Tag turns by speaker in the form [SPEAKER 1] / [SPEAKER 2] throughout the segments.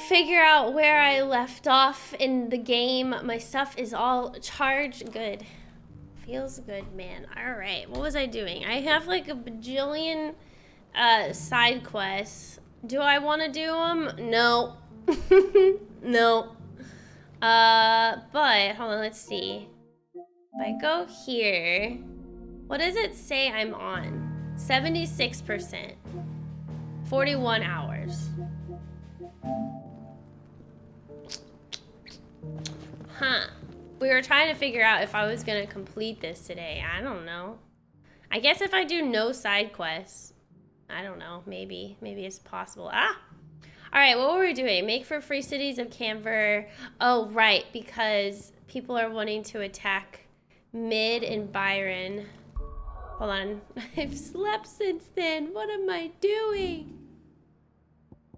[SPEAKER 1] figure out where I left off in the game. My stuff is all charged. Good. Feels good, man. Alright, what was I doing? I have like a bajillion side quests. Do I want to do them? No. No. But, hold on, let's see. If I go here, what does it say I'm on? 76%. 41 hours. Huh. We were trying to figure out if I was gonna complete this today. I don't know. I guess if I do no side quests, I don't know. Maybe it's possible. Ah! Alright, what were we doing? Make for free cities of Camver. Oh, right, because people are wanting to attack Mid and Byron. Hold on. I've slept since then. What am I doing?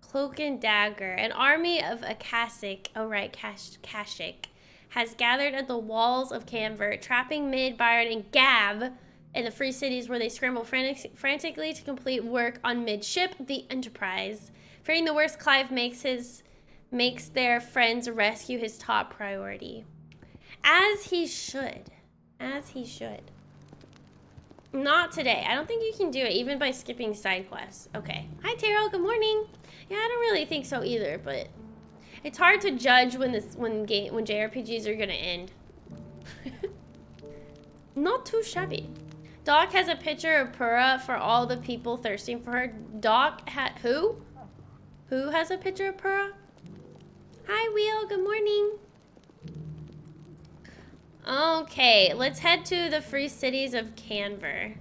[SPEAKER 1] Cloak and Dagger. An army of Akashic, oh right, Kashik, has gathered at the walls of Camver, trapping Mid, Byron, and Gab in the free cities where they scramble frantically to complete work on Midship, the Enterprise. Fearing the worst, Clive makes their friends rescue his top priority. As he should. As he should. Not today. I don't think you can do it, even by skipping side quests. Okay. Hi, Terrell. Good morning. Yeah, I don't really think so either, but it's hard to judge when JRPGs are gonna end. Not too shabby. Doc has a picture of Purah for all the people thirsting for her. Doc had who? Who has a picture of Purah? Hi, Wheel. Good morning. Okay, let's head to the free cities of Canver.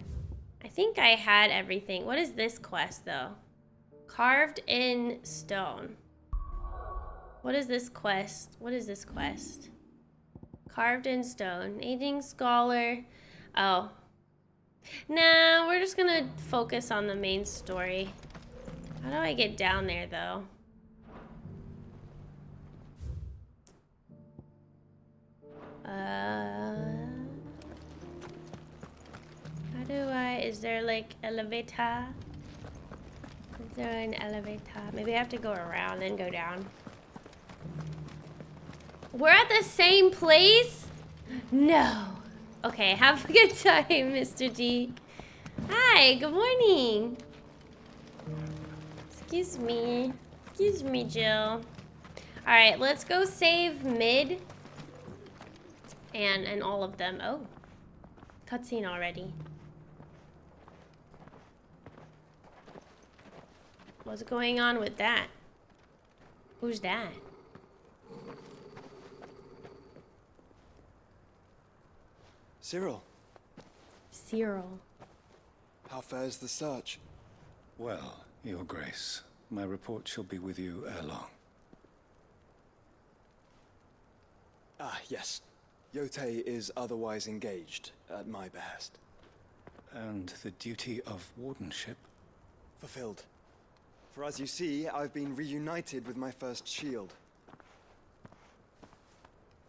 [SPEAKER 1] I think I had everything. What is this quest, though? Carved in stone. What is this quest? What is this quest? Carved in stone. Aging scholar. Oh. Nah, we're just gonna focus on the main story. How do I get down there, though? How do I... Is there, like, elevator? Is there an elevator? Maybe I have to go around and go down. We're at the same place? No. Okay, have a good time, Mr. D. Hi, good morning. Excuse me. Excuse me, Jill. Alright, let's go save Mid. And all of them. Oh. Cutscene already. What's going on with that? Who's that?
[SPEAKER 2] Cyril.
[SPEAKER 1] Cyril.
[SPEAKER 2] How fares the search?
[SPEAKER 3] Well, Your Grace, my report shall be with you ere long.
[SPEAKER 2] Ah, yes. Yotei is otherwise engaged, at my behest.
[SPEAKER 3] And the duty of wardenship?
[SPEAKER 2] Fulfilled. For as you see, I've been reunited with my first shield.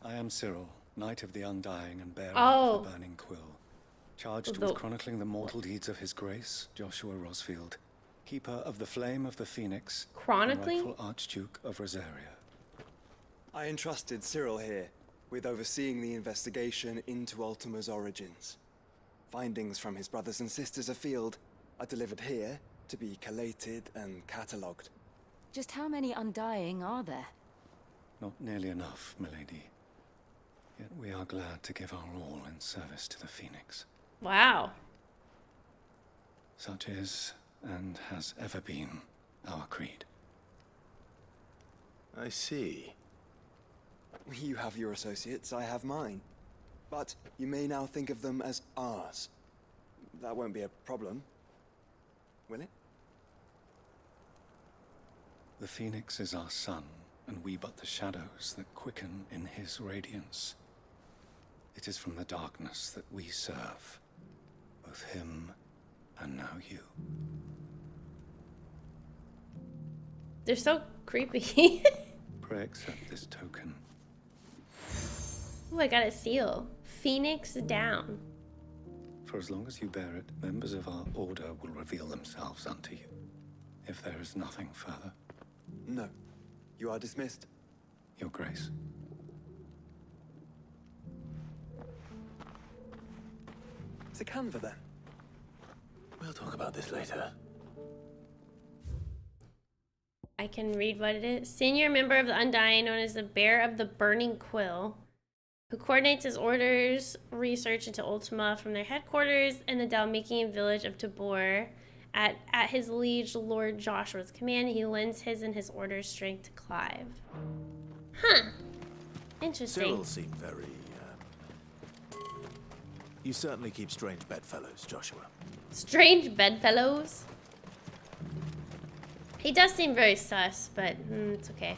[SPEAKER 3] I am Cyril, Knight of the Undying and bearer
[SPEAKER 1] Oh.
[SPEAKER 3] of the Burning Quill. Charged with chronicling the mortal deeds of His Grace, Joshua Rosfield, Keeper of the Flame of the Phoenix,
[SPEAKER 1] Chronicling?
[SPEAKER 3] and rightful Archduke of Rosaria.
[SPEAKER 2] I entrusted Cyril here with overseeing the investigation into Ultima's origins. Findings from his brothers and sisters afield are delivered here to be collated and catalogued.
[SPEAKER 4] Just how many Undying are there?
[SPEAKER 3] Not nearly enough, milady. Yet we are glad to give our all in service to the Phoenix.
[SPEAKER 1] Wow.
[SPEAKER 3] Such is, and has ever been, our creed.
[SPEAKER 5] I see.
[SPEAKER 2] You have your associates, I have mine. But you may now think of them as ours. That won't be a problem, will it?
[SPEAKER 3] The Phoenix is our sun, and we but the shadows that quicken in his radiance. It is from the darkness that we serve, both him and now you.
[SPEAKER 1] They're so creepy.
[SPEAKER 3] Pray accept this token.
[SPEAKER 1] Oh, I got a seal. Phoenix down.
[SPEAKER 3] For as long as you bear it, members of our order will reveal themselves unto you. If there is nothing further.
[SPEAKER 2] No. You are dismissed.
[SPEAKER 3] Your Grace.
[SPEAKER 2] It's a canva then.
[SPEAKER 5] We'll talk about this later.
[SPEAKER 1] I can read what it is. Senior member of the Undying, known as the Bearer of the Burning Quill, who coordinates his orders' research into Ultima from their headquarters in the Dalmatian village of Tabor. At his liege Lord Joshua's command, he lends his and his order's strength to Clive. Huh. Interesting.
[SPEAKER 5] Cyril seemed very, You certainly keep strange bedfellows, Joshua.
[SPEAKER 1] Strange bedfellows? He does seem very sus, but it's okay.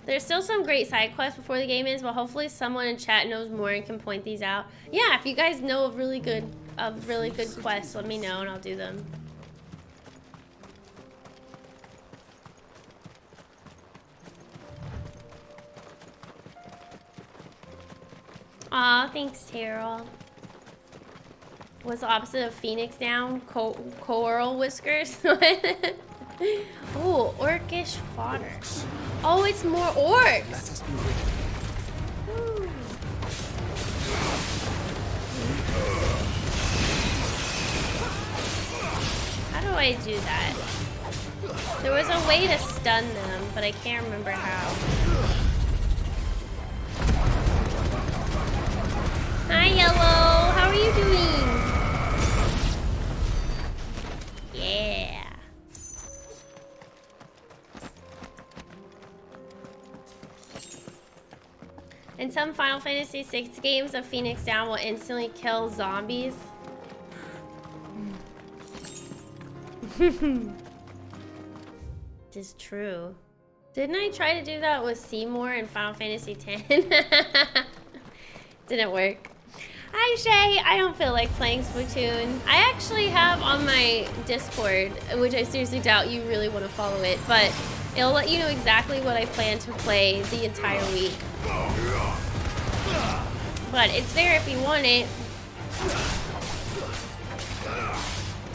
[SPEAKER 1] There's still some great side quests before the game ends, but hopefully someone in chat knows more and can point these out. Yeah, if you guys know of really good quests, let me know and I'll do them. Aw, thanks, Terrell. What's the opposite of Phoenix down? Coral whiskers? Ooh, orcish fodder. Oh, it's more orcs! Ooh. How do I do that? There was a way to stun them, but I can't remember how. Hi, Yellow! How are you doing? Yeah. In some Final Fantasy VI games, the Phoenix Down will instantly kill zombies. This is true. Didn't I try to do that with Seymour in Final Fantasy X? Didn't work. Hi Shay, I don't feel like playing Splatoon. I actually have on my Discord, which I seriously doubt you really want to follow it, but it'll let you know exactly what I plan to play the entire week. But it's there if you want it.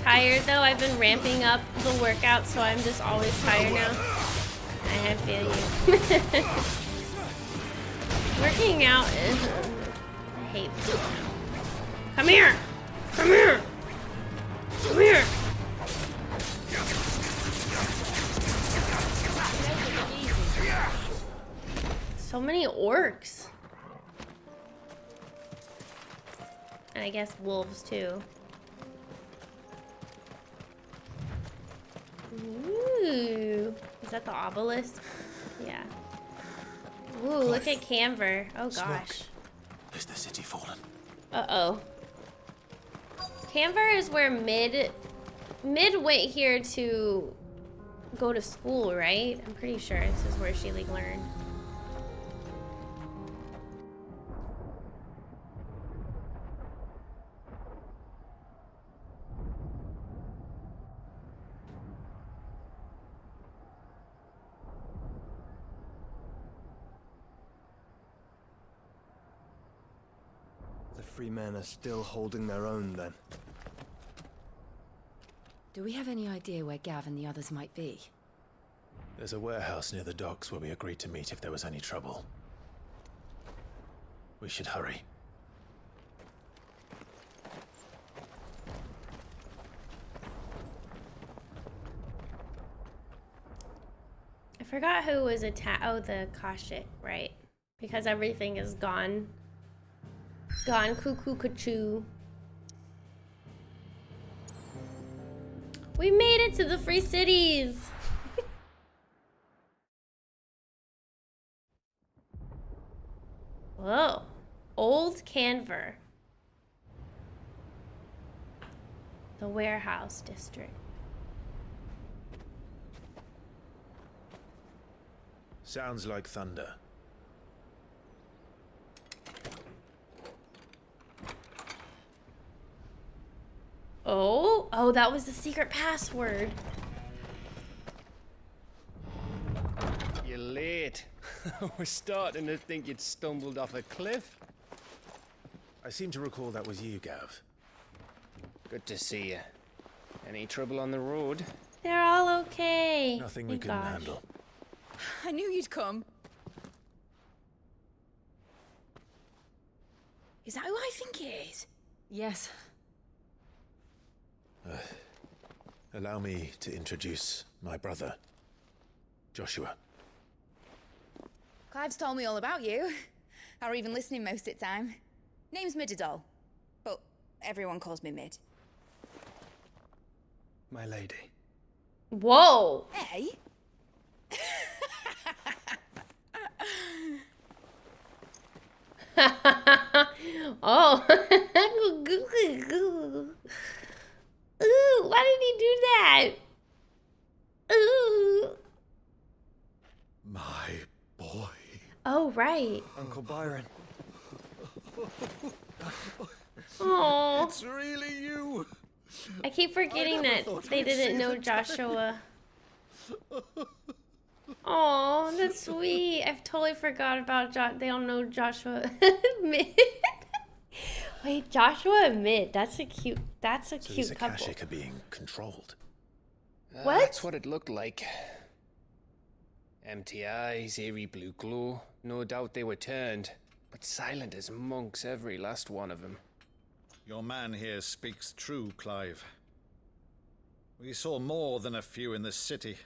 [SPEAKER 1] Tired though, I've been ramping up the workout, so I'm just always tired now. I feel you. Working out is... I hate this. Come here! Come here! Come here! So many orcs. And I guess wolves too. Ooh. Is that the obelisk? Yeah. Ooh, look at Camver. Oh gosh.
[SPEAKER 5] Is the city fallen?
[SPEAKER 1] Uh-oh. Camver is where Mid went here to go to school, right? I'm pretty sure this is where she like learned.
[SPEAKER 6] The free men are still holding their own then.
[SPEAKER 4] Do we have any idea where Gav and the others might be?
[SPEAKER 5] There's a warehouse near the docks where we agreed to meet if there was any trouble. We should hurry.
[SPEAKER 1] I forgot who was attacked. Oh, the Kashik, right? Because everything is gone. Gone cuckoo cuckoo. We made it to the Free Cities! Whoa. Old Canver. The warehouse district.
[SPEAKER 5] Sounds like thunder.
[SPEAKER 1] Oh, that was the secret password.
[SPEAKER 7] You're late. We're starting to think you'd stumbled off a cliff.
[SPEAKER 5] I seem to recall that was you, Gav.
[SPEAKER 7] Good to see you. Any trouble on the road?
[SPEAKER 1] They're all okay.
[SPEAKER 5] Nothing we
[SPEAKER 1] Thank
[SPEAKER 5] couldn't
[SPEAKER 1] gosh.
[SPEAKER 5] handle.
[SPEAKER 4] I knew you'd come. Is that who I think it is? Yes.
[SPEAKER 5] Allow me to introduce my brother, Joshua.
[SPEAKER 8] Clive's told me all about you. Or even listening most of the time. Name's Midadol, but everyone calls me Mid.
[SPEAKER 6] My lady.
[SPEAKER 1] Whoa.
[SPEAKER 8] Hey?
[SPEAKER 1] Oh. Ooh, why did he do that? Ooh.
[SPEAKER 3] My boy.
[SPEAKER 1] Oh, right.
[SPEAKER 6] Uncle Byron.
[SPEAKER 1] Oh.
[SPEAKER 3] It's really you.
[SPEAKER 1] I keep forgetting that they didn't know Joshua. Oh, that's sweet. I've totally forgot about they don't know Joshua. Mid. Wait, Joshua and Mid. That's a cute
[SPEAKER 5] So
[SPEAKER 1] cute
[SPEAKER 5] these
[SPEAKER 1] couple.
[SPEAKER 5] Akashic are being controlled.
[SPEAKER 1] What?
[SPEAKER 7] That's what it looked like. Empty eyes, eerie blue glow. No doubt they were turned, but silent as monks, every last one of them.
[SPEAKER 9] Your man here speaks true, Clive. We saw more than a few in this city.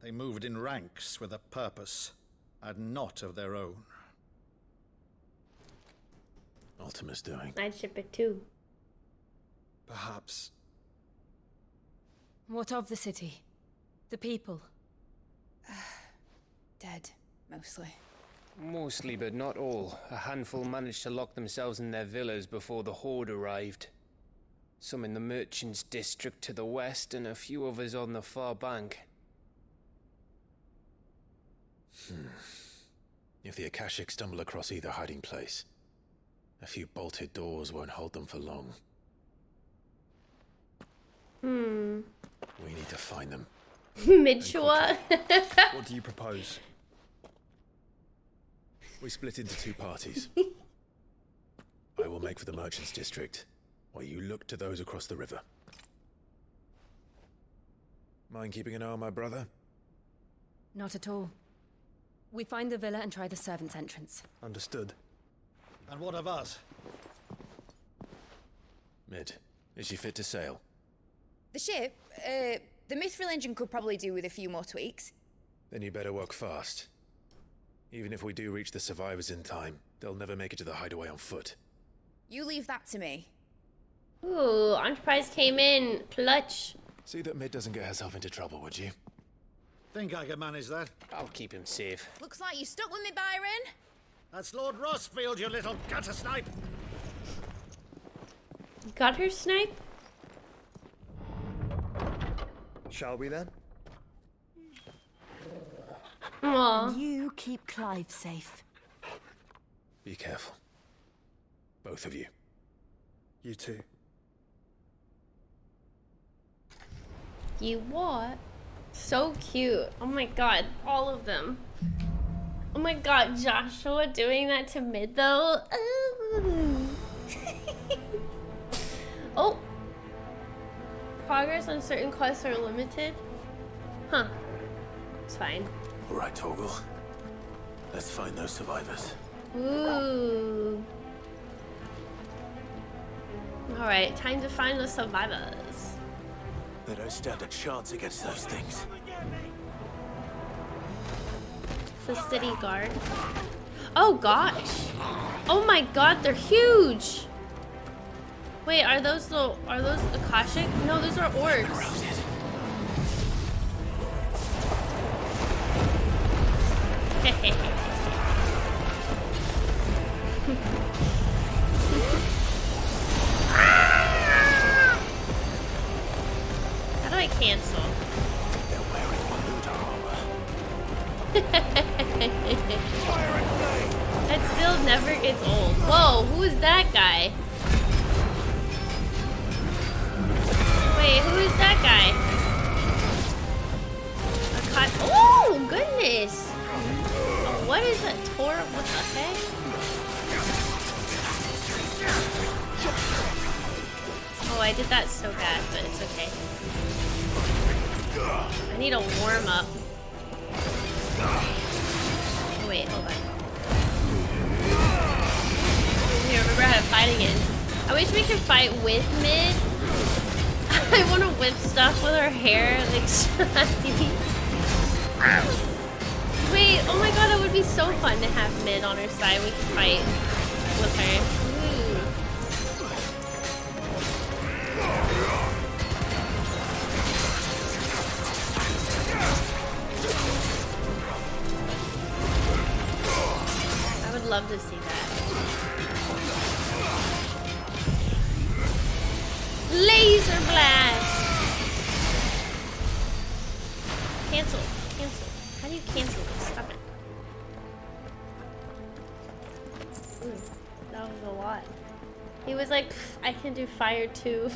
[SPEAKER 9] They moved in ranks with a purpose, and not of their own.
[SPEAKER 5] Ultima's doing.
[SPEAKER 1] I'd ship it too.
[SPEAKER 6] Perhaps.
[SPEAKER 4] What of the city? The people?
[SPEAKER 8] Dead, mostly.
[SPEAKER 7] Mostly, but not all. A handful managed to lock themselves in their villas before the Horde arrived. Some in the Merchants' District to the west, and a few others on the far bank.
[SPEAKER 5] If the Akashic stumble across either hiding place, a few bolted doors won't hold them for long. We need to find them.
[SPEAKER 1] Mitchua.
[SPEAKER 6] What do you propose?
[SPEAKER 5] We split into two parties. I will make for the Merchants' District, while you look to those across the river. Mind keeping an eye on my brother?
[SPEAKER 4] Not at all. We find the villa and try the servants' entrance.
[SPEAKER 6] Understood.
[SPEAKER 9] And what of us?
[SPEAKER 5] Mid, is she fit to sail?
[SPEAKER 8] The ship, the Mithril engine could probably do with a few more tweaks.
[SPEAKER 5] Then you better work fast. Even if we do reach the survivors in time, they'll never make it to the hideaway on foot.
[SPEAKER 8] You leave that to me.
[SPEAKER 1] Ooh, Enterprise came in clutch.
[SPEAKER 5] See that Mid doesn't get herself into trouble, would you?
[SPEAKER 9] Think I can manage that?
[SPEAKER 7] I'll keep him safe.
[SPEAKER 8] Looks like you stuck with me, Byron.
[SPEAKER 9] That's Lord Rossfield, you little gutter snipe!
[SPEAKER 1] Got her snipe?
[SPEAKER 6] Shall we then?
[SPEAKER 1] Aw.
[SPEAKER 4] You keep Clive safe.
[SPEAKER 5] Be careful. Both of you.
[SPEAKER 6] You too.
[SPEAKER 1] You what? So cute. Oh my god, all of them. Oh my god, Joshua doing that to Mid though. Ooh. Oh. Progress on certain quests are limited. Huh. It's fine.
[SPEAKER 5] All right, Torgal. Let's find those survivors.
[SPEAKER 1] Ooh. Alright, time to find the survivors.
[SPEAKER 5] They don't stand a chance against those things.
[SPEAKER 1] The city guard. Oh gosh. Oh my god, they're huge. Wait, are those Akashic? No, those are orcs. How do I cancel?
[SPEAKER 5] They're wearing
[SPEAKER 1] That still never gets old. Whoa, who is that guy? Wait, who is that guy? Oh, goodness. Oh, what is that? What the heck? Oh, I did that so bad, but it's okay. I need a warm up. Oh, wait, hold on. I remember how to fight again. I wish we could fight with mid. I want to whip stuff with her hair, like shiny. Wait, oh my god, that would be so fun to have mid on her side. We could fight with her. Ooh. I would love to see that. Laser blast! Cancel. Cancel. How do you cancel this? Stop it. Ooh, that was a lot. He was like, I can do fire too.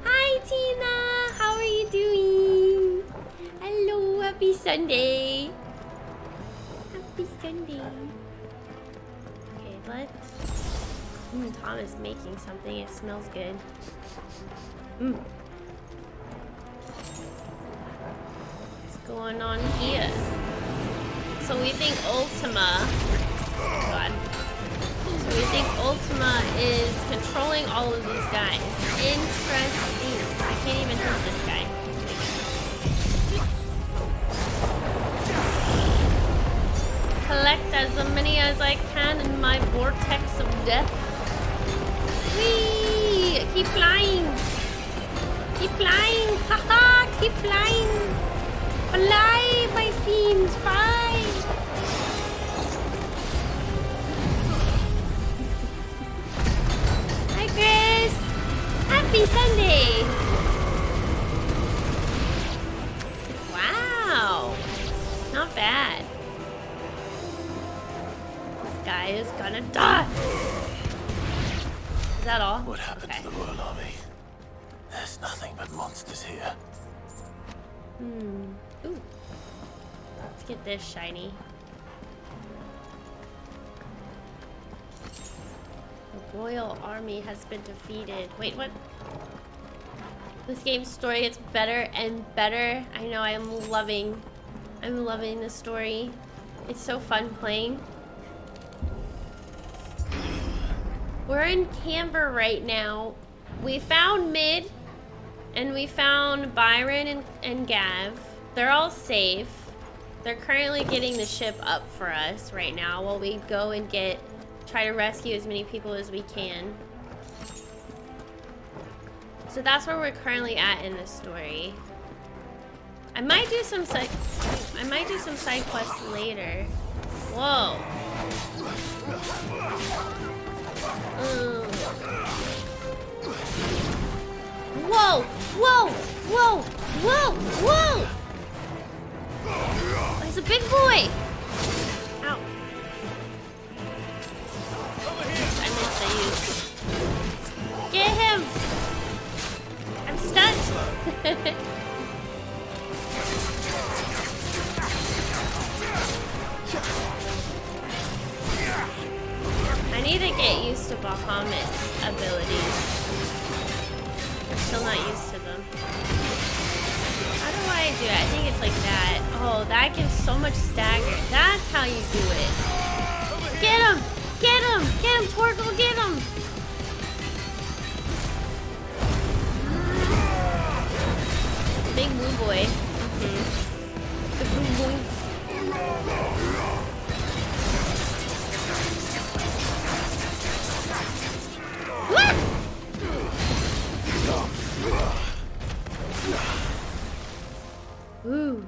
[SPEAKER 1] Hi Tina! How are you doing? Hello, happy Sunday. Happy Sunday. Okay, let's... Tom is making something. It smells good. What's going on here? So we think Ultima... God. So we think Ultima is controlling all of these guys. Interesting. I can't even hurt this guy. Collect as many as I can in my vortex of death. Whee! Keep flying! Keep flying! Haha! Keep flying! Fly, my fiends! Fly! Hi, Chris! Happy Sunday! Wow! Not bad. This guy is gonna die! Is that all?
[SPEAKER 5] What happened to the Royal Army? There's nothing but monsters here.
[SPEAKER 1] Ooh. Let's get this shiny. The Royal Army has been defeated. Wait, what? This game's story gets better and better. I know, I'm loving the story. It's so fun playing. We're in Camber right now. We found Mid, and we found Byron and Gav. They're all safe. They're currently getting the ship up for us right now while we go and try to rescue as many people as we can. So that's where we're currently at in this story. I might do some side quests later. Whoa. Whoa! Whoa! Whoa! Whoa! Whoa! Oh, he's a big boy! Ow. I missed the use. Get him! I'm stuck! I need to get used to Bahamut's abilities. I'm still not used to them. How do I do it? I think it's like that. Oh, that gives so much stagger. That's how you do it. Get him! Get him! Get him, Torgal! Get him! Big blue boy. The blue boy. What? Ooh.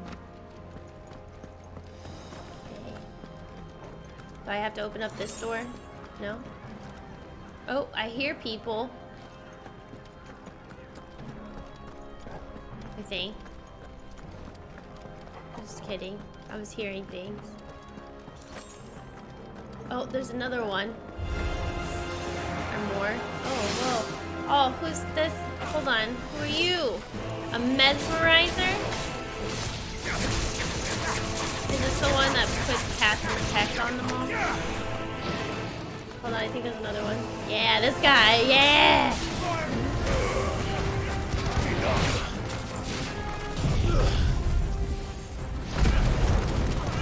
[SPEAKER 1] Okay. Do I have to open up this door? No? Oh, I hear people. I think. Just kidding. I was hearing things. Oh, there's another one. Or more. Oh, whoa. Oh, who's this? Hold on. Who are you? A mesmerizer? Is this the one that puts cast and protect on them all? Hold on, I think there's another one. Yeah, this guy. Yeah!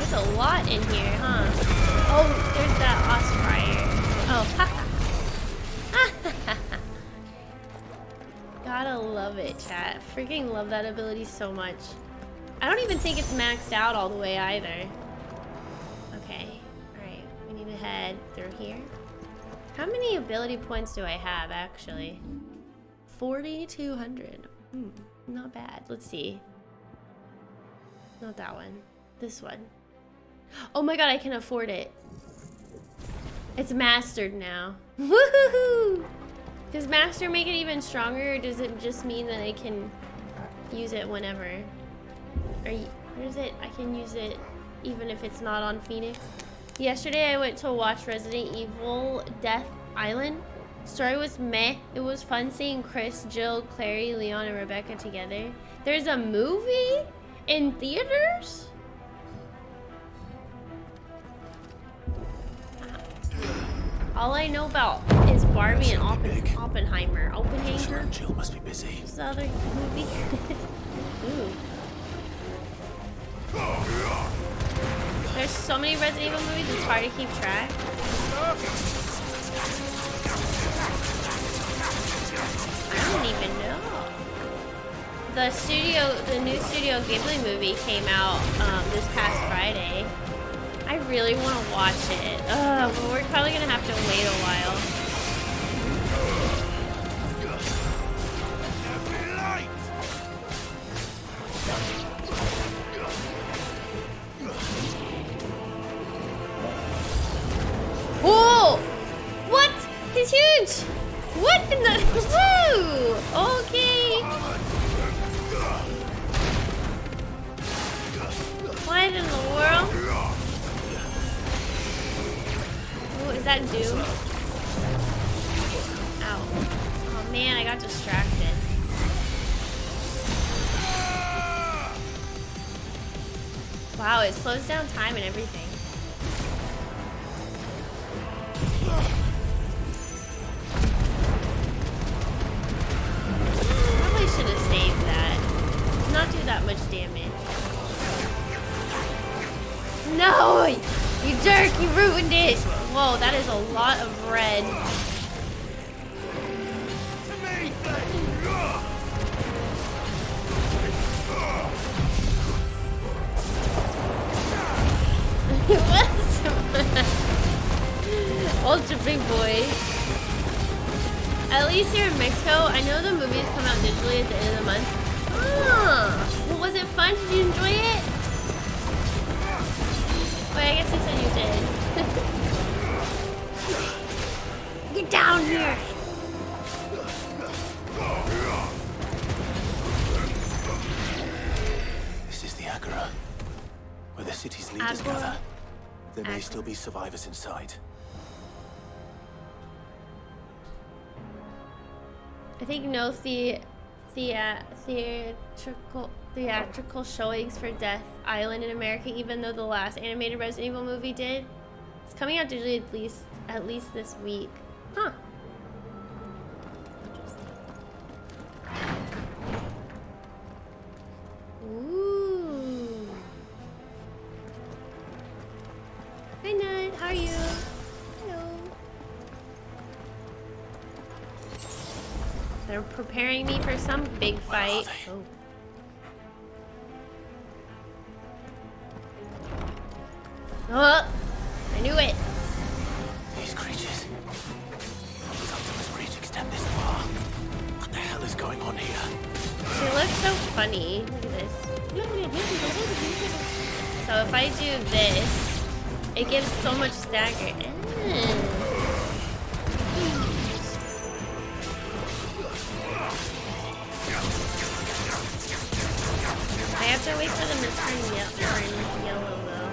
[SPEAKER 1] There's a lot in here, huh? Oh, there's that Osprey. Oh, ha. Gotta love it, chat. Freaking love that ability so much. I don't even think it's maxed out all the way either. Okay, alright. We need to head through here. How many ability points do I have, actually? 4,200. Not bad. Let's see. Not that one. This one. Oh my god, I can afford it. It's mastered now. Woohoo! Does master make it even stronger, or does it just mean that I can use it whenever? Or is it I can use it even if it's not on Phoenix? Yesterday I went to watch Resident Evil Death Island. Story was meh. It was fun seeing Chris, Jill, Clary, Leon, and Rebecca together. There's a movie in theaters? All I know about is Barbie and Oppenheimer. Oppenheimer?
[SPEAKER 5] Jill must be busy.
[SPEAKER 1] What's the other movie? Ooh. There's so many Resident Evil movies, it's hard to keep track. I don't even know. The new Studio Ghibli movie came out this past Friday. I really want to watch it. But we're probably gonna have to wait a while. Whoa! What? He's huge! What in the... Woo! Okay. What in the world? Oh, is that Doom? Ow. Oh man, I got distracted. Wow, it slows down time and everything. Probably should have saved that. Does not do that much damage. No! You jerk! You ruined it! Whoa, that is a lot of red. Ultra big boy. At least here in Mexico, I know the movies come out digitally at the end of the month. Well, was it fun? Did you enjoy it? Wait, I guess you said you did. Get down here!
[SPEAKER 5] This is the Agora, where the city's leaders gather. There may still be survivors inside.
[SPEAKER 1] I think no theatrical showings for Death Island in America, even though the last animated Resident Evil movie did. It's coming out digitally at least this week. Huh. Ooh. Hi Nut, how are you? Hello. They're preparing me for some big fight. Oh. Oh, I knew it.
[SPEAKER 5] These creatures. Does Ultima's reach extend this far? What the hell is going on here?
[SPEAKER 1] They look so funny. Look at this. So if I do this, it gives so much stagger. I have to wait for them to turn yellow though.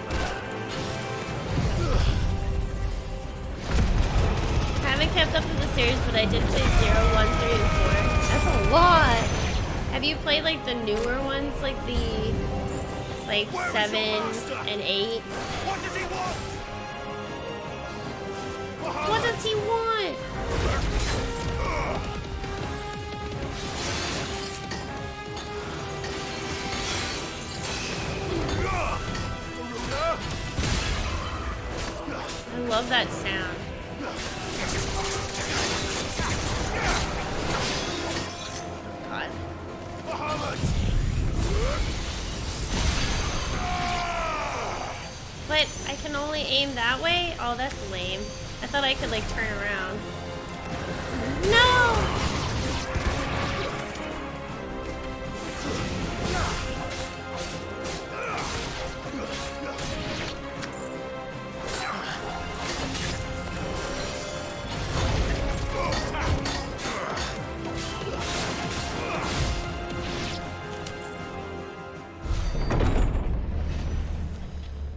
[SPEAKER 1] I haven't kept up with the series, but I did play 0, 1, 3, and 4. That's a lot! Have you played like the newer ones, like the 7 and 8?
[SPEAKER 9] What does he want?
[SPEAKER 1] What does he want? I love that sound. God. But I can only aim that way? Oh, that's lame. I thought I could like turn around. No!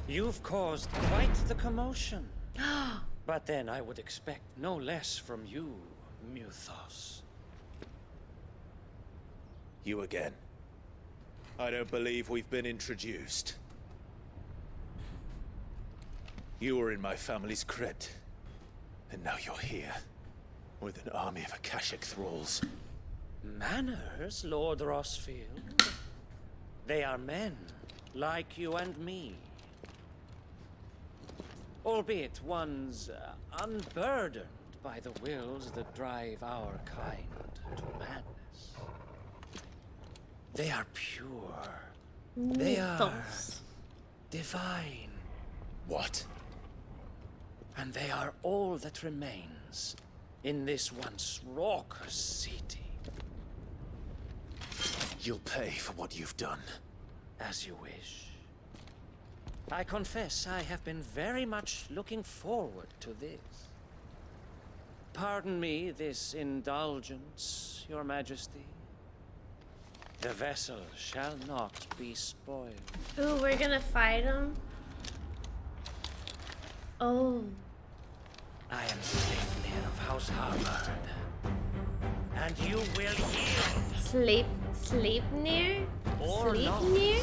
[SPEAKER 10] You've caused quite the commotion. But then I would expect no less from you, Mythos.
[SPEAKER 5] You again. I don't believe we've been introduced. You were in my family's crypt, and now you're here, with an army of Akashic thralls.
[SPEAKER 10] Manners, Lord Rossfield. They are men, like you and me. Albeit ones unburdened by the wills that drive our kind to madness. They are pure. They are divine.
[SPEAKER 5] What?
[SPEAKER 10] And they are all that remains in this once raucous city.
[SPEAKER 5] You'll pay for what you've done.
[SPEAKER 10] As you wish. I confess I have been very much looking forward to this. Pardon me this indulgence, Your Majesty. The vessel shall not be spoiled.
[SPEAKER 1] Ooh, we're gonna fight him? Oh.
[SPEAKER 10] I am Sleipnir of House Harvard. And you will yield.
[SPEAKER 1] Sleipnir?
[SPEAKER 10] Or not.
[SPEAKER 1] Sleipnir?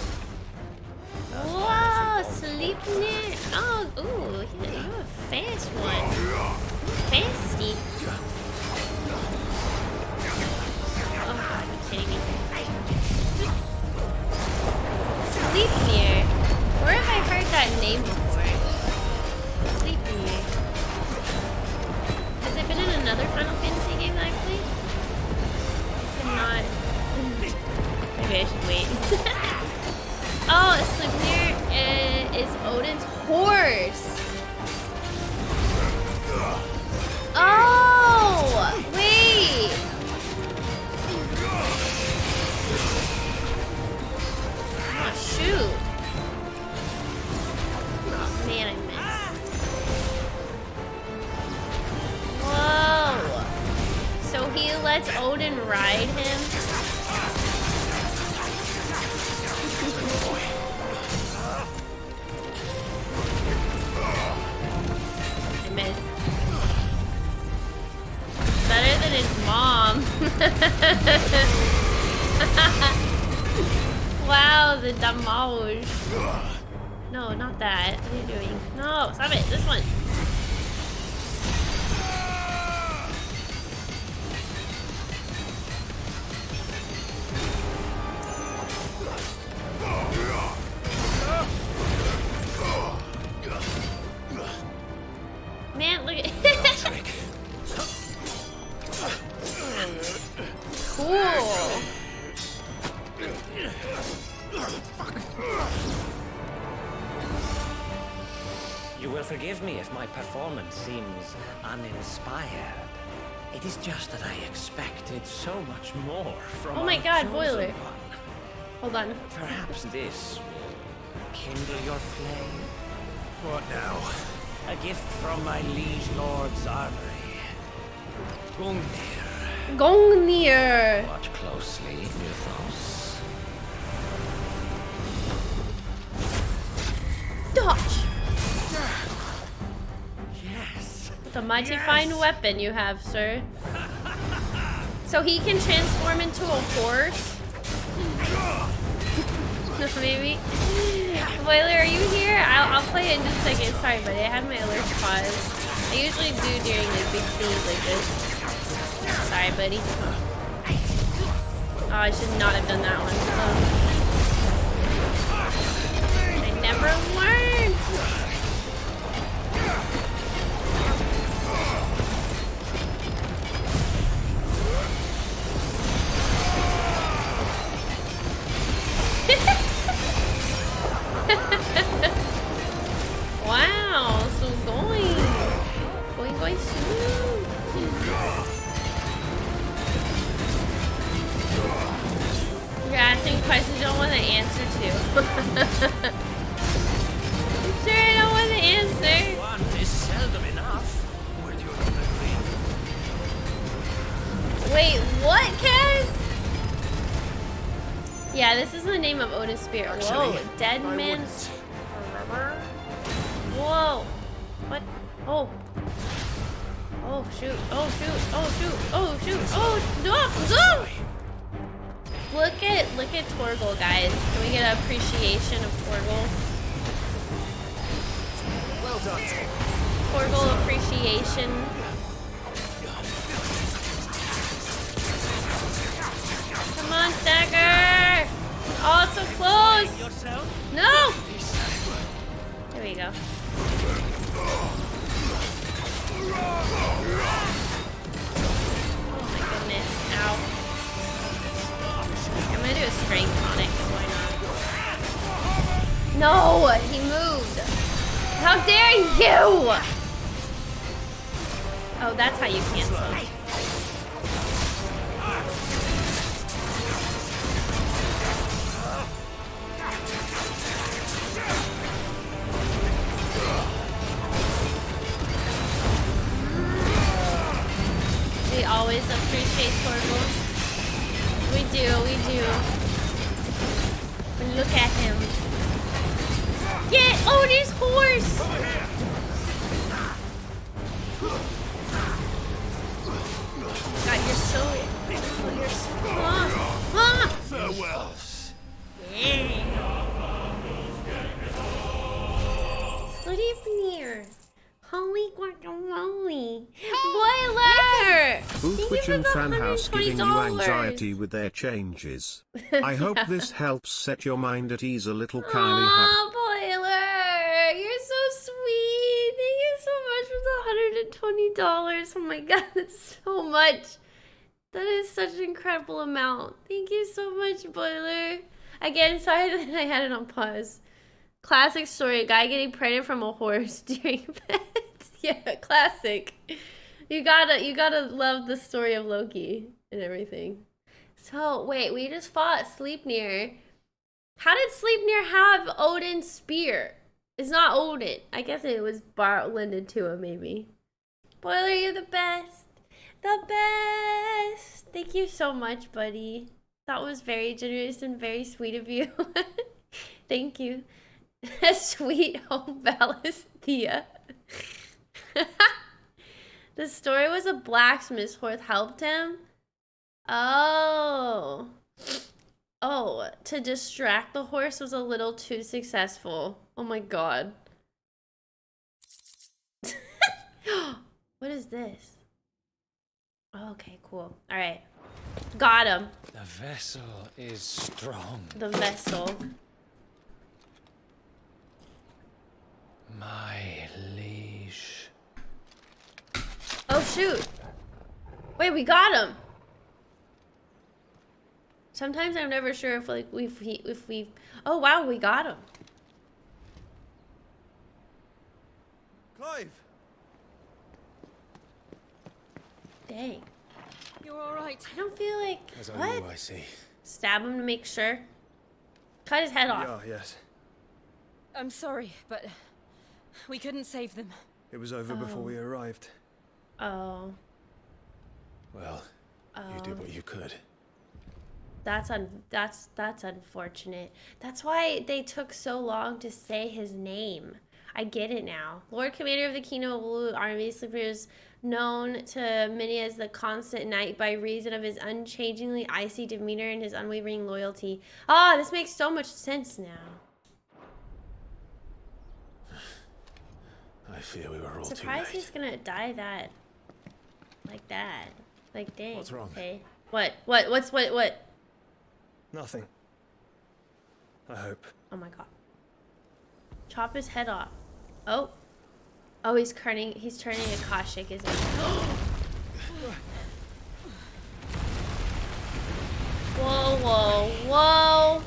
[SPEAKER 1] Whoa, Sleipnir. Oh, ooh, you're a fast one. Fasty. Oh god, you're kidding me. Sleipnir. Where have I heard that name before? Sleipnir. Has it been in another Final Fantasy game that I played? I cannot. Maybe I should wait. Oh, Sleipnir is Odin's horse. Oh, wait. Oh, shoot. Oh, man, I missed. Whoa. So he lets Odin ride him? Better than his mom. Wow, the damage. No, not that. What are you doing? No, stop it. This one. Man, look at cool.
[SPEAKER 10] You will forgive me if my performance seems uninspired. It is just that I expected so much more from
[SPEAKER 1] Oh my god, Boiler.
[SPEAKER 10] one.
[SPEAKER 1] Hold on.
[SPEAKER 10] Perhaps this will kindle your flame.
[SPEAKER 5] What now?
[SPEAKER 10] A gift from my liege lord's armory. Gungnir.
[SPEAKER 1] Gungnir.
[SPEAKER 10] Watch closely, Mythos.
[SPEAKER 1] Dodge.
[SPEAKER 10] Yes.
[SPEAKER 1] The mighty fine weapon you have, sir. So he can transform into a horse? Maybe. Boiler, are you here? I'll play it in just a second. Sorry, buddy. I had my alerts paused. I usually do during like big scenes like this. Sorry, buddy. Oh, I should not have done that one. Oh. I never learned. name of Odin's spear?
[SPEAKER 5] Actually,
[SPEAKER 1] Whoa, dead
[SPEAKER 5] I
[SPEAKER 1] man.
[SPEAKER 5] wouldn't.
[SPEAKER 1] Whoa. What? Oh. Oh shoot. Oh shoot. Oh shoot. Oh shoot. Oh no! No! Look at Torgal, guys. Can we get an appreciation of Torgal?
[SPEAKER 5] Well done.
[SPEAKER 1] Torgal appreciation. Come on, Dagger! Oh, it's so close! No! There we go. Oh my goodness. Ow. I'm gonna do a strength tonic. Why not? No! He moved! How dare you! Oh, that's how you cancel. We always appreciate Torgal. We do. But look at him. Get Odin's horse! God, you're so...
[SPEAKER 5] Farewell.
[SPEAKER 1] Sleipnir. Holy guacamole. Boiler!
[SPEAKER 11] Twitch and Fanhouse giving you
[SPEAKER 1] $120.
[SPEAKER 11] anxiety with their changes. I hope this helps set your mind at ease a little, Kylie.
[SPEAKER 1] Aw, Boiler! You're so sweet! Thank you so much for the $120. Oh my god, that's so much. That is such an incredible amount. Thank you so much, Boiler. Again, sorry that I had it on pause. Classic story, a guy getting pregnant from a horse during pets. Yeah, classic. You gotta love the story of Loki and everything. So, wait, we just fought Sleipnir. How did Sleipnir have Odin's spear? It's not Odin. I guess it was lended to him, maybe. Boiler, you're the best. The best. Thank you so much, buddy. That was very generous and very sweet of you. Thank you. Sweet home Valisthea. The story was a blacksmith's horse helped him. Oh, to distract the horse was a little too successful. Oh my god. What is this? Oh, okay, cool. All right. Got him.
[SPEAKER 7] The vessel is strong.
[SPEAKER 1] The vessel.
[SPEAKER 7] My liege.
[SPEAKER 1] Oh shoot. Wait, we got him. Sometimes I'm never sure if like if we oh wow, we got him.
[SPEAKER 6] Clive!
[SPEAKER 1] Dang.
[SPEAKER 4] You're all right.
[SPEAKER 1] I don't feel like
[SPEAKER 7] As I
[SPEAKER 1] what?
[SPEAKER 7] knew, I see.
[SPEAKER 1] Stab him to make sure. Cut his head off.
[SPEAKER 6] Yeah, yes.
[SPEAKER 4] I'm sorry, but we couldn't save them.
[SPEAKER 6] It was over before we arrived.
[SPEAKER 1] Oh.
[SPEAKER 5] Well, you did what you could.
[SPEAKER 1] That's unfortunate. That's why they took so long to say his name. I get it now. Lord Commander of the Kingdom of Ulu Army, Sleipnir is known to many as the Constant Knight by reason of his unchangingly icy demeanor and his unwavering loyalty. Ah, this makes so much sense now.
[SPEAKER 5] I fear we were all
[SPEAKER 1] Surprised
[SPEAKER 5] too late.
[SPEAKER 1] he's gonna die like that. Like, dang.
[SPEAKER 5] What's wrong?
[SPEAKER 1] Okay. What? What?
[SPEAKER 6] Nothing. I hope.
[SPEAKER 1] Oh my god. Chop his head off. Oh. Oh, he's turning a Kashik, isn't he? Whoa.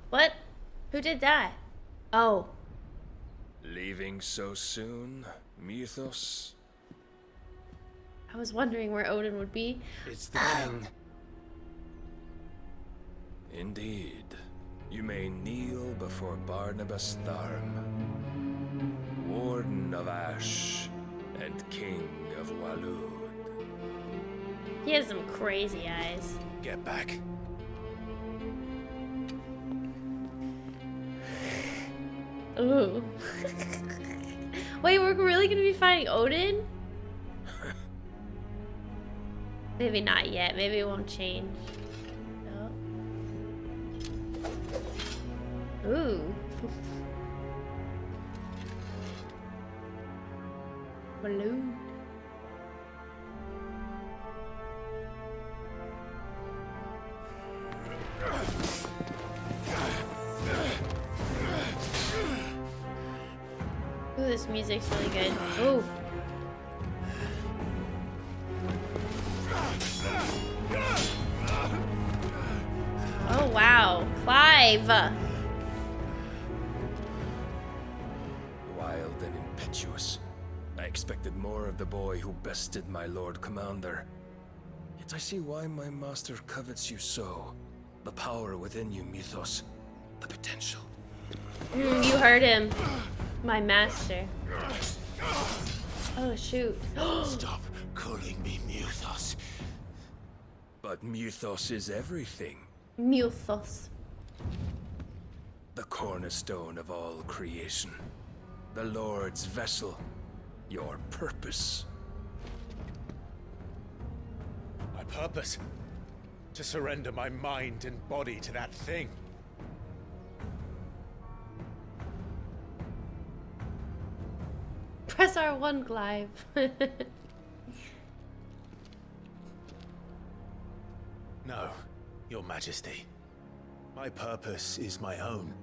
[SPEAKER 1] What? Who did that? Oh.
[SPEAKER 12] Leaving so soon, Mythos?
[SPEAKER 1] I was wondering where Odin would be.
[SPEAKER 12] It's the king. Indeed. You may kneel before Barnabas Tharm, Warden of Ash and King of Walud.
[SPEAKER 1] He has some crazy eyes.
[SPEAKER 5] Get back.
[SPEAKER 1] Ooh. Wait, we're really gonna be fighting Odin? Maybe not yet. Maybe it won't change. No. Ooh. Balloon. Ooh, this music's really good. Ooh. Oh wow, Clive!
[SPEAKER 12] Wild and impetuous. I expected more of the boy who bested my Lord Commander. Yet I see why my master covets you so. The power within you, Mythos. The potential.
[SPEAKER 1] You heard him. My master. Oh shoot.
[SPEAKER 5] Stop calling me Mythos.
[SPEAKER 12] But Mythos is everything.
[SPEAKER 1] Mythos.
[SPEAKER 12] The cornerstone of all creation. The Lord's vessel. Your purpose.
[SPEAKER 5] My purpose? To surrender my mind and body to that thing.
[SPEAKER 1] Press R1, Clive.
[SPEAKER 5] No, Your Majesty. My purpose is my own.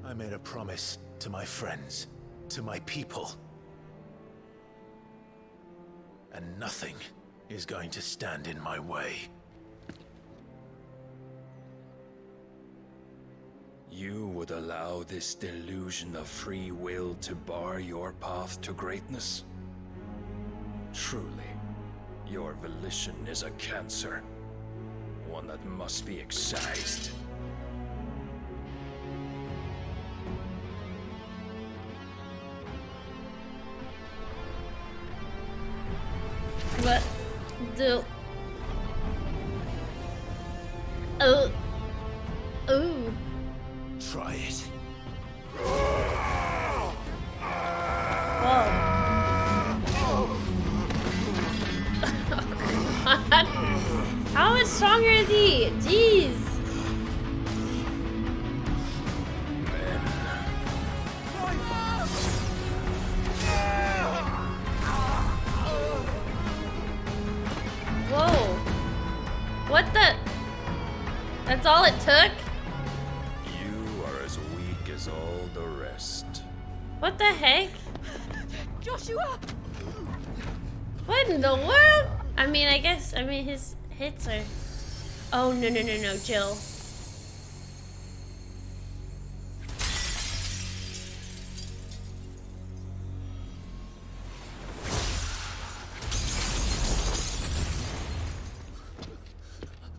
[SPEAKER 5] I made a promise to my friends, to my people. And nothing is going to stand in my way.
[SPEAKER 12] You would allow this delusion of free will to bar your path to greatness? Truly, your volition is a cancer. One that must be excised.
[SPEAKER 1] What? Do. Oh. Ooh.
[SPEAKER 5] Try it.
[SPEAKER 1] Whoa. God. How much stronger is he? Jeez. Whoa. What the? That's all it took?
[SPEAKER 12] You are as weak as all the rest.
[SPEAKER 1] What the heck?
[SPEAKER 8] Joshua!
[SPEAKER 1] What in the world? I mean, his hits are... Oh, no, Jill.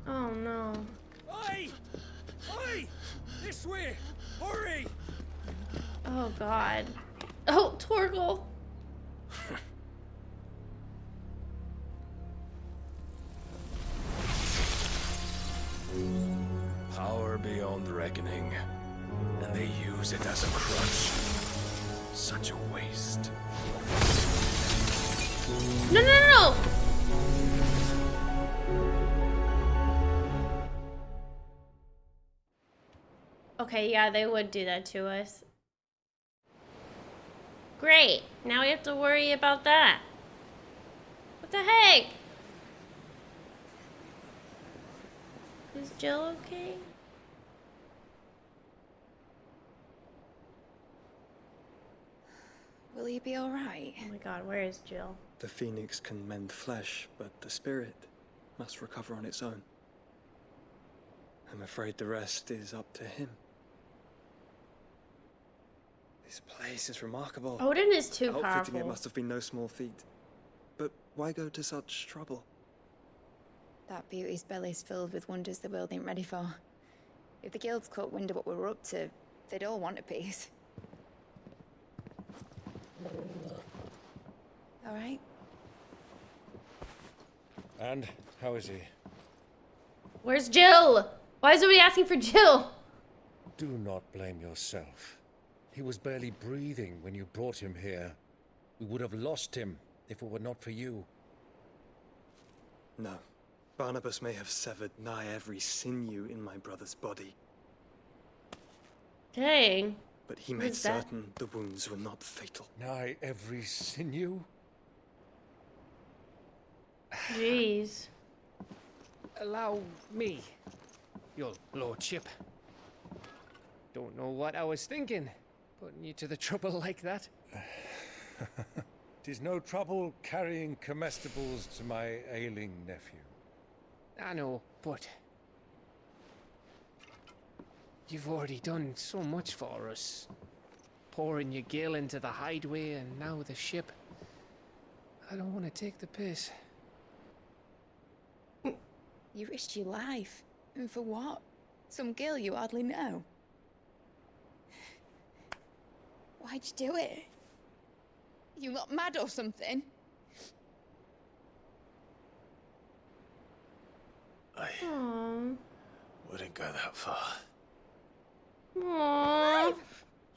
[SPEAKER 1] Oh, no.
[SPEAKER 5] Oi! Oi! This way! Hurry!
[SPEAKER 1] Oh, God. Oh, Torgal.
[SPEAKER 12] Power beyond reckoning, and they use it as a crutch. Such a waste.
[SPEAKER 1] No. Okay, yeah, they would do that to us. Great. Now we have to worry about that. What the heck? Is Jill okay?
[SPEAKER 8] Will he be alright?
[SPEAKER 1] Oh my god, where is Jill?
[SPEAKER 6] The phoenix can mend flesh, but the spirit must recover on its own. I'm afraid the rest is up to him. This place is remarkable.
[SPEAKER 1] Odin is too
[SPEAKER 6] Outfitting
[SPEAKER 1] powerful.
[SPEAKER 6] it must have been no small feat. But why go to such trouble?
[SPEAKER 8] That beauty's belly's filled with wonders the world ain't ready for. If the guilds caught wind of what we were up to, they'd all want a piece.
[SPEAKER 13] All right.
[SPEAKER 9] And
[SPEAKER 3] How is he?
[SPEAKER 1] Where's Jill? Why is nobody asking for Jill?
[SPEAKER 3] Do not blame yourself. He was barely breathing when you brought him here. We would have lost him if it were not for you.
[SPEAKER 6] No. Barnabas may have severed nigh every sinew in my brother's body.
[SPEAKER 1] Dang.
[SPEAKER 6] But he made certain the wounds were not fatal.
[SPEAKER 3] Nigh every sinew?
[SPEAKER 1] Jeez.
[SPEAKER 7] Allow me, your lordship. Don't know what I was thinking, putting you to the trouble like that.
[SPEAKER 3] 'Tis no trouble carrying comestibles to my ailing nephew.
[SPEAKER 7] I know, but you've already done so much for us. Pouring your gil into the hideaway and now the ship. I don't want to take the piss.
[SPEAKER 8] You risked your life. And for what? Some girl you hardly know. Why'd you do it? You not mad or something?
[SPEAKER 5] I wouldn't go that far.
[SPEAKER 1] Aww.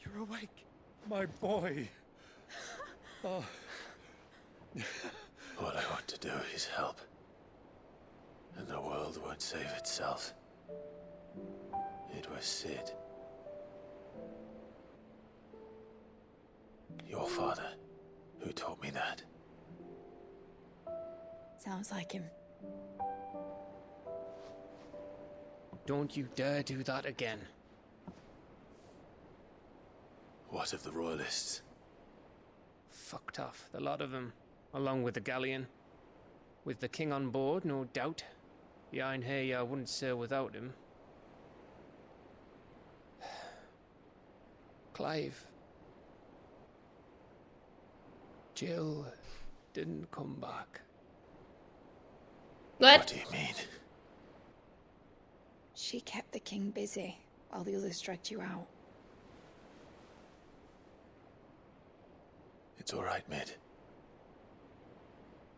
[SPEAKER 3] You're awake, my boy. Oh.
[SPEAKER 5] All I want to do is help. And the world won't save itself. It was Sid. Your father, who taught me that.
[SPEAKER 8] Sounds like him.
[SPEAKER 7] Don't you dare do that again.
[SPEAKER 5] What of the Royalists?
[SPEAKER 7] Fucked off, the lot of them, along with the galleon. With the king on board, no doubt. Behind here, I wouldn't sail without him. Clive. Jill didn't come back.
[SPEAKER 1] What?
[SPEAKER 5] What do you mean?
[SPEAKER 8] She kept the king busy while the others dragged you out.
[SPEAKER 5] It's all right, Mid.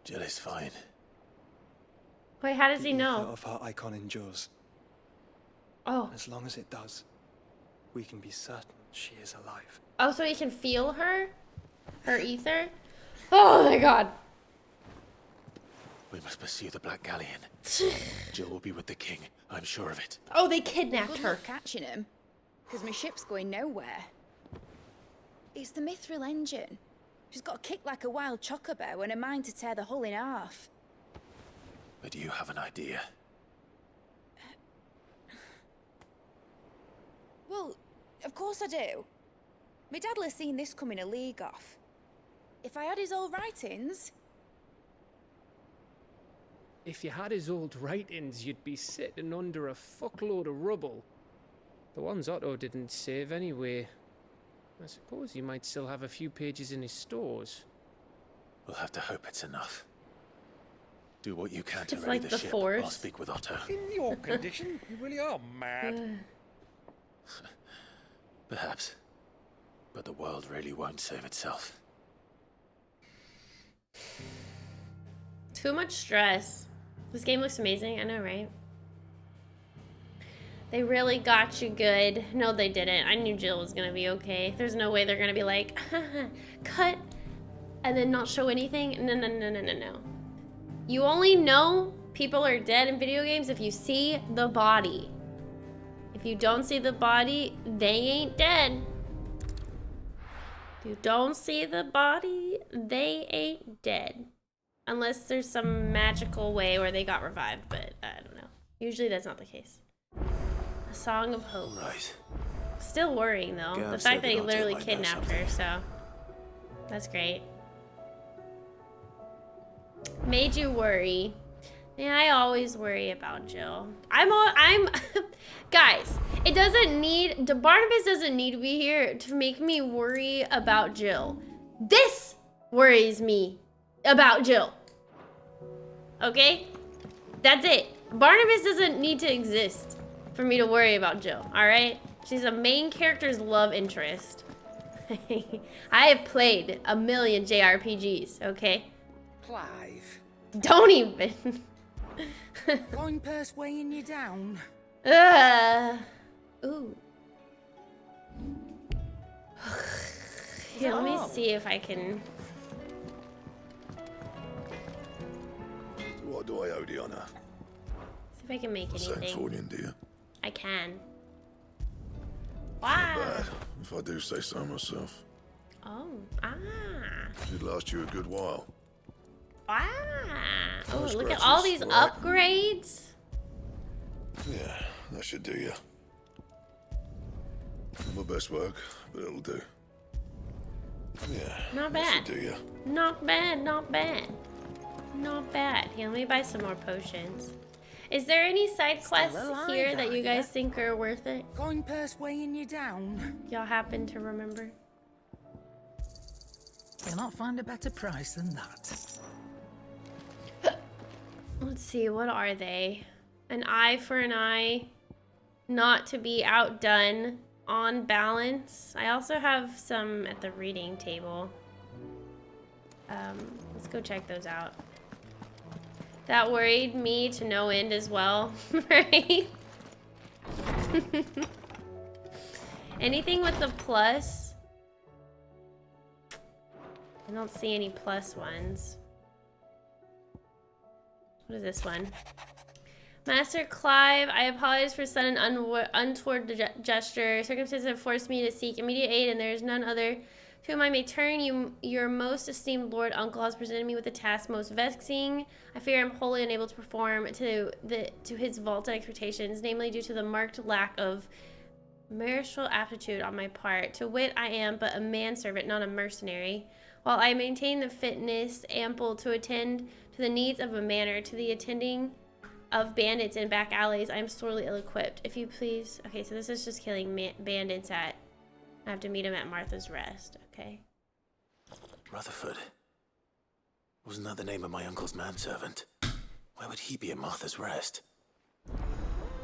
[SPEAKER 5] Jill is fine.
[SPEAKER 1] Wait, how does he
[SPEAKER 6] The ether
[SPEAKER 1] know?
[SPEAKER 6] of her icon endures.
[SPEAKER 1] Oh.
[SPEAKER 6] As long as it does, we can be certain she is alive.
[SPEAKER 1] Oh, so he can feel her? Her ether? Oh my god.
[SPEAKER 5] We must pursue the Black Galleon. Jill will be with the king, I'm sure of it.
[SPEAKER 1] Oh, they kidnapped
[SPEAKER 8] Good
[SPEAKER 1] her.
[SPEAKER 8] luck catching him, because my ship's going nowhere. It's the Mithril engine. She's got a kick like a wild chocobo and a mind to tear the hull in half.
[SPEAKER 5] But do you have an idea?
[SPEAKER 8] Well, of course I do. My dad'll have seen this coming a league off. If I had his old writings...
[SPEAKER 7] If you had his old writings, you'd be sitting under a fuckload of rubble. The ones Otto didn't save anyway. I suppose he might still have a few pages in his stores.
[SPEAKER 5] We'll have to hope it's enough. Do what you can to
[SPEAKER 1] It's
[SPEAKER 5] ready
[SPEAKER 1] like
[SPEAKER 5] the
[SPEAKER 1] the
[SPEAKER 5] ship.
[SPEAKER 1] Force.
[SPEAKER 5] I'll speak with Otto.
[SPEAKER 3] In your condition, you really are mad.
[SPEAKER 5] Perhaps. But the world really won't save itself.
[SPEAKER 1] Too much stress. This game looks amazing, I know, right? They really got you good. No, they didn't. I knew Jill was gonna be okay. There's no way they're gonna be like, cut, and then not show anything. No, no, no, no, no, no. You only know people are dead in video games if you see the body. If you don't see the body, they ain't dead. If you don't see the body, they ain't dead. Unless there's some magical way where they got revived, but I don't know. Usually that's not the case. A Song of Hope.
[SPEAKER 5] Right.
[SPEAKER 1] Still worrying though.
[SPEAKER 5] Gav
[SPEAKER 1] The
[SPEAKER 5] said
[SPEAKER 1] fact that
[SPEAKER 5] that
[SPEAKER 1] he
[SPEAKER 5] Otto
[SPEAKER 1] literally
[SPEAKER 5] might know
[SPEAKER 1] kidnapped her, so that's great. Made you worry. Yeah, I always worry about Jill. I'm guys, it doesn't need, Barnabas doesn't need to be here to make me worry about Jill. This worries me about Jill. Okay? That's it. Barnabas doesn't need to exist for me to worry about Jill, alright? She's a main character's love interest. I have played a million JRPGs, okay?
[SPEAKER 7] Clive.
[SPEAKER 1] Don't even.
[SPEAKER 13] Coin purse weighing you down.
[SPEAKER 1] Ooh. Here, let me see if I can.
[SPEAKER 14] What do I owe the honor?
[SPEAKER 1] See if I can make anything.
[SPEAKER 14] Same fortune, dear.
[SPEAKER 1] I can.
[SPEAKER 14] Not
[SPEAKER 1] Wow.
[SPEAKER 14] bad, if I do say so myself.
[SPEAKER 1] Oh.
[SPEAKER 14] Should last you a good while.
[SPEAKER 1] Oh,
[SPEAKER 14] No
[SPEAKER 1] look at all
[SPEAKER 14] scratches,
[SPEAKER 1] these
[SPEAKER 14] all right.
[SPEAKER 1] upgrades.
[SPEAKER 14] Yeah, that should do you. Not my best work, but it'll do. Yeah,
[SPEAKER 1] Not
[SPEAKER 14] that
[SPEAKER 1] bad.
[SPEAKER 14] should do you.
[SPEAKER 1] Not bad, not bad. Not bad. Here, let me buy some more potions. Is there any side quests
[SPEAKER 13] alive,
[SPEAKER 1] here that
[SPEAKER 13] are
[SPEAKER 1] you
[SPEAKER 13] ya?
[SPEAKER 1] guys think are worth it?
[SPEAKER 13] Coin purse weighing you down.
[SPEAKER 1] Y'all happen to remember?
[SPEAKER 13] Cannot find a better price than that.
[SPEAKER 1] Let's see, what are they? An eye for an eye. Not to be outdone. On balance. I also have some at the reading table. Let's go check those out. That worried me to no end as well, right? Anything with the plus? I don't see any plus ones. What is this one? Master Clive, I apologize for sudden untoward gesture. Circumstances have forced me to seek immediate aid, and there is none other to whom I may turn. Your most esteemed Lord Uncle has presented me with a task most vexing. I fear I'm wholly unable to perform to his vaulted expectations, namely due to the marked lack of martial aptitude on my part. To wit, I am but a manservant, not a mercenary. While I maintain the fitness ample to attend to the needs of a manor, to the attending of bandits in back alleys, I am sorely ill-equipped. If you please... Okay, so this is just killing bandits at... I have to meet him at Martha's Rest. Okay.
[SPEAKER 5] Rutherford. Wasn't that the name of my uncle's manservant? Why would he be at Martha's Rest?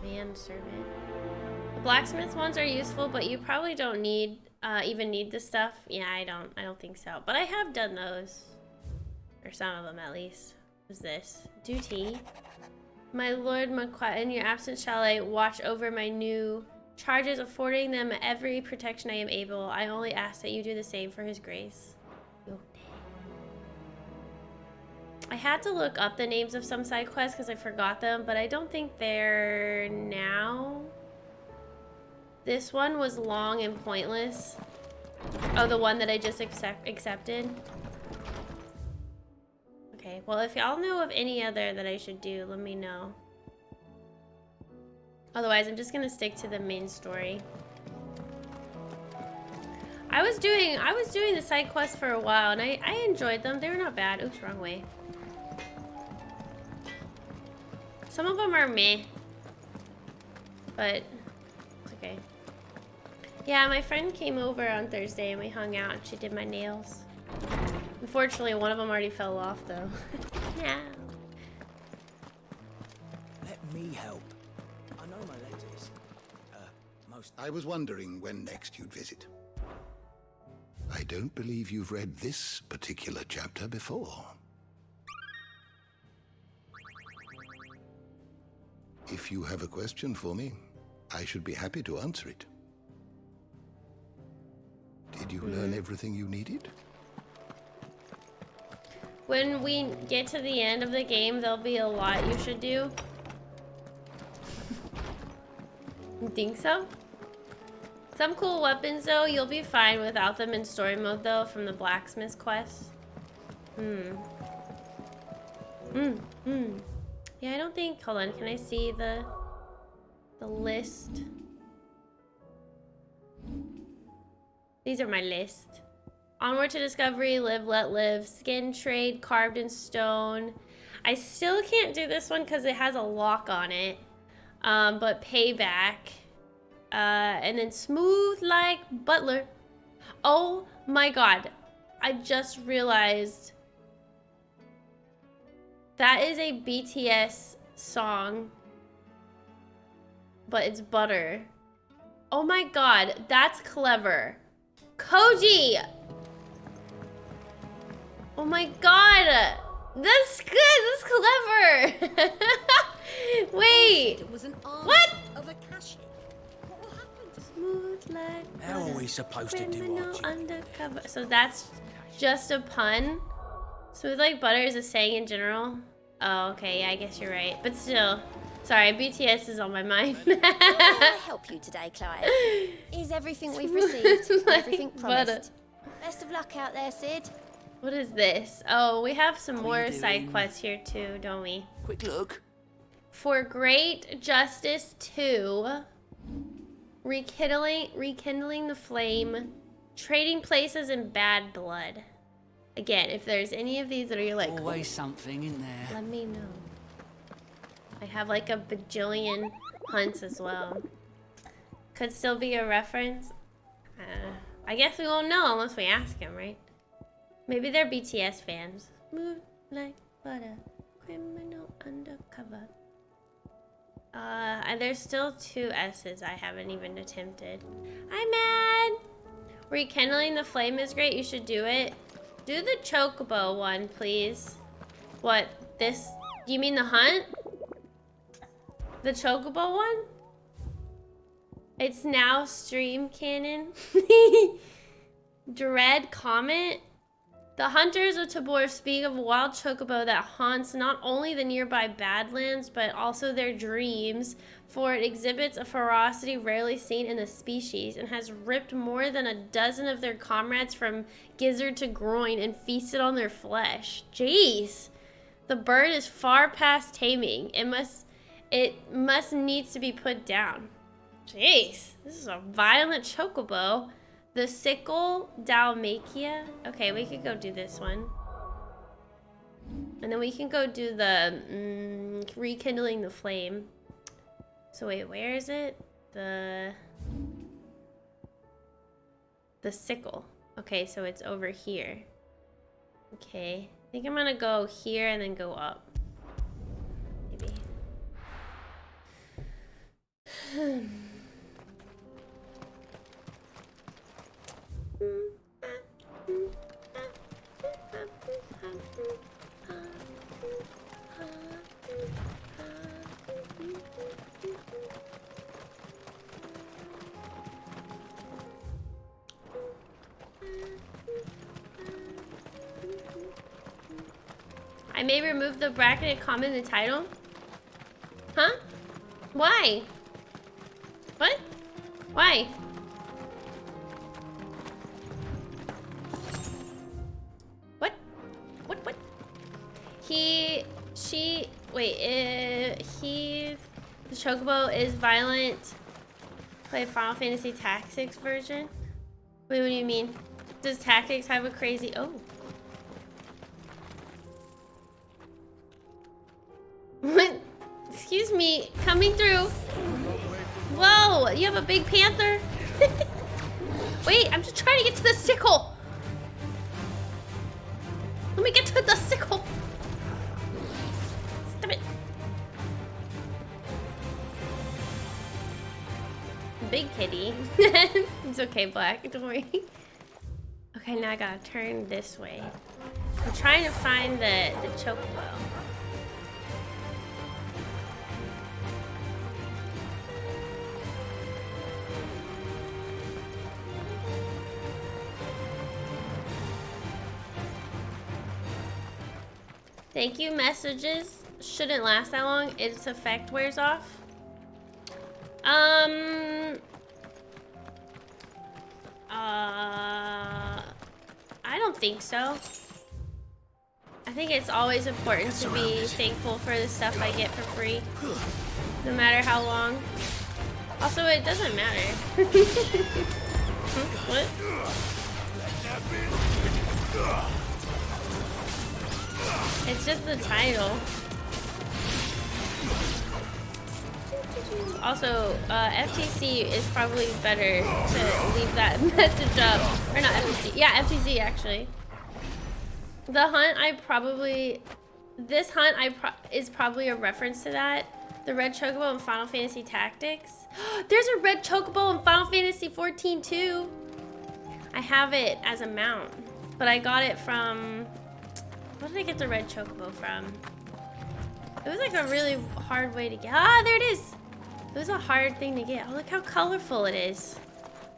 [SPEAKER 1] Manservant. The blacksmith ones are useful, but you probably don't need... even need this stuff. Yeah, I don't think so. But I have done those. Or some of them, at least. What's this? Duty. My Lord McQuaid, in your absence shall I watch over my new charges, affording them every protection I am able. I only ask that you do the same for his grace. I had to look up the names of some side quests because I forgot them, but I don't think they're now. This one was long and pointless. Oh, the one that I just accepted. Okay, well, if y'all know of any other that I should do, let me know. Otherwise, I'm just gonna stick to the main story. I was doing the side quests for a while, and I enjoyed them. They were not bad. Oops, wrong way. Some of them are meh, but it's okay. Yeah, my friend came over on Thursday, and we hung out, and she did my nails. Unfortunately, one of them already fell off, though. Yeah.
[SPEAKER 15] Let me help. I know my legs is, most...
[SPEAKER 16] I was wondering when next you'd visit. I don't believe you've read this particular chapter before. If you have a question for me, I should be happy to answer it. Did you learn everything you needed?
[SPEAKER 1] When we get to the end of the game, there'll be a lot you should do. You think so? Some cool weapons, though, you'll be fine without them in story mode, though, from the blacksmith quest. Yeah, I don't think... Hold on, can I see the list? These are my list. Onward to Discovery, Live, Let Live, Skin Trade, Carved in Stone. I still can't do this one because it has a lock on it. But Payback. And then Smooth Like Butler. Oh my god. I just realized that is a BTS song. But it's Butter. Oh my god, that's clever. Koji! Oh my god! That's good. That's clever. Wait.
[SPEAKER 13] It was an arm
[SPEAKER 1] What?
[SPEAKER 13] of a Kashi. What will happen to
[SPEAKER 1] Smooth like
[SPEAKER 15] How are we supposed to do our
[SPEAKER 1] criminal
[SPEAKER 15] duty?
[SPEAKER 1] undercover. So that's just a pun. Smooth like butter is a saying in general. Oh, okay. Yeah, I guess you're right. But still, sorry. BTS is on my mind.
[SPEAKER 17] How can I help you today, Clive? Is everything we've received?
[SPEAKER 1] Like
[SPEAKER 17] Everything
[SPEAKER 1] butter.
[SPEAKER 17] promised? Best of luck out there, Sid.
[SPEAKER 1] What is this? Oh, we have some
[SPEAKER 15] How
[SPEAKER 1] more
[SPEAKER 15] you
[SPEAKER 1] side
[SPEAKER 15] doing?
[SPEAKER 1] quests here too, don't we?
[SPEAKER 15] Quick look.
[SPEAKER 1] For Great Justice 2, rekindling the flame, trading places, and bad blood. Again, if there's any of these that are like,
[SPEAKER 15] Always something in there.
[SPEAKER 1] let me know. I have like a bajillion hunts as well. Could still be a reference. I guess we won't know unless we ask him, right? Maybe they're BTS fans. Smooth like butter, criminal undercover. And there's still 2 S's I haven't even attempted. I'm mad. Rekindling the flame is great. You should do it. Do the chocobo one, please. What? This? You mean the hunt? The chocobo one? It's now stream canon. Dread comment. The hunters of Tabor speak of a wild chocobo that haunts not only the nearby Badlands, but also their dreams, for it exhibits a ferocity rarely seen in the species and has ripped more than a dozen of their comrades from gizzard to groin and feasted on their flesh. Jeez. The bird is far past taming. It must needs to be put down. Jeez. This is a violent chocobo. The sickle Dalmatia. Okay, we could go do this one. And then we can go do the rekindling the flame. So wait, where is it? The sickle. Okay, so it's over here. Okay. I think I'm gonna go here and then go up. Maybe. I may remove the bracketed comment in the title. Huh? Why? What? Why? What? What? The chocobo is violent. Play Final Fantasy Tactics version? Wait, what do you mean? Does Tactics have a crazy, oh. What? Excuse me, coming through. Whoa, you have a big panther? Wait, I'm just trying to get to the sickle. Let me get to the sickle. Stop it. Big kitty. It's okay, Black, don't worry. Okay, now I gotta turn this way. I'm trying to find the chocobo. Thank you messages shouldn't last that long. Its effect wears off. I don't think so. I think it's always important to be thankful for the stuff I get for free, no matter how long. Also, it doesn't matter. What? It's just the title. Also, FTC is probably better to leave that message up. Or not FTC. Yeah, FTC actually. The hunt this hunt is probably a reference to that. The red chocobo in Final Fantasy Tactics. There's a red chocobo in Final Fantasy 14 too. I have it as a mount, but I got it from What did I get the red chocobo from? It was like a really hard way to get. Ah, there it is! It was a hard thing to get. Oh, look how colorful it is.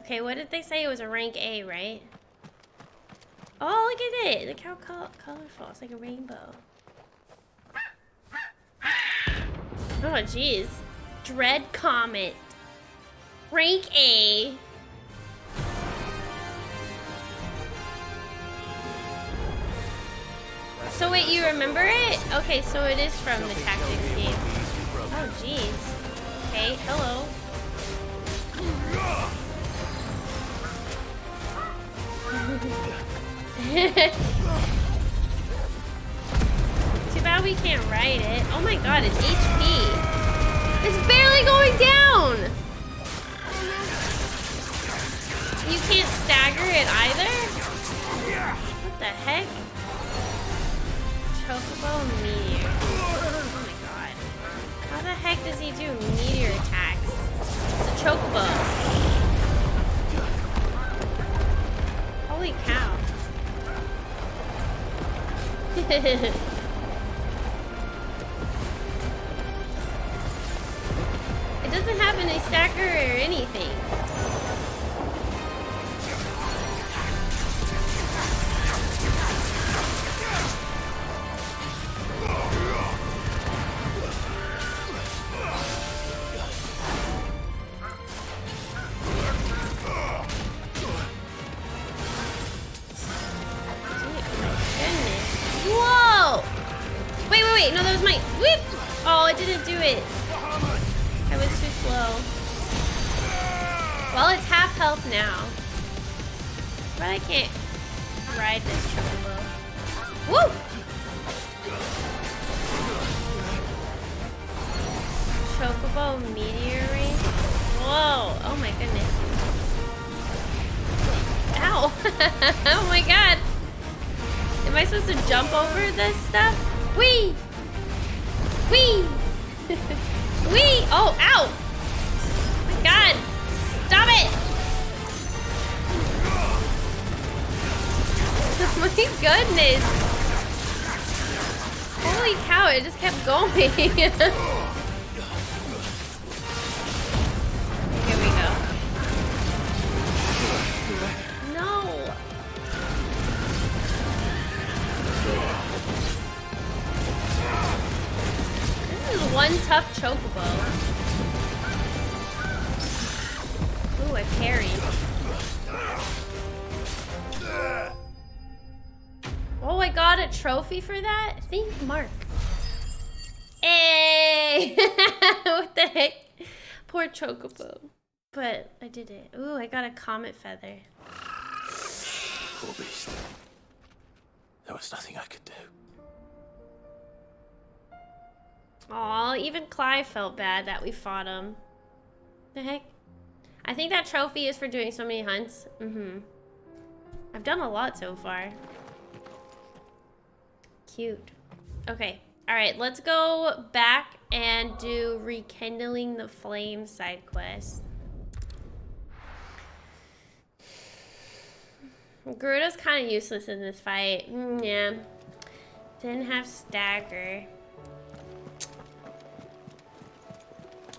[SPEAKER 1] Okay, what did they say? It was a rank A, right? Oh, look at it! Look how colorful. It's like a rainbow. Oh, jeez. Dread Comet. Rank A. So wait, you remember it? Okay, so it is from the tactics game. Oh, jeez. Okay, hello. Too bad we can't ride it. Oh my god, it's HP. It's barely going down! You can't stagger it either? What the heck? Chocobo Meteor. Oh my god. How the heck does he do meteor attacks? It's a chocobo. Holy cow. It doesn't have any stacker or anything. Whoa! Wait, no, that was my whip! Oh, it didn't do it. I was too slow. Well, it's half health now. But I can't ride this chocobo. Woo! Chocobo meteor ring. Whoa! Oh my goodness. Ow! Oh my god! Am I supposed to jump over this stuff? Whee! Whee! Whee! Oh, ow! Oh my god! Stop it! Oh my goodness! Holy cow, it just kept going. Here we go. No! This is one tough chocobo. Ooh, I parried. Oh, I got a trophy for that? Thank Mark. Hey! What the heck? Poor chocobo. But I did it. Ooh, I got a comet feather.
[SPEAKER 5] Poor beast. There was nothing I could do.
[SPEAKER 1] Aw, even Kyliee felt bad that we fought him. The heck? I think that trophy is for doing so many hunts. I've done a lot so far. Cute. Okay. Alright, let's go back and do Rekindling the Flame side quest. Garuda's kind of useless in this fight. Yeah. Didn't have stagger.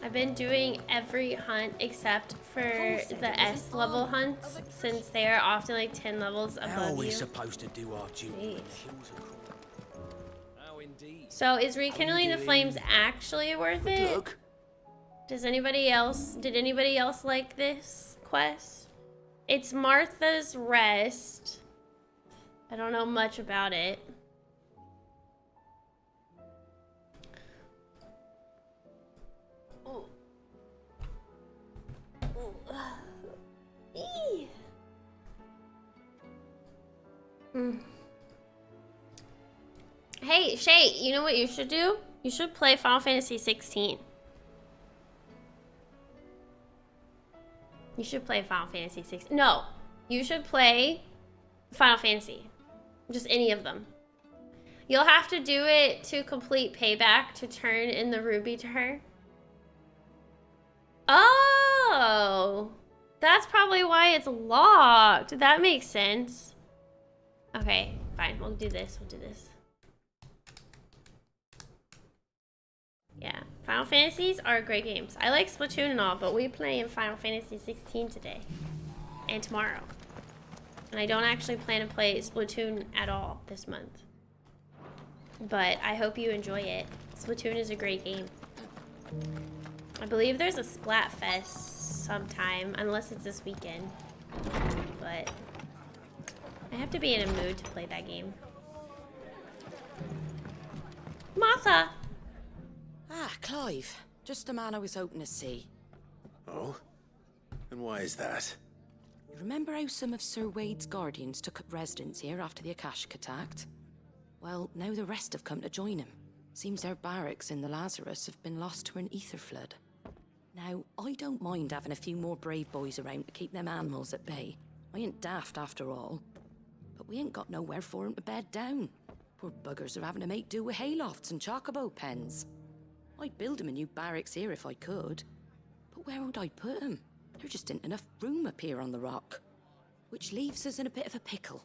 [SPEAKER 1] I've been doing every hunt except for the S level hunts, since they are often like 10 levels above you.
[SPEAKER 15] How are we supposed to do our duty?
[SPEAKER 1] So is Rekindling the Flames actually worth it? Did anybody else like this quest? It's Martha's Rest. I don't know much about it. Oh. Hey, Shay, you know what you should do? You should play Final Fantasy 16. You should play Final Fantasy 16. No, you should play Final Fantasy. Just any of them. You'll have to do it to complete Payback to turn in the ruby to her. Oh, that's probably why it's locked. That makes sense. Okay, fine. We'll do this. Yeah, Final Fantasies are great games. I like Splatoon and all, but we play in Final Fantasy 16 today and tomorrow. And I don't actually plan to play Splatoon at all this month. But I hope you enjoy it. Splatoon is a great game. I believe there's a Splatfest sometime, unless it's this weekend. But I have to be in a mood to play that game. Martha!
[SPEAKER 18] Ah, Clive. Just the man I was hoping to see.
[SPEAKER 5] Oh? And why is that?
[SPEAKER 18] You remember how some of Sir Wade's guardians took up residence here after the Akashic attacked? Well, now the rest have come to join him. Seems their barracks in the Lazarus have been lost to an ether flood. Now, I don't mind having a few more brave boys around to keep them animals at bay. I ain't daft after all. But we ain't got nowhere for 'em to bed down. Poor buggers are having to make do with haylofts and chocobo pens. I'd build 'em a new barracks here if I could. But where would I put 'em? There just ain't enough room up here on the rock. Which leaves us in a bit of a pickle.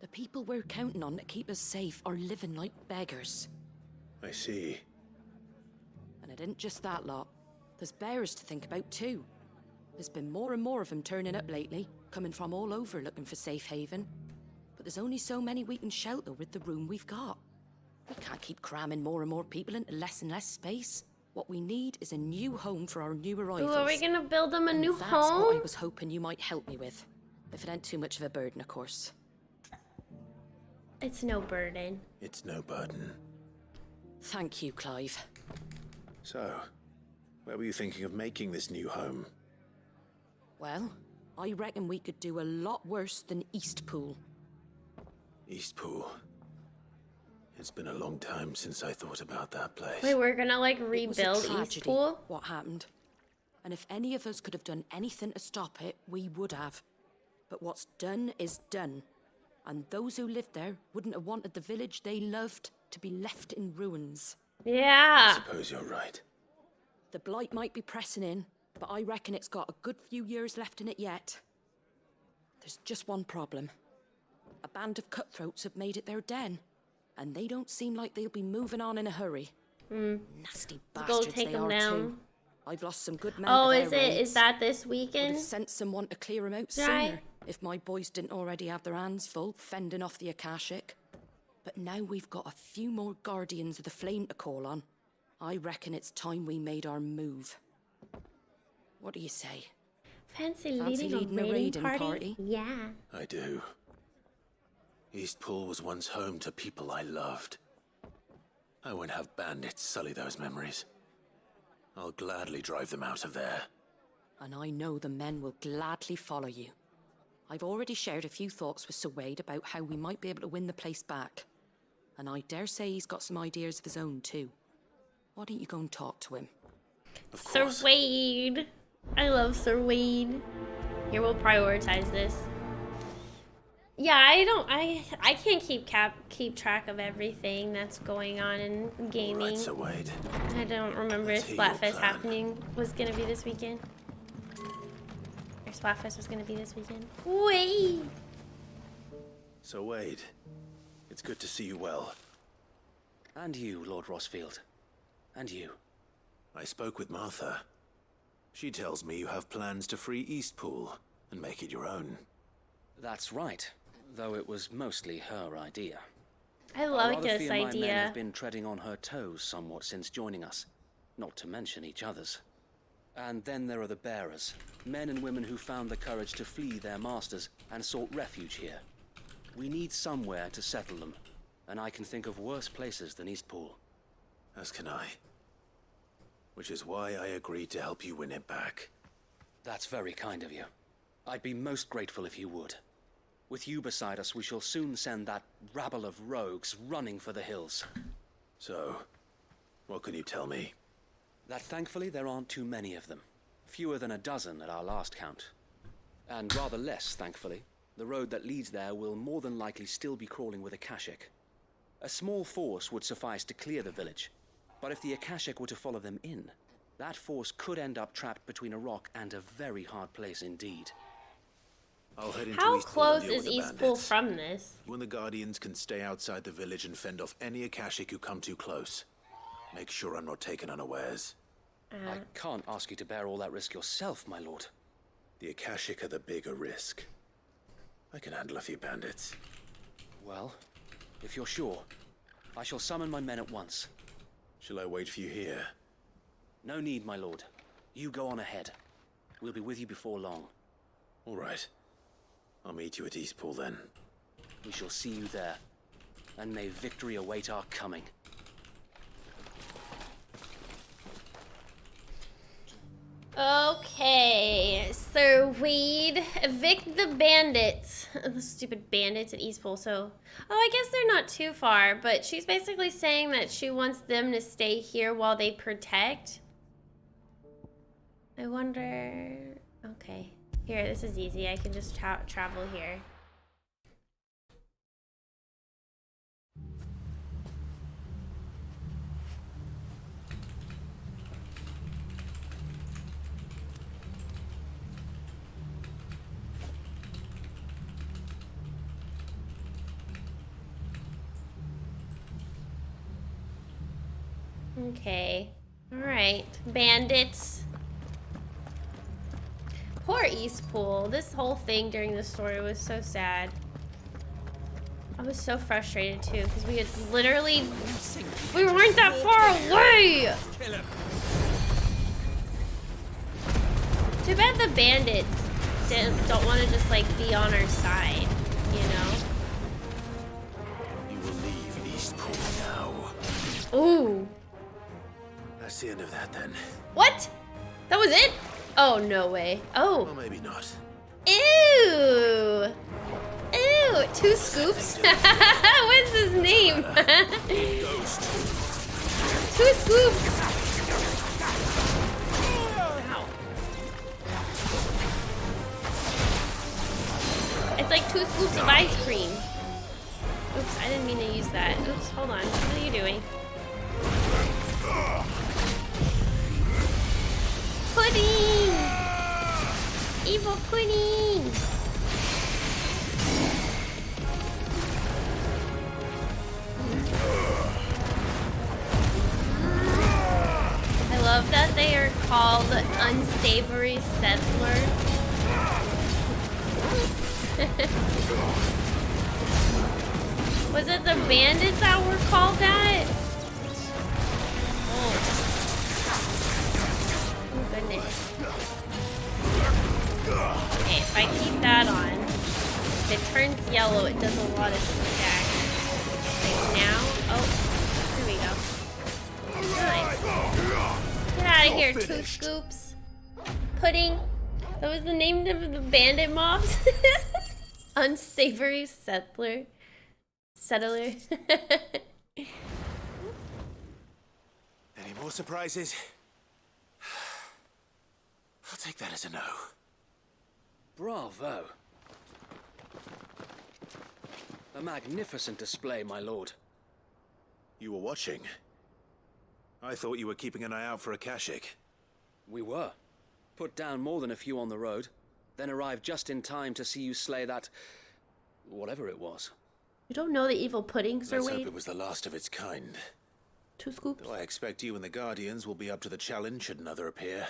[SPEAKER 18] The people we're counting on to keep us safe are living like beggars.
[SPEAKER 5] I see.
[SPEAKER 18] And it ain't just that lot. There's bears to think about too. There's been more and more of them turning up lately, coming from all over looking for safe haven. But there's only so many we can shelter with the room we've got. We can't keep cramming more and more people into less and less space. What we need is a new home for our new arrivals.
[SPEAKER 1] Ooh, are we gonna build them a new home?
[SPEAKER 18] That's what I was hoping you might help me with. If it ain't too much of a burden, of course.
[SPEAKER 1] It's no burden.
[SPEAKER 5] It's no burden.
[SPEAKER 18] Thank you, Clive.
[SPEAKER 5] So, where were you thinking of making this new home?
[SPEAKER 18] Well, I reckon we could do a lot worse than Eastpool.
[SPEAKER 5] Eastpool. It's been a long time since I thought about that place.
[SPEAKER 1] Wait, we're gonna like
[SPEAKER 18] It was
[SPEAKER 1] rebuild
[SPEAKER 18] a tragedy,
[SPEAKER 1] Eastpool?
[SPEAKER 18] what happened. And if any of us could have done anything to stop it, we would have. But what's done is done. And those who lived there wouldn't have wanted the village they loved to be left in ruins.
[SPEAKER 1] Yeah.
[SPEAKER 5] I suppose you're right.
[SPEAKER 18] The blight might be pressing in, but I reckon it's got a good few years left in it yet. There's just one problem. A band of cutthroats have made it their den, and they don't seem like they'll be moving on in a hurry. Nasty bastards
[SPEAKER 1] take
[SPEAKER 18] they
[SPEAKER 1] them
[SPEAKER 18] are
[SPEAKER 1] down.
[SPEAKER 18] too. I've lost some good men.
[SPEAKER 1] Oh,
[SPEAKER 18] to
[SPEAKER 1] is
[SPEAKER 18] their
[SPEAKER 1] it?
[SPEAKER 18] raids.
[SPEAKER 1] Is that this
[SPEAKER 18] Would
[SPEAKER 1] weekend?
[SPEAKER 18] have sent someone to clear them out
[SPEAKER 1] Right.
[SPEAKER 18] sooner if my boys didn't already have their hands full fending off the Akashic. But now we've got a few more guardians of the flame to call on. I reckon it's time we made our move. What do you say?
[SPEAKER 1] Fancy
[SPEAKER 18] Fancy
[SPEAKER 1] leading a raiding party? Yeah.
[SPEAKER 5] I do. Eastpool was once home to people I loved. I won't have bandits sully those memories. I'll gladly drive them out of there.
[SPEAKER 18] And I know the men will gladly follow you. I've already shared a few thoughts with Sir Wade about how we might be able to win the place back. And I dare say he's got some ideas of his own too. Why don't you go and talk to him?
[SPEAKER 1] Sir Wade. I love Sir Wade. Here, we'll prioritize this. Yeah, I can't keep track of everything that's going on in gaming.
[SPEAKER 5] All right, Sir Wade.
[SPEAKER 1] I don't remember if Splatfest was gonna be this weekend. Or Splatfest was gonna be this weekend. Wait.
[SPEAKER 5] So Wade, it's good to see you well.
[SPEAKER 19] And you, Lord Rossfield. And you.
[SPEAKER 5] I spoke with Martha. She tells me you have plans to free Eastpool and make it your own.
[SPEAKER 19] That's right, though it was mostly her idea.
[SPEAKER 1] I like
[SPEAKER 19] rather
[SPEAKER 1] this
[SPEAKER 19] fear my men
[SPEAKER 1] idea.
[SPEAKER 19] have been treading on her toes somewhat since joining us, not to mention each other's. And then there are the bearers, men and women who found the courage to flee their masters and sought refuge here. We need somewhere to settle them, and I can think of worse places than Eastpool.
[SPEAKER 5] As can I. Which is why I agreed to help you win it back.
[SPEAKER 19] That's very kind of you. I'd be most grateful if you would. With you beside us, we shall soon send that rabble of rogues running for the hills.
[SPEAKER 5] So, what can you tell me?
[SPEAKER 19] That thankfully there aren't too many of them. Fewer than a dozen at our last count. And rather less, thankfully. The road that leads there will more than likely still be crawling with Akashic. A small force would suffice to clear the village. But if the Akashic were to follow them in, that force could end up trapped between a rock and a very hard place indeed.
[SPEAKER 5] I'll head into
[SPEAKER 1] How
[SPEAKER 5] Eastpool
[SPEAKER 1] close
[SPEAKER 5] and deal
[SPEAKER 1] is
[SPEAKER 5] with the
[SPEAKER 1] Eastpool
[SPEAKER 5] bandits.
[SPEAKER 1] from this?
[SPEAKER 5] You and the Guardians can stay outside the village and fend off any Akashic who come too close. Make sure I'm not taken unawares.
[SPEAKER 19] I can't ask you to bear all that risk yourself, my lord.
[SPEAKER 5] The Akashic are the bigger risk. I can handle a few bandits.
[SPEAKER 19] Well, if you're sure, I shall summon my men at once.
[SPEAKER 5] Shall I wait for you here?
[SPEAKER 19] No need, my lord. You go on ahead. We'll be with you before long.
[SPEAKER 5] All right. I'll meet you at Eastpool then.
[SPEAKER 19] We shall see you there. And may victory await our coming.
[SPEAKER 1] Okay, Sir Wade, evict the bandits. The stupid bandits at Eastpool. So, I guess they're not too far, but she's basically saying that she wants them to stay here while they protect. I wonder... Okay, here, this is easy. I can just travel here. Okay. Alright. Bandits. Poor Eastpool. This whole thing during the story was so sad. I was so frustrated too, because we had literally... We weren't that far away! Too bad the bandits don't want to just, like, be on our side, you know?
[SPEAKER 5] You will leave Eastpool now.
[SPEAKER 1] Ooh.
[SPEAKER 5] That's the end of that then.
[SPEAKER 1] What? That was it? Oh, no way. Oh.
[SPEAKER 5] Well, maybe not.
[SPEAKER 1] Ew. Ew. 2 scoops? What's his name? 2 scoops. Ow. It's like 2 scoops of ice cream. Oops, I didn't mean to use that. Oops, hold on. What are you doing? Pudding! Evil pudding! I love that they are called unsavory settlers. Was it the bandits that were called that? Oh. Goodness. Okay, if I keep that on, if it turns yellow, it does a lot of stack. Like now, oh, here we go. Nice. Get out of here, 2 scoops. Pudding. That was the name of the bandit mobs. Unsavory settler. Any
[SPEAKER 5] more surprises? I'll take that as a no.
[SPEAKER 19] Bravo. A magnificent display, my lord.
[SPEAKER 5] You were watching. I thought you were keeping an eye out for Akashic.
[SPEAKER 19] We were. Put down more than a few on the road, then arrived just in time to see you slay that... whatever it was.
[SPEAKER 1] You don't know the evil pudding, Sir
[SPEAKER 5] Let's
[SPEAKER 1] Wade?
[SPEAKER 5] hope it was the last of its kind.
[SPEAKER 1] 2 scoops.
[SPEAKER 5] Though I expect you and the Guardians will be up to the challenge should another appear.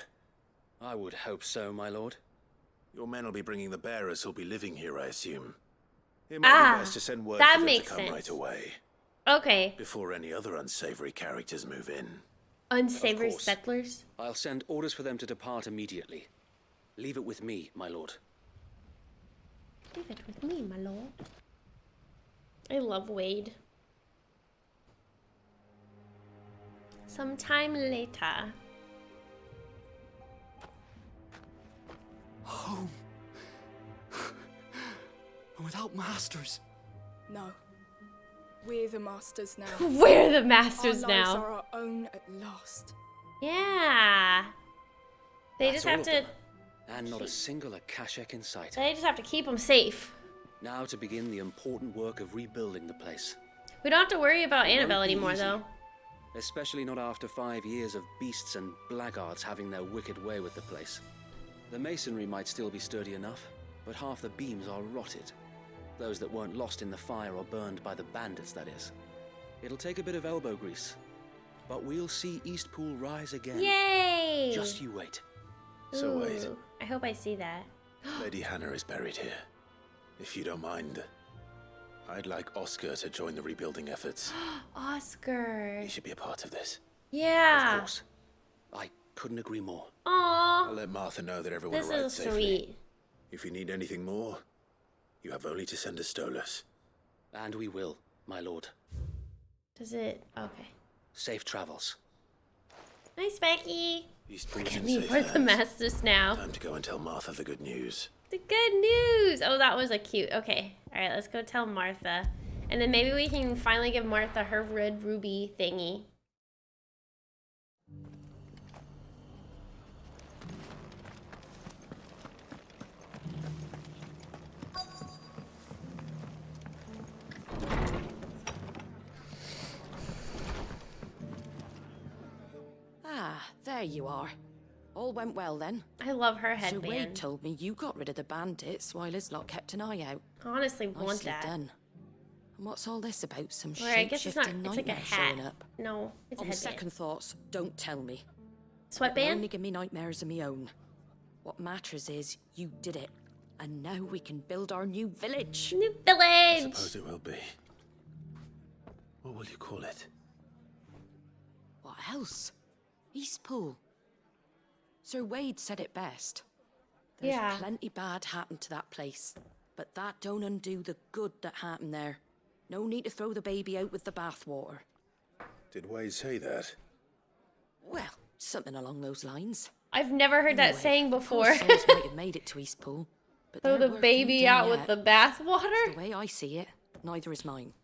[SPEAKER 19] I would hope so, my lord.
[SPEAKER 5] Your men will be bringing the bearers who'll be living here, I assume. It might be best to send word for them to come right away.
[SPEAKER 1] Okay.
[SPEAKER 5] Before any other unsavory characters move in.
[SPEAKER 1] Unsavory settlers?
[SPEAKER 19] I'll send orders for them to depart immediately. Leave it with me, my lord.
[SPEAKER 1] Leave it with me, my lord. I love Wade. Sometime later.
[SPEAKER 15] Home. Without masters.
[SPEAKER 20] No. We're the masters now.
[SPEAKER 1] We're the masters
[SPEAKER 20] our
[SPEAKER 1] now.
[SPEAKER 20] Lives are our own at last.
[SPEAKER 1] Yeah. They
[SPEAKER 19] That's
[SPEAKER 1] just have
[SPEAKER 19] all of
[SPEAKER 1] to...
[SPEAKER 19] them. And not a single Akashic in sight.
[SPEAKER 1] They just have to keep them safe.
[SPEAKER 19] Now to begin the important work of rebuilding the place.
[SPEAKER 1] We don't have to worry about
[SPEAKER 19] It won't
[SPEAKER 1] Annabelle
[SPEAKER 19] be
[SPEAKER 1] anymore,
[SPEAKER 19] easy.
[SPEAKER 1] though.
[SPEAKER 19] Especially not after 5 years of beasts and blackguards having their wicked way with the place. The masonry might still be sturdy enough, but half the beams are rotted. Those that weren't lost in the fire or burned by the bandits, that is. It'll take a bit of elbow grease. but we'll see Eastpool rise again.
[SPEAKER 1] Yay!
[SPEAKER 19] Just you wait.
[SPEAKER 5] So wait.
[SPEAKER 1] Ooh, I hope I see that.
[SPEAKER 5] Lady Hannah is buried here. If you don't mind, I'd like Oscar to join the rebuilding efforts.
[SPEAKER 1] Oscar.
[SPEAKER 5] He should be a part of this.
[SPEAKER 1] Yeah.
[SPEAKER 19] Of course. I couldn't agree more.
[SPEAKER 1] Aww.
[SPEAKER 5] I'll let Martha know that everyone
[SPEAKER 1] This
[SPEAKER 5] arrived
[SPEAKER 1] is
[SPEAKER 5] safely.
[SPEAKER 1] sweet.
[SPEAKER 5] If you need anything more, you have only to send a Stolas.
[SPEAKER 19] And we will, my lord.
[SPEAKER 1] Does it? Okay.
[SPEAKER 19] Safe travels.
[SPEAKER 1] Nice, Becky.
[SPEAKER 5] Eastpool's
[SPEAKER 1] Look at
[SPEAKER 5] in
[SPEAKER 1] me,
[SPEAKER 5] safe
[SPEAKER 1] we're the
[SPEAKER 5] hands.
[SPEAKER 1] masters now.
[SPEAKER 5] Time to go and tell Martha the good news.
[SPEAKER 1] The good news. Oh, that was a cute. Okay. All right, let's go tell Martha. And then maybe we can finally give Martha her red ruby thingy.
[SPEAKER 18] Ah, there you are. All went well then.
[SPEAKER 1] I love her
[SPEAKER 18] Sir Wade
[SPEAKER 1] headband.
[SPEAKER 18] told me you got rid of the bandits while his lot kept an eye out.
[SPEAKER 1] Honestly, want
[SPEAKER 18] Nicely
[SPEAKER 1] that.
[SPEAKER 18] done. And what's all this about? Some
[SPEAKER 1] Or I guess it's not.
[SPEAKER 18] shape-shifting
[SPEAKER 1] It's like a
[SPEAKER 18] nightmare
[SPEAKER 1] hat.
[SPEAKER 18] showing up?
[SPEAKER 1] No, it's a
[SPEAKER 18] On
[SPEAKER 1] headband.
[SPEAKER 18] second thoughts, don't tell me. It
[SPEAKER 1] Sweatband?
[SPEAKER 18] only give me nightmares of my own. What matters is you did it, and now we can build our new village.
[SPEAKER 1] New
[SPEAKER 5] I
[SPEAKER 1] village.
[SPEAKER 5] suppose it will be. What will you call it?
[SPEAKER 18] What else? Eastpool. Sir Wade said it best. There's
[SPEAKER 1] Yeah.
[SPEAKER 18] plenty bad happened to that place, but that don't undo the good that happened there. No need to throw the baby out with the bathwater.
[SPEAKER 5] Did Wade say that?
[SPEAKER 18] Well, something along those lines.
[SPEAKER 1] I've never heard that
[SPEAKER 18] Anyway,
[SPEAKER 1] saying
[SPEAKER 18] poor
[SPEAKER 1] before.
[SPEAKER 18] souls might have made it to Eastpool, but
[SPEAKER 1] Throw
[SPEAKER 18] their
[SPEAKER 1] the
[SPEAKER 18] work
[SPEAKER 1] baby
[SPEAKER 18] ain't done
[SPEAKER 1] out with
[SPEAKER 18] yet.
[SPEAKER 1] the bathwater?
[SPEAKER 18] The way I see it, neither is mine.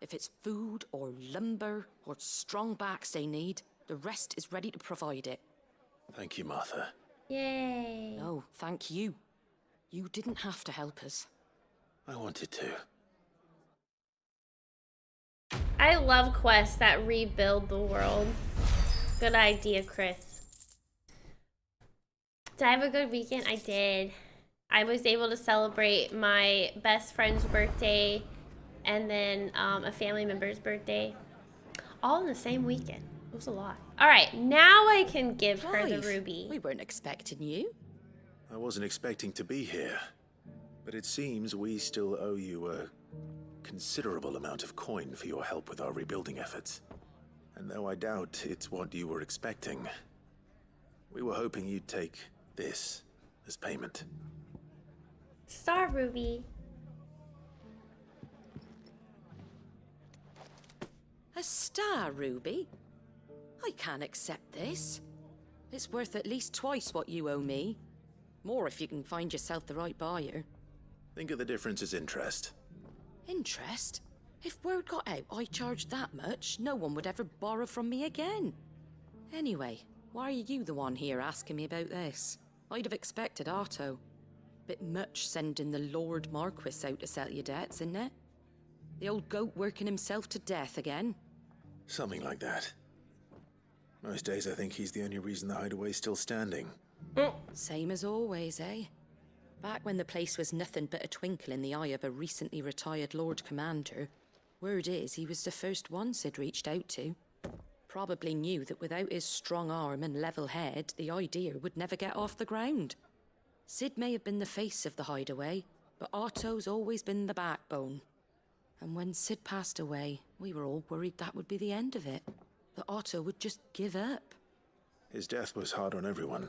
[SPEAKER 18] If it's food or lumber or strong backs they need, the rest is ready to provide it.
[SPEAKER 5] Thank you, Martha.
[SPEAKER 1] Yay.
[SPEAKER 18] No, thank you. You didn't have to help us.
[SPEAKER 5] I wanted to.
[SPEAKER 1] I love quests that rebuild the world. Good idea, Chris. Did I have a good weekend? I did. I was able to celebrate my best friend's birthday and then a family member's birthday. All in the same weekend. It was a lot. All right, now I can give her the
[SPEAKER 18] Clive,
[SPEAKER 1] ruby.
[SPEAKER 18] We weren't expecting you.
[SPEAKER 5] I wasn't expecting to be here, but it seems we still owe you a considerable amount of coin for your help with our rebuilding efforts. And though I doubt it's what you were expecting, we were hoping you'd take this as payment.
[SPEAKER 1] Star ruby.
[SPEAKER 18] A star ruby? I can't accept this. It's worth at least twice what you owe me. More if you can find yourself the right buyer.
[SPEAKER 5] Think of the difference as interest.
[SPEAKER 18] Interest? If word got out I charged that much, no one would ever borrow from me again. Anyway, why are you the one here asking me about this? I'd have expected Otto. Bit much sending the Lord Marquis out to settle your debts, isn't it? The old goat working himself to death again.
[SPEAKER 5] Something like that. Most days I think he's the only reason the hideaway's still standing.
[SPEAKER 18] Same as always, eh? Back when the place was nothing but a twinkle in the eye of a recently retired Lord Commander, word is he was the first one Sid reached out to. Probably knew that without his strong arm and level head, the idea would never get off the ground. Sid may have been the face of the hideaway, but Otto's always been the backbone. And when Sid passed away, we were all worried that would be the end of it. That Otto would just give up.
[SPEAKER 5] His death was hard on everyone.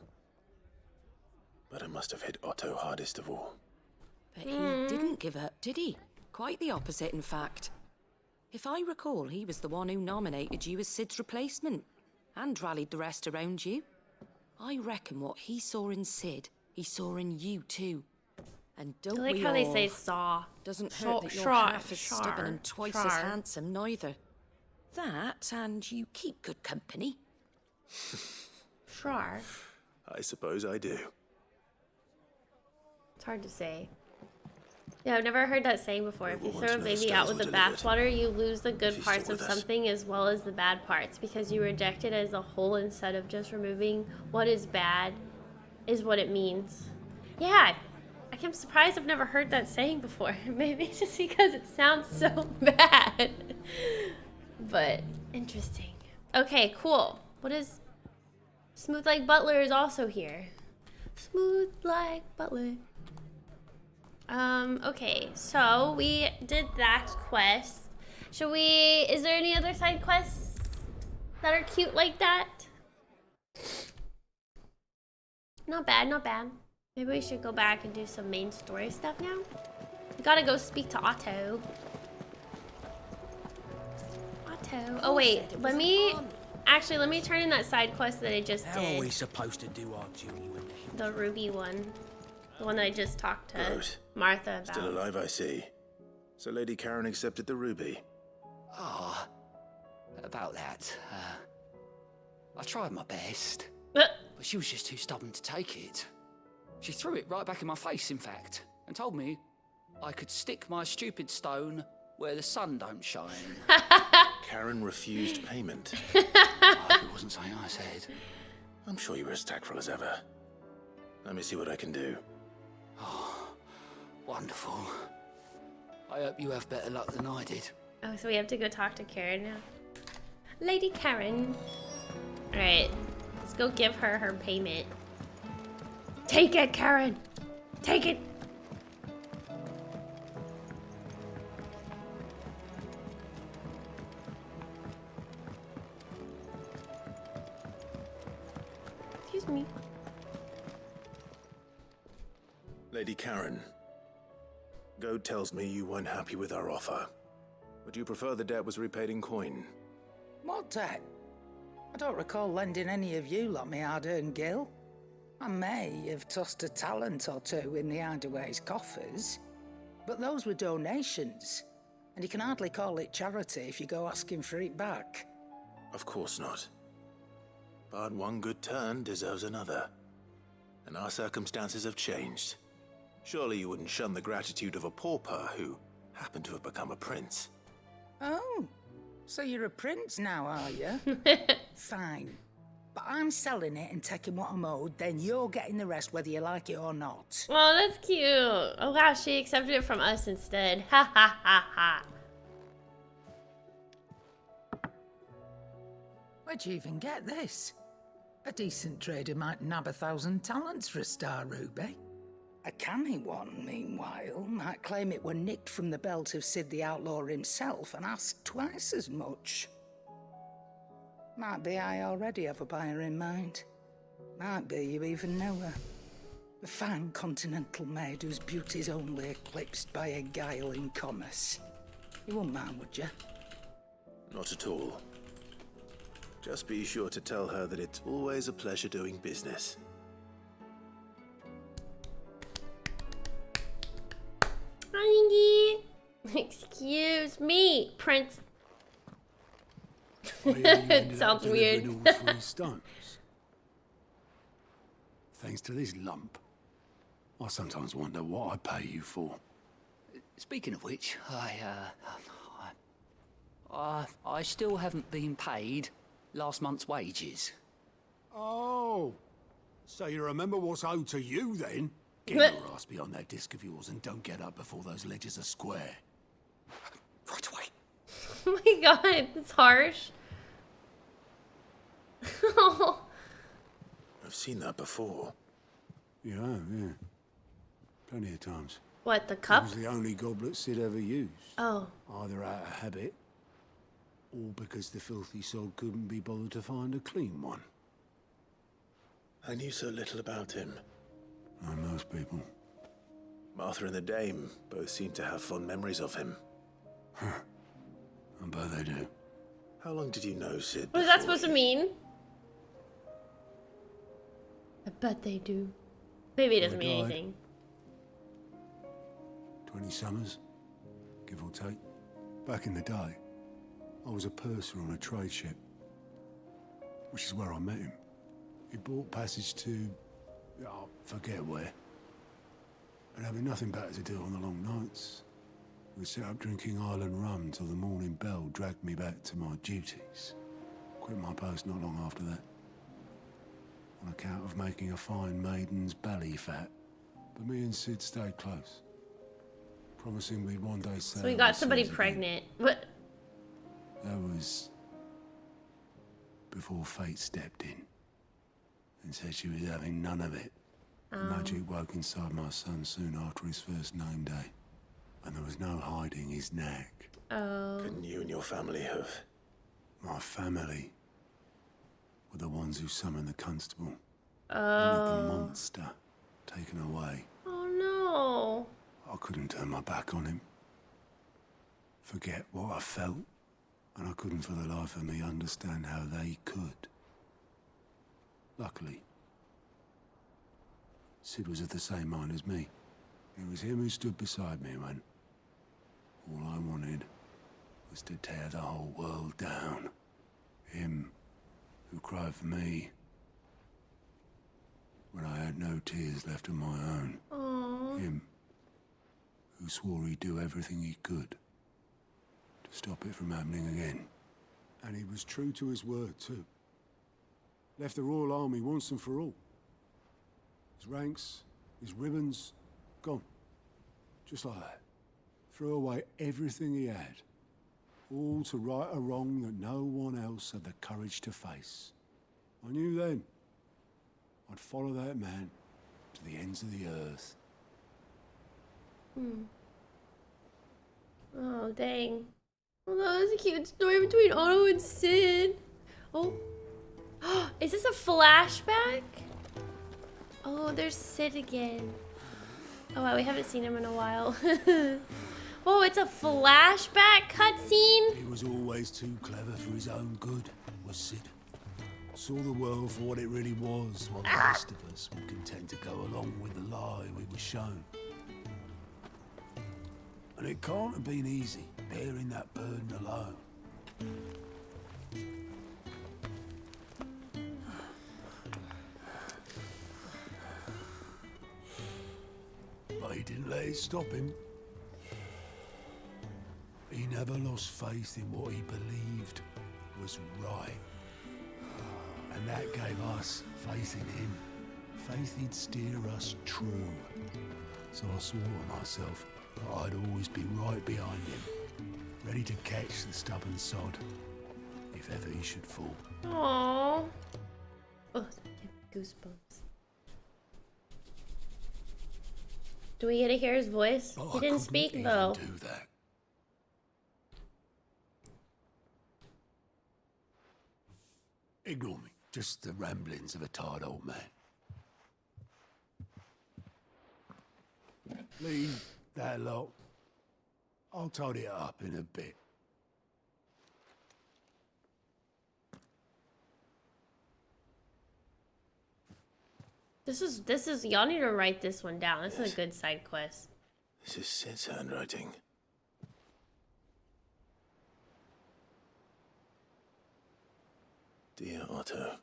[SPEAKER 5] But it must have hit Otto hardest of all.
[SPEAKER 18] But he didn't give up, did he? Quite the opposite, in fact. If I recall, he was the one who nominated you as Sid's replacement, and rallied the rest around you. I reckon what he saw in Sid, he saw in you too. And
[SPEAKER 1] I
[SPEAKER 18] don't
[SPEAKER 1] like
[SPEAKER 18] we
[SPEAKER 1] how
[SPEAKER 18] all?
[SPEAKER 1] they say saw.
[SPEAKER 18] Doesn't hurt that you're
[SPEAKER 1] Shar-
[SPEAKER 18] half as
[SPEAKER 1] Shar-
[SPEAKER 18] stubborn and twice
[SPEAKER 1] Shar.
[SPEAKER 18] as handsome, neither. That, and you keep good company.
[SPEAKER 1] Sure.
[SPEAKER 5] I suppose I do.
[SPEAKER 1] It's hard to say. Yeah, I've never heard that saying before. If you
[SPEAKER 5] Everyone
[SPEAKER 1] throw a
[SPEAKER 5] knows
[SPEAKER 1] baby out
[SPEAKER 5] those
[SPEAKER 1] with the
[SPEAKER 5] were delivered.
[SPEAKER 1] bathwater, you lose the good
[SPEAKER 5] She's
[SPEAKER 1] parts
[SPEAKER 5] still
[SPEAKER 1] of
[SPEAKER 5] with us.
[SPEAKER 1] something as well as the bad parts because you reject it as a whole instead of just removing what is bad is what it means. Yeah, I'm surprised I've never heard that saying before. Maybe it's just because it sounds so bad. But interesting. Okay, cool. What is... Smooth Like Butler is also here. Smooth Like Butler. Okay, so we did that quest. Should we... Is there any other side quests that are cute like that? Not bad, not bad. Maybe we should go back and do some main story stuff now. We gotta go speak to Otto. Otto. Oh wait, let me... Actually, let me turn in that side quest that I just did.
[SPEAKER 15] How are we supposed to do our duty when
[SPEAKER 1] The Ruby one. The one that I just talked to Martha about.
[SPEAKER 5] Still alive, I see. So Lady Karen accepted the ruby.
[SPEAKER 21] Ah, about that. I tried my best,
[SPEAKER 1] but
[SPEAKER 21] she was just too stubborn to take it. She threw it right back in my face, in fact, and told me I could stick my stupid stone where the sun don't shine.
[SPEAKER 5] Karen refused payment.
[SPEAKER 21] It wasn't something I said.
[SPEAKER 5] I'm sure you were as tactful as ever. Let me see what I can do.
[SPEAKER 21] Oh, wonderful. I hope you have better luck than I did.
[SPEAKER 1] Oh, so we have to go talk to Karen now. Lady Karen. Alright, let's go give her her payment. Take it, Karen! Take it! Excuse me.
[SPEAKER 5] Lady Karen, Goad tells me you weren't happy with our offer. Would you prefer the debt was repaid in coin?
[SPEAKER 22] What debt? I don't recall lending any of you like me hard-earned gil. I may have tossed a talent or two in the Hideaway's coffers, but those were donations, and you can hardly call it charity if you go asking for it back.
[SPEAKER 5] Of course not. But one good turn deserves another. And our circumstances have changed. Surely you wouldn't shun the gratitude of a pauper who happened to have become a prince.
[SPEAKER 22] Oh, so you're a prince now, are you? Fine. But I'm selling it and taking what I'm owed, then you're getting the rest whether you like it or not.
[SPEAKER 1] Oh, that's cute. Oh wow, she accepted it from us instead. Ha ha ha ha.
[SPEAKER 22] Where'd you even get this? A decent trader might nab 1,000 talents for a star ruby. A canny one, meanwhile, might claim it were nicked from the belt of Sid the Outlaw himself and ask twice as much. Might be I already have a buyer in mind. Might be you even know her. A fine continental maid whose beauty's only eclipsed by a guile in commerce. You wouldn't mind, would you?
[SPEAKER 5] Not at all. Just be sure to tell her that it's always a pleasure doing business.
[SPEAKER 1] Hi, excuse me, Prince.
[SPEAKER 23] It
[SPEAKER 1] sounds weird.
[SPEAKER 23] All 3 stones. Thanks to this lump. I sometimes wonder what I pay you for.
[SPEAKER 21] Speaking of which, I still haven't been paid last month's wages.
[SPEAKER 23] Oh, so you remember what's owed to you then? Get your ass behind that disc of yours and don't get up before those ledges are square.
[SPEAKER 21] Right away.
[SPEAKER 1] Oh my god, it's harsh.
[SPEAKER 5] I've seen that before.
[SPEAKER 23] Yeah. Plenty of times.
[SPEAKER 1] What, the cup?
[SPEAKER 23] It was the only goblet Sid ever used.
[SPEAKER 1] Oh.
[SPEAKER 23] Either out of habit, or because the filthy soul couldn't be bothered to find a clean one.
[SPEAKER 5] I knew so little about him.
[SPEAKER 23] Like most people.
[SPEAKER 5] Martha and the Dame both seem to have fond memories of him.
[SPEAKER 23] I bet they do.
[SPEAKER 5] How long did you know Sid?
[SPEAKER 1] What is that supposed to mean? I bet they do. Maybe it doesn't mean anything.
[SPEAKER 23] 20 summers, give or take. Back in the day, I was a purser on a trade ship, which is where I met him. He bought passage to, forget where. And having nothing better to do on the long nights, we set up drinking island rum till the morning bell dragged me back to my duties. Quit my post not long after that, on account of making a fine maiden's belly fat. But me and Sid stayed close, promising we'd one day sail.
[SPEAKER 1] So we got somebody pregnant. What?
[SPEAKER 23] That was before fate stepped in and said she was having none of it. The magic woke inside my son soon after his first name day, and there was no hiding his knack.
[SPEAKER 5] Couldn't you and your family have?
[SPEAKER 23] My family were the ones who summoned the constable.
[SPEAKER 1] Oh.
[SPEAKER 23] Wanted the monster taken away.
[SPEAKER 1] Oh no.
[SPEAKER 23] I couldn't turn my back on him. Forget what I felt, and I couldn't for the life of me understand how they could. Luckily, Sid was of the same mind as me. It was him who stood beside me when all I wanted was to tear the whole world down. Him who cried for me when I had no tears left of my own.
[SPEAKER 1] Aww.
[SPEAKER 23] Him who swore he'd do everything he could to stop it from happening again. And he was true to his word, too. Left the Royal Army once and for all. His ranks, his ribbons, gone. Just like that. Threw away everything he had. All to right a wrong that no one else had the courage to face. I knew then I'd follow that man to the ends of the earth.
[SPEAKER 1] Oh, dang. Oh, that was a cute story between Otto and Sid. Oh. Is this a flashback? Oh, there's Sid again. Oh, wow, we haven't seen him in a while. Oh, it's a flashback cutscene?
[SPEAKER 23] He was always too clever for his own good, was Sid. Saw the world for what it really was, while the rest of us were content to go along with the lie we were shown. And it can't have been easy, bearing that burden alone. But he didn't let it stop him. He never lost faith in what he believed was right. And that gave us faith in him. Faith he'd steer us true. So I swore to myself that I'd always be right behind him, ready to catch the stubborn sod, if ever he should fall.
[SPEAKER 1] Aww. Oh, goosebumps. Do we get to hear his voice?
[SPEAKER 23] Oh,
[SPEAKER 1] He didn't speak
[SPEAKER 23] even
[SPEAKER 1] though.
[SPEAKER 23] do that. Ignore me. Just the ramblings of a tired old man. Leave that lot. I'll tidy it up in a bit.
[SPEAKER 1] This is y'all need to write this one down. This is a good side quest.
[SPEAKER 5] This is Sid's handwriting. Dear Otto.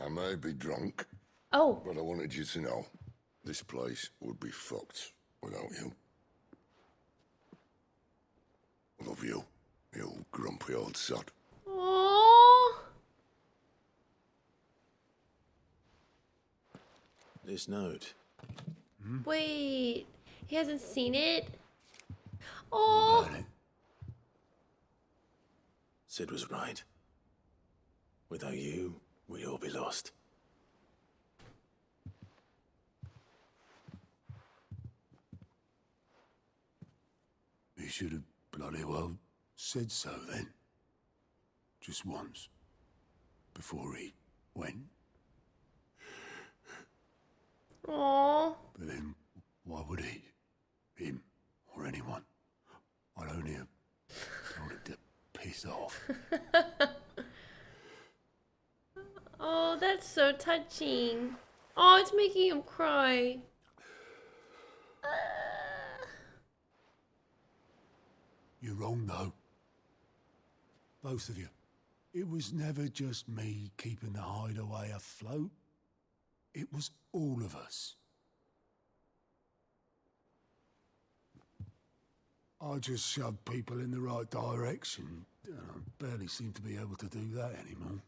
[SPEAKER 14] I may be drunk.
[SPEAKER 1] Oh.
[SPEAKER 14] But I wanted you to know this place would be fucked without you. I love you, you grumpy old sod.
[SPEAKER 1] Aww.
[SPEAKER 5] This note.
[SPEAKER 1] Wait, he hasn't seen it? Oh.
[SPEAKER 5] Sid was right. Without you, we'd all be lost.
[SPEAKER 23] He should have bloody well said so then. Just once. Before he went.
[SPEAKER 1] Aww.
[SPEAKER 23] But then, why would he? Him, or anyone? I'd only have told him to piss off.
[SPEAKER 1] Oh, that's so touching. Oh, it's making him cry.
[SPEAKER 23] You're wrong, though. Both of you. It was never just me keeping the hideaway afloat. It was all of us. I just shoved people in the right direction. I barely seem to be able to do that anymore.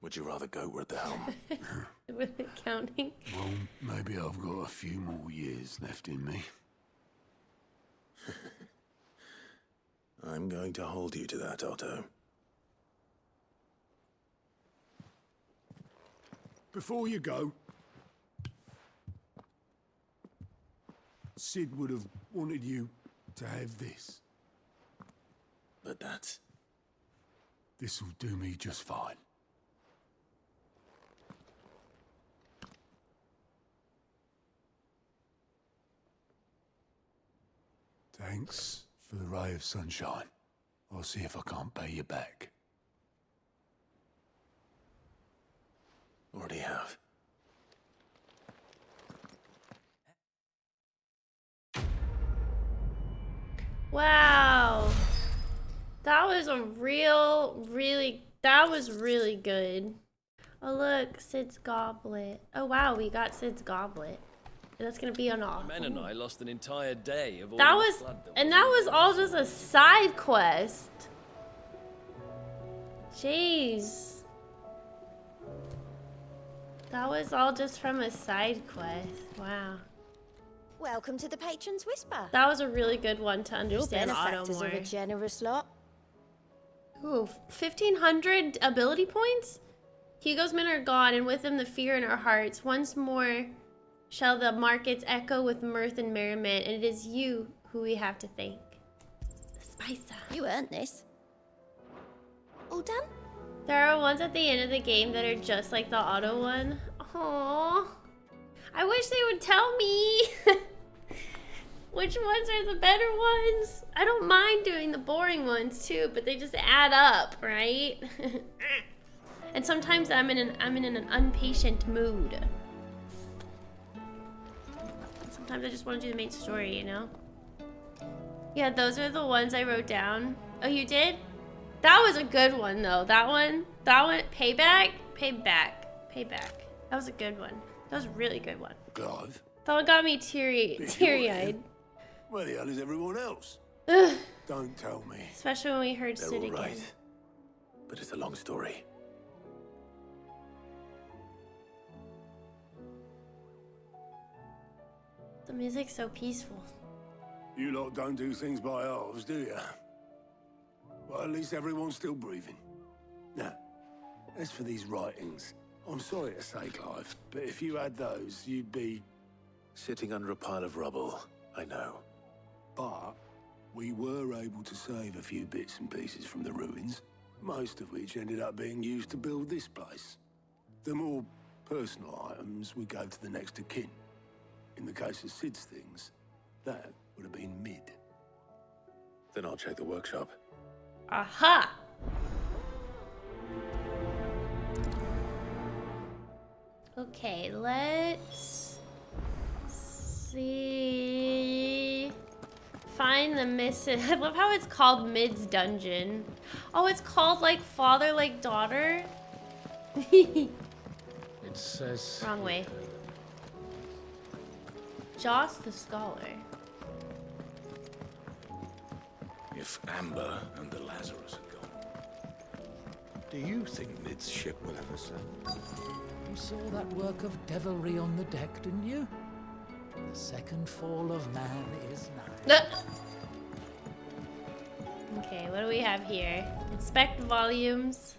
[SPEAKER 5] Would you rather go with the helm?
[SPEAKER 1] With accounting.
[SPEAKER 23] Well, maybe I've got a few more years left in me.
[SPEAKER 5] I'm going to hold you to that, Otto.
[SPEAKER 23] Before you go, Sid would have wanted you to have this.
[SPEAKER 5] But that's...
[SPEAKER 23] This'll do me just fine. Thanks for the ray of sunshine. I'll see if I can't pay you back.
[SPEAKER 5] Already have.
[SPEAKER 1] Wow. That was a that was really good. Oh look, Sid's goblet. Oh wow, we got Sid's goblet. That's gonna be on all.
[SPEAKER 2] Men and I lost an entire day of all
[SPEAKER 1] That
[SPEAKER 2] the
[SPEAKER 1] was,
[SPEAKER 2] blood
[SPEAKER 1] and that was all just a side quest. Jeez. That was all just from a side quest. Wow.
[SPEAKER 17] Welcome to the Patron's Whisper.
[SPEAKER 1] That was a really good one to understand
[SPEAKER 17] Your
[SPEAKER 1] auto
[SPEAKER 17] benefactors
[SPEAKER 1] more.
[SPEAKER 17] are a generous lot.
[SPEAKER 1] Ooh, 1,500 ability points? Hugo's men are gone, and with them the fear in our hearts. Once more shall the markets echo with mirth and merriment, and it is you who we have to thank. The Spicer.
[SPEAKER 17] You earned this. All done?
[SPEAKER 1] There are ones at the end of the game that are just like the auto one. Aww. I wish they would tell me which ones are the better ones. I don't mind doing the boring ones too, but they just add up, right? And sometimes I'm in an impatient mood. Sometimes I just want to do the main story, you know? Yeah, those are the ones I wrote down. Oh, you did? That was a good one, though. That one, Payback. That was a good one. That was a really good one.
[SPEAKER 23] Clive?
[SPEAKER 1] That one got me teary-eyed.
[SPEAKER 23] Where the hell is everyone else?
[SPEAKER 1] Ugh.
[SPEAKER 23] Don't tell me.
[SPEAKER 1] Especially when we heard
[SPEAKER 5] They're
[SPEAKER 1] Sid
[SPEAKER 5] all
[SPEAKER 1] again.
[SPEAKER 5] right. But it's a long story.
[SPEAKER 1] The music's so peaceful.
[SPEAKER 23] You lot don't do things by halves, do you? Well, at least everyone's still breathing. Now, as for these writings, I'm sorry to say, Clive, but if you had those, you'd be...
[SPEAKER 5] Sitting under a pile of rubble, I know.
[SPEAKER 23] But we were able to save a few bits and pieces from the ruins, most of which ended up being used to build this place. The more personal items we gave to the next of kin. In the case of Sid's things, that would have been Mid.
[SPEAKER 5] Then I'll check the workshop.
[SPEAKER 1] Aha! Okay, let's see. Find the missing. I love how it's called Mid's Dungeon. Oh, it's called like father, like daughter.
[SPEAKER 12] It says.
[SPEAKER 1] Wrong way. Joss the Scholar.
[SPEAKER 14] If Amber and the Lazarus are gone, do you think Mid's ship will ever sail?
[SPEAKER 10] You saw that work of devilry on the deck, didn't you? The second fall of man is nigh.
[SPEAKER 1] Okay, what do we have here? Inspect volumes.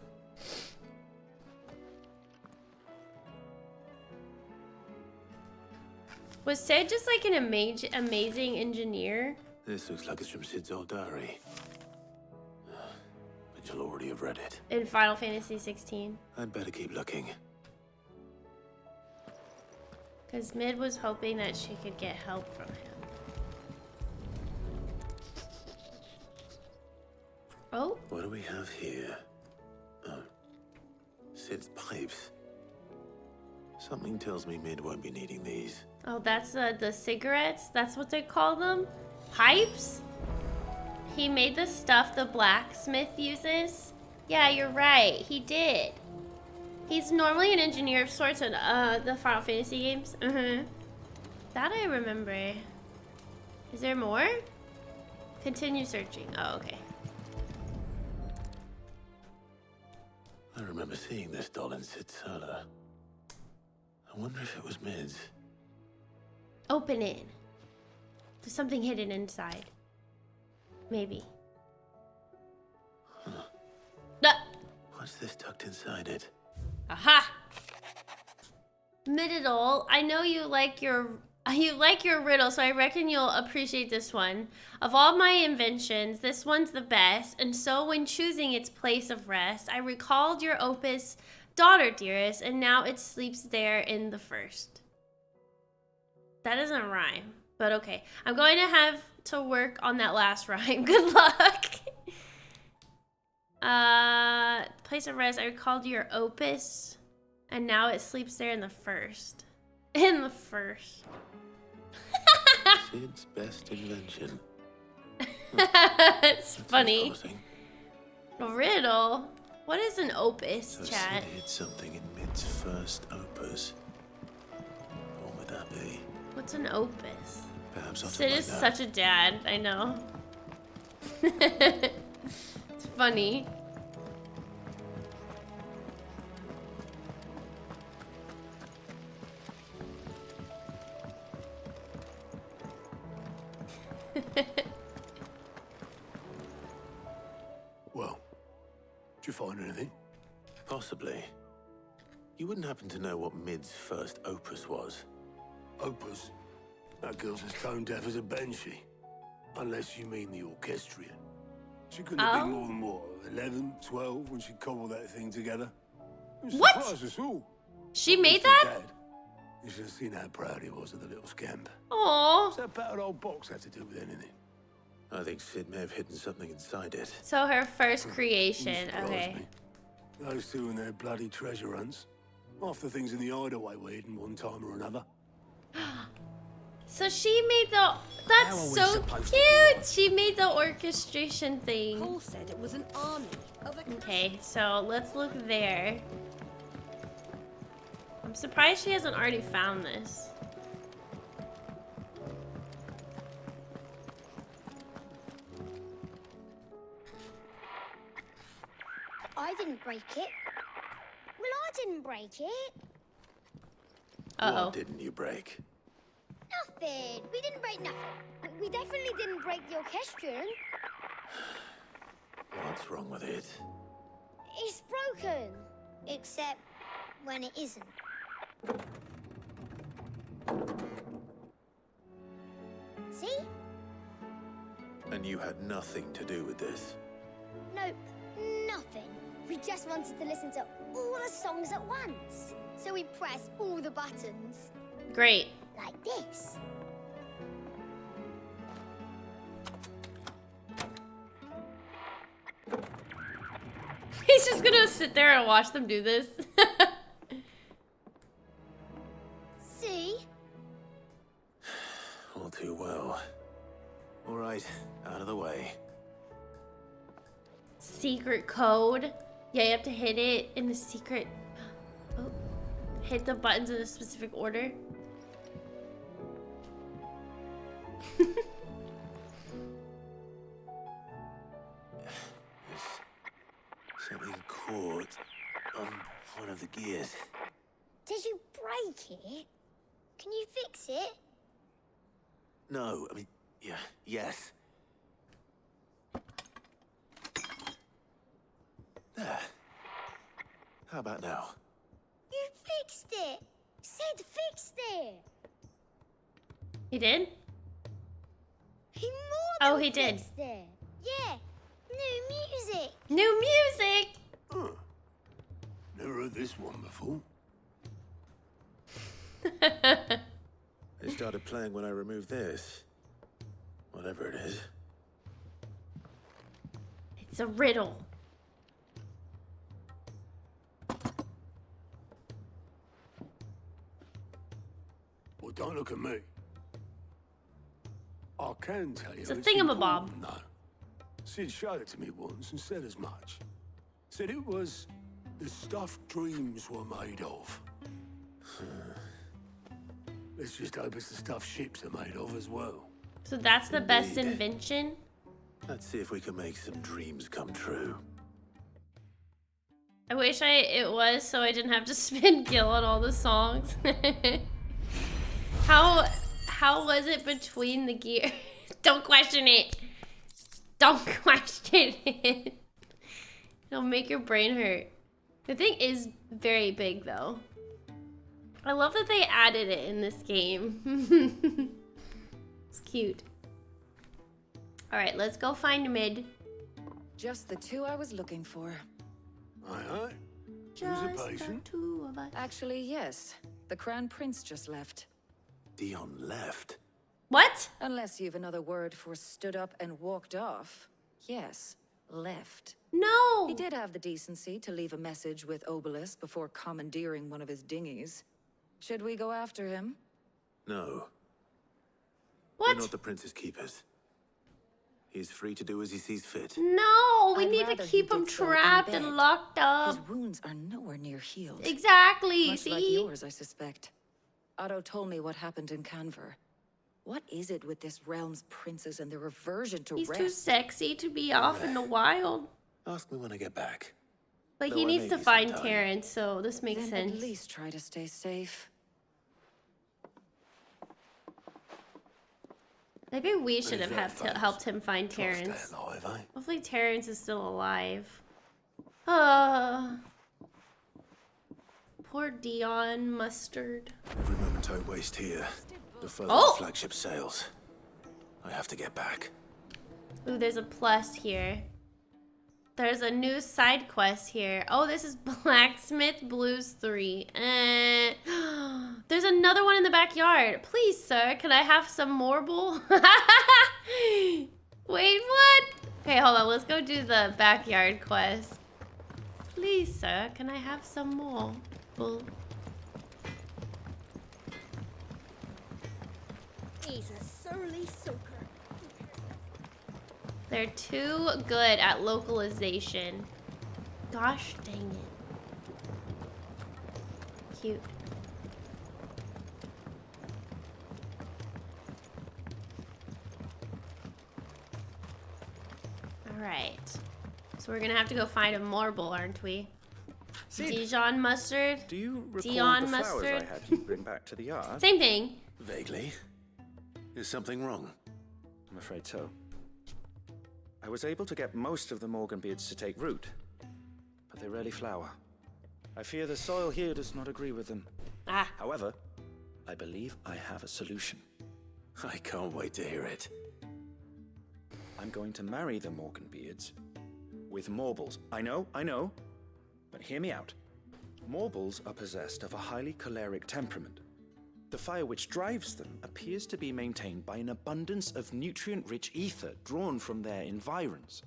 [SPEAKER 1] Was Sid just like an amazing engineer?
[SPEAKER 5] This looks like it's from Sid's old diary. But you'll already have read it.
[SPEAKER 1] In Final Fantasy 16.
[SPEAKER 5] I'd better keep looking.
[SPEAKER 1] Because Mid was hoping that she could get help from him. Oh.
[SPEAKER 5] What do we have here? Oh. Sid's pipes. Something tells me Mid won't be needing these.
[SPEAKER 1] Oh, that's the cigarettes? That's what they call them? Pipes? He made the stuff the blacksmith uses? Yeah, you're right. He did. He's normally an engineer of sorts in the Final Fantasy games. That I remember. Is there more? Continue searching. Oh, okay.
[SPEAKER 5] I remember seeing this doll in Sid's cellar. I wonder if it was Mid's.
[SPEAKER 1] Open it. There's something hidden inside. Maybe.
[SPEAKER 5] Huh. What's this tucked inside it?
[SPEAKER 1] Aha! Middle, I know you like your riddle, so I reckon you'll appreciate this one. Of all my inventions, this one's the best, and so when choosing its place of rest, I recalled your opus, Daughter Dearest, and now it sleeps there in the first. That doesn't rhyme, but okay. I'm going to have to work on that last rhyme. Good luck. Place of rest, I recalled your opus, and now it sleeps there in the first. In the first.
[SPEAKER 5] Sid's best invention.
[SPEAKER 1] It's funny. A riddle? What is an opus,
[SPEAKER 5] So
[SPEAKER 1] chat?
[SPEAKER 5] Sid hid something in Mid's first opus. What would that be?
[SPEAKER 1] What's an opus?
[SPEAKER 5] Perhaps something
[SPEAKER 1] Sid
[SPEAKER 5] like
[SPEAKER 1] is
[SPEAKER 5] that.
[SPEAKER 1] such a dad, I know. It's funny.
[SPEAKER 23] Well, did you find anything?
[SPEAKER 5] Possibly. You wouldn't happen to know what Mid's first opus was?
[SPEAKER 23] Opus? That girl's as tone deaf as a banshee. Unless you mean the orchestrion. She couldn't have been more than, what, 11, 12 when she cobbled that thing together?
[SPEAKER 1] What?
[SPEAKER 23] Surprised us all.
[SPEAKER 1] She made that?
[SPEAKER 23] Dad. You should have seen how proud he was of the little scamp.
[SPEAKER 1] Aww.
[SPEAKER 23] What's that battered old box have to do with anything?
[SPEAKER 5] I think Sid may have hidden something inside it.
[SPEAKER 1] So her first creation,
[SPEAKER 23] Surprised
[SPEAKER 1] okay.
[SPEAKER 23] me. Those two and their bloody treasure hunts. Half the things in the hideaway were hidden one time or another.
[SPEAKER 1] So she made the, that's so cute! She made the orchestration thing.
[SPEAKER 13] Paul said it was an army of a...
[SPEAKER 1] Okay, so let's look there. I'm surprised she hasn't already found this.
[SPEAKER 4] I didn't break it. Well, I didn't break it.
[SPEAKER 5] What didn't you break?
[SPEAKER 4] Nothing. We didn't break nothing. We definitely didn't break the orchestrion.
[SPEAKER 5] What's wrong with it?
[SPEAKER 4] It's broken. Except when it isn't. See?
[SPEAKER 5] And you had nothing to do with this?
[SPEAKER 4] Nope. Nothing. We just wanted to listen to all the songs at once. So we pressed all the buttons.
[SPEAKER 1] Great.
[SPEAKER 4] Like this.
[SPEAKER 1] He's just gonna sit there and watch them do this.
[SPEAKER 4] See?
[SPEAKER 5] All too well. All right, out of the way.
[SPEAKER 1] Secret code. Yeah, you have to hit it in the secret. Oh, hit the buttons in a specific order.
[SPEAKER 5] Something caught on one of the gears.
[SPEAKER 4] Did you break it? Can you fix it?
[SPEAKER 5] No, I mean, yes. There. How about now?
[SPEAKER 4] You fixed it. Sid fixed it.
[SPEAKER 1] He did?
[SPEAKER 4] He more than
[SPEAKER 1] he did.
[SPEAKER 4] fixed it. Yeah. New music.
[SPEAKER 1] New music.
[SPEAKER 23] Huh. Never heard this one before.
[SPEAKER 5] It started playing when I removed this. Whatever it is.
[SPEAKER 1] It's a riddle.
[SPEAKER 23] Well, don't look at me. I can tell you
[SPEAKER 1] It's a thingamabob.
[SPEAKER 23] important, though. Sid showed it to me once and said as much. Said it was the stuff dreams were made of. Let's just hope it's the stuff ships are made of as well.
[SPEAKER 1] So that's the best invention?
[SPEAKER 5] Let's see if we can make some dreams come true.
[SPEAKER 1] I wish it was so I didn't have to spin Gil on all the songs. How was it between the gear? Don't question it. Don't question it. It'll make your brain hurt. The thing is very big though. I love that they added it in this game. It's cute. All right, let's go find mid.
[SPEAKER 6] Just the two I was looking for.
[SPEAKER 14] Aye.
[SPEAKER 1] Just
[SPEAKER 14] Who's a patient?
[SPEAKER 1] the two of us.
[SPEAKER 6] Actually, yes. The Crown Prince just left.
[SPEAKER 5] Dion left.
[SPEAKER 1] What?
[SPEAKER 6] Unless you've another word for stood up and walked off. Yes, left.
[SPEAKER 1] No!
[SPEAKER 6] He did have the decency to leave a message with Obelisk before commandeering one of his dinghies. Should we go after him?
[SPEAKER 5] No.
[SPEAKER 1] What?
[SPEAKER 5] We're not the Prince's keepers. He's free to do as he sees fit.
[SPEAKER 1] No, we
[SPEAKER 6] I'd
[SPEAKER 1] need to
[SPEAKER 6] rather he
[SPEAKER 1] keep him
[SPEAKER 6] did so in
[SPEAKER 1] trapped
[SPEAKER 6] bed.
[SPEAKER 1] and locked up.
[SPEAKER 6] His wounds are nowhere near healed.
[SPEAKER 1] Exactly,
[SPEAKER 6] Much
[SPEAKER 1] see?
[SPEAKER 6] like yours, I suspect. Otto told me what happened in Canver. What is it with this realm's princes and their aversion to
[SPEAKER 1] He's
[SPEAKER 6] rest?
[SPEAKER 1] too sexy to be off in the wild.
[SPEAKER 5] Ask me when I get back.
[SPEAKER 1] Like,
[SPEAKER 5] Though
[SPEAKER 1] he
[SPEAKER 5] I
[SPEAKER 1] needs
[SPEAKER 5] may
[SPEAKER 1] to
[SPEAKER 5] be
[SPEAKER 1] find
[SPEAKER 5] sometime.
[SPEAKER 1] Terrence, so this makes
[SPEAKER 6] Then
[SPEAKER 1] sense.
[SPEAKER 6] at least try to stay safe.
[SPEAKER 1] Maybe we should
[SPEAKER 5] Many
[SPEAKER 1] have
[SPEAKER 5] thanks.
[SPEAKER 1] helped him find
[SPEAKER 5] Try to stay
[SPEAKER 1] Terrence.
[SPEAKER 5] alive, eh?
[SPEAKER 1] Hopefully Terrence is still alive. Poor Dion Mustard.
[SPEAKER 5] Every moment I waste here, the further
[SPEAKER 1] Oh!
[SPEAKER 5] the flagship sails. I have to get back.
[SPEAKER 1] Ooh, there's a plus here. There's a new side quest here. Oh, this is Blacksmith Blues 3. There's another one in the backyard. Please, sir, can I have some marble? Wait, what? Okay, hold on. Let's go do the backyard quest. Please, sir, can I have some more?
[SPEAKER 13] He's a surly soaker.
[SPEAKER 1] They're too good at localization. Gosh dang it. Cute. Alright. So we're gonna have to go find a marble, aren't we?
[SPEAKER 9] Sid,
[SPEAKER 1] Dijon mustard?
[SPEAKER 9] do you recall
[SPEAKER 1] Dion
[SPEAKER 9] the flowers
[SPEAKER 1] mustard?
[SPEAKER 9] I had you bring back to the yard?
[SPEAKER 1] Same thing.
[SPEAKER 5] Vaguely. Is something wrong?
[SPEAKER 9] I'm afraid so. I was able to get most of the Morganbeards to take root, but they rarely flower. I fear the soil here does not agree with them.
[SPEAKER 1] Ah.
[SPEAKER 9] However, I believe I have a solution.
[SPEAKER 5] I can't wait to hear it.
[SPEAKER 9] I'm going to marry the Morganbeards with Morbles. I know, but hear me out. Morbles are possessed of a highly choleric temperament. The fire which drives them appears to be maintained by an abundance of nutrient-rich ether drawn from their environs.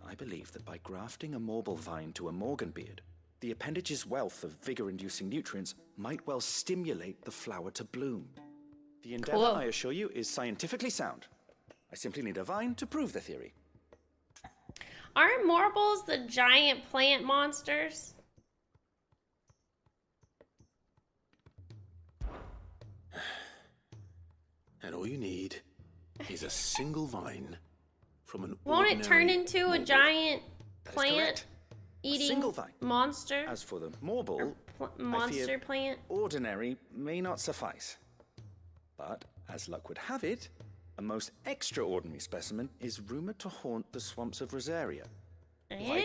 [SPEAKER 9] I believe that by grafting a Morble vine to a Morganbeard, the appendage's wealth of vigor-inducing nutrients might well stimulate the flower to bloom. The endeavor,
[SPEAKER 1] Cool.
[SPEAKER 9] I assure you, is scientifically sound. I simply need a vine to prove the theory.
[SPEAKER 1] Aren't marbles the giant plant monsters?
[SPEAKER 5] And all you need is a single vine from an
[SPEAKER 1] Won't it turn
[SPEAKER 5] ordinary
[SPEAKER 1] into a
[SPEAKER 5] Morble.
[SPEAKER 1] giant
[SPEAKER 9] That is
[SPEAKER 1] plant
[SPEAKER 9] correct. A
[SPEAKER 1] eating
[SPEAKER 9] single vine.
[SPEAKER 1] monster?
[SPEAKER 9] As for the Morble,
[SPEAKER 1] Monster
[SPEAKER 9] I fear
[SPEAKER 1] plant?
[SPEAKER 9] ordinary may not suffice. But, as luck would have it, a most extraordinary specimen is rumored to haunt the swamps of Rosaria.
[SPEAKER 1] Eh?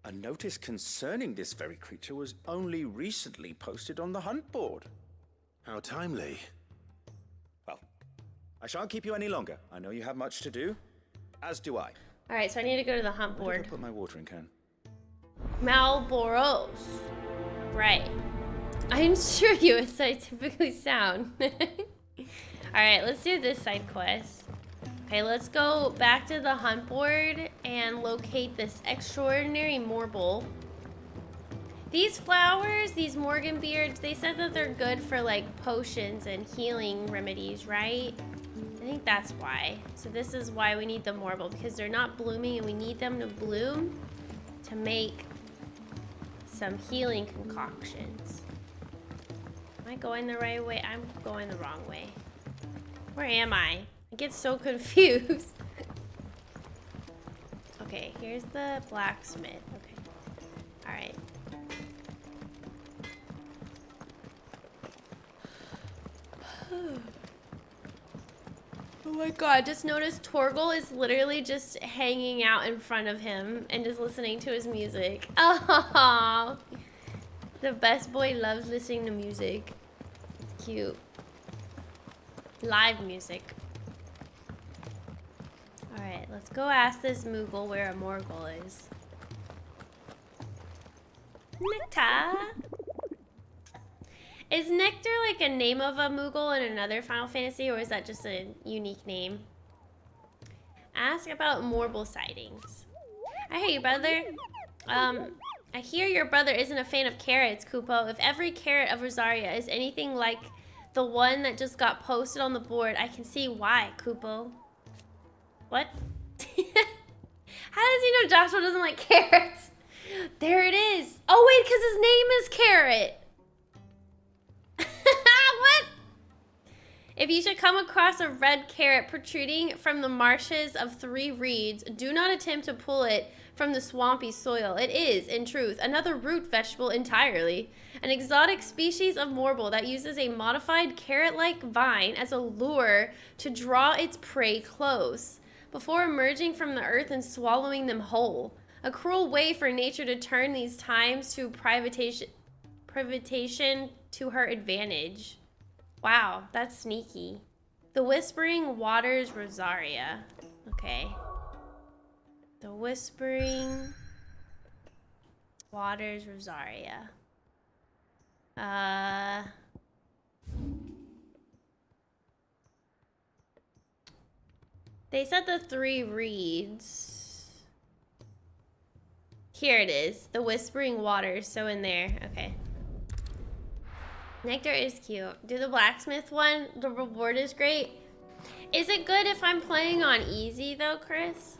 [SPEAKER 9] A notice concerning this very creature was only recently posted on the hunt board.
[SPEAKER 5] How timely.
[SPEAKER 9] Well, I shan't keep you any longer. I know you have much to do, as do I.
[SPEAKER 1] Alright, so I need to go to the hunt
[SPEAKER 9] Where did
[SPEAKER 1] board.
[SPEAKER 9] I put my watering can?
[SPEAKER 1] Malboros. Right. I'm sure you are scientifically sound. Alright, let's do this side quest. Okay, let's go back to the hunt board and locate this extraordinary Morble. These flowers, these Morganbeards, they said that they're good for like potions and healing remedies, right? I think that's why. So this is why we need the Morble, because they're not blooming and we need them to bloom to make some healing concoctions. Am I going the right way? I'm going the wrong way. Where am I? I get so confused. Okay, here's the blacksmith. Okay. Alright. Oh my god, just noticed Torgal is literally just hanging out in front of him and just listening to his music. Oh, the best boy loves listening to music. It's cute. Live music. Alright, let's go ask this Moogle where a Morgul is. Nectar? Is Nectar like a name of a Moogle in another Final Fantasy, or is that just a unique name? Ask about Morgul sightings. I hear you, brother. I hear your brother isn't a fan of carrots, Kupo. If every carrot of Rosaria is anything like the one that just got posted on the board, I can see why, Kupo. What? How does he know Joshua doesn't like carrots? There it is. Oh wait, because his name is Carrot. What? If you should come across a red carrot protruding from the marshes of 3 reeds, do not attempt to pull it from the swampy soil. It is, in truth, another root vegetable entirely. An exotic species of Morgul that uses a modified carrot-like vine as a lure to draw its prey close, before emerging from the earth and swallowing them whole. A cruel way for nature to turn these times to privatation to her advantage. Wow, that's sneaky. The Whispering Waters Rosaria. Okay. The Whispering Waters Rosaria. They said the 3 reeds. Here it is. The Whispering Waters. So in there. Okay. Nectar is cute. Do the blacksmith one. The reward is great. Is it good if I'm playing on easy though, Chris?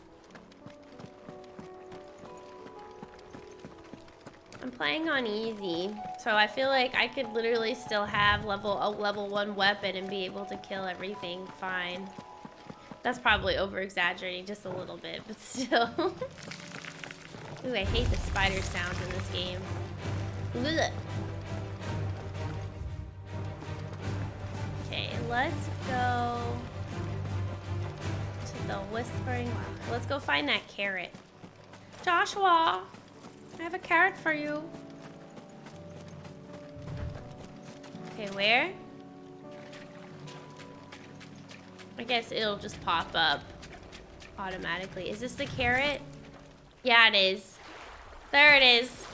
[SPEAKER 1] I'm playing on easy, so I feel like I could literally still have a level 1 weapon and be able to kill everything fine. That's probably over exaggerating just a little bit, but still. Ooh, I hate the spider sounds in this game. Ugh. Okay, let's go to the Whispering Wow. Let's go find that carrot. Joshua, I have a carrot for you. Okay, where? I guess it'll just pop up automatically. Is this the carrot? Yeah, it is. There it is.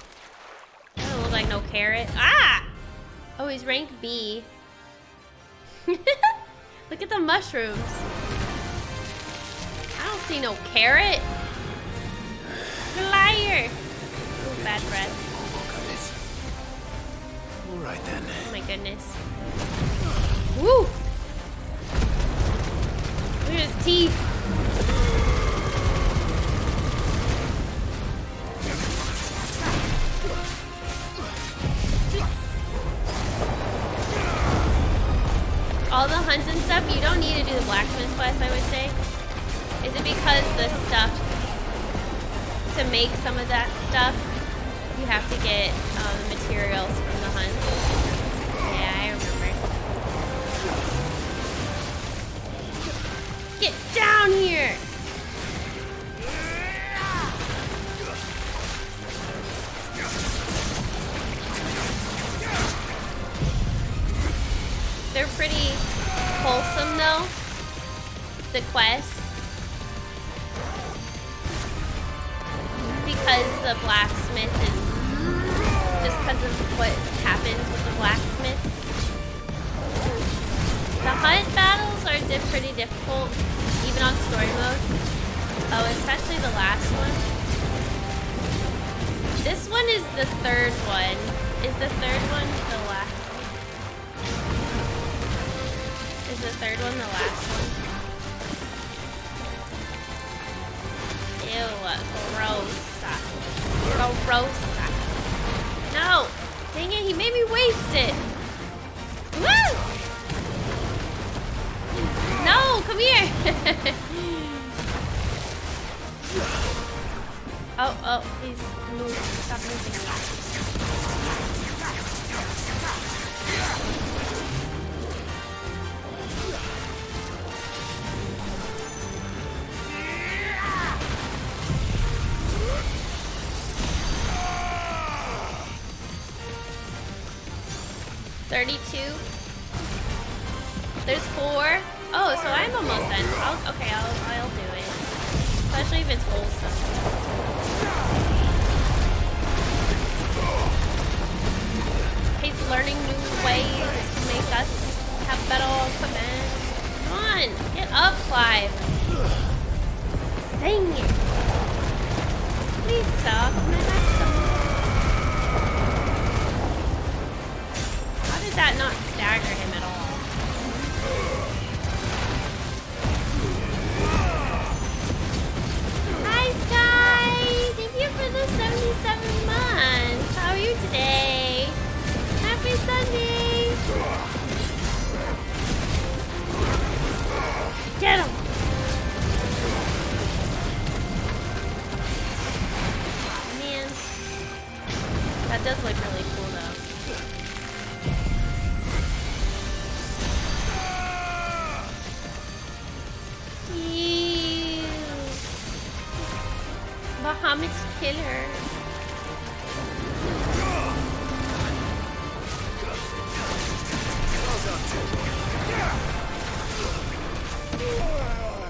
[SPEAKER 1] Doesn't look like no carrot. Ah! Oh, he's rank B. Look at the mushrooms. I don't see no carrot. Liar. Ooh, bad breath.
[SPEAKER 5] All right then.
[SPEAKER 1] Oh my goodness. Woo! Look at his teeth. All the hunts and stuff, you don't need to do the blacksmith quest, I would say. Is it because the stuff, to make some of that stuff, you have to get the materials from the hunt? Yeah, I remember. Get down here! They're pretty wholesome though, the quests, because the blacksmith is, just because of what happens with the blacksmith. The hunt battles are pretty difficult, even on story mode. Oh, especially the last one. This one is the 3rd one. Is the 3rd one the last one? Is the 3rd one the last one? Ew, gross. Gross. No! Dang it, he made me waste it! Woo! No, come here! Oh, he's moving. Stop moving. 32. There's 4. Oh, so I'm almost done. I'll do it. Especially if it's wholesome. He's learning new ways to make us have better equipment. Come on, get up, Clive. Dang it. Please stop. Can I have some more? How did that not stagger him at all? Hi, Sky! Thank you for the 77 months. How are you today? Happy Sunday! Get him! Man. That does look really cool, though. Ew. Bahamut's killer.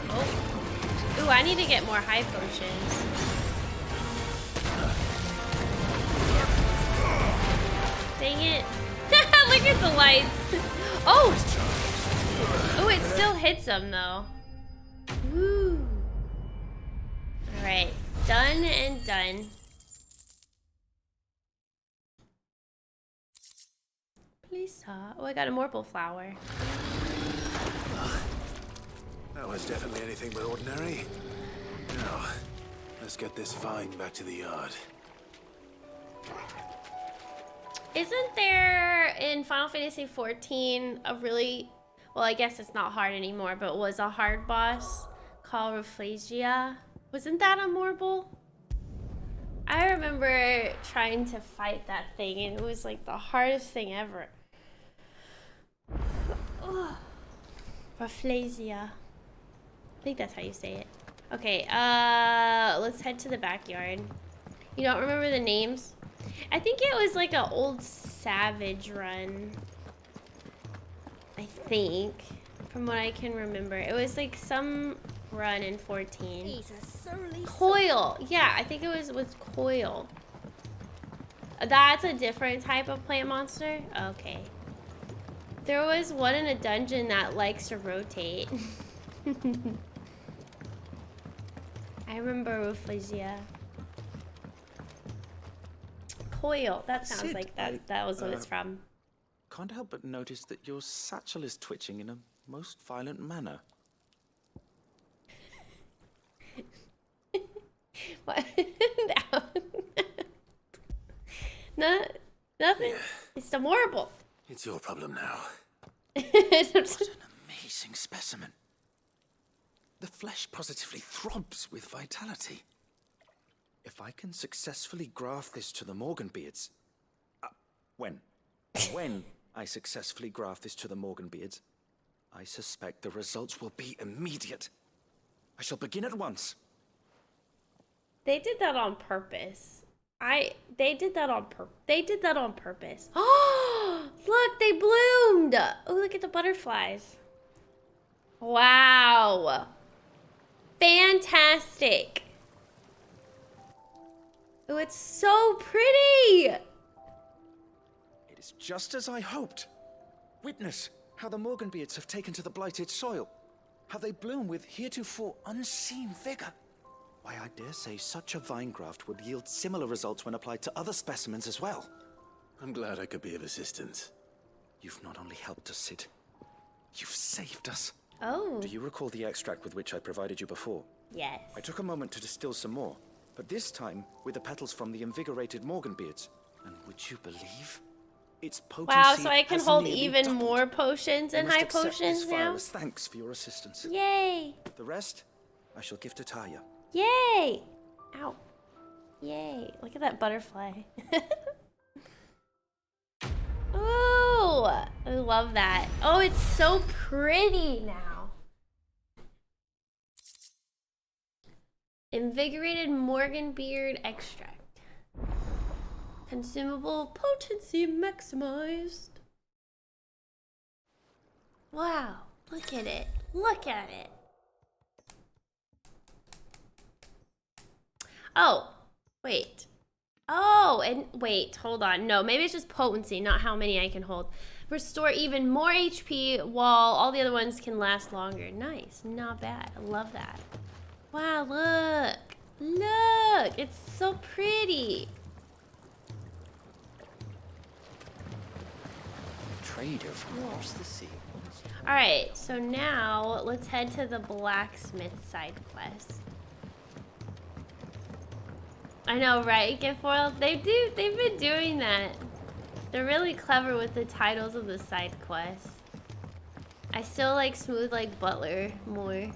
[SPEAKER 1] Oh. Ooh, I need to get more high potions. Dang it. Look at the lights. Oh! Oh, it still hits them though. Woo. Alright. Done and done. Please Oh, I got a Morphle flower.
[SPEAKER 5] That was definitely anything but ordinary. Now, let's get this find back to the yard.
[SPEAKER 1] Isn't there in Final Fantasy XIV a really, well, I guess it's not hard anymore, but was a hard boss called Rafflesia? Wasn't that a Morphle? I remember trying to fight that thing and it was like the hardest thing ever. Rafflesia. I think that's how you say it. Okay, let's head to the backyard. You don't remember the names? I think it was like an old Savage run. I think, from what I can remember. It was like some run in 14. Coil. Yeah, I think it was with Coil. That's a different type of plant monster? Okay. There was one in a dungeon that likes to rotate. I remember Rafflesia. Coil. That sounds like that was what it's from.
[SPEAKER 9] Can't help but notice that your satchel is twitching in a most violent manner.
[SPEAKER 1] What? No, nothing. Yeah. It's the Morphle.
[SPEAKER 5] It's your problem now.
[SPEAKER 9] What an amazing specimen. The flesh positively throbs with vitality. If I can successfully graft this to the Morganbeards... when I successfully graft this to the Morganbeards, I suspect the results will be immediate. I shall begin at once.
[SPEAKER 1] They did that on purpose. They did that on purpose. Oh, look, they bloomed. Oh, look at the butterflies. Wow. Fantastic. Oh, it's so pretty.
[SPEAKER 9] It is just as I hoped. Witness how the Morganbeards have taken to the blighted soil. How they bloom with heretofore unseen vigor. Why, I dare say such a vine graft would yield similar results when applied to other specimens as well.
[SPEAKER 5] I'm glad I could be of assistance.
[SPEAKER 9] You've not only helped us, Cid, you've saved us.
[SPEAKER 1] Oh.
[SPEAKER 9] Do you recall the extract with which I provided you before?
[SPEAKER 1] Yes.
[SPEAKER 9] I took a moment to distill some more, but this time with the petals from the invigorated Morganbeards. And would you believe? Its potency.
[SPEAKER 1] Wow, so I can
[SPEAKER 9] has
[SPEAKER 1] hold
[SPEAKER 9] nearly
[SPEAKER 1] even
[SPEAKER 9] doubled.
[SPEAKER 1] more potions and high potions now?
[SPEAKER 9] As thanks for your assistance.
[SPEAKER 1] Yay!
[SPEAKER 9] The rest, I shall give to Taya.
[SPEAKER 1] Yay! Ow. Yay. Look at that butterfly. Ooh, I love that. Oh, it's so pretty now. Invigorated Morganbeard extract. Consumable potency maximized. Wow, look at it. Look at it. Oh, wait. Oh, and wait, hold on. No, maybe it's just potency, not how many I can hold. Restore even more HP while all the other ones can last longer. Nice, not bad. I love that. Wow, look. Look, it's so pretty.
[SPEAKER 19] Trader from across the sea.
[SPEAKER 1] All right, so now let's head to the blacksmith side quest. I know, right, Giftfoil? They've been doing that. They're really clever with the titles of the side quests. I still like Smooth Like Butler more.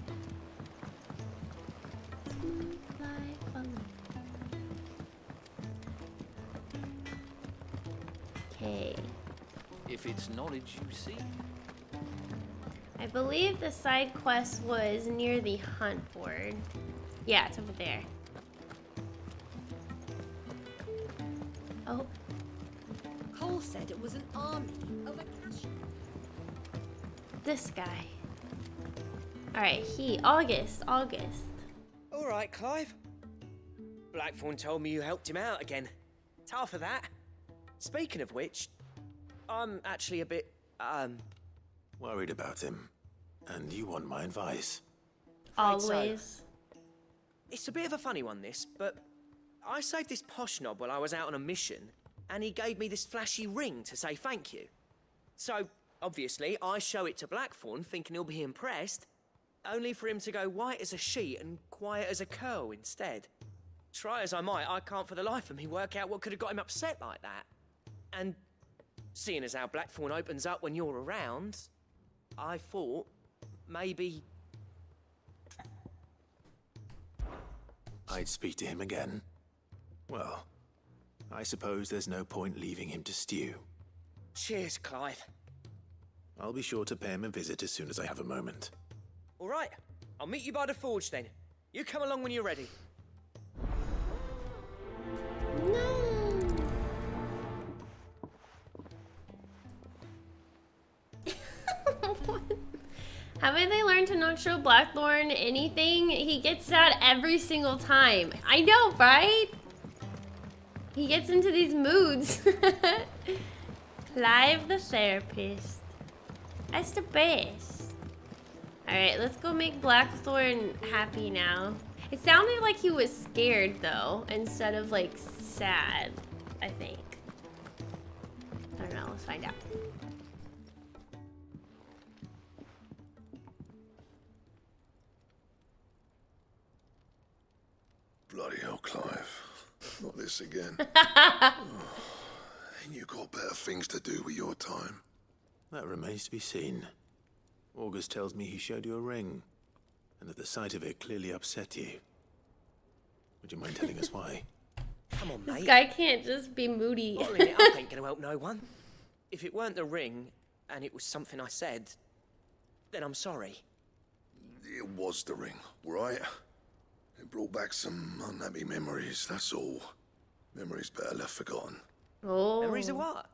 [SPEAKER 1] Smooth like Butler. Okay.
[SPEAKER 2] If it's knowledge you seek.
[SPEAKER 1] I believe the side quest was near the hunt board. Yeah, it's over there. Oh.
[SPEAKER 13] Cole said it was an army of Akasha.
[SPEAKER 1] This guy. Alright, August.
[SPEAKER 3] All right, Clive. Blackthorn told me you helped him out again. Tough for that. Speaking of which, I'm actually a bit,
[SPEAKER 5] worried about him. And you want my advice.
[SPEAKER 1] Always.
[SPEAKER 3] So. It's a bit of a funny one, this, but I saved this posh knob while I was out on a mission, and he gave me this flashy ring to say thank you. So, obviously, I show it to Blackthorn, thinking he'll be impressed, only for him to go white as a sheet and quiet as a curl instead. Try as I might, I can't for the life of me work out what could have got him upset like that. And seeing as how Blackthorn opens up when you're around, I thought maybe
[SPEAKER 5] I'd speak to him again. Well, I suppose there's no point leaving him to stew.
[SPEAKER 3] Cheers, Clive.
[SPEAKER 5] I'll be sure to pay him a visit as soon as I have a moment.
[SPEAKER 3] All right, I'll meet you by the forge then. You come along when you're ready.
[SPEAKER 1] Haven't they learned to not show Blackthorn anything? He gets sad every single time. I know, right? He gets into these moods. Clive the therapist. That's the best. Alright, let's go make Blackthorn happy now. It sounded like he was scared though, instead of like sad, I think. I don't know, let's find out.
[SPEAKER 14] Bloody hell, Clive. Not this again. Ain't you got better things to do with your time?
[SPEAKER 5] That remains to be seen. August tells me he showed you a ring, and that the sight of it clearly upset you. Would you mind telling us why?
[SPEAKER 3] Come on, mate.
[SPEAKER 1] This guy can't just be moody.
[SPEAKER 3] Bottling it up ain't gonna help no one. If it weren't the ring, and it was something I said, then I'm sorry.
[SPEAKER 14] It was the ring, right? It brought back some unhappy memories, that's all. Memories better left forgotten.
[SPEAKER 1] Oh.
[SPEAKER 3] Memories of what?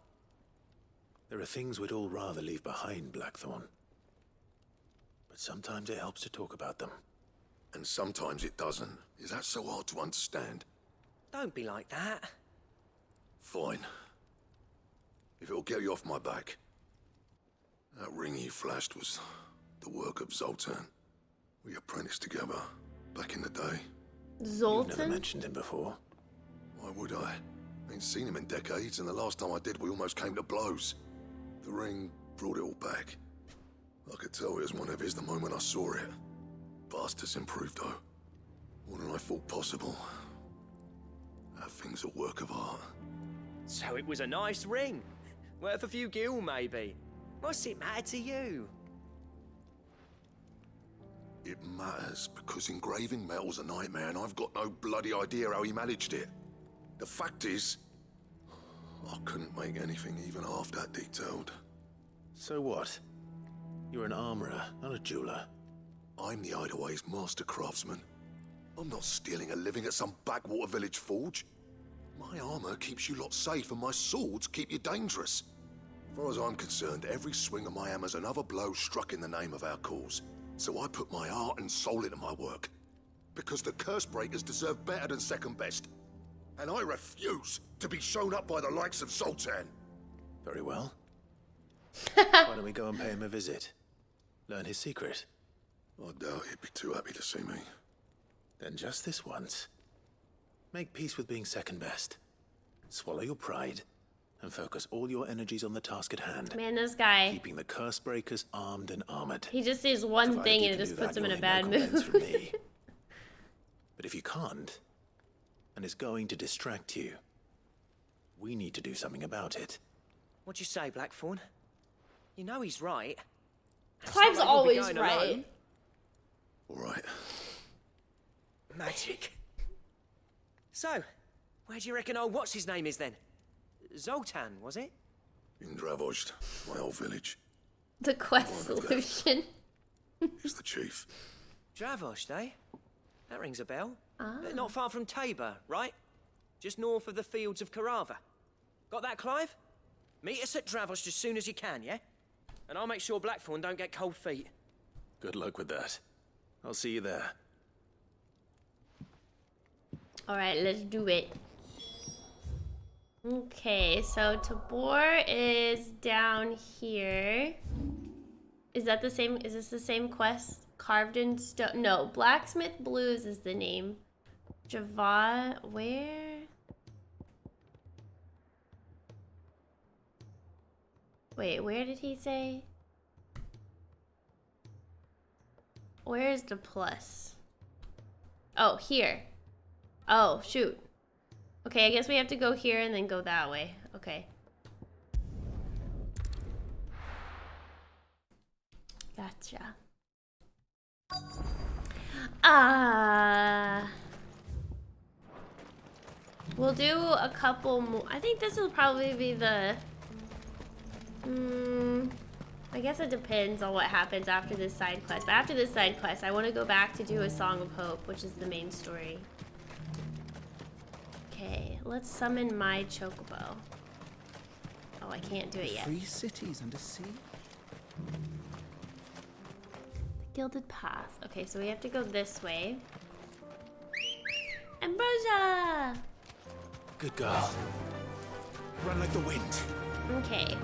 [SPEAKER 5] There are things we'd all rather leave behind, Blackthorn. But sometimes it helps to talk about them.
[SPEAKER 14] And sometimes it doesn't. Is that so hard to understand?
[SPEAKER 3] Don't be like that.
[SPEAKER 14] Fine. If it'll get you off my back. That ring you flashed was the work of Zoltan. We apprenticed together back in the day.
[SPEAKER 1] Zoltan?
[SPEAKER 5] You've never mentioned him before.
[SPEAKER 14] Why would I? Ain't seen him in decades, and the last time I did, we almost came to blows. The ring brought it all back. I could tell it was one of his the moment I saw it. Bastard's improved, though. More than I thought possible. That thing's a work of art.
[SPEAKER 3] So it was a nice ring. Worth a few gil, maybe. What's it matter to you?
[SPEAKER 14] It matters because engraving metal's a nightmare, and I've got no bloody idea how he managed it. The fact is, I couldn't make anything even half that detailed.
[SPEAKER 5] So what? You're an armorer, not a jeweler.
[SPEAKER 14] I'm the Hideaway's master craftsman. I'm not stealing a living at some backwater village forge. My armor keeps you lot safe and my swords keep you dangerous. As far as I'm concerned, every swing of my hammer's another blow struck in the name of our cause. So I put my heart and soul into my work. Because the curse breakers deserve better than second best. And I refuse to be shown up by the likes of Zoltan.
[SPEAKER 5] Very well. Why don't we go and pay him a visit? Learn his secret.
[SPEAKER 14] I doubt he'd be too happy to see me.
[SPEAKER 5] Then just this once. Make peace with being second best. Swallow your pride and focus all your energies on the task at hand.
[SPEAKER 1] Man, this guy.
[SPEAKER 5] Keeping the curse breakers armed and armored.
[SPEAKER 1] He just sees one thing and it just puts him in a bad mood.
[SPEAKER 5] But if you can't, and it's going to distract you, we need to do something about it.
[SPEAKER 3] What'd you say, Blackthorn? You know he's right.
[SPEAKER 1] Clive's always right.
[SPEAKER 14] All right.
[SPEAKER 3] Magic. So, where do you reckon old what's-his-name is then? Zoltan, was it?
[SPEAKER 14] In Dravozd, my old village.
[SPEAKER 1] The quest solution.
[SPEAKER 14] He's the chief.
[SPEAKER 3] Dravozd, eh? That rings a bell.
[SPEAKER 1] Ah.
[SPEAKER 3] Not far from Tabor, right? Just north of the fields of Carava. Got that, Clive? Meet us at Dravozd as soon as you can, yeah? And I'll make sure Blackthorn don't get cold feet.
[SPEAKER 5] Good luck with that. I'll see you there.
[SPEAKER 1] Alright, let's do it. Okay, so Tabor is down here. Is that the same? Is this the same quest? Carved in stone? No, Blacksmith Blues is the name. Java, where? Wait, where did he say? Where is the plus? Oh, here. Oh, shoot. Okay, I guess we have to go here and then go that way. Okay. Gotcha. We'll do a couple more. I think this will probably be the... I guess it depends on what happens after this side quest. But after this side quest, I want to go back to do a Song of Hope, which is the main story. Okay, let's summon my chocobo. Oh, I can't do it yet.
[SPEAKER 7] 3 cities and a sea.
[SPEAKER 1] The Gilded Path. Okay, so we have to go this way. Ambrosia!
[SPEAKER 5] Good girl. Run like the wind.
[SPEAKER 1] Okay.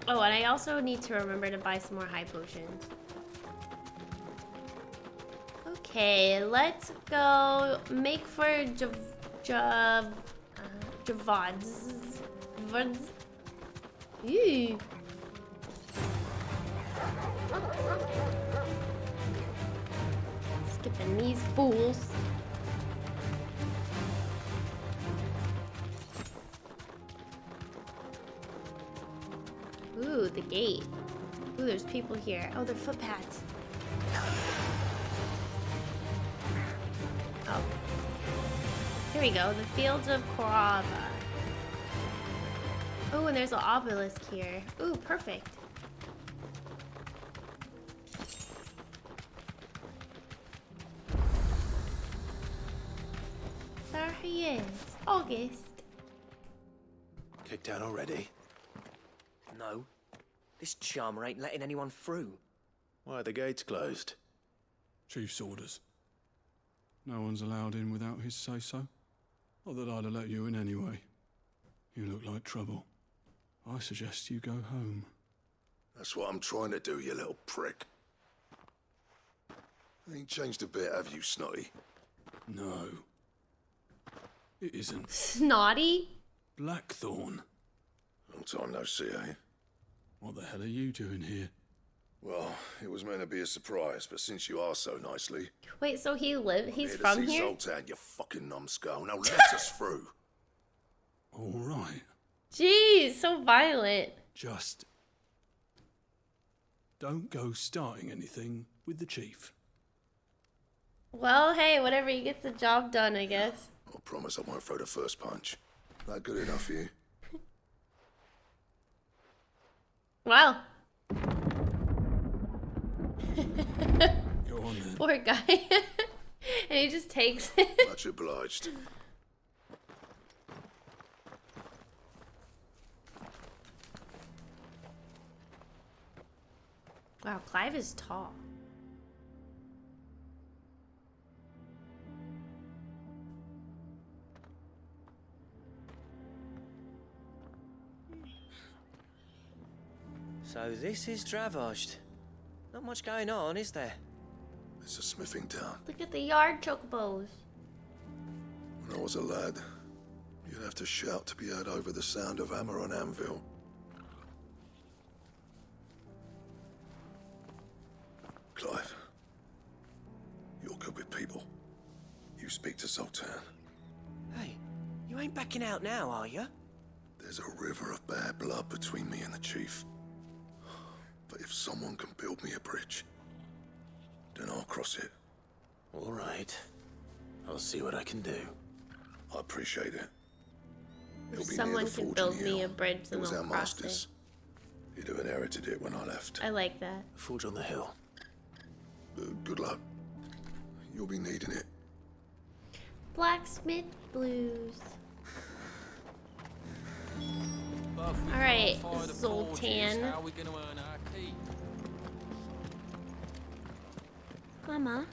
[SPEAKER 1] Oh, and I also need to remember to buy some more high potions. Okay, let's go make for Javads. Ew. Skipping these fools. Ooh, the gate. Ooh, there's people here. Oh, they're footpads. Oh. Here we go. The fields of Carava. Oh, and there's an obelisk here. Ooh, perfect. There he is. August.
[SPEAKER 5] Kicked out already?
[SPEAKER 3] No. This charmer ain't letting anyone through.
[SPEAKER 5] Why are the gates closed?
[SPEAKER 23] Chief's orders. No one's allowed in without his say-so. Not that I'd have let you in anyway. You look like trouble. I suggest you go home.
[SPEAKER 14] That's what I'm trying to do, you little prick. Ain't changed a bit, have you, Snotty?
[SPEAKER 23] No. It isn't.
[SPEAKER 1] Snotty?
[SPEAKER 23] Blackthorn.
[SPEAKER 14] Long time no see, eh?
[SPEAKER 23] What the hell are you doing here?
[SPEAKER 14] Well, it was meant to be a surprise, but since you asked so nicely...
[SPEAKER 1] Wait, so he's
[SPEAKER 14] here
[SPEAKER 1] from
[SPEAKER 14] to see
[SPEAKER 1] here?
[SPEAKER 14] Zoltan, you fucking numbskull. Now let us through.
[SPEAKER 23] All right.
[SPEAKER 1] Jeez, so violent.
[SPEAKER 23] Just... don't go starting anything with the chief.
[SPEAKER 1] Well, hey, whatever, he gets the job done, I guess.
[SPEAKER 14] I promise I won't throw the first punch. That good enough for you?
[SPEAKER 1] Wow.
[SPEAKER 14] Go on then.
[SPEAKER 1] Poor guy. And he just takes it.
[SPEAKER 14] Much obliged.
[SPEAKER 1] Wow, Clive is tall.
[SPEAKER 3] So this is Dravosht. Not much going on, is there?
[SPEAKER 14] It's a smithing town.
[SPEAKER 1] Look at the yard chocobos.
[SPEAKER 14] When I was a lad, you'd have to shout to be heard over the sound of hammer on anvil. Clive, you're good with people. You speak to Zoltan.
[SPEAKER 3] Hey, you ain't backing out now, are you?
[SPEAKER 14] There's a river of bad blood between me and the chief. But if someone can build me a bridge, then I'll cross it.
[SPEAKER 5] All right. I'll see what I can do.
[SPEAKER 14] I appreciate it.
[SPEAKER 1] If
[SPEAKER 14] It'll be
[SPEAKER 1] someone
[SPEAKER 14] near the
[SPEAKER 1] can
[SPEAKER 14] Forge
[SPEAKER 1] build
[SPEAKER 14] in
[SPEAKER 1] me
[SPEAKER 14] Hill.
[SPEAKER 1] a bridge,
[SPEAKER 14] It
[SPEAKER 1] then
[SPEAKER 14] was
[SPEAKER 1] I'll
[SPEAKER 14] our
[SPEAKER 1] cross
[SPEAKER 14] master's. He'd have inherited it when I left.
[SPEAKER 1] I like that.
[SPEAKER 5] Forge on the hill.
[SPEAKER 14] Good luck. You'll be needing it.
[SPEAKER 1] Blacksmith blues. Alright, Zoltan.
[SPEAKER 2] How are we going to earn our keep?
[SPEAKER 4] Mama,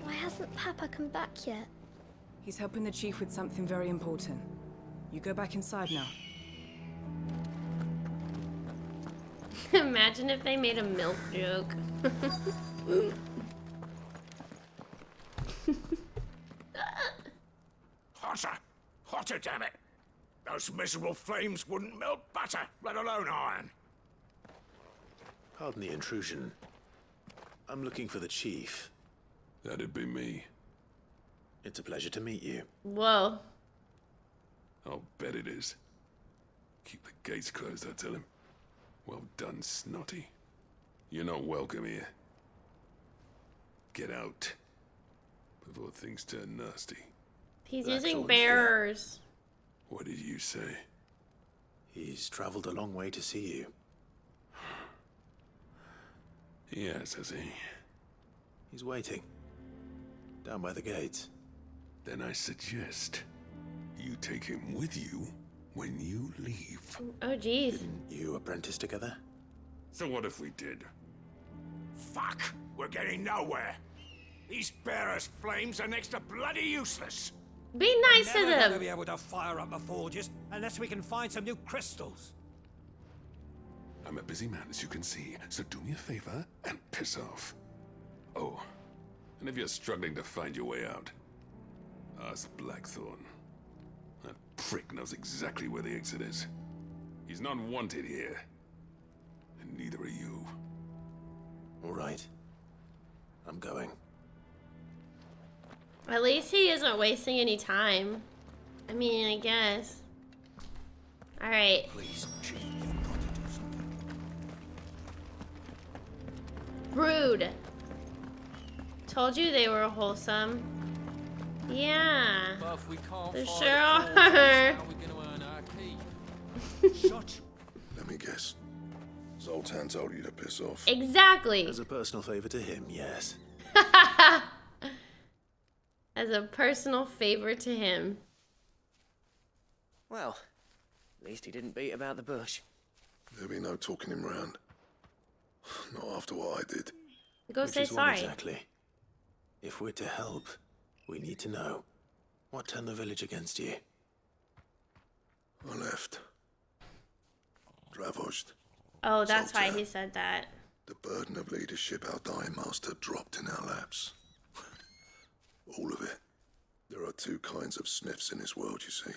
[SPEAKER 4] why hasn't Papa come back yet?
[SPEAKER 7] He's helping the chief with something very important. You go back inside now.
[SPEAKER 1] Imagine if they made a milk joke.
[SPEAKER 8] Hotter! Hotter, damn it! Those miserable flames wouldn't melt butter, let alone iron.
[SPEAKER 5] Pardon the intrusion. I'm looking for the chief.
[SPEAKER 23] That'd be me.
[SPEAKER 5] It's a pleasure to meet you.
[SPEAKER 1] Whoa.
[SPEAKER 23] I'll bet it is. Keep the gates closed, I tell him. Well done, Snotty. You're not welcome here. Get out. Before things turn nasty.
[SPEAKER 1] He's
[SPEAKER 5] That's
[SPEAKER 1] using
[SPEAKER 5] all
[SPEAKER 1] bearers.
[SPEAKER 23] What did you say?
[SPEAKER 5] He's traveled a long way to see you.
[SPEAKER 23] Yes, has he?
[SPEAKER 5] He's waiting. Down by the gates.
[SPEAKER 23] Then I suggest you take him with you when you leave.
[SPEAKER 1] Oh, jeez.
[SPEAKER 5] You apprentice together?
[SPEAKER 8] So what if we did? Fuck! We're getting nowhere. These bearers' flames are next to bloody useless.
[SPEAKER 1] Be nice to
[SPEAKER 15] We're never
[SPEAKER 1] them.
[SPEAKER 15] gonna be able to fire up the forges unless we can find some new crystals.
[SPEAKER 23] I'm a busy man, as you can see, so do me a favor and piss off. Oh, and if you're struggling to find your way out, ask Blackthorn. That prick knows exactly where the exit is. He's not wanted here, and neither are you.
[SPEAKER 5] All right. I'm going.
[SPEAKER 1] At least he isn't wasting any time. I mean, I guess. Alright.
[SPEAKER 14] Please, Chief, you've got to do something.
[SPEAKER 1] Rude. Told you they were wholesome. Yeah.
[SPEAKER 2] But if we can't
[SPEAKER 1] They
[SPEAKER 2] find
[SPEAKER 1] sure
[SPEAKER 2] the forges,
[SPEAKER 1] are.
[SPEAKER 2] how are we going to earn our keep?
[SPEAKER 15] Shut.
[SPEAKER 14] Let me guess. Zoltan told you to piss off.
[SPEAKER 1] Exactly.
[SPEAKER 5] As a personal favor to him, yes.
[SPEAKER 1] As a personal favor to him.
[SPEAKER 3] Well, at least he didn't beat about the bush.
[SPEAKER 14] There'll be no talking him round. Not after what I did.
[SPEAKER 1] Go
[SPEAKER 5] Which
[SPEAKER 1] say
[SPEAKER 5] is what
[SPEAKER 1] sorry.
[SPEAKER 5] exactly? If we're to help, we need to know. What turned the village against you?
[SPEAKER 14] I left. Dravosht.
[SPEAKER 1] Oh, that's why
[SPEAKER 14] Zoltan.
[SPEAKER 1] he said that.
[SPEAKER 14] The burden of leadership our dying master dropped in our laps. All of it. There are two kinds of smiths in this world, you see.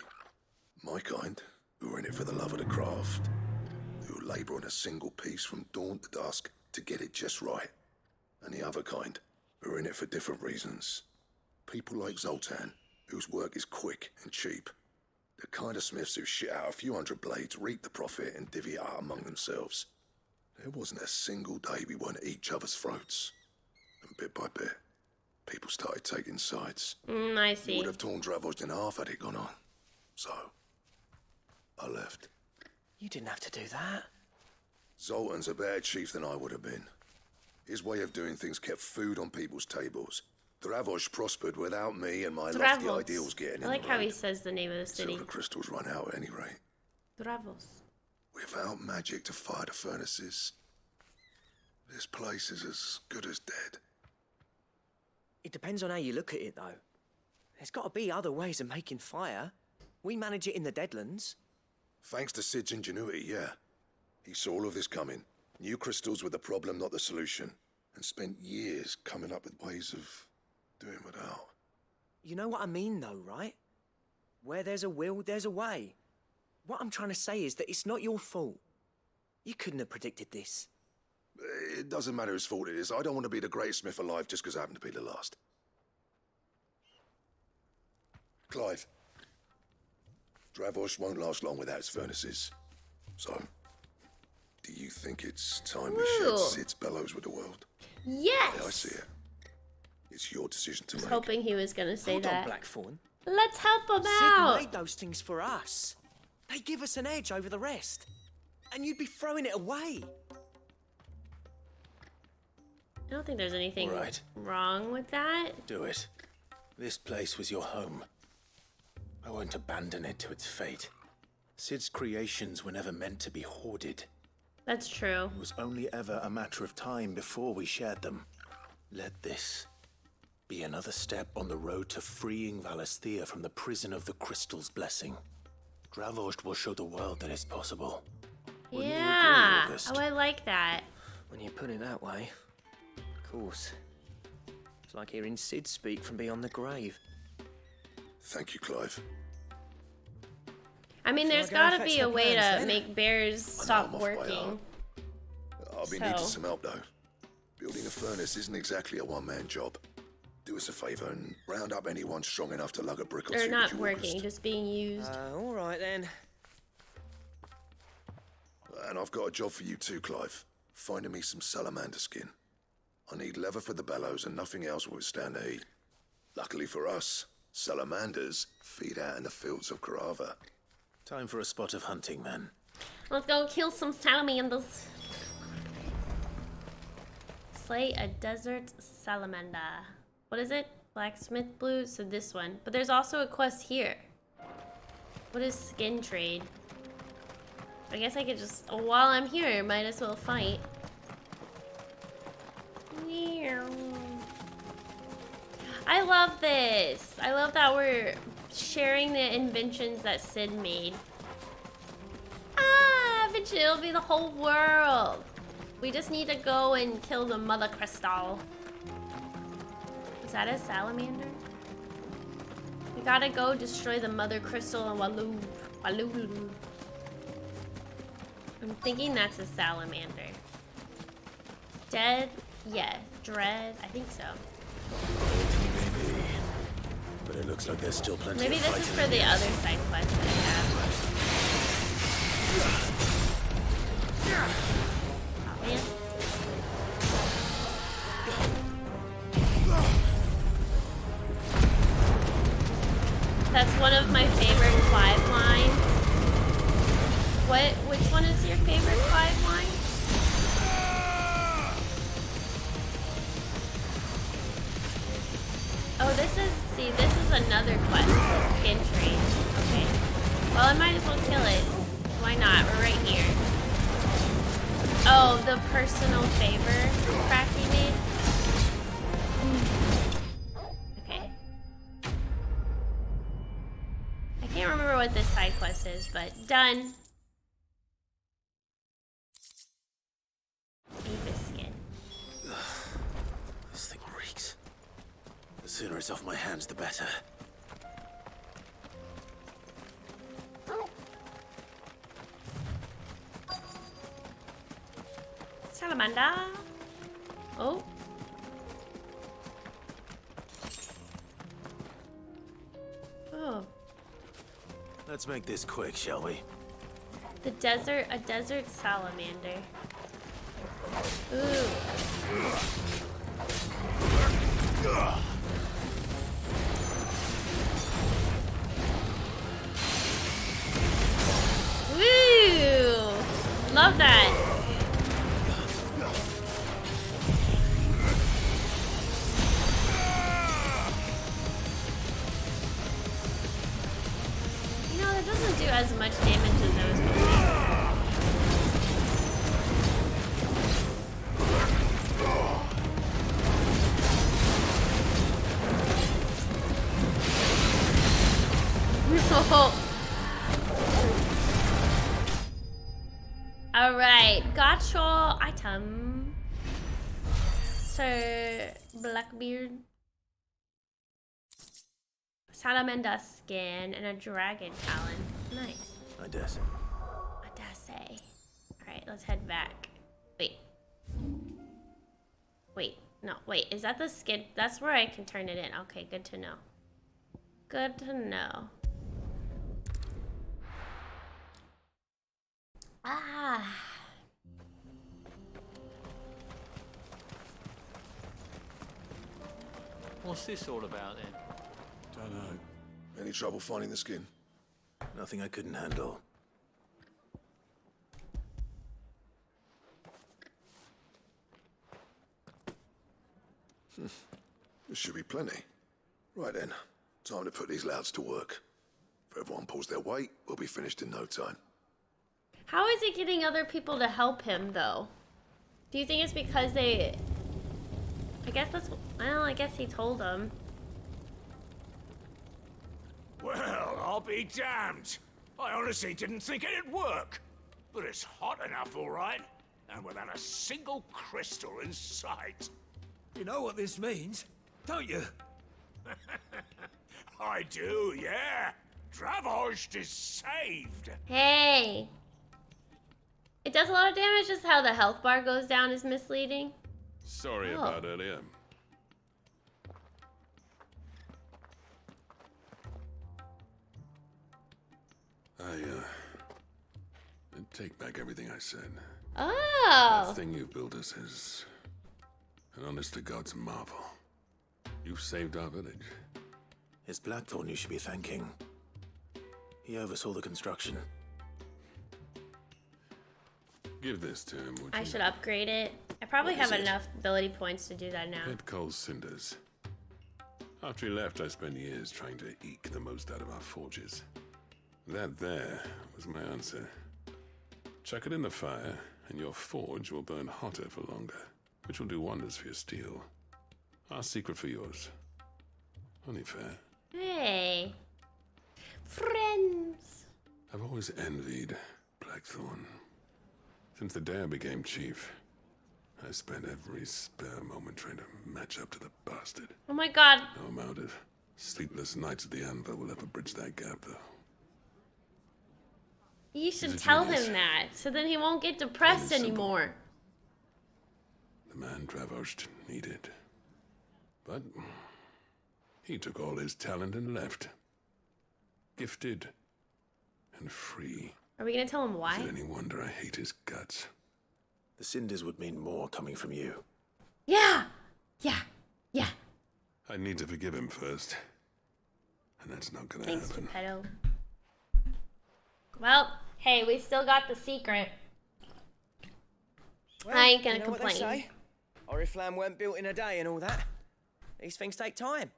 [SPEAKER 14] My kind, who are in it for the love of the craft, who labour on a single piece from dawn to dusk to get it just right. And the other kind, who are in it for different reasons. People like Zoltan, whose work is quick and cheap. The kind of smiths who shit out a few hundred blades, reap the profit, and divvy it out among themselves. There wasn't a single day we weren't at each other's throats. And bit by bit, people started taking sides.
[SPEAKER 1] I see.
[SPEAKER 14] You would have torn Dravost in half had it gone on. So, I left.
[SPEAKER 3] You didn't have to do that.
[SPEAKER 14] Zoltan's a better chief than I would have been. His way of doing things kept food on people's tables. Dravost prospered without me and my lofty ideals getting in
[SPEAKER 1] I like
[SPEAKER 14] the
[SPEAKER 1] how
[SPEAKER 14] road.
[SPEAKER 1] he says the name of the city.
[SPEAKER 14] Till the crystals run out at any rate.
[SPEAKER 1] Dravos.
[SPEAKER 14] Without magic to fire the furnaces, this place is as good as dead.
[SPEAKER 3] It depends on how you look at it, though. There's got to be other ways of making fire. We manage it in the Deadlands.
[SPEAKER 14] Thanks to Sid's ingenuity, yeah. He saw all of this coming, knew crystals were the problem, not the solution, and spent years coming up with ways of doing without.
[SPEAKER 3] You know what I mean, though, right? Where there's a will, there's a way. What I'm trying to say is that it's not your fault. You couldn't have predicted this.
[SPEAKER 14] It doesn't matter whose fault it is. I don't want to be the greatest smith alive just because I happen to be the last. Clive. Dravost won't last long without its furnaces. So, do you think it's time we shared Sid's bellows with the world?
[SPEAKER 1] Yes!
[SPEAKER 14] Yeah, I see it. It's your decision to
[SPEAKER 1] I was
[SPEAKER 14] make.
[SPEAKER 1] hoping he was going to say
[SPEAKER 3] Hold
[SPEAKER 1] that.
[SPEAKER 3] on, Blackthorn.
[SPEAKER 1] Let's help him
[SPEAKER 3] Sid
[SPEAKER 1] out!
[SPEAKER 3] made those things for us. They give us an edge over the rest. And you'd be throwing it away.
[SPEAKER 1] I don't think there's anything
[SPEAKER 5] All right.
[SPEAKER 1] wrong with that.
[SPEAKER 5] Do it. This place was your home. I won't abandon it to its fate. Sid's creations were never meant to be hoarded.
[SPEAKER 1] That's true.
[SPEAKER 5] It was only ever a matter of time before we shared them. Let this be another step on the road to freeing Valisthea from the prison of the Crystal's blessing. Dravost will show the world that it's possible. Wouldn't you agree,
[SPEAKER 1] Yeah.
[SPEAKER 5] August?
[SPEAKER 1] Oh, I like that.
[SPEAKER 3] When you put it that way, of course. It's like hearing Sid speak from beyond the grave.
[SPEAKER 14] Thank you, Clive.
[SPEAKER 1] I mean,
[SPEAKER 3] Shall I
[SPEAKER 1] there's
[SPEAKER 3] go and
[SPEAKER 1] got to
[SPEAKER 3] fetch
[SPEAKER 1] be a
[SPEAKER 3] the
[SPEAKER 1] way to
[SPEAKER 3] plans, then?
[SPEAKER 1] make bears stop
[SPEAKER 14] I'm off by
[SPEAKER 1] working.
[SPEAKER 14] I'll be needing some help, though. Building a furnace isn't exactly a one-man job. Do us a favour and round up anyone strong enough to lug a brick or
[SPEAKER 1] They're
[SPEAKER 14] two
[SPEAKER 1] not
[SPEAKER 14] with you,
[SPEAKER 1] working,
[SPEAKER 14] August.
[SPEAKER 1] just being used.
[SPEAKER 3] All right, then.
[SPEAKER 14] And I've got a job for you too, Clive. Finding me some salamander skin. I need leather for the bellows and nothing else will withstand the heat. Luckily for us, salamanders feed out in the fields of Carava.
[SPEAKER 5] Time for a spot of hunting, then.
[SPEAKER 1] Let's go kill some salamanders. Slay a desert salamander. What is it? Blacksmith blue? So this one. But there's also a quest here. What is skin trade? I guess I could just, while I'm here, might as well fight. I love this. I love that we're sharing the inventions that Sid made. Ah, eventually it'll be the whole world. We just need to go and kill the mother crystal. Is that a salamander? We gotta go destroy the mother crystal and Waloo. Waloo. I'm thinking that's a salamander. Dead? Yeah. Dread? I think so.
[SPEAKER 5] Maybe. But it looks like there's still plenty
[SPEAKER 1] Maybe
[SPEAKER 5] of
[SPEAKER 1] this is
[SPEAKER 5] fighting
[SPEAKER 1] for
[SPEAKER 5] in
[SPEAKER 1] the
[SPEAKER 5] here.
[SPEAKER 1] other side quest that I have. Oh, man. That's one of my favorite Clive lines. Which one is your favorite Clive line? Oh, this is another quest. Skin trade. Okay. Well, I might as well kill it. Why not? We're right here. Oh, the personal favor crack he made? Okay. I can't remember what this side quest is, but done. Avis skin.
[SPEAKER 5] This thing reeks. The sooner it's off my hands, the better.
[SPEAKER 1] Salamander. Oh. Oh.
[SPEAKER 5] Let's make this quick, shall we?
[SPEAKER 1] A desert salamander. Ooh. love that. You know, that doesn't do as much damage as I was hoping. Alright, gotcha item. Sir Blackbeard. Salamander skin and a dragon talon. Nice.
[SPEAKER 5] I dare say.
[SPEAKER 1] I dare say. Alright, let's head back. Wait. Wait, no, wait, is that the skin? That's where I can turn it in. Okay, good to know. Good to know. Ah.
[SPEAKER 2] What's this all about then?
[SPEAKER 14] Don't know. Any trouble finding the skin?
[SPEAKER 5] Nothing I couldn't handle.
[SPEAKER 14] There should be plenty. Right then, time to put these louds to work. If everyone pulls their weight, we'll be finished in no time.
[SPEAKER 1] How is he getting other people to help him, though? Do you think it's because they... I guess that's... Well, I guess he told them.
[SPEAKER 8] Well, I'll be damned. I honestly didn't think it'd work. But it's hot enough, all right. And without a single crystal in sight.
[SPEAKER 15] You know what this means, don't you?
[SPEAKER 8] I do, yeah. Dravost is saved.
[SPEAKER 1] Hey! It does a lot of damage, just how the health bar goes down is misleading.
[SPEAKER 11] Sorry about earlier. I take back everything I said.
[SPEAKER 1] Oh!
[SPEAKER 11] That thing you built us is an honest-to-God's marvel. You've saved our village.
[SPEAKER 5] It's Blackthorn you should be thanking. He oversaw the construction.
[SPEAKER 11] Give this to him, would
[SPEAKER 1] I
[SPEAKER 11] you?
[SPEAKER 1] should upgrade it. I probably
[SPEAKER 11] What is
[SPEAKER 1] have
[SPEAKER 11] it?
[SPEAKER 1] enough ability points to do that now.
[SPEAKER 11] Pet Cole's cinders. After he left, I spent years trying to eke the most out of our forges. That there was my answer. Chuck it in the fire, and your forge will burn hotter for longer, which will do wonders for your steel. Our secret for yours. Only fair.
[SPEAKER 1] Hey. Friends.
[SPEAKER 11] I've always envied Blackthorn. Since the day I became chief, I spent every spare moment trying to match up to the bastard.
[SPEAKER 1] Oh my god.
[SPEAKER 11] No amount of sleepless nights at the anvil will ever bridge that gap, though.
[SPEAKER 1] You should
[SPEAKER 11] He's a
[SPEAKER 1] tell
[SPEAKER 11] genius.
[SPEAKER 1] him that, so then he won't get depressed anymore.
[SPEAKER 11] The man Dravost needed. But he took all his talent and left. Gifted and free.
[SPEAKER 1] Are we gonna tell him why?
[SPEAKER 11] Is it any wonder I hate his guts?
[SPEAKER 5] The cinders would mean more coming from you.
[SPEAKER 1] Yeah! Yeah! Yeah!
[SPEAKER 11] I need to forgive him first. And that's not gonna
[SPEAKER 1] Thanks,
[SPEAKER 11] happen.
[SPEAKER 1] Geppetto. Well, hey, we still got the secret.
[SPEAKER 3] Well,
[SPEAKER 1] I ain't gonna
[SPEAKER 3] you know what they
[SPEAKER 1] complain.
[SPEAKER 3] say? Oriflamme weren't built in a day and all that. These things take time.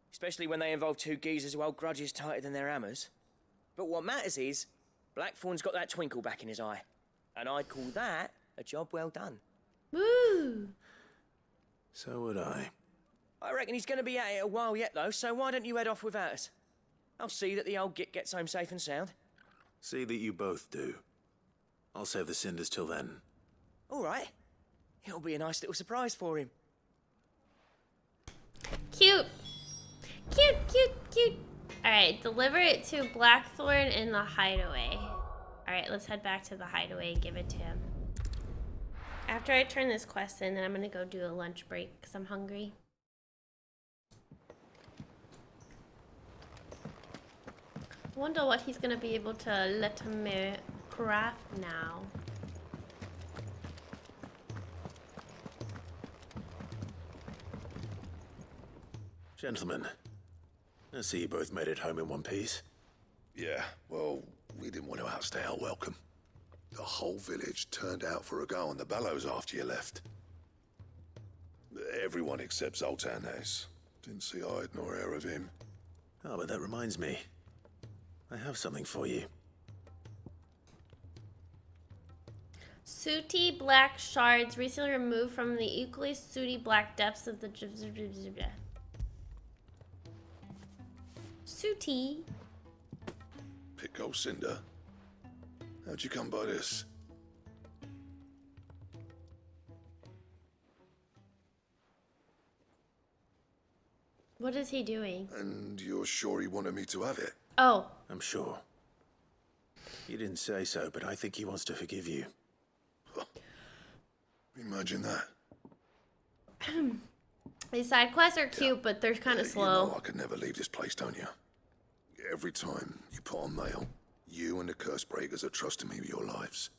[SPEAKER 3] Especially when they involve two geezers who hold grudges tighter than their hammers. But what matters is, Blackthorn's got that twinkle back in his eye. And I'd call that a job well done.
[SPEAKER 1] Woo!
[SPEAKER 5] So would I.
[SPEAKER 3] I reckon he's going to be at it a while yet, though, so why don't you head off without us? I'll see that the old git gets home safe and sound.
[SPEAKER 5] See that you both do. I'll save the cinders till then.
[SPEAKER 3] All right. It'll be a nice little surprise for him.
[SPEAKER 1] Cute! Cute, cute, cute! Alright, deliver it to Blackthorn in the hideaway. Alright, let's head back to the hideaway and give it to him. After I turn this quest in, then I'm gonna go do a lunch break because I'm hungry. Wonder what he's gonna be able to let me craft now.
[SPEAKER 5] Gentlemen, I see you both made it home in one piece.
[SPEAKER 14] Yeah, well, we didn't want to outstay our welcome. The whole village turned out for a go on the bellows after you left. Everyone except Zoltan has. Didn't see hide nor hair of him.
[SPEAKER 5] Oh, but that reminds me. I have something for you.
[SPEAKER 1] Sooty black shards recently removed from the equally sooty black depths of the... Sooty.
[SPEAKER 14] Pico Cinder. How'd you come by this?
[SPEAKER 1] What is he doing?
[SPEAKER 14] And you're sure he wanted me to have it?
[SPEAKER 1] Oh.
[SPEAKER 5] I'm sure. He didn't say so, but I think he wants to forgive you.
[SPEAKER 14] Imagine that.
[SPEAKER 1] These side quests are cute, but they're kind of slow.
[SPEAKER 14] You know I could never leave this place, don't you? Every time you put on mail, you and the curse breakers are trusting me with your lives.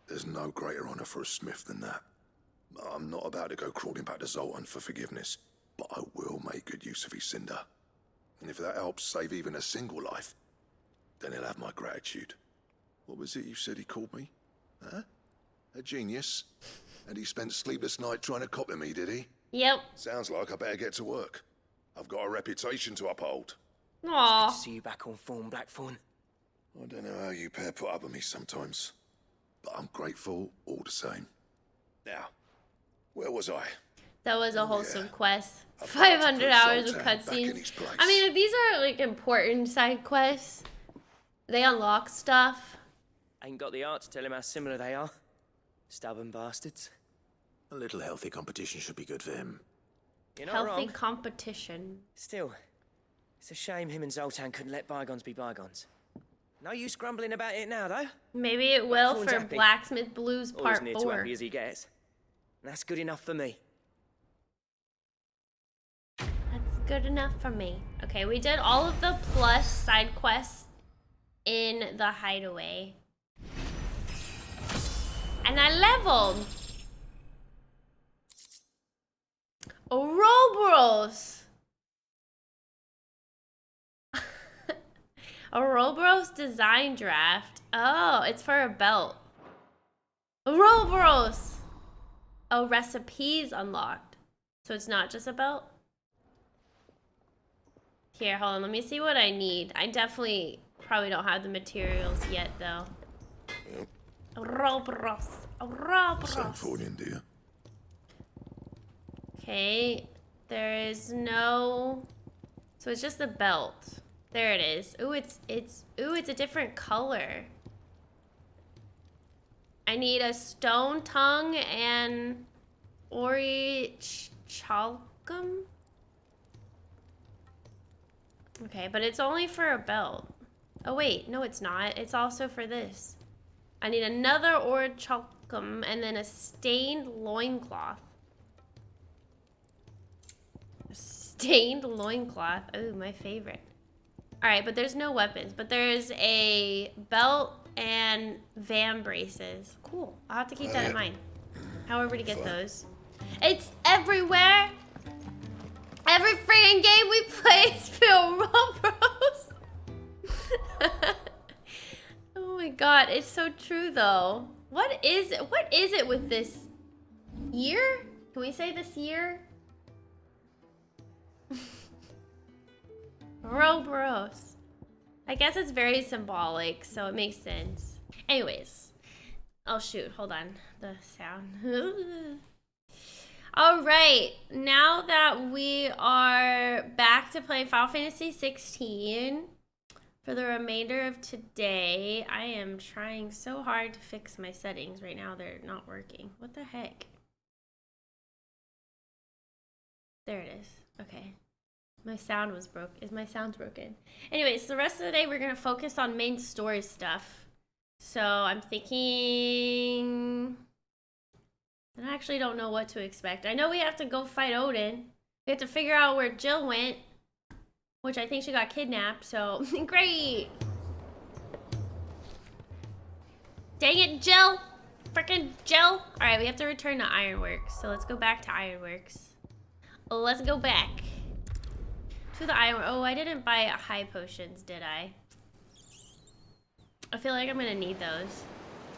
[SPEAKER 14] There's no greater honor for a smith than that. I'm not about to go crawling back to Zoltan for forgiveness, but I will make good use of his cinder. And if that helps save even a single life, then he'll have my gratitude. What was it you said he called me? Huh? A genius? And he spent sleepless night trying to copy me, did he?
[SPEAKER 1] Yep.
[SPEAKER 14] Sounds like I better get to work. I've got a reputation to uphold.
[SPEAKER 1] Aww.
[SPEAKER 3] It's good to see you back on form, Blackthorn.
[SPEAKER 14] I don't know how you pair put up with me sometimes, but I'm grateful all the same. Now, where was I?
[SPEAKER 1] That was a wholesome quest. 500 hours of cutscenes. I mean, these are like important side quests. They unlock stuff.
[SPEAKER 3] Ain't got the art to tell him how similar they are. Stubborn bastards.
[SPEAKER 5] A little healthy competition should be good for him.
[SPEAKER 3] You're not
[SPEAKER 1] Healthy
[SPEAKER 3] wrong.
[SPEAKER 1] competition.
[SPEAKER 3] Still, it's a shame him and Zoltan couldn't let bygones be bygones. No use grumbling about it now, though.
[SPEAKER 1] Maybe it will
[SPEAKER 3] Blackthorn's
[SPEAKER 1] for
[SPEAKER 3] happy.
[SPEAKER 1] Blacksmith Blues
[SPEAKER 3] Always
[SPEAKER 1] Part
[SPEAKER 3] near
[SPEAKER 1] 4.
[SPEAKER 3] to happy as he gets. And that's good enough for me.
[SPEAKER 1] That's good enough for me. Okay, we did all of the plus side quests in the hideaway. And I leveled. Ouroboros. Ouroboros design draft. Oh, it's for a belt. Ouroboros. Oh, recipes unlocked. So it's not just a belt? Here, hold on. Let me see what I need. I definitely probably don't have the materials yet, though.
[SPEAKER 14] Yep.
[SPEAKER 1] Ouroboros. Ouroboros.
[SPEAKER 14] Sound Fordian, do you?
[SPEAKER 1] Okay. There is no... So it's just the belt. There it is. Ooh, it's a different color. I need a stone tongue and orichalcum. Okay, but it's only for a belt. Oh wait, no it's not. It's also for this. I need another orichalcum and then a stained loincloth. A stained loincloth. Oh, my favorite. Alright, but there's no weapons. But there's a belt and van braces. Cool. I'll have to keep that in mind. However to get those. It's everywhere! Every friggin' game we play is Phil Robros. Oh my god, it's so true though. What is it with this year? Can we say this year? Ouroboros. I guess it's very symbolic, so it makes sense. Anyways. Oh shoot, hold on. The sound. Alright, now that we are back to playing Final Fantasy XVI for the remainder of today, I am trying so hard to fix my settings. Right now they're not working. What the heck? There it is. Okay. My sound was broke. Is my sound broken? Anyways, the rest of the day we're gonna focus on main story stuff. So I'm thinking... I actually don't know what to expect. I know we have to go fight Odin. We have to figure out where Jill went, which I think she got kidnapped, so great. Dang it, Jill. Frickin' Jill. All right, we have to return to Ironworks, so let's go back to Ironworks. Let's go back to the Ironworks. Oh, I didn't buy high potions, did I? I feel like I'm gonna need those.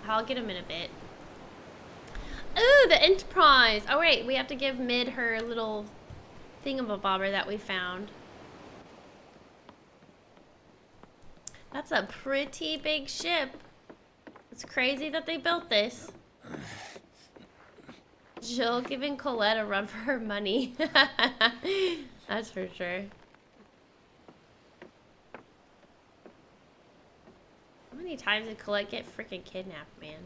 [SPEAKER 1] I'll get him in a bit. Ooh, the Enterprise. Oh, wait. We have to give Mid her little thingamabobber that we found. That's a pretty big ship. It's crazy that they built this. Jill giving Colette a run for her money. That's for sure. How many times did Colette get freaking kidnapped, man?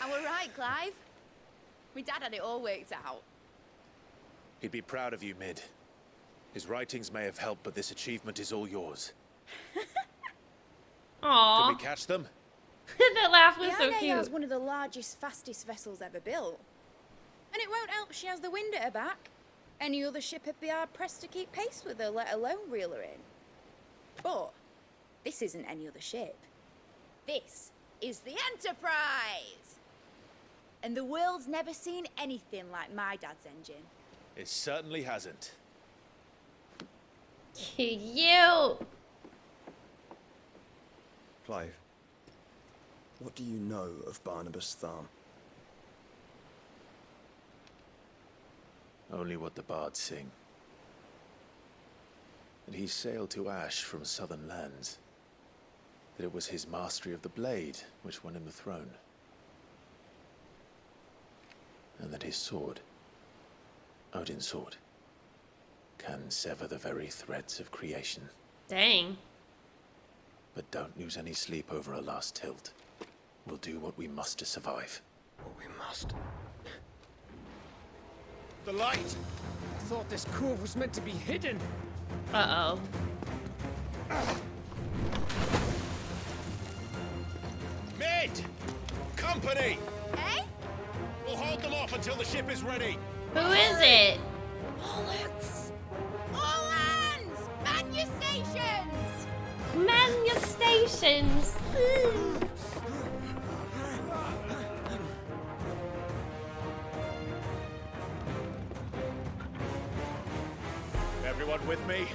[SPEAKER 16] I were right, Clive. My dad had it all worked out.
[SPEAKER 5] He'd be proud of you, Mid. His writings may have helped, but this achievement is all yours.
[SPEAKER 1] Aww.
[SPEAKER 5] Can we catch them?
[SPEAKER 1] That laugh was so
[SPEAKER 18] The
[SPEAKER 1] cute.
[SPEAKER 18] has one of the largest, fastest vessels ever built. And it won't help she has the wind at her back. Any other ship would be hard-pressed to keep pace with her, let alone reel her in. But this isn't any other ship. This is the Enterprise! And the world's never seen anything like my dad's engine.
[SPEAKER 5] It certainly hasn't.
[SPEAKER 1] Cute.
[SPEAKER 15] Clive, what do you know of Barnabas Tharm?
[SPEAKER 5] Only what the bards sing. That he sailed to Ash from southern lands. That it was his mastery of the blade which won him the throne. And that his sword, Odin's sword, can sever the very threads of creation.
[SPEAKER 1] Dang.
[SPEAKER 5] But don't lose any sleep over a last tilt. We'll do what we must to survive.
[SPEAKER 15] What we must.
[SPEAKER 20] The light! I thought this cove was meant to be hidden.
[SPEAKER 1] Uh-oh.
[SPEAKER 5] Mid! Company!
[SPEAKER 16] Hey?
[SPEAKER 5] We'll hold them off until the ship is ready.
[SPEAKER 1] Who is it?
[SPEAKER 16] Bollocks! All hands! Man your stations!
[SPEAKER 1] Man your stations!
[SPEAKER 5] Everyone with me?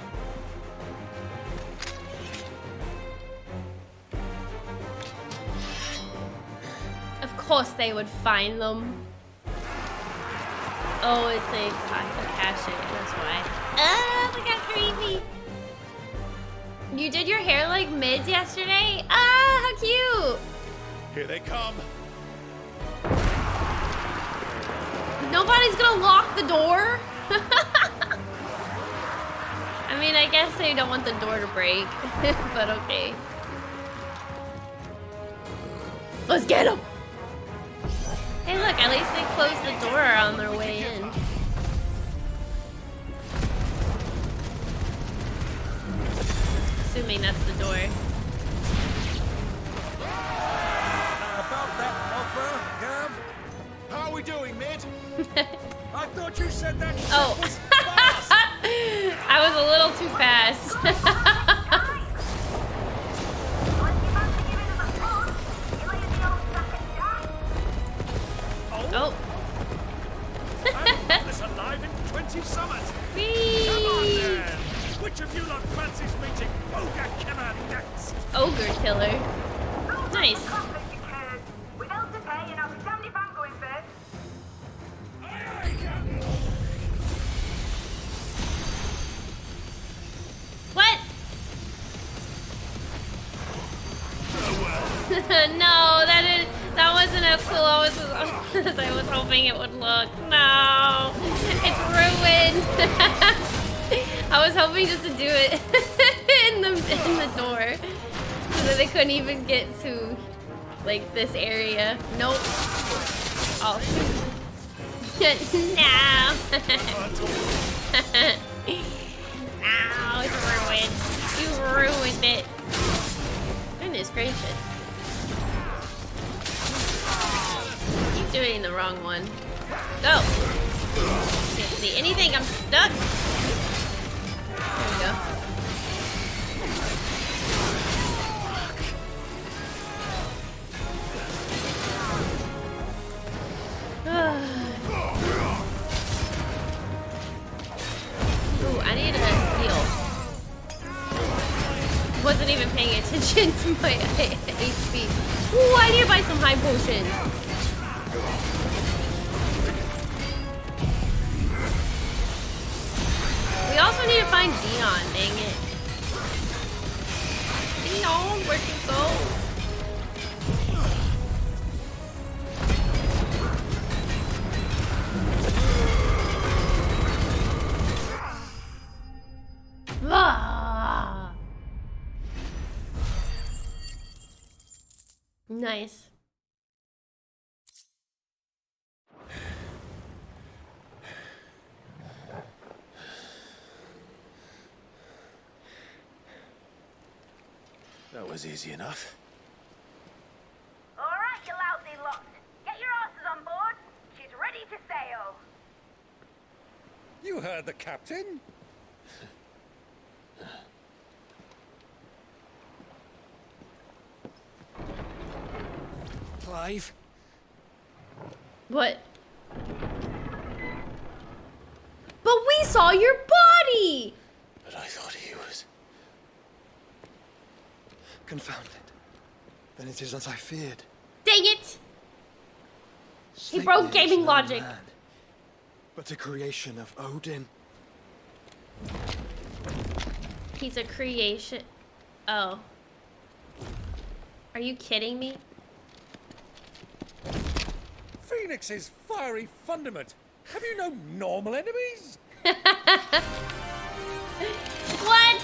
[SPEAKER 1] Of course they would find them. Oh, it's a cache. That's why. Ah, look how creepy. You did your hair like Mids yesterday? Ah, how cute.
[SPEAKER 5] Here they come.
[SPEAKER 1] Nobody's gonna lock the door? I mean, I guess they don't want the door to break, but okay. Let's get them. Hey, look, at least they closed the door on their way in. Assuming that's the door.
[SPEAKER 20] About that offer, Gav?
[SPEAKER 5] How are we doing, Mid?
[SPEAKER 20] I thought you said that ship
[SPEAKER 1] Oh.
[SPEAKER 20] was fast!
[SPEAKER 1] I was a little too fast. Oh.
[SPEAKER 20] I've this alive in 20 summers.
[SPEAKER 1] Whee!
[SPEAKER 20] Come on then. Which of you lot fancies meeting Ogre Killer next?
[SPEAKER 1] Ogre Killer. Nice. What? No, that wasn't as cool as I was hoping it would look. No, it's ruined. I was hoping just to do it in the door, so that they couldn't even get to like this area. Nope. Oh shoot. No. Ow, it's ruined. You ruined it. Goodness gracious. Keep doing the wrong one. Go. Can't see anything. I'm stuck. There we go. Ooh, I need to paying attention to my HP. Ooh, I need to buy some high potions. We also need to find Dion, dang it. Dion, where'd you go? Ah. Nice.
[SPEAKER 5] That was easy enough.
[SPEAKER 17] All right, you lousy lot. Get your asses on board. She's ready to sail.
[SPEAKER 20] You heard the captain.
[SPEAKER 15] Clive?
[SPEAKER 1] What? But we saw your body!
[SPEAKER 5] But I thought he was...
[SPEAKER 15] Confounded. Then it is as I feared.
[SPEAKER 1] Dang it! He
[SPEAKER 15] Sleipnir
[SPEAKER 1] broke
[SPEAKER 15] is
[SPEAKER 1] gaming
[SPEAKER 15] no
[SPEAKER 1] logic.
[SPEAKER 15] man, but a creation of Odin.
[SPEAKER 1] He's a creation. Oh. Are you kidding me?
[SPEAKER 20] Phoenix's fiery fundament. Have you no normal enemies?
[SPEAKER 1] What?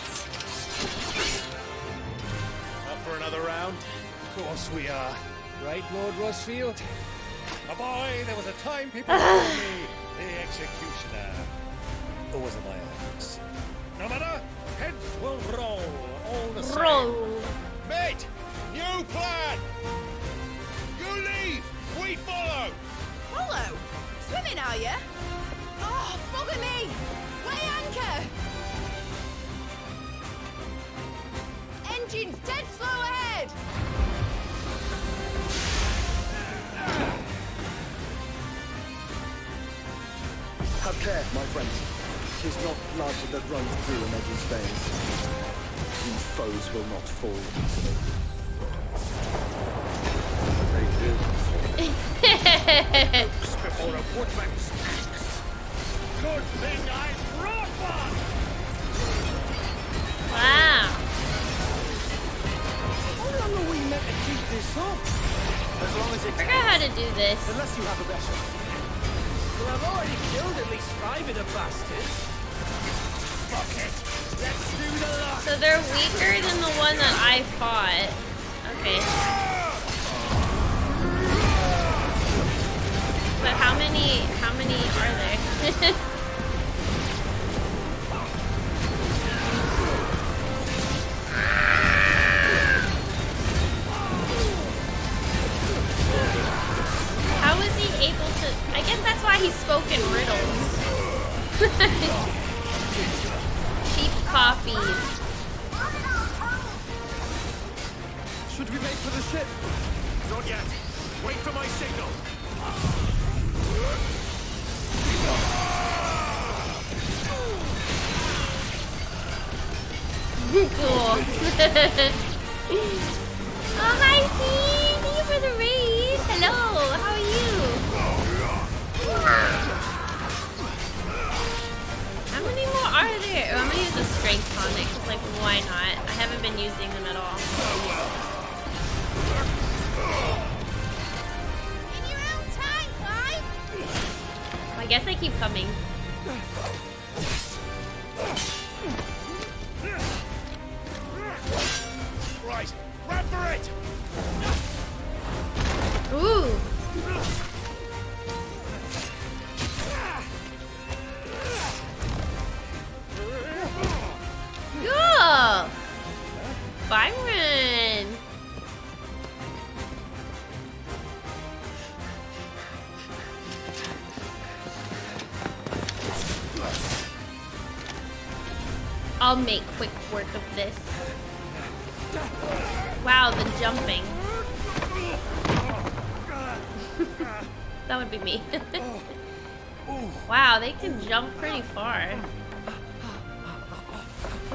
[SPEAKER 20] Up for another round? Of course we are. Right, Lord Rosfield? A boy, there was a time people called me the Executioner. Or was it my axe? No matter, heads will roll all the same.
[SPEAKER 1] Roll.
[SPEAKER 8] Mate, new plan! You leave, we follow!
[SPEAKER 16] Follow? Swimming, are you? Oh, bugger me! Weigh anchor! Engine's dead slow ahead!
[SPEAKER 15] Have care, my friends. 'Tis not blood that runs through a Medu's veins. These foes will not fall easily. They do fall.
[SPEAKER 8] Before a woodman's axe. Good thing I brought one!
[SPEAKER 1] Wow.
[SPEAKER 15] How long are we meant to keep this up?
[SPEAKER 3] As long as
[SPEAKER 1] I
[SPEAKER 3] it's...
[SPEAKER 1] forgot how to do this.
[SPEAKER 15] Unless you have a better.
[SPEAKER 3] Well, I've already killed at least 5 of the bastards. Fuck it. Let's do the lot.
[SPEAKER 1] So they're weaker than the one that I fought. Okay. But how many are there? How is he able to... I guess that's why he spoke in riddles. Cheap copies.
[SPEAKER 8] Should we make for the ship? Not yet. Wait for my signal.
[SPEAKER 1] Cool. Oh, hi, Steve. Thank you for the raid. Hello. How are you? How many more are there? Oh, I'm gonna use the strength tonic. Cause like, why not? I haven't been using them at all.
[SPEAKER 16] In your own time, Clive!
[SPEAKER 1] I guess I keep coming.
[SPEAKER 8] Right, run for it!
[SPEAKER 1] Ooh. Cool. Byron. I'll make quick work of this. Wow, the jumping. That would be me. Wow, they can jump pretty far.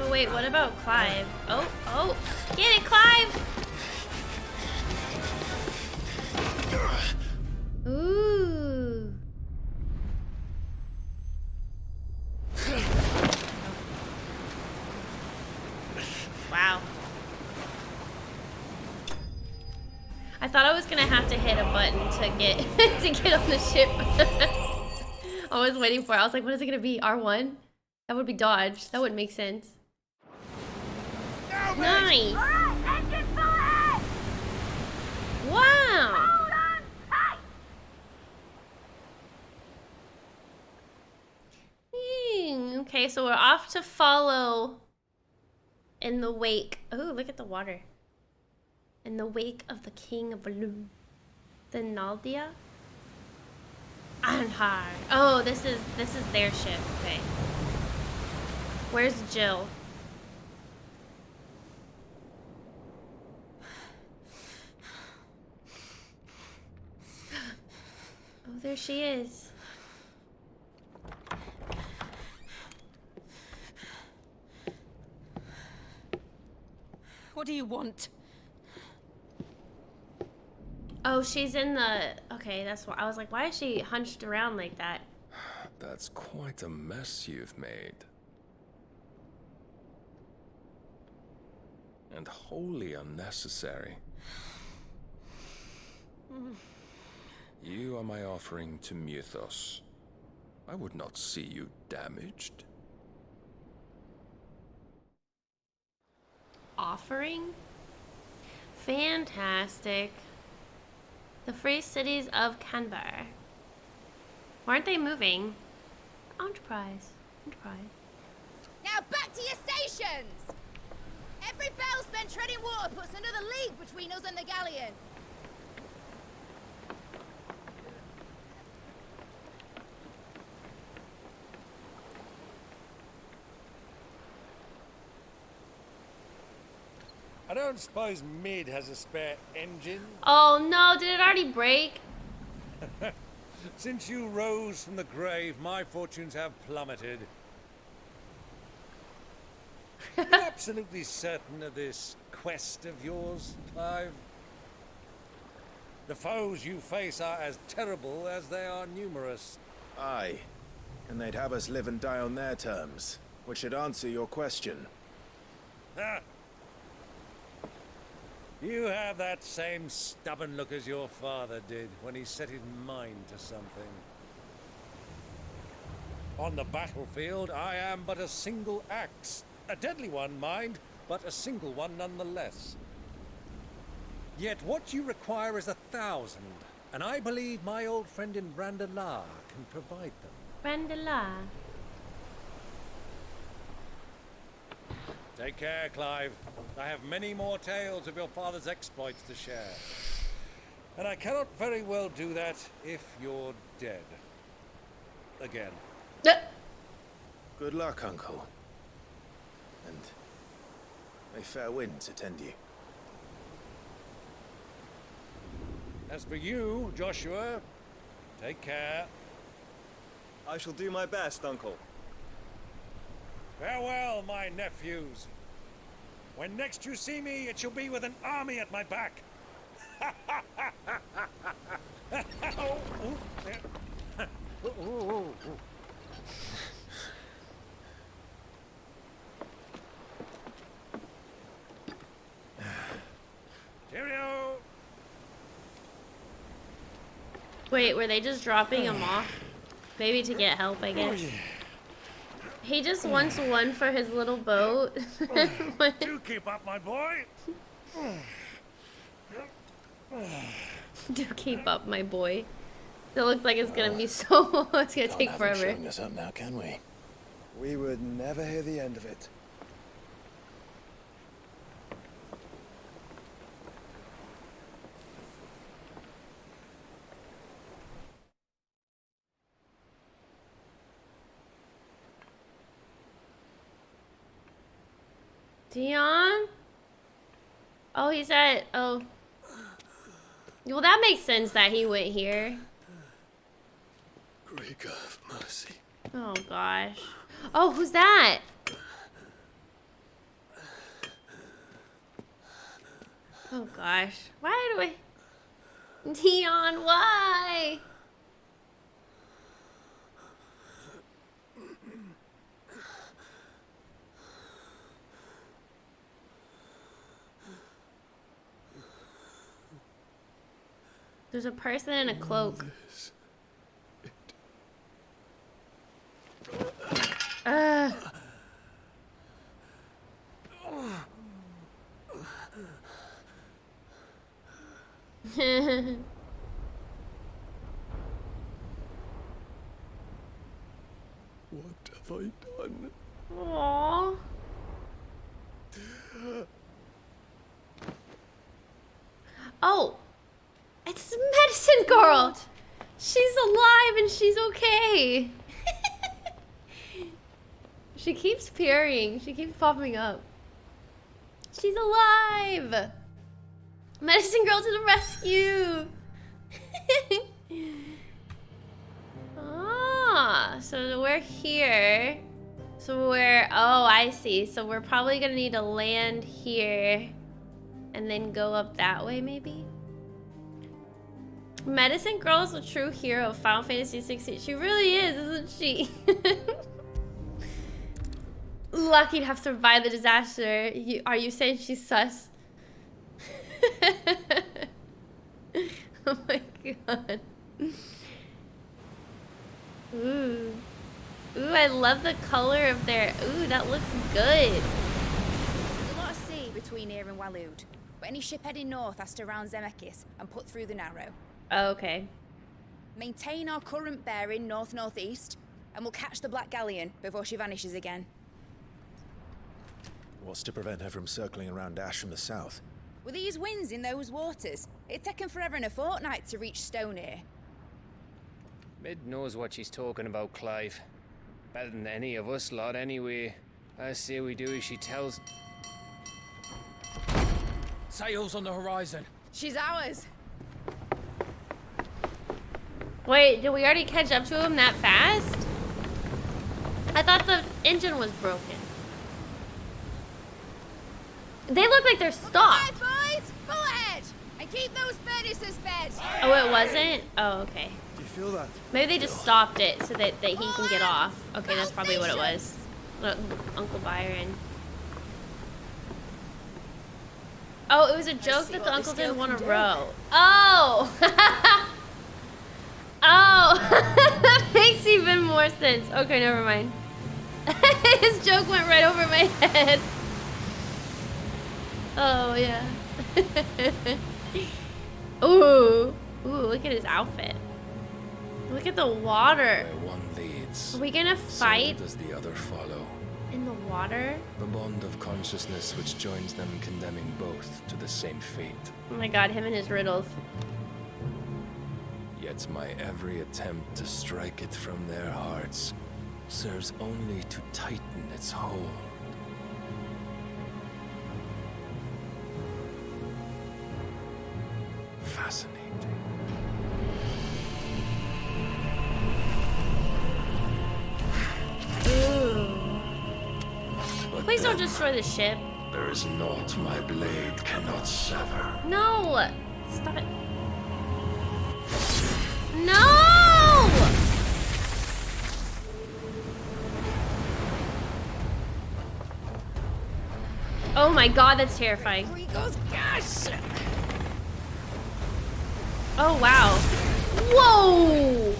[SPEAKER 1] But wait, what about Clive? Oh, get it, Clive! Ooh. Wow. I thought I was gonna have to hit a button to get to get on the ship. I was waiting for it. I was like, what is it gonna be? R1? That would be dodge. That wouldn't make sense. Nice. Wow. Okay, so we're off to follow in the wake. Oh, look at the water. In the wake of the King of Valum. The Naldia? Anhar. Oh, this is their ship. Okay. Where's Jill? Oh, there she is.
[SPEAKER 16] What do you want?
[SPEAKER 1] Oh, she's in the... Okay, that's why. I was like, why is she hunched around like that?
[SPEAKER 12] That's quite a mess you've made. And wholly unnecessary. You are my offering to Mythos. I would not see you damaged.
[SPEAKER 1] Offering? Fantastic. The free cities of Canberra. Why aren't they moving? Enterprise.
[SPEAKER 18] Now back to your stations! Every bell spent treading water puts another league between us and the galleon.
[SPEAKER 20] I don't suppose Mid has a spare engine?
[SPEAKER 1] Oh no, did it already break?
[SPEAKER 20] Since you rose from the grave, my fortunes have plummeted. Are you absolutely certain of this quest of yours, Clive? The foes you face are as terrible as they are numerous.
[SPEAKER 9] Aye. And they'd have us live and die on their terms, which should answer your question.
[SPEAKER 20] Ha! You have that same stubborn look as your father did when he set his mind to something. On the battlefield, I am but a single axe. A deadly one, mind, but a single one nonetheless. Yet what you require is 1,000, and I believe my old friend in Randalar can provide them.
[SPEAKER 1] Randalar.
[SPEAKER 20] Take care, Clive. I have many more tales of your father's exploits to share. And I cannot very well do that if you're dead. Again.
[SPEAKER 9] Good luck, Uncle. And may fair winds attend you.
[SPEAKER 20] As for you, Joshua, take care.
[SPEAKER 15] I shall do my best, Uncle.
[SPEAKER 20] Farewell, my nephews. When next you see me, it shall be with an army at my back. Cheerio.
[SPEAKER 1] Wait, were they just dropping him off? Maybe to get help, I guess. He just wants one for his little boat.
[SPEAKER 20] Do keep up, my boy.
[SPEAKER 1] Do keep up, my boy. It looks like it's gonna be so... it's gonna take forever.
[SPEAKER 5] Showing us up now, can we?
[SPEAKER 15] We would never hear the end of it.
[SPEAKER 1] Dion? Oh, he's at... Oh. Well, that makes sense that he went here.
[SPEAKER 14] Greek of mercy.
[SPEAKER 1] Oh, gosh. Oh, who's that? Oh gosh. Why do I... Dion, why? There's a person in a cloak.
[SPEAKER 23] What have I done?
[SPEAKER 1] Aww. Oh, it's Medicine Girl. She's alive and she's okay. She keeps appearing. She keeps popping up. She's alive. Medicine Girl to the rescue. Ah, so we're here. So we're, oh, I see. So we're probably gonna need to land here and then go up that way, maybe? Medicine Girl is a true hero of Final Fantasy XVI. She really is, isn't she? Lucky to have survived the disaster. Are you saying she's sus? Oh my god. Ooh. Ooh, I love the color of their... Ooh, that looks good.
[SPEAKER 18] There's a lot of sea between here and Waloed, but any ship heading north has to round Zemeckis and put through the Narrow.
[SPEAKER 1] Oh, okay.
[SPEAKER 18] Maintain our current bearing north-northeast, and we'll catch the Black Galleon before she vanishes again.
[SPEAKER 5] What's to prevent her from circling around Ash from the south?
[SPEAKER 18] With these winds in those waters, it'd taken forever and a fortnight to reach Stonehere.
[SPEAKER 10] Mid knows what she's talking about, Clive. Better than any of us lot, anyway. I say we do as she tells.
[SPEAKER 21] Sails on the horizon.
[SPEAKER 18] She's ours.
[SPEAKER 1] Wait, did we already catch up to him that fast? I thought the engine was broken. They look like they're stopped.
[SPEAKER 18] All right, boys, pull ahead and keep those furnaces fed.
[SPEAKER 1] Oh, it wasn't? Oh, okay.
[SPEAKER 15] Do you feel that?
[SPEAKER 1] Maybe they just stopped it so that he can get off. Okay, that's probably what it was. Look, Uncle Byron. Oh, it was a joke that the uncle didn't want to row. Oh! Oh! That makes even more sense. Okay, never mind. His joke went right over my head. Oh, yeah. Ooh. Ooh, look at his outfit. Look at the water.
[SPEAKER 12] Where one leads,
[SPEAKER 1] Are we gonna fight
[SPEAKER 12] so does the other follow.
[SPEAKER 1] in the water?
[SPEAKER 12] The bond of consciousness which joins them condemning both to the same fate.
[SPEAKER 1] Oh my god, him and his riddles.
[SPEAKER 12] Yet my every attempt to strike it from their hearts serves only to tighten its hold. Fascinating.
[SPEAKER 1] Ooh. Please don't destroy the ship.
[SPEAKER 12] There is naught my blade cannot sever.
[SPEAKER 1] No! Stop it. No! Oh my god, that's terrifying. Oh wow. Whoa!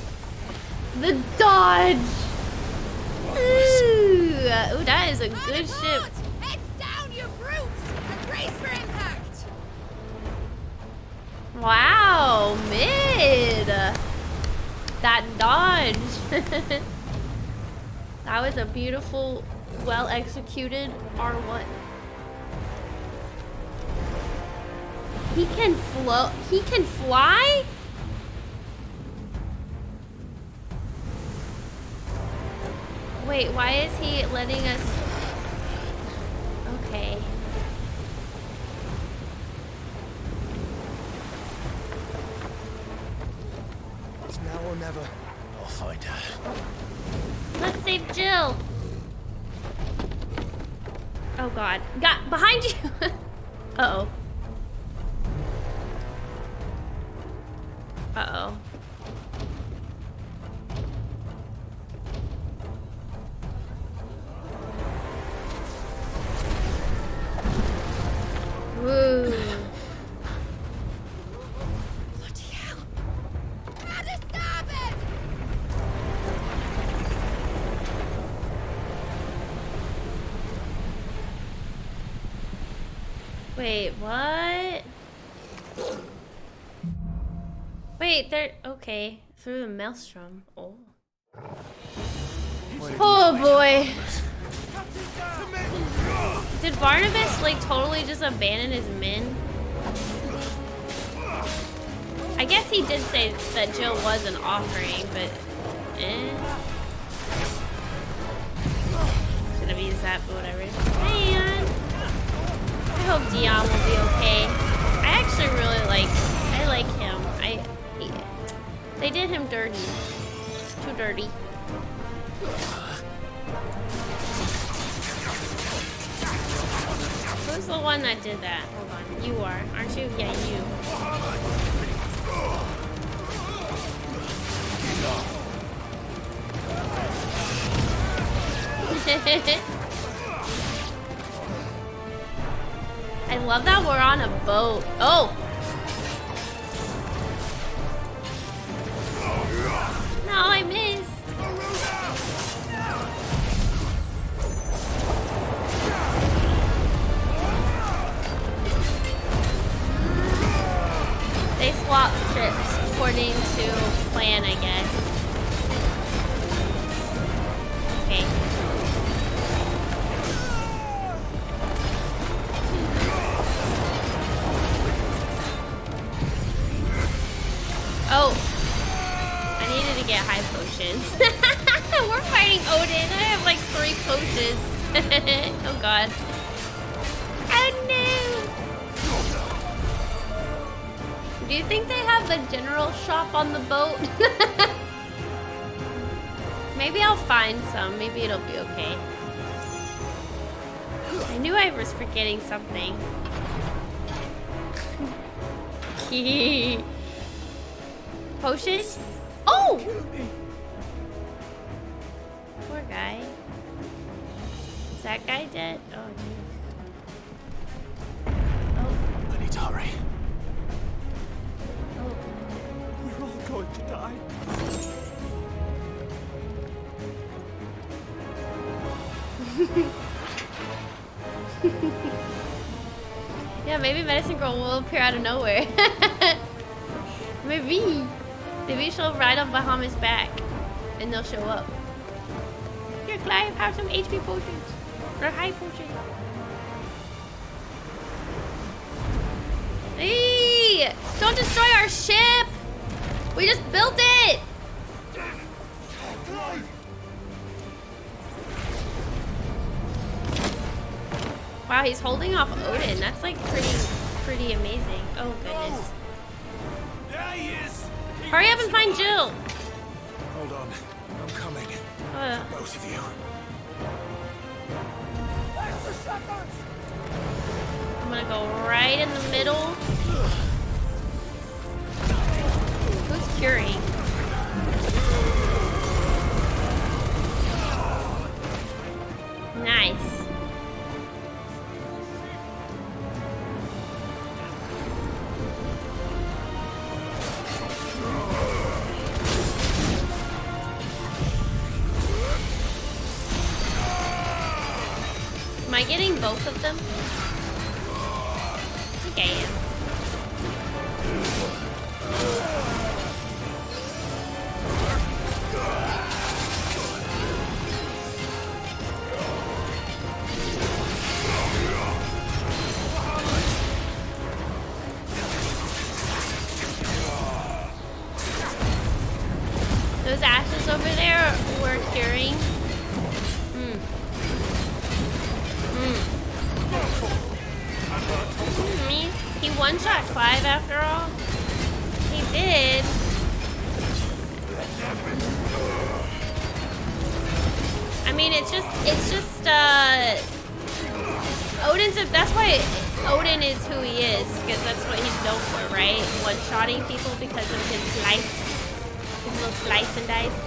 [SPEAKER 1] The dodge! Ooh, that is a good ship.
[SPEAKER 18] Heads down, you brutes, and brace for impact.
[SPEAKER 1] Wow, mid. That dodge. That was a beautiful, well executed R1. He can float. He can fly? Wait, why is he letting us? Okay.
[SPEAKER 15] It's now or never.
[SPEAKER 5] I'll find her.
[SPEAKER 1] Let's save Jill. Oh god. Got behind you. Uh-oh. Uh-oh. Woo.
[SPEAKER 16] Bloody hell. Gotta stop it!
[SPEAKER 1] Wait, what? Wait, they're okay. Through the Maelstrom. Oh. Oh boy. Did Barnabas like totally just abandon his men? I guess he did say that Jill was an offering, but should have used that, but whatever. Man, I hope Dion will be okay. I actually really like him. They did him dirty. Too dirty. Who's the one that did that? Hold on. You are, aren't you? Yeah, you. I love that we're on a boat. Oh! No, I missed. They swap trips according to plan, I guess. Okay. Oh. I needed to get high potions. We're fighting Odin. I have like 3 potions. Oh god. Oh no! Do you think they have the general shop on the boat? Maybe I'll find some. Maybe it'll be okay. I knew I was forgetting something. Potions? Oh! Poor guy. Is that guy dead? Oh, jeez. Oh.
[SPEAKER 3] I need to hurry.
[SPEAKER 1] Oh.
[SPEAKER 3] We're all going to die.
[SPEAKER 1] Yeah, maybe Medicine Girl will appear out of nowhere. Maybe. Maybe she'll ride on Bahamut's back and they'll show up. Here, Clive, have some HP potions. Or high potions. Hey! Don't destroy our ship! We just built it! Wow, he's holding off Odin. That's like pretty amazing. Oh goodness.
[SPEAKER 8] There he is.
[SPEAKER 1] Hurry up and find Jill.
[SPEAKER 8] Hold on, I'm coming. Both of you.
[SPEAKER 1] I'm gonna go right in the middle. Who's curing? Nice. Am I getting both of them? I think I am. Those ashes over there were curing. He one-shot Clive after all. He did. I mean, it's just Odin's. That's why Odin is who he is, because that's what he's known for, right? One-shotting people because of his slice. His little slice and dice.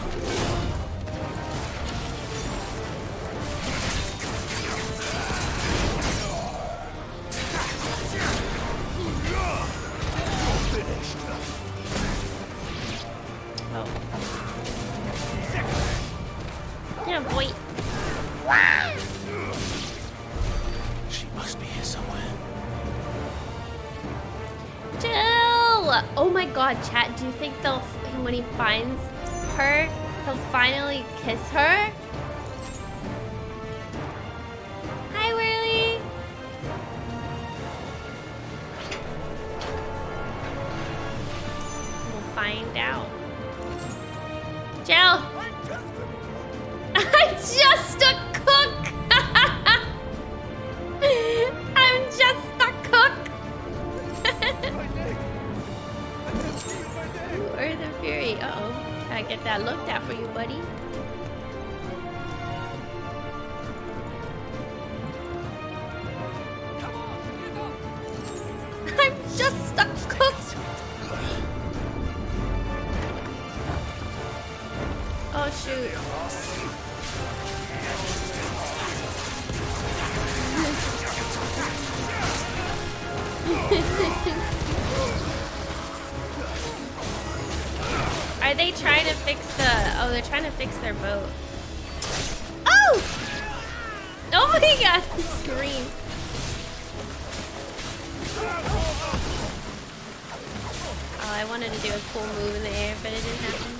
[SPEAKER 1] Oh. Yeah, boy.
[SPEAKER 8] She must be here somewhere.
[SPEAKER 1] Jill! Oh my god, chat, do you think they'll, when he finds her, he'll finally kiss her? Hi, Whirly! We'll find out. Jill! I'm just a cook! I'm just a cook! Earth and Fury. Uh-oh. Gotta get that looked at for you, buddy. I'm just a cook! Oh, shoot. Are they trying to fix the... Oh, they're trying to fix their boat. Oh! Oh my god, he screamed. Oh, I wanted to do a cool move in the air, but it didn't happen.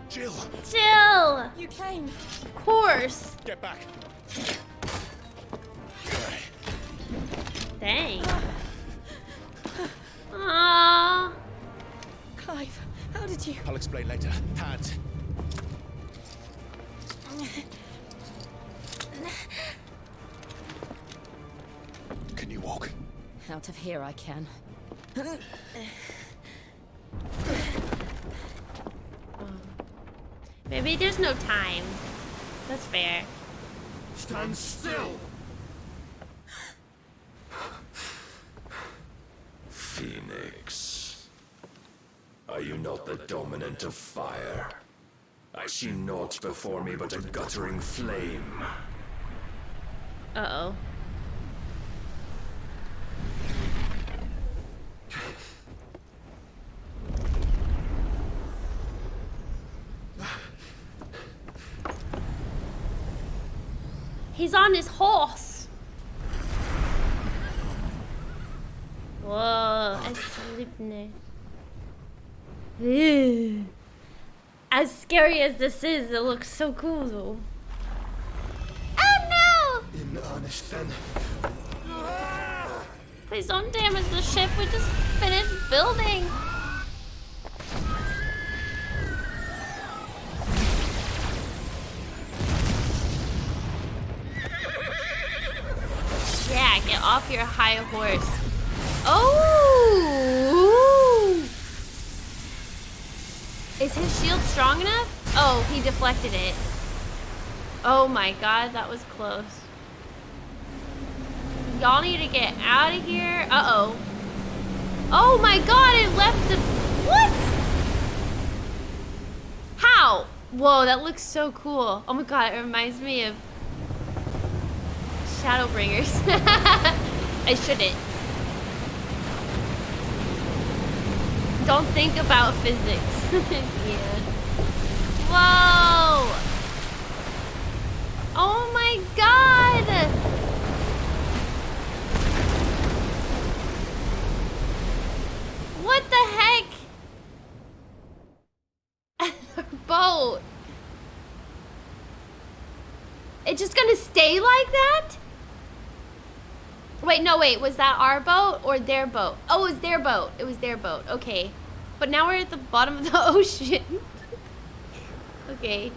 [SPEAKER 8] Jill!
[SPEAKER 1] Jill!
[SPEAKER 18] You came.
[SPEAKER 1] Of course.
[SPEAKER 8] Get back.
[SPEAKER 1] Dang. Aww.
[SPEAKER 18] Clive, how did you...
[SPEAKER 8] I'll explain later. Hands. Can you walk?
[SPEAKER 13] Out of here I can.
[SPEAKER 1] Maybe there's no time. That's fair.
[SPEAKER 8] Stand still!
[SPEAKER 12] Phoenix. Are you not the dominant of fire? I see naught before me but a guttering flame.
[SPEAKER 1] Uh-oh. He's on his horse. Whoa, I sleep there. Ew. As scary as this is, it looks so cool though. Oh no!
[SPEAKER 8] In earnest then.
[SPEAKER 1] Please don't damage the ship, we just finished building. Yeah, get off your high horse. Oh! Is his shield strong enough? Oh, he deflected it. Oh my god, that was close. Y'all need to get out of here. Uh-oh. Oh my god, it left the... What? How? Whoa, that looks so cool. Oh my god, it reminds me of Shadowbringers. I shouldn't. Don't think about physics. Yeah. Whoa! Oh my god! What the heck? Our boat. It's just gonna stay like that? Wait, no, wait. Was that our boat or their boat? Oh, it was their boat. It was their boat. Okay. But now we're at the bottom of the ocean. Okay.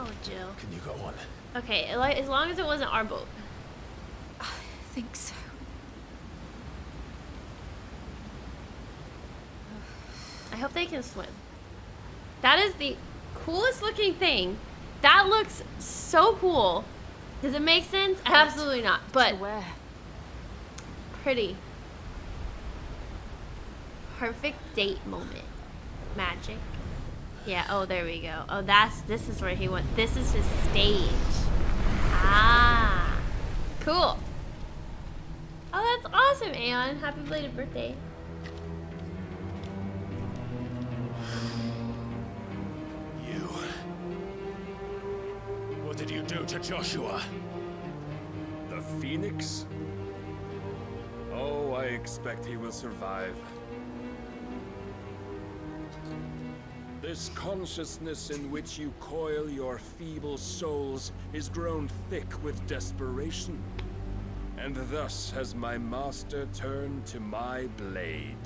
[SPEAKER 1] Oh, Jill.
[SPEAKER 5] Can you go on?
[SPEAKER 1] Okay, as long as it wasn't our boat.
[SPEAKER 18] I think so.
[SPEAKER 1] I hope they can swim. That is the coolest looking thing. That looks so cool. Does it make sense? Absolutely not. But pretty. Perfect date moment. Magic. Yeah, oh, there we go. Oh, this is where he went. This is his stage. Ah. Cool. Oh, that's awesome, Aeon. Happy belated birthday.
[SPEAKER 8] You. What did you do to Joshua?
[SPEAKER 12] The Phoenix? Oh, I expect he will survive. This consciousness in which you coil your feeble souls is grown thick with desperation. And thus has my master turned to my blade.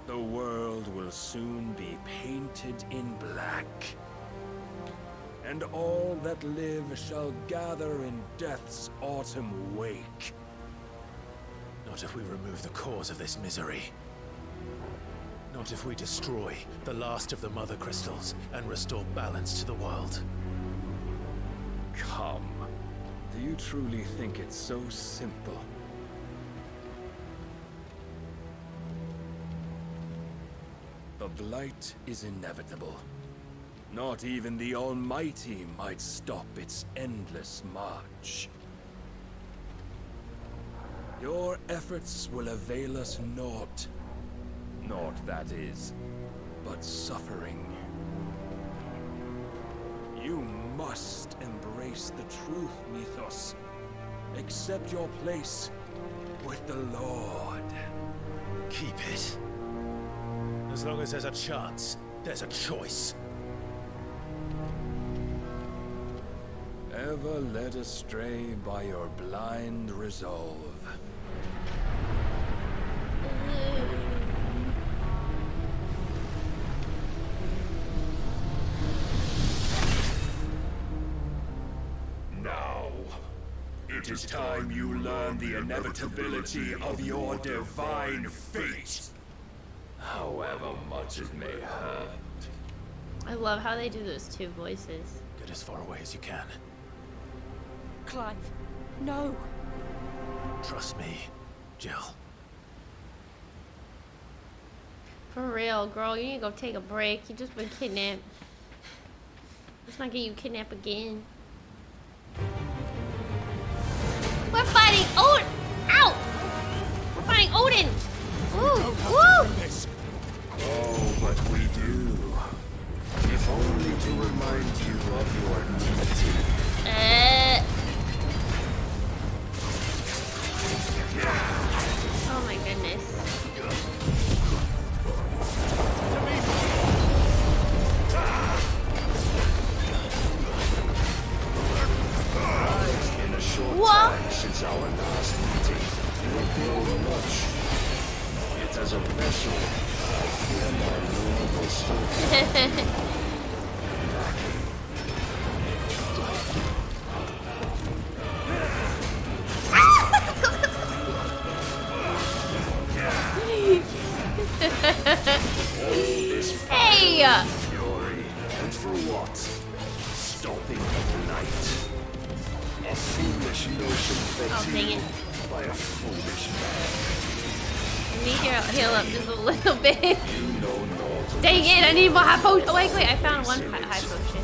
[SPEAKER 12] The world will soon be painted in black. And all that live shall gather in death's autumn wake.
[SPEAKER 5] Not if we remove the cause of this misery. Not if we destroy the last of the Mother Crystals and restore balance to the world.
[SPEAKER 12] Come. Do you truly think it's so simple? The blight is inevitable. Not even the Almighty might stop its endless march. Your efforts will avail us naught. Naught, that is, but suffering. You must embrace the truth, Mythos. Accept your place with the Lord.
[SPEAKER 5] Keep it. As long as there's a chance, there's a choice.
[SPEAKER 12] Ever led astray by your blind resolve. Now, it is time you learn the inevitability of your divine fate. However much it may hurt.
[SPEAKER 1] I love how they do those two voices.
[SPEAKER 5] Get as far away as you can.
[SPEAKER 18] Clive, no.
[SPEAKER 5] Trust me, Jill.
[SPEAKER 1] For real, girl, you need to go take a break. You just been kidnapped. Let's not get you kidnapped again. We're fighting Odin! Ow! We're fighting Odin! Woo! Woo!
[SPEAKER 12] Oh, but we do. If only to remind you of your deity.
[SPEAKER 1] Oh my goodness.
[SPEAKER 12] In a short
[SPEAKER 1] What?
[SPEAKER 12] time since our last meeting, you have grown much. Yet as a vessel, I fear my Lord will still
[SPEAKER 1] Hey!
[SPEAKER 12] Fury, and for what? Stopping the light. A foolish notion fed
[SPEAKER 1] Oh,
[SPEAKER 12] to
[SPEAKER 1] dang
[SPEAKER 12] you
[SPEAKER 1] it.
[SPEAKER 12] by a foolish man.
[SPEAKER 1] Let me heal up just a little bit.
[SPEAKER 12] You know not.
[SPEAKER 1] Dang it, I need more high potion. Oh, wait, I found one high potion.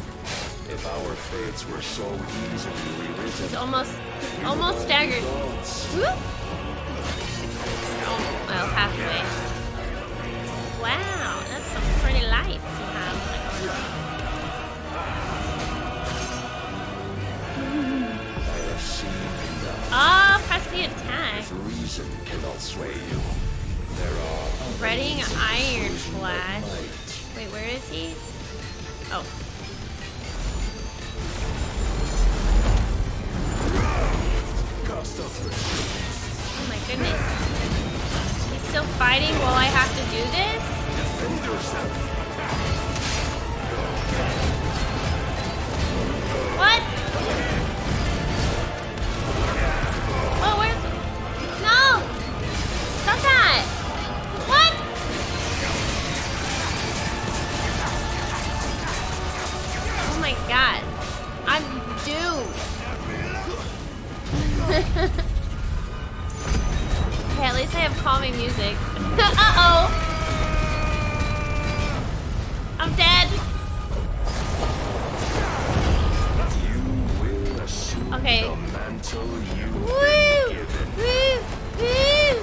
[SPEAKER 12] If our fates were so easily rewritten,
[SPEAKER 1] He's almost staggered. Whoop. Oh, well, halfway. Wow, that's some pretty lights you have.
[SPEAKER 12] I have seen enough.
[SPEAKER 1] Oh, press the attack.
[SPEAKER 12] If reason cannot sway you, there are
[SPEAKER 1] Spreading Iron Flash. Wait, where is he? Oh. Oh my goodness. He's still fighting while I have to do this?
[SPEAKER 8] yourself.
[SPEAKER 1] What? Oh, where's... No! Stop that! What? Oh my god. I'm doomed. Okay, at least I have calming music. Uh-oh! I'm dead! Okay. Woo! Woo! Woo!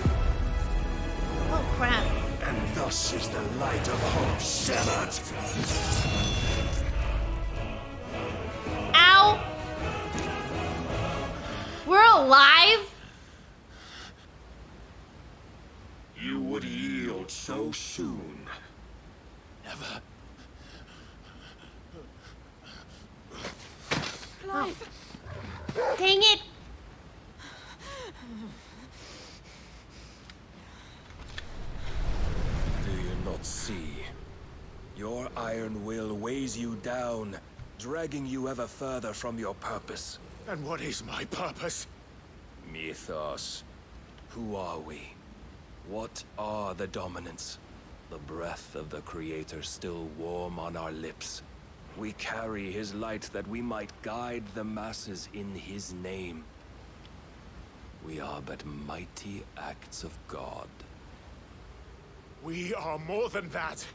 [SPEAKER 1] Oh crap.
[SPEAKER 8] And thus is the light of hope severed.
[SPEAKER 1] Ow! We're alive?
[SPEAKER 8] You would yield so soon. Never.
[SPEAKER 1] Clive. Dang it!
[SPEAKER 12] Do you not see? Your iron will weighs you down, dragging you ever further from your purpose.
[SPEAKER 8] And what is my purpose?
[SPEAKER 12] Mythos. Who are we? What are the dominants? The breath of the Creator still warm on our lips. We carry his light that we might guide the masses in his name. We are but mighty acts of God.
[SPEAKER 8] We are more than that.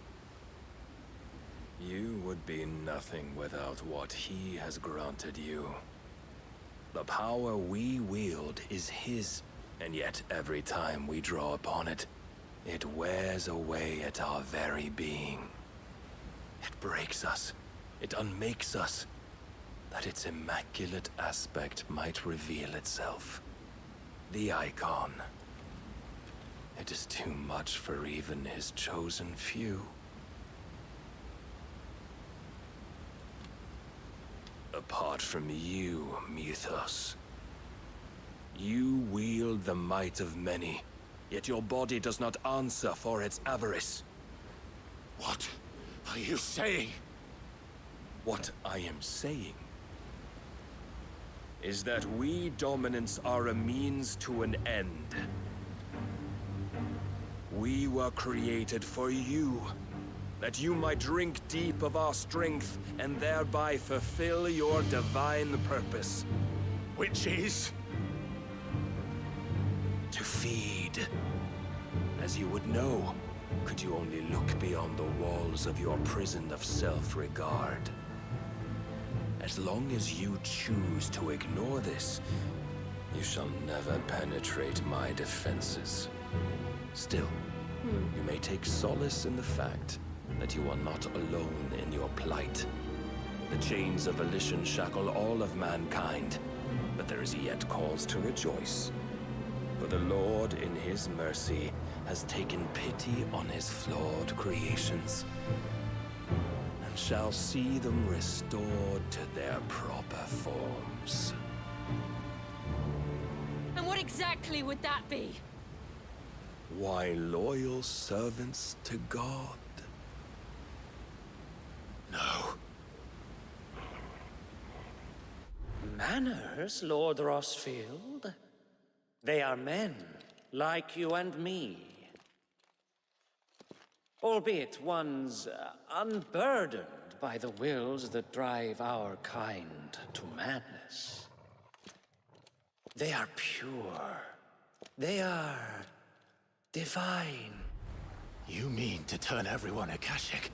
[SPEAKER 12] You would be nothing without what he has granted you. The power we wield is his, and yet every time we draw upon it, it wears away at our very being. It breaks us. It unmakes us, that its immaculate aspect might reveal itself. The icon. It is too much for even his chosen few. Apart from you, Mythos, you wield the might of many, yet your body does not answer for its avarice.
[SPEAKER 8] What are you saying?
[SPEAKER 12] What I am saying is that we dominants are a means to an end. We were created for you, that you might drink deep of our strength and thereby fulfill your divine purpose.
[SPEAKER 8] Which is?
[SPEAKER 12] To feed. As you would know, could you only look beyond the walls of your prison of self-regard. As long as you choose to ignore this, you shall never penetrate my defenses. Still, you may take solace in the fact that you are not alone in your plight. The chains of volition shackle all of mankind, but there is yet cause to rejoice. For the Lord, in his mercy, has taken pity on his flawed creations, and shall see them restored to their proper forms.
[SPEAKER 6] And what exactly would that be?
[SPEAKER 12] Why, loyal servants to God.
[SPEAKER 3] No. Manners, Lord Rosfield? They are men, like you and me. Albeit ones unburdened by the wills that drive our kind to madness. They are pure. They are divine.
[SPEAKER 8] You mean to turn everyone Akashic?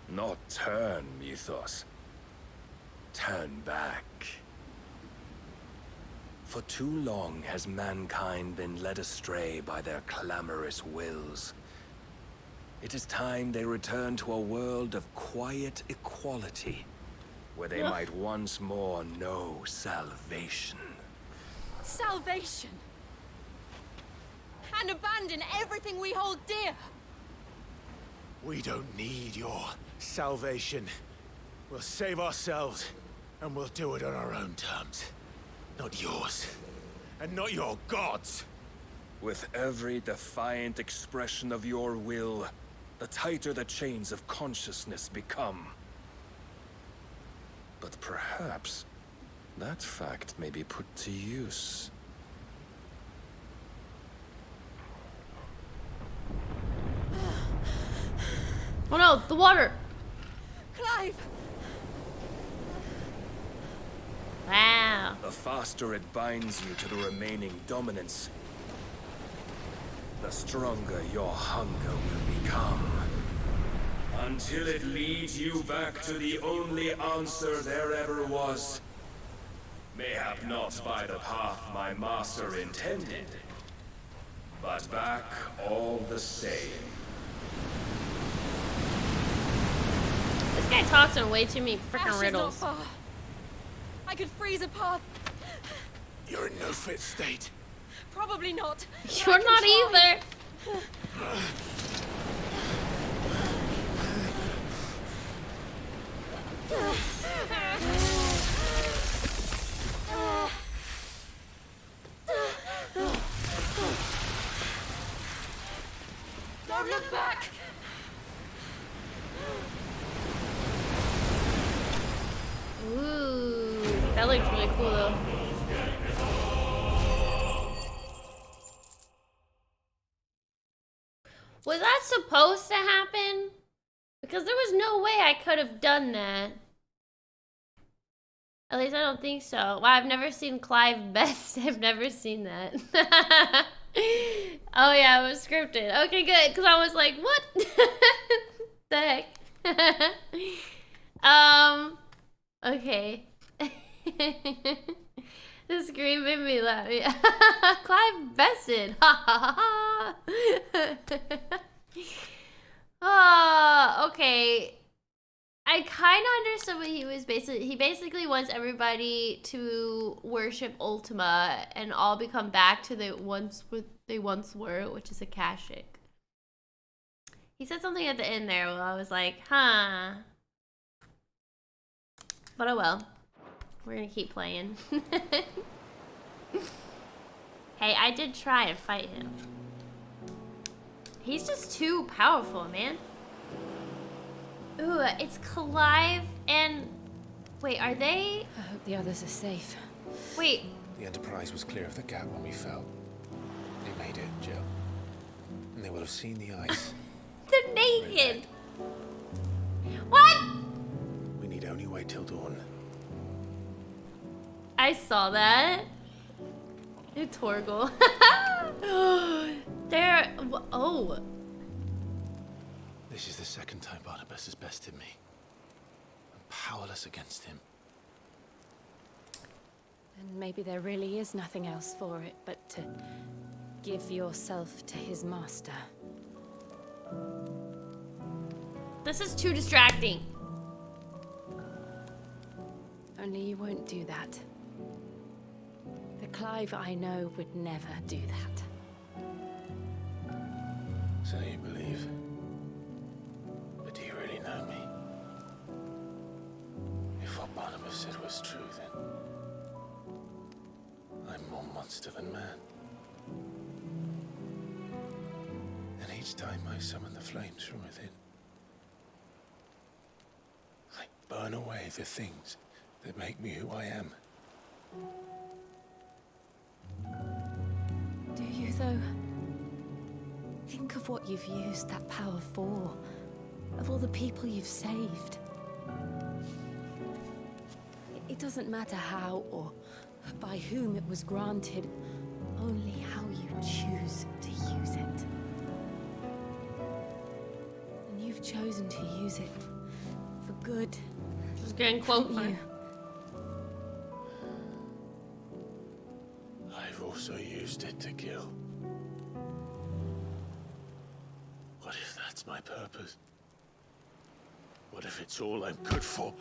[SPEAKER 12] Not turn, Mythos. Turn back. For too long has mankind been led astray by their clamorous wills. It is time they return to a world of quiet equality, where they might once more know salvation.
[SPEAKER 6] Salvation? And abandon everything we hold dear?
[SPEAKER 8] We don't need your salvation. We'll save ourselves, and we'll do it on our own terms. Not yours, and not your gods.
[SPEAKER 12] With every defiant expression of your will, the tighter the chains of consciousness become. But perhaps that fact may be put to use.
[SPEAKER 1] Oh no, the water!
[SPEAKER 6] Clive!
[SPEAKER 1] Wow.
[SPEAKER 12] The faster it binds you to the remaining dominance, the stronger your hunger will become. Until it leads you back to the only answer there ever was. Mayhap not by the path my master intended, but back all the same.
[SPEAKER 1] This guy talks in way too many freaking
[SPEAKER 6] Ash is
[SPEAKER 1] riddles.
[SPEAKER 6] not far. I could freeze a path.
[SPEAKER 8] You're in no fit state.
[SPEAKER 6] Probably not.
[SPEAKER 1] You're not either.
[SPEAKER 6] Don't look back.
[SPEAKER 1] Ooh, that looks really cool though. Was that supposed to happen? Because there was no way I could have done that. At least I don't think so. Wow, I've never seen Clive Best. I've never seen that. Oh yeah, it was scripted. Okay, good. Because I was like, what? The heck? Okay. The scream made me laugh. Yeah. Clive bested. Ha ha ha ha. Okay. I kind of understood what he was basically. He basically wants everybody to worship Ultima and all become back to what they once were, which is Akashic. He said something at the end there where I was like, huh. But oh well. We're gonna keep playing. Hey, I did try to fight him. He's just too powerful, man. Ooh, it's Clive and... Wait, are they...
[SPEAKER 7] I hope the others are safe.
[SPEAKER 1] Wait.
[SPEAKER 5] The Enterprise was clear of the gap when we fell. They made it, Jill. And they will have seen the ice.
[SPEAKER 1] The naked. What?
[SPEAKER 5] We need only wait till dawn.
[SPEAKER 1] I saw that. New Torgal. They're... Oh.
[SPEAKER 5] This is the second time Barnabas has bested me. I'm powerless against him.
[SPEAKER 7] And maybe there really is nothing else for it but to give yourself to his master.
[SPEAKER 1] This is too distracting.
[SPEAKER 7] Only you won't do that. The Clive I know would never do that.
[SPEAKER 5] So you believe? But do you really know me? If what Barnabas said was true, then I'm more monster than man. And each time I summon the flames from within, I burn away the things that make me who I am.
[SPEAKER 7] Do you, though? Think of what you've used that power for. Of all the people you've saved. It doesn't matter how or by whom it was granted, only how you choose to use it. And you've chosen to use it for good.
[SPEAKER 1] Just getting quote
[SPEAKER 7] you.
[SPEAKER 5] I've also used it to kill. What if that's my purpose? What if it's all I'm good for?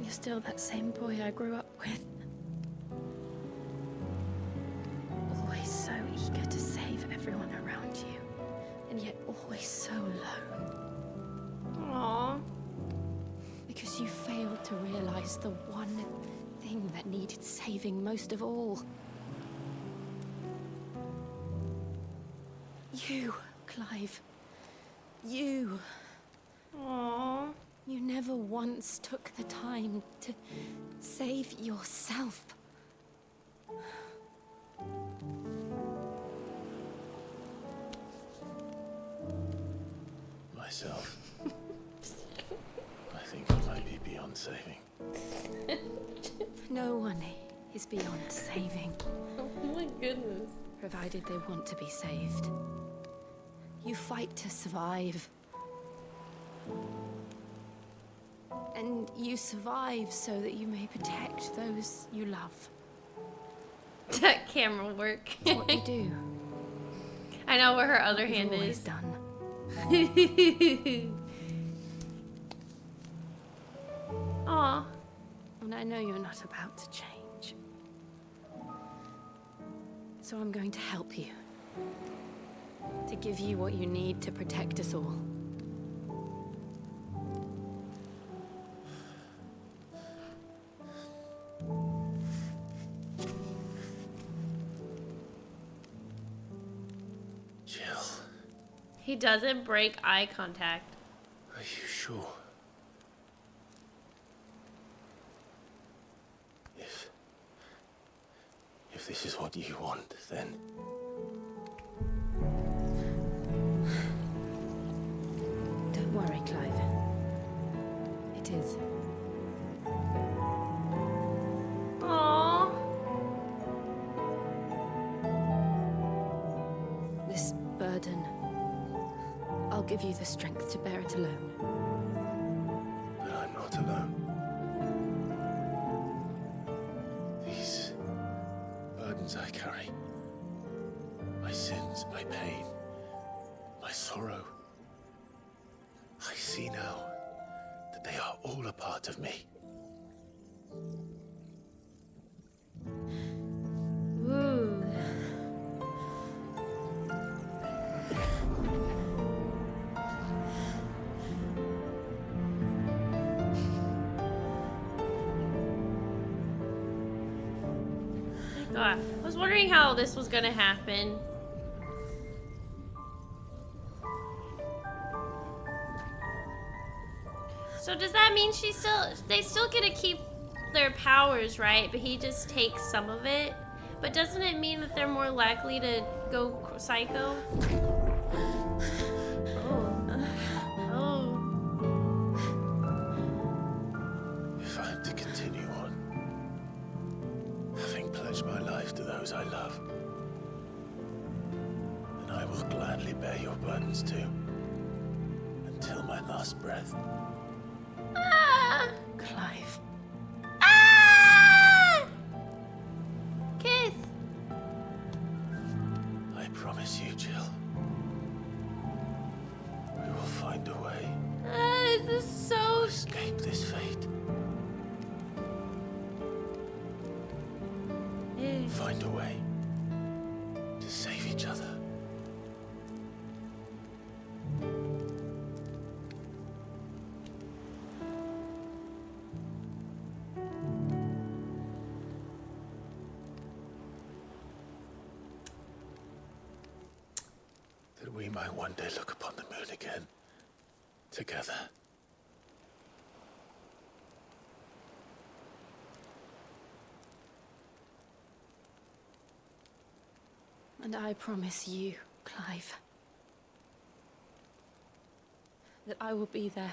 [SPEAKER 7] You're still that same boy I grew up with. Always so eager to save everyone around you, and yet always so alone.
[SPEAKER 1] Aww.
[SPEAKER 7] Because you failed to is the one thing that needed saving most of all. You, Clive. You.
[SPEAKER 1] Aww.
[SPEAKER 7] You never once took the time to save yourself.
[SPEAKER 5] Myself. I think I might be beyond saving.
[SPEAKER 7] No one is beyond saving.
[SPEAKER 1] Oh my goodness.
[SPEAKER 7] Provided they want to be saved. You fight to survive. And you survive so that you may protect those you love.
[SPEAKER 1] That camera work.
[SPEAKER 7] It's what you do.
[SPEAKER 1] I know where her other
[SPEAKER 7] You've
[SPEAKER 1] hand
[SPEAKER 7] always
[SPEAKER 1] is.
[SPEAKER 7] done.
[SPEAKER 1] Aw.
[SPEAKER 7] And I know you're not about to change. So I'm going to help you. To give you what you need to protect us all.
[SPEAKER 5] Jill.
[SPEAKER 1] He doesn't break eye contact.
[SPEAKER 5] Are you sure? If this is what you want, then...
[SPEAKER 7] Don't worry, Clive. It is.
[SPEAKER 1] Aww.
[SPEAKER 7] This burden, I'll give you the strength to bear it alone.
[SPEAKER 5] But I'm not alone. These burdens I carry, my sins, my pain, my sorrow, I see now that they are all a part of me.
[SPEAKER 1] Ooh. God, I was wondering how this was gonna happen. So does that mean they still get to keep their powers, right? But he just takes some of it? But doesn't it mean that they're more likely to go psycho? Oh.
[SPEAKER 5] If I'm to continue on, having pledged my life to those I love, then I will gladly bear your burdens too, until my last breath.
[SPEAKER 1] Ah!
[SPEAKER 7] Clive.
[SPEAKER 1] Ah! Kiss.
[SPEAKER 5] I promise you, Jill. We will find a way.
[SPEAKER 1] This is so...
[SPEAKER 5] Escape this fate. Find a way to save each other. That we might one day look upon the moon again, together.
[SPEAKER 7] And I promise you, Clive, that I will be there,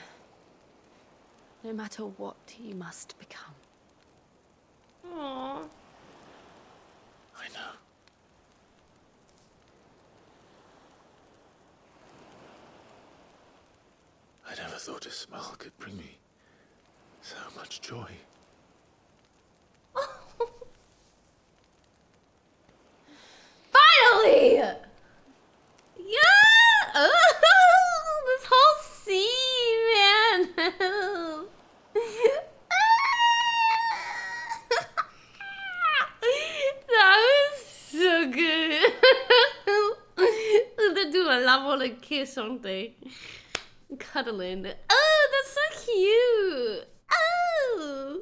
[SPEAKER 7] no matter what you must become.
[SPEAKER 1] Aww.
[SPEAKER 5] I know. I never thought a smile could bring me so much joy.
[SPEAKER 1] Finally! Yeah! Oh, this whole scene, man! That was so good. They're doing a love on a kiss, aren't they? Cuddling. Oh, that's so cute. Oh!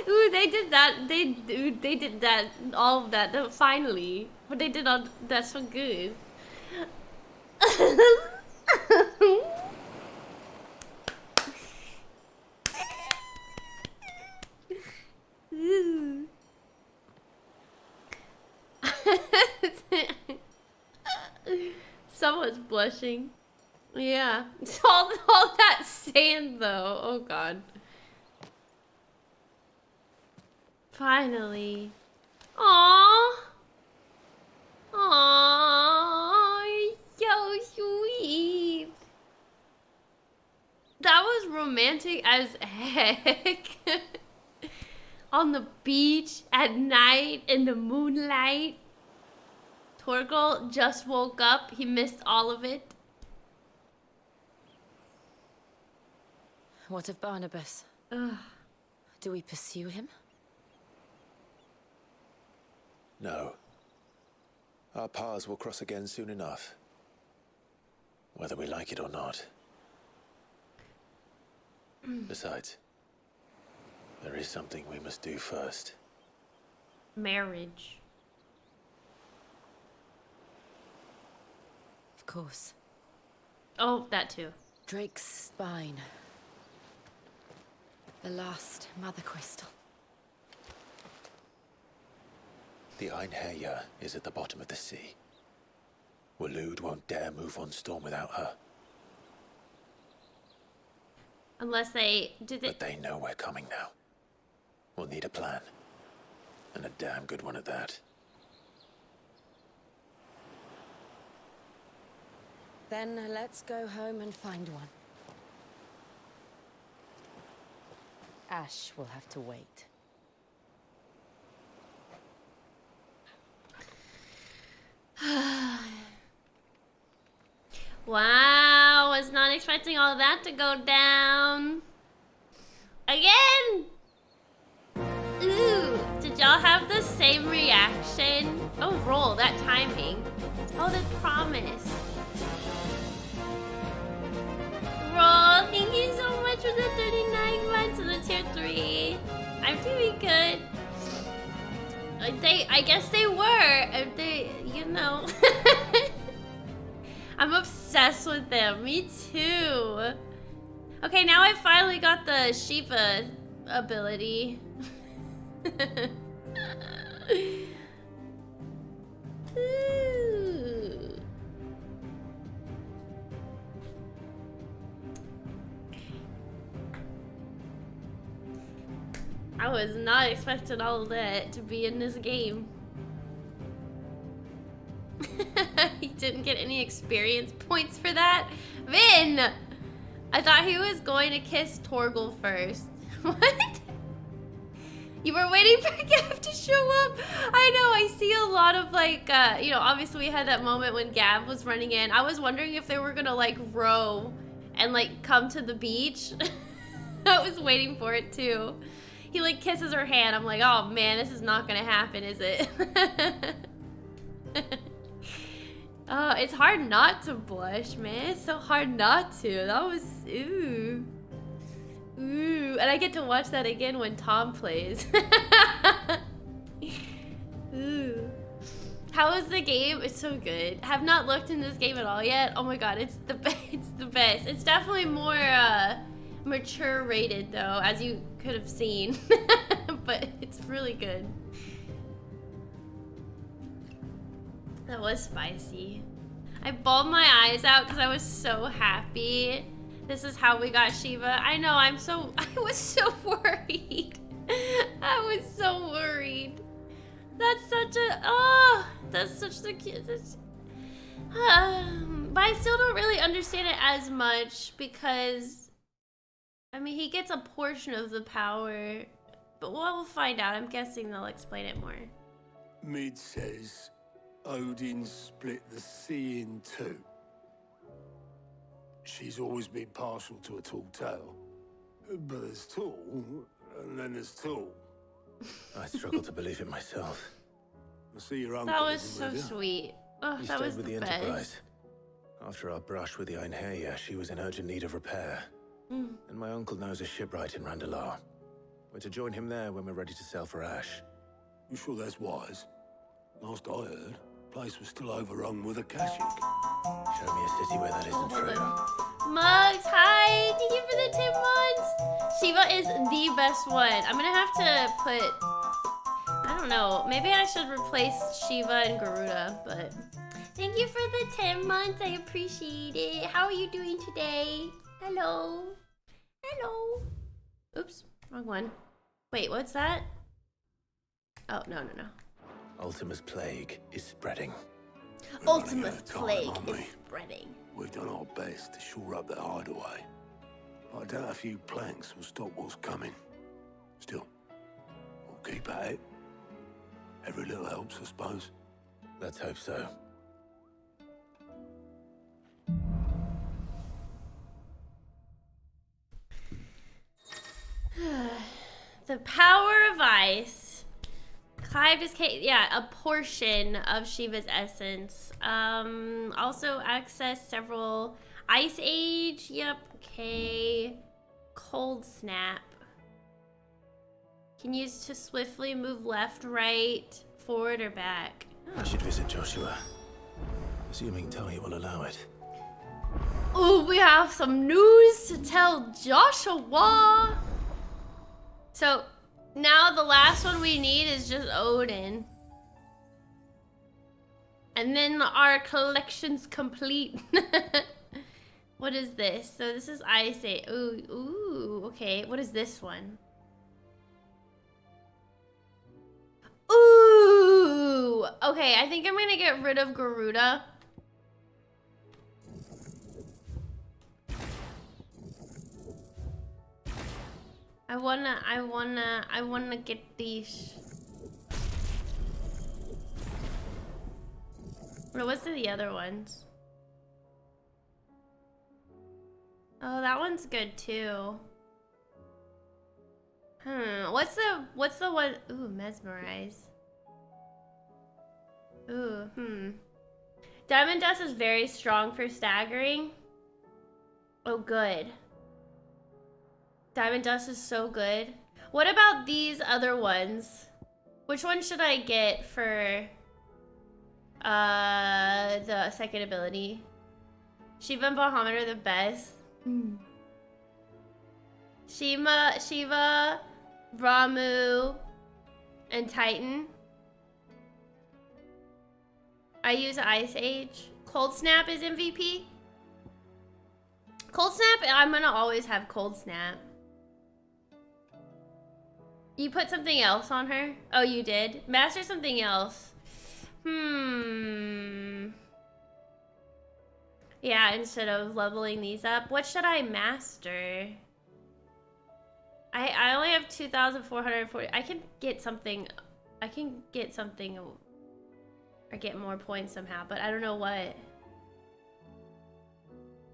[SPEAKER 1] Ooh, they did that. They did that. All of that. Finally, but they did all. That's so good. Someone's blushing. Yeah. It's all that sand though. Oh god. Finally. Aww. Aww. So sweet. That was romantic as heck. On the beach at night in the moonlight. Torgal just woke up. He missed all of it.
[SPEAKER 7] What of Barnabas?
[SPEAKER 1] Ugh.
[SPEAKER 7] Do we pursue him?
[SPEAKER 5] No. Our paths will cross again soon enough. Whether we like it or not. Besides, there is something we must do first.
[SPEAKER 1] Marriage.
[SPEAKER 7] Of course.
[SPEAKER 1] Oh, that too.
[SPEAKER 7] Drake's spine. The last mother crystal.
[SPEAKER 5] The Einherjar is at the bottom of the sea. Waloed won't dare move on Storm without her.
[SPEAKER 1] Unless they...
[SPEAKER 5] But they know we're coming now. We'll need a plan. And a damn good one at that.
[SPEAKER 7] Then let's go home and find one. Ash will have to wait.
[SPEAKER 1] Wow, was not expecting all that to go down. Again! Ooh, did y'all have the same reaction? Oh, roll, that timing. Oh, the promise. Roll, thank you so much for the 39 months of the tier 3. I'm doing good. I guess they were. They, you know. I'm obsessed with them. Me too. Okay, now I finally got the Shiva ability. Ooh. I was not expecting all of that to be in this game. He didn't get any experience points for that. Vin! I thought he was going to kiss Torgal first. What? You were waiting for Gav to show up? I know, I see a lot of like, you know, obviously we had that moment when Gav was running in. I was wondering if they were gonna like row and like come to the beach. I was waiting for it too. He like kisses her hand. I'm like, oh man, this is not gonna happen, is it? Oh, it's hard not to blush, man. It's so hard not to. That was, ooh. Ooh, and I get to watch that again when Tom plays. Ooh. How is the game? It's so good. Have not looked in this game at all yet. Oh my god, it's the best. It's the best. It's definitely more mature rated though, as you could have seen. But it's really good. That was spicy. I bawled my eyes out because I was so happy. This is how we got Shiva. I know, I was so worried. I was so worried. That's such a, oh, that's such the cute. But I still don't really understand it as much because, I mean, he gets a portion of the power, but we'll find out. I'm guessing they'll explain it more.
[SPEAKER 23] Mid says Odin split the sea in two. She's always been partial to a tall tale. But there's tall, and then there's tall.
[SPEAKER 5] I struggle to believe it myself.
[SPEAKER 23] I see your uncle.
[SPEAKER 1] That was so sweet. Oh,
[SPEAKER 5] He
[SPEAKER 1] that
[SPEAKER 5] stayed
[SPEAKER 1] was
[SPEAKER 5] with
[SPEAKER 1] the
[SPEAKER 5] the
[SPEAKER 1] best.
[SPEAKER 5] Enterprise. After our brush with the Einherjar, she was in urgent need of repair.
[SPEAKER 1] Mm.
[SPEAKER 5] And my uncle knows a shipwright in Randalar. We're to join him there when we're ready to sail for Ash.
[SPEAKER 23] You sure that's wise? Last I heard, the place was still overrun with a Kashyyyk.
[SPEAKER 5] Show me a city where that isn't true.
[SPEAKER 1] Mugs, hi! Thank you for the 10 months! Shiva is the best one. I'm gonna have to put... I don't know. Maybe I should replace Shiva and Garuda, but... Thank you for the 10 months. I appreciate it. How are you doing today? Hello. Hello. Oops. Wrong one. Wait, what's that? Oh, no.
[SPEAKER 5] Ultima's plague is spreading.
[SPEAKER 1] Ultima's plague is spreading.
[SPEAKER 23] We've done our best to shore up that hideaway. I doubt a few planks will stop what's coming. Still, we'll keep at it. Every little helps, I suppose.
[SPEAKER 5] Let's hope so.
[SPEAKER 1] The power of ice. Clive just a portion of Shiva's essence. Also access several Ice Age. Yep. Okay. Cold Snap. Can use to swiftly move left, right, forward, or back.
[SPEAKER 5] I should visit Joshua. Assuming Tali will allow it.
[SPEAKER 1] Oh, we have some news to tell Joshua. So, now the last one we need is just Odin. And then our collection's complete. What is this? So this is Ice Age. Ooh, okay. What is this one? Ooh! Okay, I think I'm gonna get rid of Garuda. I wanna get these. What's the other ones? Oh, that one's good too. What's the one? Ooh, Mesmerize. Ooh, Diamond Dust is very strong for staggering. Oh, good. Diamond Dust is so good. What about these other ones? Which one should I get for the second ability? Shiva and Bahamut are the best. Shiva, Ramu, and Titan. I use Ice Age. Cold Snap is MVP. Cold Snap, I'm gonna always have Cold Snap. You put something else on her? Oh, you did? Master something else. Yeah, instead of leveling these up. What should I master? I only have 2,440. I can get something or get more points somehow, but I don't know what.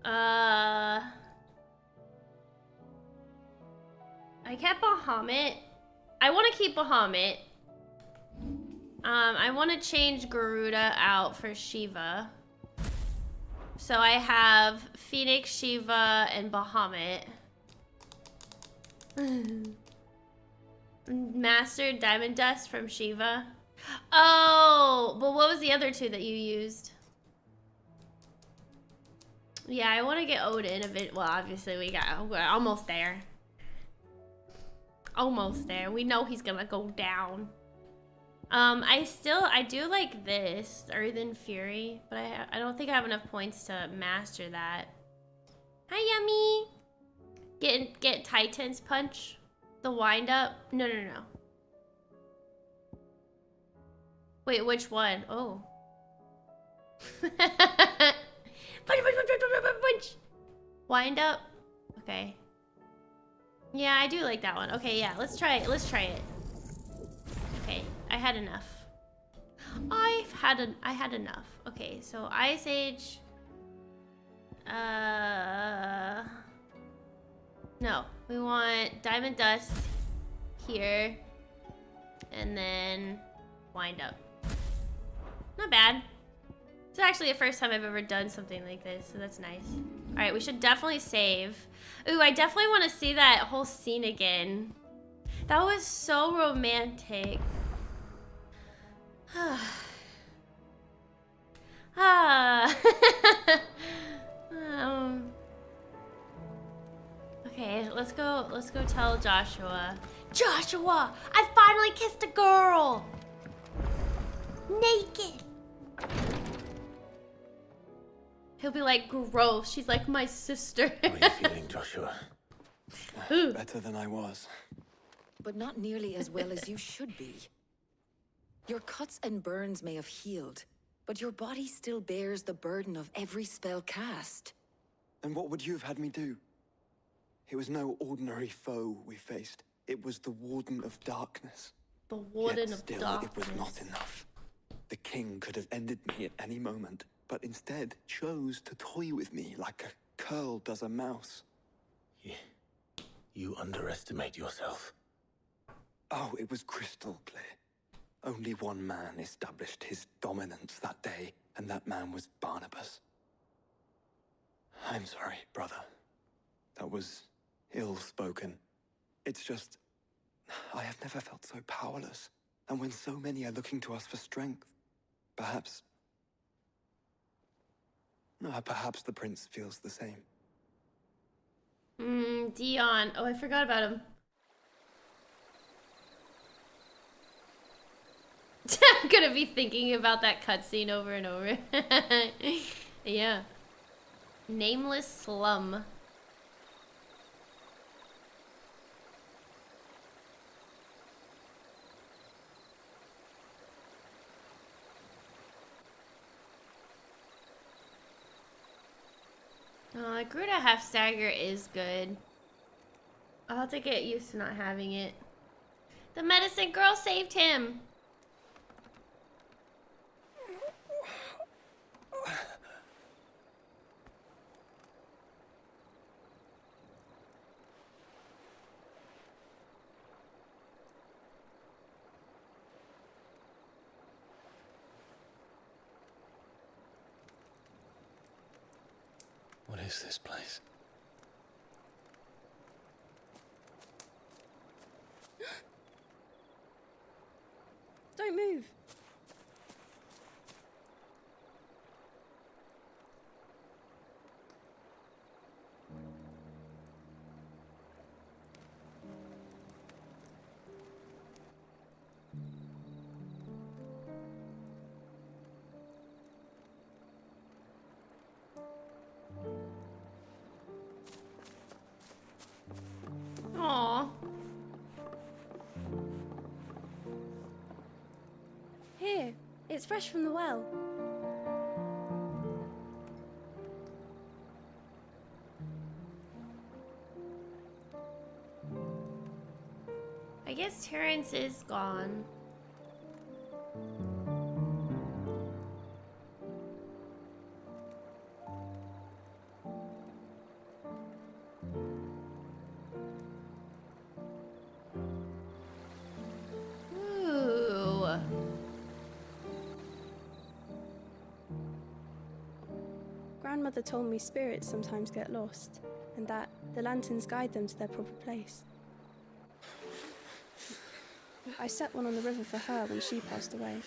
[SPEAKER 1] I kept Bahamut. I want to keep Bahamut. I want to change Garuda out for Shiva. So I have Phoenix, Shiva, and Bahamut. Mastered Diamond Dust from Shiva. Oh, but what was the other two that you used? Yeah, I want to get Odin a bit. Well, obviously we're almost there. Almost there. We know he's gonna go down. I do like this, Earth and Fury, but I don't think I have enough points to master that. Hi, Yummy. Get Titan's Punch, the wind up. No. Wait, which one? Oh. Punch. Wind up. Okay. Yeah, I do like that one. Okay, yeah, let's try it. Okay, I had enough. I had enough. Okay, so Ice Age. No, we want Diamond Dust here, and then wind up. Not bad. It's actually the first time I've ever done something like this, so that's nice. All right, we should definitely save. Ooh, I definitely want to see that whole scene again. That was so romantic. Okay, let's go tell Joshua. Joshua, I finally kissed a girl! Naked! He'll be like, gross. She's like my sister.
[SPEAKER 5] How are you feeling, Joshua?
[SPEAKER 15] Better than I was.
[SPEAKER 4] But not nearly as well as you should be. Your cuts and burns may have healed, but your body still bears the burden of every spell cast.
[SPEAKER 15] And what would you have had me do? It was no ordinary foe we faced. It was the Warden of Darkness.
[SPEAKER 1] The Warden
[SPEAKER 15] Yet
[SPEAKER 1] of
[SPEAKER 15] still,
[SPEAKER 1] Darkness.
[SPEAKER 15] it was not enough. The king could have ended me at any moment, but instead chose to toy with me like a curl does a mouse.
[SPEAKER 5] You underestimate yourself.
[SPEAKER 15] Oh, it was crystal clear. Only one man established his dominance that day, and that man was Barnabas. I'm sorry, brother. That was ill-spoken. It's just, I have never felt so powerless. And when so many are looking to us for strength, perhaps the prince feels the same.
[SPEAKER 1] Dion. Oh, I forgot about him. I'm gonna be thinking about that cutscene over and over. Yeah. Nameless slum. Gruda half stagger is good. I'll have to get used to not having it. The medicine girl saved him.
[SPEAKER 10] What is this place?
[SPEAKER 18] Don't move.
[SPEAKER 1] Aww.
[SPEAKER 18] Here, it's fresh from the well.
[SPEAKER 1] I guess Terrence is gone. Ooh.
[SPEAKER 19] Grandmother told me spirits sometimes get lost, and that the lanterns guide them to their proper place. I set one on the river for her when she passed away.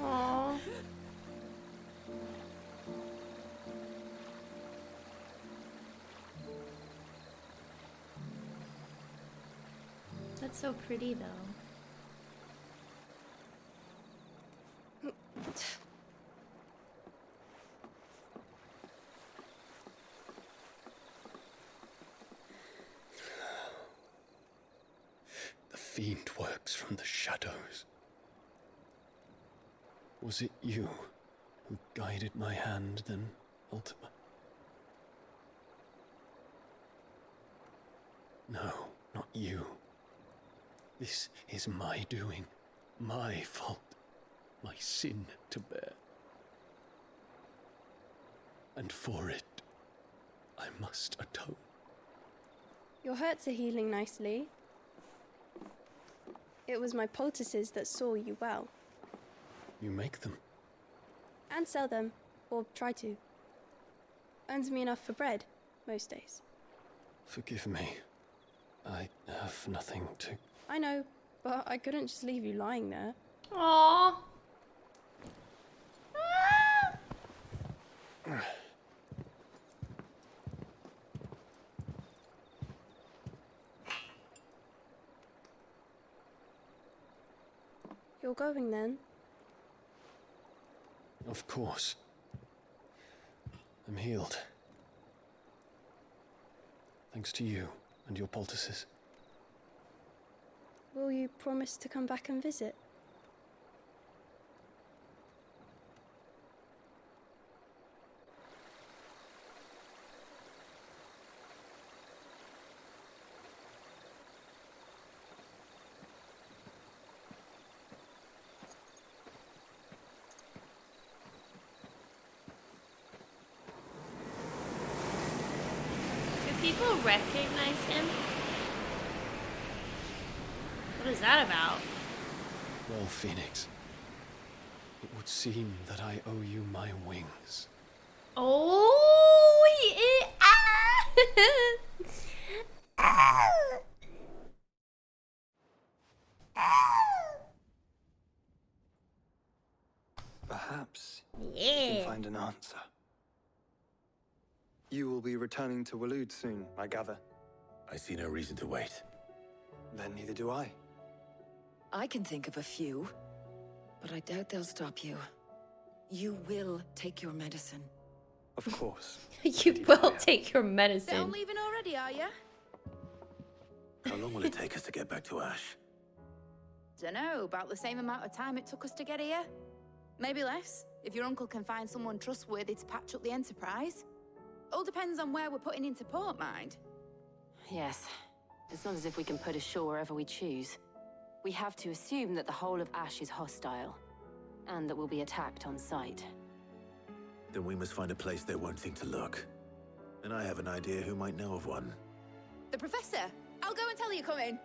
[SPEAKER 1] Aww. That's so pretty, though.
[SPEAKER 10] The fiend works from the shadows. Was it you who guided my hand then, Ultima? No, not you. This is my doing, my fault, my sin to bear. And for it, I must atone.
[SPEAKER 19] Your hurts are healing nicely. It was my poultices that saw you well.
[SPEAKER 10] You make them.
[SPEAKER 19] And sell them, or try to. Earns me enough for bread, most days.
[SPEAKER 20] Forgive me. I have nothing to...
[SPEAKER 19] I know, but I couldn't just leave you lying there.
[SPEAKER 1] Aww.
[SPEAKER 19] You're going then?
[SPEAKER 20] Of course. I'm healed. Thanks to you and your poultices.
[SPEAKER 19] Will you promise to come back and visit?
[SPEAKER 1] People recognize him? What is that about?
[SPEAKER 20] Well, Phoenix, it would seem that I owe you my wings.
[SPEAKER 1] Oh, he is.
[SPEAKER 15] Perhaps you
[SPEAKER 1] Yeah.
[SPEAKER 15] can find an answer. You will be returning to Waloed soon, I gather.
[SPEAKER 5] I see no reason to wait.
[SPEAKER 15] Then neither do I.
[SPEAKER 4] I can think of a few, but I doubt they'll stop you. You will take your medicine.
[SPEAKER 15] Of course.
[SPEAKER 1] You will take your
[SPEAKER 18] They're
[SPEAKER 1] medicine.
[SPEAKER 18] leaving already, are you?
[SPEAKER 5] How long will it take us to get back to Ash?
[SPEAKER 18] Dunno, about the same amount of time it took us to get here. Maybe less, if your uncle can find someone trustworthy to patch up the Enterprise. All depends on where we're putting into port, mind.
[SPEAKER 7] Yes. It's not as if we can put ashore wherever we choose. We have to assume that the whole of Ash is hostile, and that we'll be attacked on sight.
[SPEAKER 5] Then we must find a place they won't think to look. And I have an idea who might know of one.
[SPEAKER 18] The Professor! I'll go and tell you coming.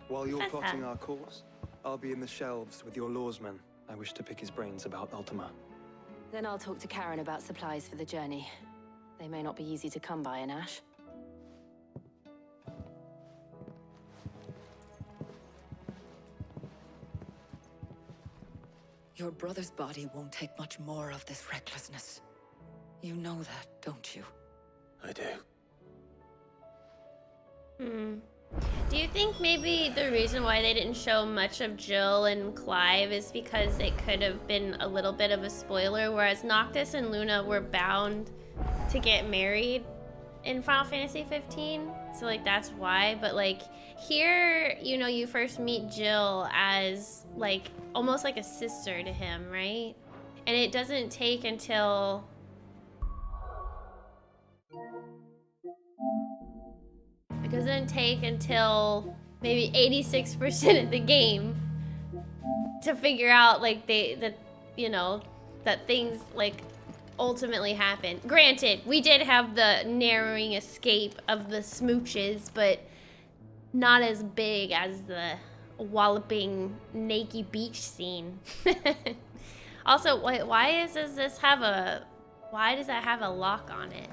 [SPEAKER 15] While you're
[SPEAKER 1] Professor.
[SPEAKER 15] plotting our course, I'll be in the shelves with your lawsman. I wish to pick his brains about Ultima.
[SPEAKER 7] Then I'll talk to Karen about supplies for the journey. They may not be easy to come by in Ash.
[SPEAKER 4] Your brother's body won't take much more of this recklessness. You know that, don't you?
[SPEAKER 5] I do.
[SPEAKER 1] Do you think maybe the reason why they didn't show much of Jill and Clive is because it could have been a little bit of a spoiler, whereas Noctis and Luna were bound to get married in Final Fantasy 15? So like that's why, but like here, you know, you first meet Jill as like almost like a sister to him, right? And it doesn't take until maybe 86% of the game to figure out like that things like ultimately happen. Granted, we did have the narrowing escape of the smooches, but not as big as the walloping naked beach scene. Also, why does that have a lock on it?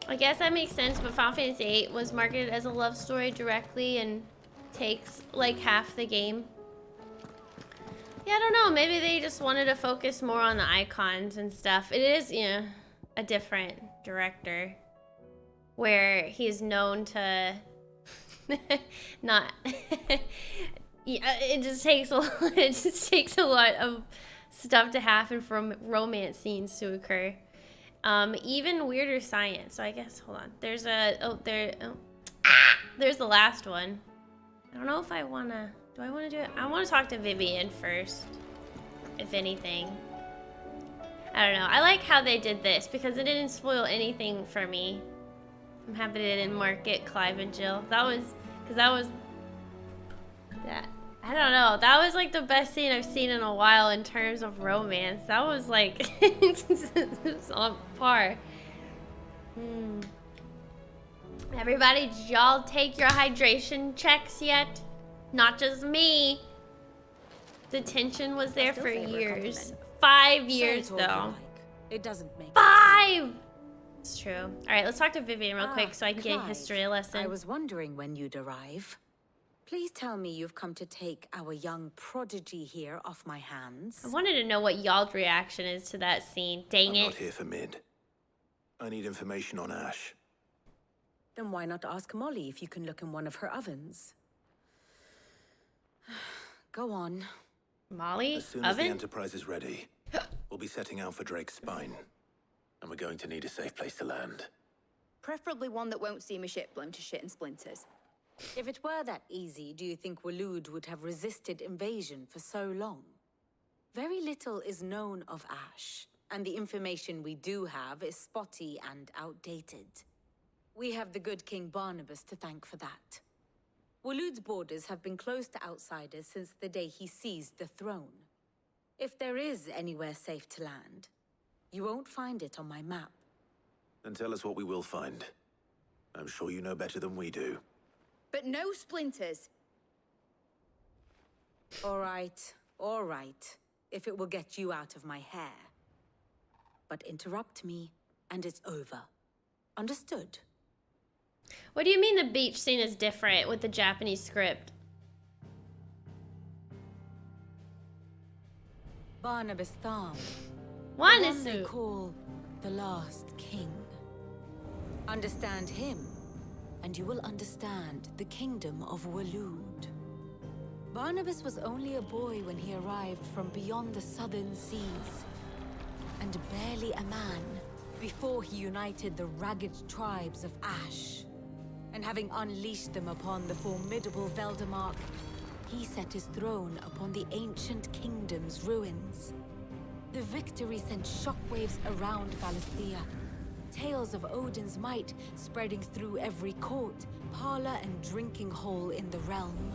[SPEAKER 1] I guess that makes sense, but Final Fantasy VIII was marketed as a love story directly and takes like half the game. Yeah, I don't know. Maybe they just wanted to focus more on the icons and stuff. It is, you know, a different director where he's known to not. Yeah, it just takes a lot of stuff to happen from romance scenes to occur. Even weirder science. So I guess hold on. There's the last one. I don't know if I wanna. Do I want to do it? I want to talk to Vivian first, if anything. I don't know. I like how they did this because it didn't spoil anything for me. I'm happy they didn't market Clive and Jill. I don't know. That was like the best scene I've seen in a while in terms of romance. That was like it was on par. Everybody, did y'all take your hydration checks yet? Not just me. The tension was there for years. 5 years though.
[SPEAKER 2] It doesn't make
[SPEAKER 1] 5! It's true. All right, let's talk to Vivian real quick so I can get a
[SPEAKER 4] Clive,
[SPEAKER 1] history lesson.
[SPEAKER 4] I was wondering when you'd arrive. Please tell me you've come to take our young prodigy here off my hands.
[SPEAKER 1] I wanted to know what y'all's reaction is to that scene. Dang
[SPEAKER 5] I'm
[SPEAKER 1] it.
[SPEAKER 5] not here for Mid. I need information on Ash.
[SPEAKER 4] Then why not ask Molly if you can look in one of her ovens? Go on.
[SPEAKER 1] Molly?
[SPEAKER 5] As soon as the
[SPEAKER 1] Oven?
[SPEAKER 5] Enterprise is ready, we'll be setting out for Drake's Spine. And we're going to need a safe place to land.
[SPEAKER 18] Preferably one that won't see my ship blown to shit and splinters.
[SPEAKER 4] If it were that easy, do you think Waloed would have resisted invasion for so long? Very little is known of Ash, and the information we do have is spotty and outdated. We have the good King Barnabas to thank for that. Waloed's borders have been closed to outsiders since the day he seized the throne. If there is anywhere safe to land, you won't find it on my map.
[SPEAKER 5] Then tell us what we will find. I'm sure you know better than we do.
[SPEAKER 18] But no splinters.
[SPEAKER 4] All right, if it will get you out of my hair. But interrupt me, and it's over. Understood?
[SPEAKER 1] What do you mean the beach scene is different with the Japanese script?
[SPEAKER 4] Barnabas Thom.
[SPEAKER 1] One
[SPEAKER 4] the
[SPEAKER 1] is
[SPEAKER 4] they
[SPEAKER 1] who?
[SPEAKER 4] call the last king. Understand him, and you will understand the kingdom of Waloed. Barnabas was only a boy when he arrived from beyond the southern seas, and barely a man before he united the ragged tribes of Ash. And having unleashed them upon the formidable Veldemark, he set his throne upon the ancient kingdom's ruins. The victory sent shockwaves around Valisthea, tales of Odin's might spreading through every court, parlor, and drinking hole in the realm.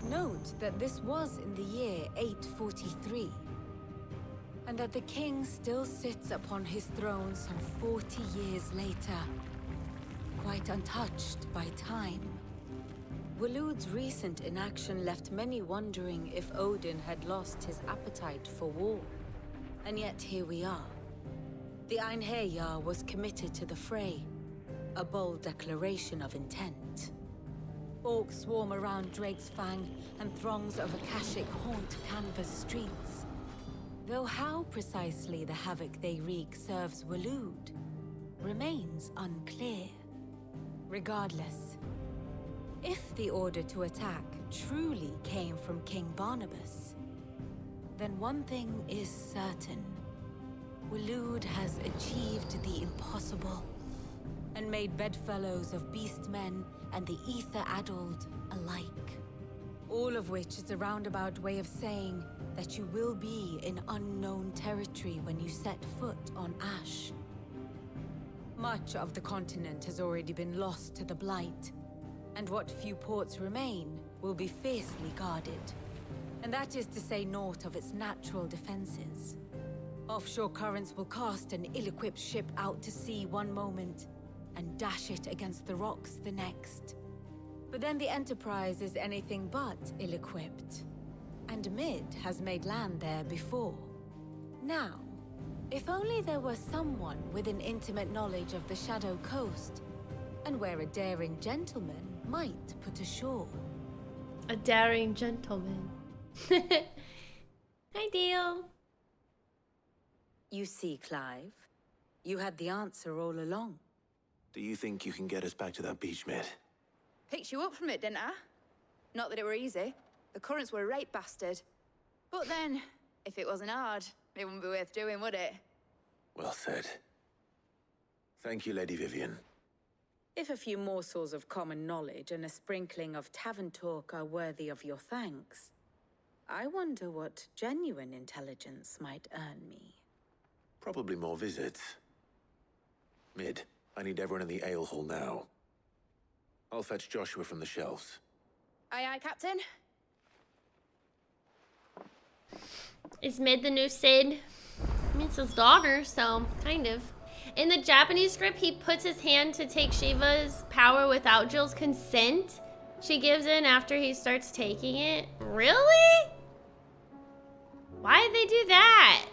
[SPEAKER 4] Note that this was in the year 843, and that the king still sits upon his throne some 40 years later, quite untouched by time. Waloed's recent inaction left many wondering if Odin had lost his appetite for war. And yet here we are. The Einherjar was committed to the fray, a bold declaration of intent. Orcs swarm around Drake's Fang, and throngs of Akashic haunt Canvas streets. Though how precisely the havoc they wreak serves Waloed remains unclear. Regardless, if the order to attack truly came from King Barnabas, then one thing is certain. Waloed has achieved the impossible, and made bedfellows of beastmen and the ether-addled alike. All of which is a roundabout way of saying that you will be in unknown territory when you set foot on Ash. Much of the continent has already been lost to the Blight, and what few ports remain will be fiercely guarded. And that is to say naught of its natural defenses. Offshore currents will cast an ill-equipped ship out to sea one moment, and dash it against the rocks the next. But then the Enterprise is anything but ill-equipped, and Mid has made land there before. Now, if only there were someone with an intimate knowledge of the Shadow Coast, and where a daring gentleman might put ashore.
[SPEAKER 1] A daring gentleman. Ideal.
[SPEAKER 4] You see, Clive, you had the answer all along.
[SPEAKER 5] Do you think you can get us back to that beach, Mid?
[SPEAKER 18] Picked you up from it, didn't I? Not that it were easy. The currents were a right bastard. But then, if it wasn't hard, it wouldn't be worth doing, would it?
[SPEAKER 5] Well said. Thank you, Lady Vivian.
[SPEAKER 4] If a few morsels of common knowledge and a sprinkling of tavern talk are worthy of your thanks, I wonder what genuine intelligence might earn me.
[SPEAKER 5] Probably more visits. Mid, I need everyone in the ale hall now. I'll fetch Joshua from the shelves.
[SPEAKER 18] Aye, aye, Captain.
[SPEAKER 1] Is Mid the new Sid? I mean, it's his daughter, so kind of. In the Japanese script, he puts his hand to take Shiva's power without Jill's consent. She gives in after he starts taking it. Really? Why did they do that?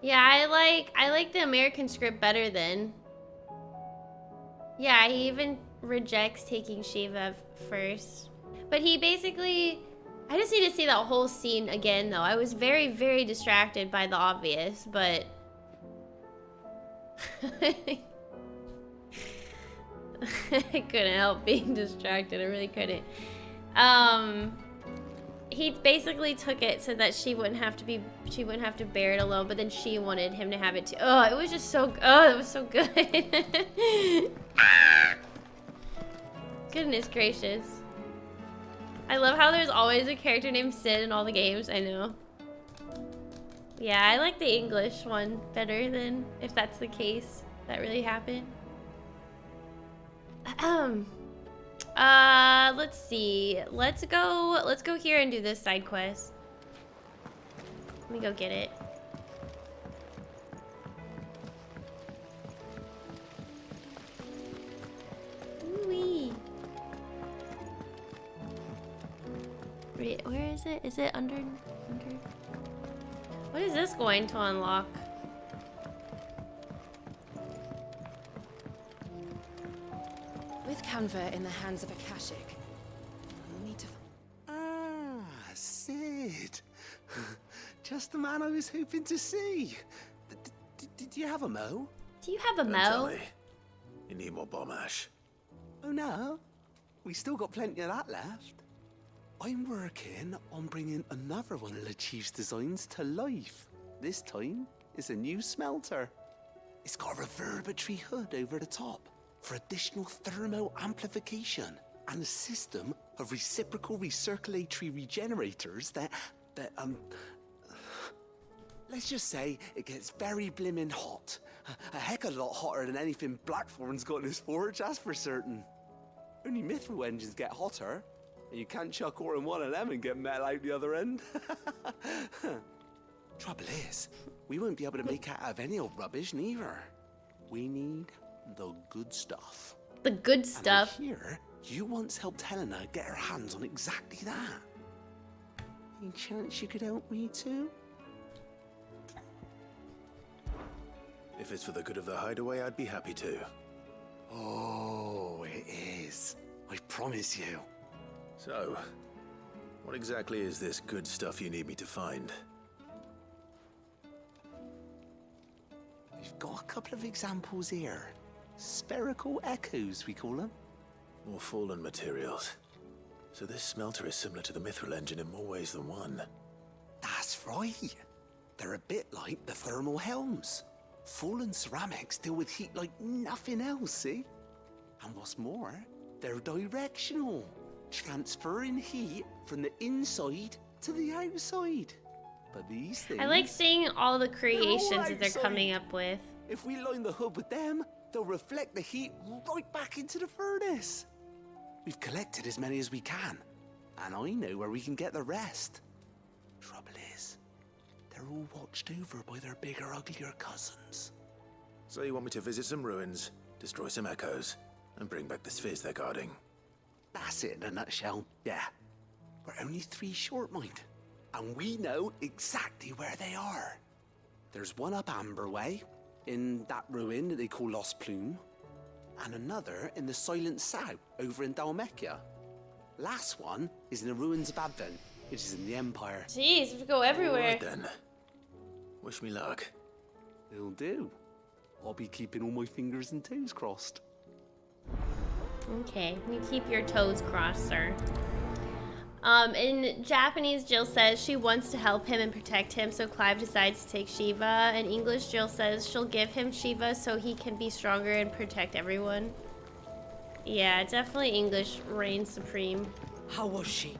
[SPEAKER 1] Yeah, I like the American script better than. Yeah, he even rejects taking Shiva first. But he basically, I just need to see that whole scene again though. I was very, very distracted by the obvious, but I couldn't help being distracted. I really couldn't. He basically took it so that she wouldn't have to bear it alone, but then she wanted him to have it too. Oh, it was just so, oh, it was so good. Goodness gracious. I love how there's always a character named Sid in all the games, I know. Yeah, I like the English one better than, if that's the case, that really happened. Let's see. Let's go here and do this side quest. Let me go get it. Ooh-wee. Wait, where is it? Is it under? What is this going to unlock?
[SPEAKER 16] With Canva in the hands of Akashic, we'll need to...
[SPEAKER 2] Ah, Sid. Just the man I was hoping to see. Did you have a mo?
[SPEAKER 1] Do you have a
[SPEAKER 5] Don't tell
[SPEAKER 1] mo?
[SPEAKER 5] me. You need more bomb ash.
[SPEAKER 2] Oh no, we still got plenty of that left. I'm working on bringing another one of the Chief's designs to life. This time, it's a new smelter. It's got a reverberatory hood over the top for additional thermal amplification and a system of reciprocal recirculatory regenerators that let's just say it gets very blimmin' hot. A heck of a lot hotter than anything Blackthorn's got in his forge, that's for certain. Only mithril engines get hotter, and you can't chuck ore in one of them and get metal out the other end. Trouble is, we won't be able to make it out of any old rubbish neither. We need the good stuff.
[SPEAKER 1] The good stuff.
[SPEAKER 2] And I hear you once helped Helena get her hands on exactly that. Any chance you could help me too?
[SPEAKER 5] If it's for the good of the hideaway, I'd be happy to.
[SPEAKER 2] Oh, it is. I promise you.
[SPEAKER 5] So, what exactly is this good stuff you need me to find?
[SPEAKER 2] We've got a couple of examples here. Spherical echoes, we call them.
[SPEAKER 5] More fallen materials. So this smelter is similar to the mithril engine in more ways than one.
[SPEAKER 2] That's right. They're a bit like the thermal helms. Fallen ceramics deal with heat like nothing else, see? And what's more, they're directional, transferring heat from the inside to the outside. But these things...
[SPEAKER 1] I like seeing all the creations that they're
[SPEAKER 2] outside.
[SPEAKER 1] coming up with.
[SPEAKER 2] If we line the hood with them, they'll reflect the heat right back into the furnace. We've collected as many as we can, and I know where we can get the rest. Trouble is, they're all watched over by their bigger, uglier cousins.
[SPEAKER 5] So you want me to visit some ruins, destroy some echoes, and bring back the spheres they're guarding?
[SPEAKER 2] That's it in a nutshell, yeah. We're only 3 short, mind. And we know exactly where they are. There's one up Amber Way, in that ruin that they call Lost Plume, and another in the Silent South, over in Dalmekia. Last one is in the ruins of Advent, which is in the Empire.
[SPEAKER 1] Jeez, we go everywhere.
[SPEAKER 5] All right then. Wish me luck.
[SPEAKER 2] It'll do. I'll be keeping all my fingers and toes crossed.
[SPEAKER 1] Okay, you keep your toes crossed, sir. In Japanese, Jill says she wants to help him and protect him, so Clive decides to take Shiva. In English, Jill says she'll give him Shiva so he can be stronger and protect everyone. Yeah, definitely English reigns supreme.
[SPEAKER 3] How was she?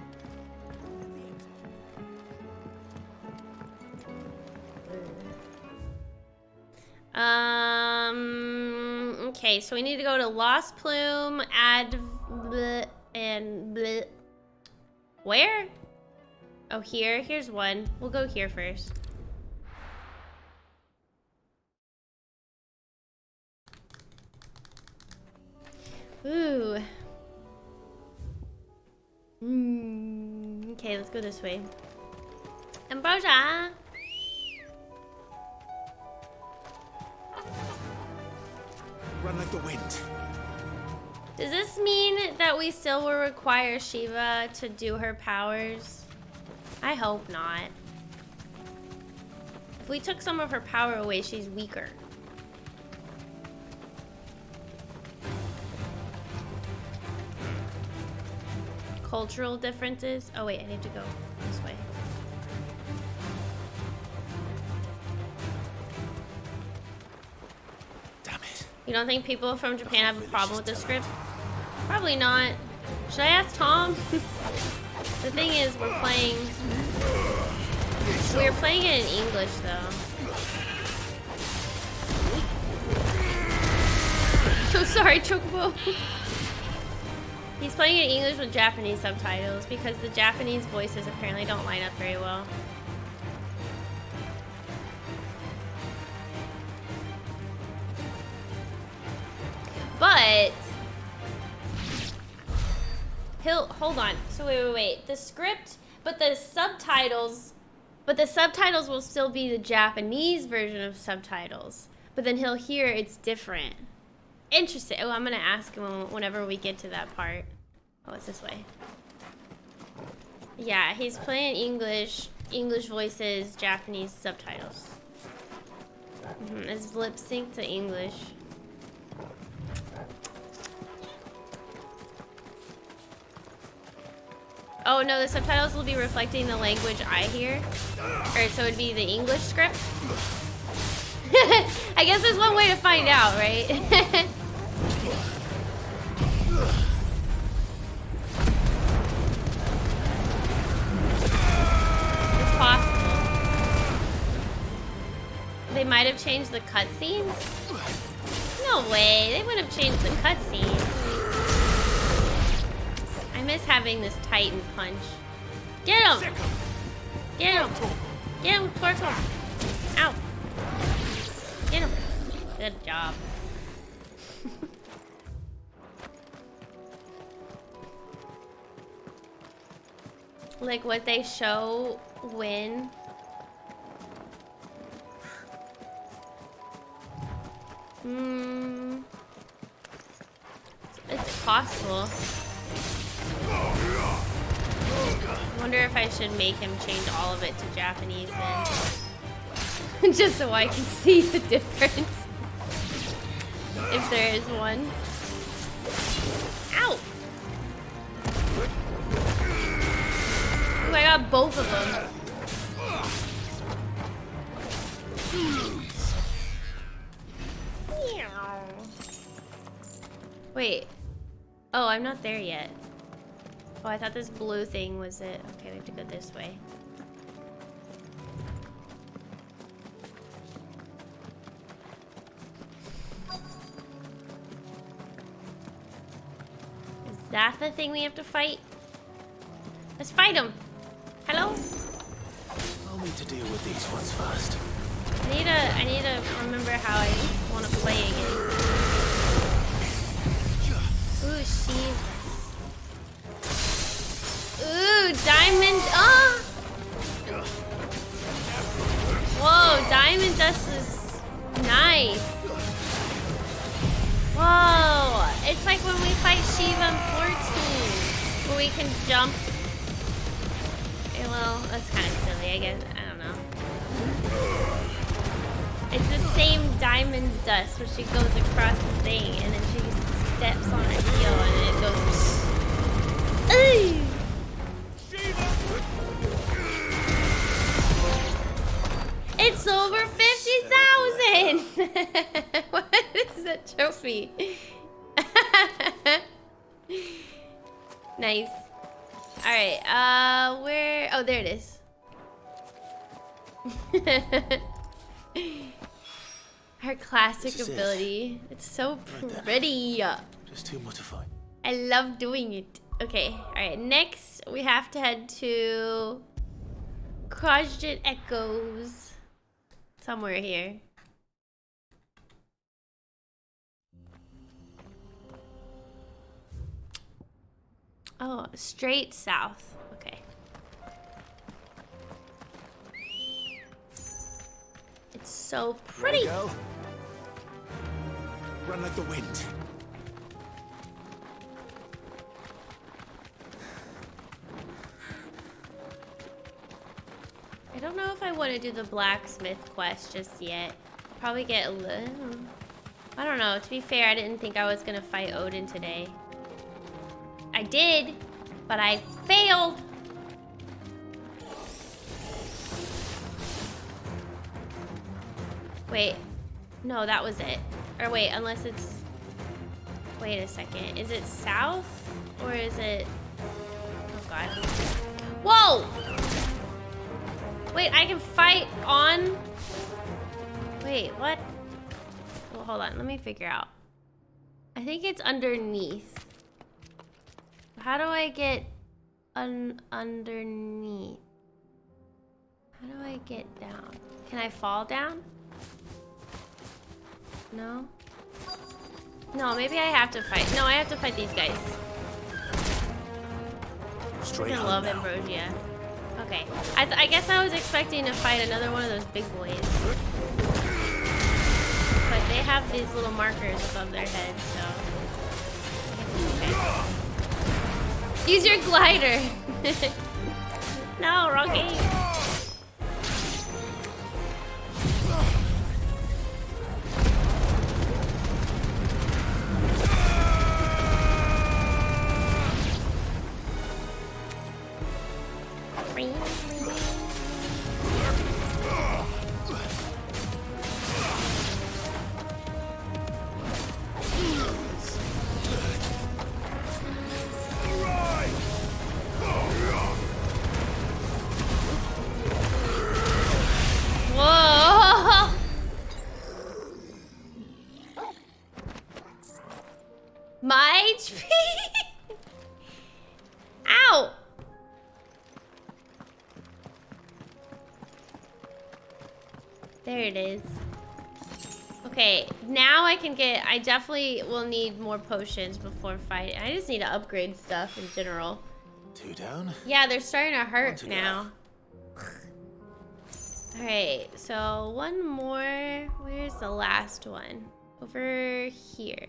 [SPEAKER 1] Okay, so we need to go to Lost Plume, and bleh. Where? Oh, here. Here's one. We'll go here first. Ooh. Okay, let's go this way. Ambrosia!
[SPEAKER 8] the wind.
[SPEAKER 1] Does this mean that we still will require Shiva to do her powers? I hope not. If we took some of her power away, she's weaker. Cultural differences? Oh wait, I need to go this way.
[SPEAKER 8] Damn it.
[SPEAKER 1] You don't think people from Japan have a problem with this script? Probably not. Should I ask Tom? The thing is, we're playing it in English though. So sorry, Chocobo. He's playing in English with Japanese subtitles because the Japanese voices apparently don't line up very well. But hold on. So wait. The script, but the subtitles will still be the Japanese version of subtitles. But then he'll hear it's different. Interesting. Oh, I'm gonna ask him whenever we get to that part. Oh, it's this way. Yeah, he's playing English voices, Japanese subtitles. It's lip sync to English. Oh no, the subtitles will be reflecting the language I hear. Or so it'd be the English script. I guess there's one way to find out, right? It's possible. They might have changed the cutscenes? No way, they would have changed the cutscenes. I miss having this Titan punch. Get him! Get him! Get him, Tortle! Ow! Get him! Good job. Like what they show when... It's possible. I wonder if I should make him change all of it to Japanese then. Just so I can see the difference. If there is one. Ow! Ooh, I got both of them. Wait. Oh, I'm not there yet. Oh, I thought this blue thing was it. Okay, we have to go this way. Is that the thing we have to fight? Let's fight him. Hello?
[SPEAKER 8] I'll need to deal with these ones first.
[SPEAKER 1] I need to remember how I want to play again. Ooh, Steve. Ooh, diamond. Oh! Whoa, diamond dust is nice. Whoa, it's like when we fight Shiva in 14, where we can jump. Well, that's kind of silly, I guess. I don't know. It's the same diamond dust, where she goes across the thing, and then she steps on her heel, and it goes. Ooh. It's over 50,000! What is that trophy? Nice. Alright, where? Oh, there it is. Her classic ability. It's so pretty.
[SPEAKER 8] Just too much to fight.
[SPEAKER 1] I love doing it. Okay, alright, next we have to head to Krajit Echoes. Somewhere here. Oh, straight south. Okay. It's so pretty.
[SPEAKER 8] Run like the wind.
[SPEAKER 1] I don't know if I want to do the blacksmith quest just yet. Probably get a little... I don't know. To be fair, I didn't think I was going to fight Odin today. I did, but I failed. Wait. No, that was it. Or wait, unless it's... Wait a second. Is it south? Or is it... Oh, God. Whoa! Wait, I can fight on... Wait, what? Well, hold on. Let me figure out. I think it's underneath. How do I get underneath? How do I get down? Can I fall down? No? No, maybe I have to fight. No, I have to fight these guys.
[SPEAKER 8] Straight
[SPEAKER 1] I love Ambrosia. Okay. I guess I was expecting to fight another one of those big boys. But they have these little markers above their heads, so... Okay. Use your glider! No, wrong game! Whoa! My HP? Ow! There it is. Okay, now I can get... I definitely will need more potions before fighting. I just need to upgrade stuff in general.
[SPEAKER 8] 2 down.
[SPEAKER 1] Yeah, they're starting to hurt now. Alright, so one more. Where's the last one? Over here.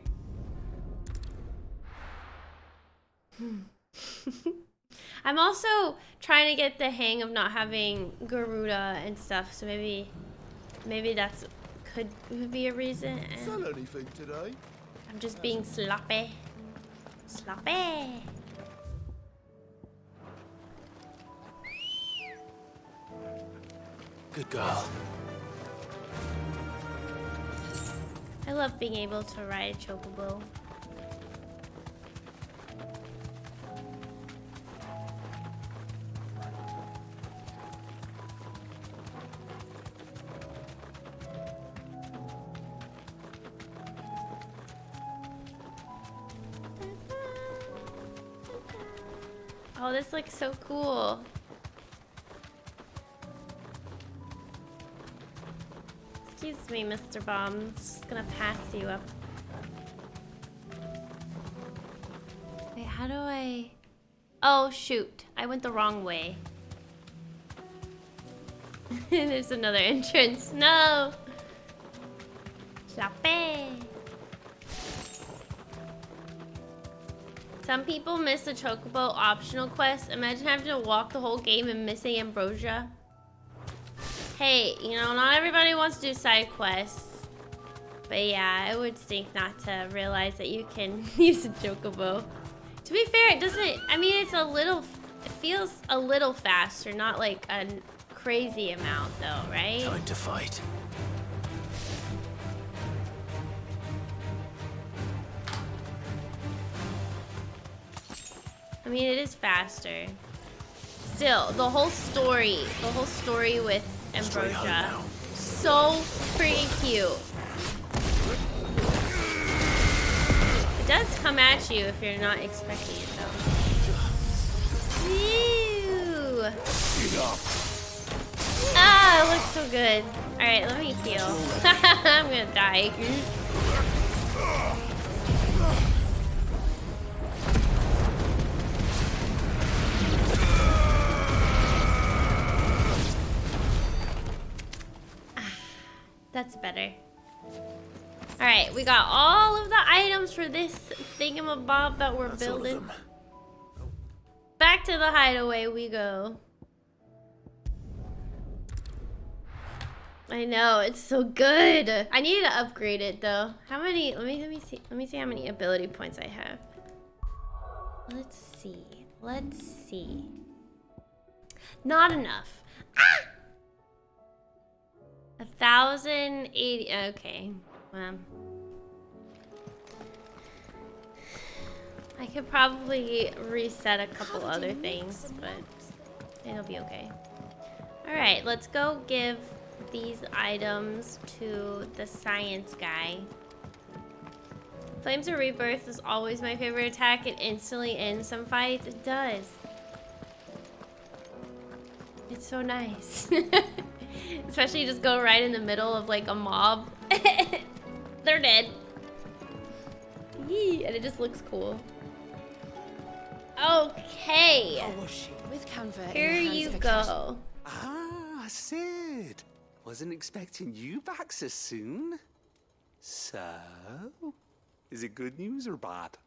[SPEAKER 1] I'm also trying to get the hang of not having Garuda and stuff, so maybe that's could be a reason.
[SPEAKER 11] Sell anything today?
[SPEAKER 1] I'm just being sloppy. Sloppy.
[SPEAKER 8] Good girl.
[SPEAKER 1] I love being able to ride a chocobo. Oh, this looks so cool. Excuse me, Mr. Bomb. Just gonna pass you up. Wait, how do I... Oh, shoot. I went the wrong way. There's another entrance. No! Chape! Some people miss the Chocobo optional quest. Imagine having to walk the whole game and missing Ambrosia. Hey, you know, not everybody wants to do side quests. But yeah, it would stink not to realize that you can use a Chocobo. To be fair, it doesn't... I mean, it's a little... It feels a little faster, not like a crazy amount though, right?
[SPEAKER 8] Time to fight.
[SPEAKER 1] I mean, it is faster. Still, the whole story with Ambrosia, so freaking cute. It does come at you if you're not expecting it, though. Ew. Ah, it looks so good. All right, let me heal. I'm gonna die. That's better. All Alright, we got all of the items for this thingamabob that we're building. Back to the hideaway we go. I know, it's so good. I need to upgrade it though. How many, let me see how many ability points I have. Let's see. Not enough. Ah! 1,080, okay. I could probably reset a couple other things, but it'll be okay. Alright, let's go give these items to the science guy. Flames of Rebirth is always my favorite attack. It instantly ends some fights. It does. It's so nice. Especially just go right in the middle of like a mob. They're dead. Yee, and it just looks cool. Okay.
[SPEAKER 16] Oh, was she? With Canva
[SPEAKER 1] Here you go.
[SPEAKER 2] Ah, Sid. Wasn't expecting you back so soon. So, is it good news or bad?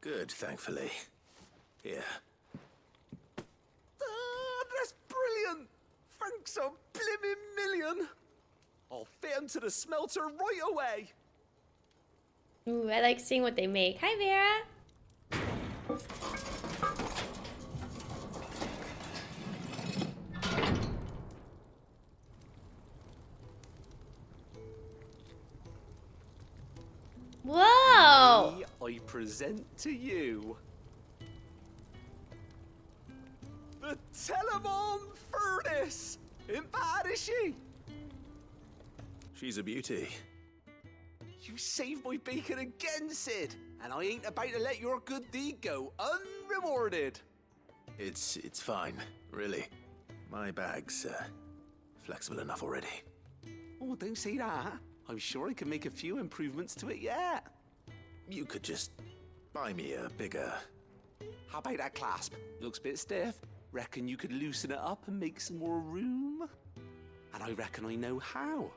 [SPEAKER 5] Good, thankfully. Here.
[SPEAKER 2] Ah, that's brilliant. Thanks a blimmin' million. I'll fit them to the smelter right away.
[SPEAKER 1] Ooh, I like seeing what they make. Hi, Vera. Whoa!
[SPEAKER 2] I present to you the Telemon Furnace. Ain't bad, is she?
[SPEAKER 5] She's a beauty.
[SPEAKER 2] You saved my bacon again, Sid, and I ain't about to let your good deed go unrewarded.
[SPEAKER 5] It's fine, really. My bag's flexible enough already.
[SPEAKER 2] Oh, don't say that. I'm sure I can make a few improvements to it yet.
[SPEAKER 5] You could just buy me a bigger...
[SPEAKER 2] How about that clasp? Looks a bit stiff. Reckon you could loosen it up and make some more room? And I reckon I know how.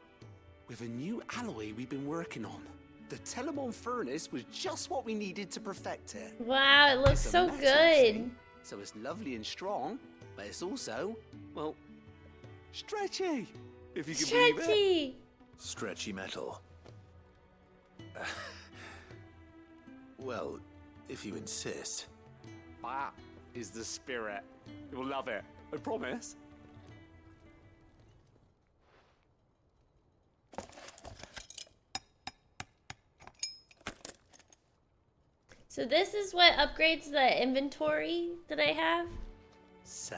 [SPEAKER 2] With a new alloy we've been working on. The Telemon Furnace was just what we needed to perfect it.
[SPEAKER 1] Wow, it looks so
[SPEAKER 2] metal,
[SPEAKER 1] good.
[SPEAKER 2] see? So it's lovely and strong, but it's also, well, stretchy. If you can believe it.
[SPEAKER 1] Stretchy.
[SPEAKER 5] Stretchy metal. Well, if you insist.
[SPEAKER 2] That is the spirit. You'll love it. I promise.
[SPEAKER 1] So this is what upgrades the inventory that I have?
[SPEAKER 2] So,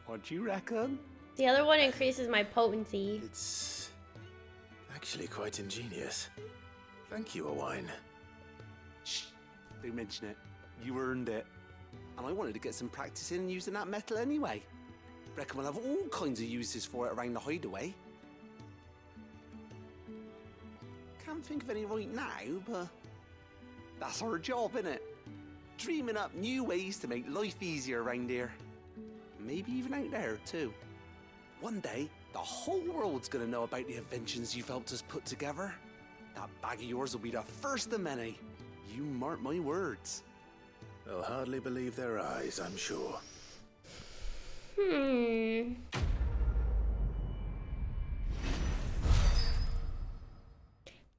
[SPEAKER 2] what do you reckon?
[SPEAKER 1] The other one increases my potency.
[SPEAKER 5] It's actually quite ingenious. Thank you, Owain.
[SPEAKER 2] Shh, don't mention it. You earned it. And I wanted to get some practice in using that metal anyway. Reckon we'll have all kinds of uses for it around the hideaway. Can't think of any right now, but that's our job, innit? Dreaming up new ways to make life easier around here. Maybe even out there, too. One day, the whole world's gonna know about the inventions you've helped us put together. That bag of yours will be the first of many. You mark my words.
[SPEAKER 5] They'll hardly believe their eyes, I'm sure.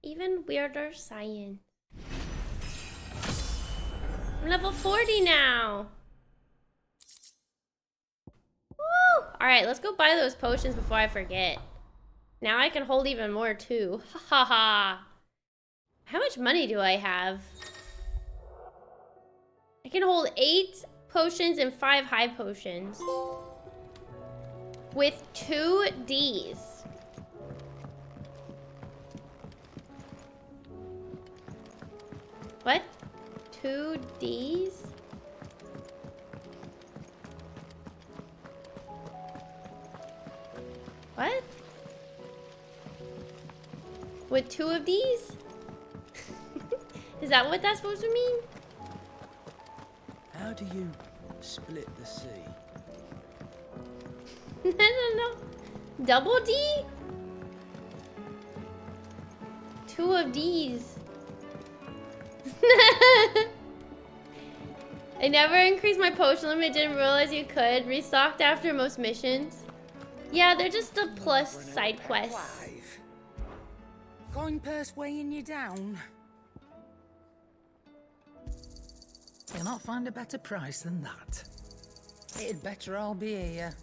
[SPEAKER 1] Even weirder science. I'm level 40 now. Woo! Alright, let's go buy those potions before I forget. Now I can hold even more too. Ha ha ha. How much money do I have? I can hold 8 potions and 5 high potions. With 2 Ds. What? 2 Ds? What? With 2 of these? Is that what that's supposed to mean?
[SPEAKER 3] How do you split the sea?
[SPEAKER 1] I don't know. Double D? 2 of these. I never increased my potion limit, didn't realize you could. Restocked after most missions. Yeah, they're just a plus side quest.
[SPEAKER 11] Coin purse weighing you down. You'll not find a better price than that. It'd better all be here.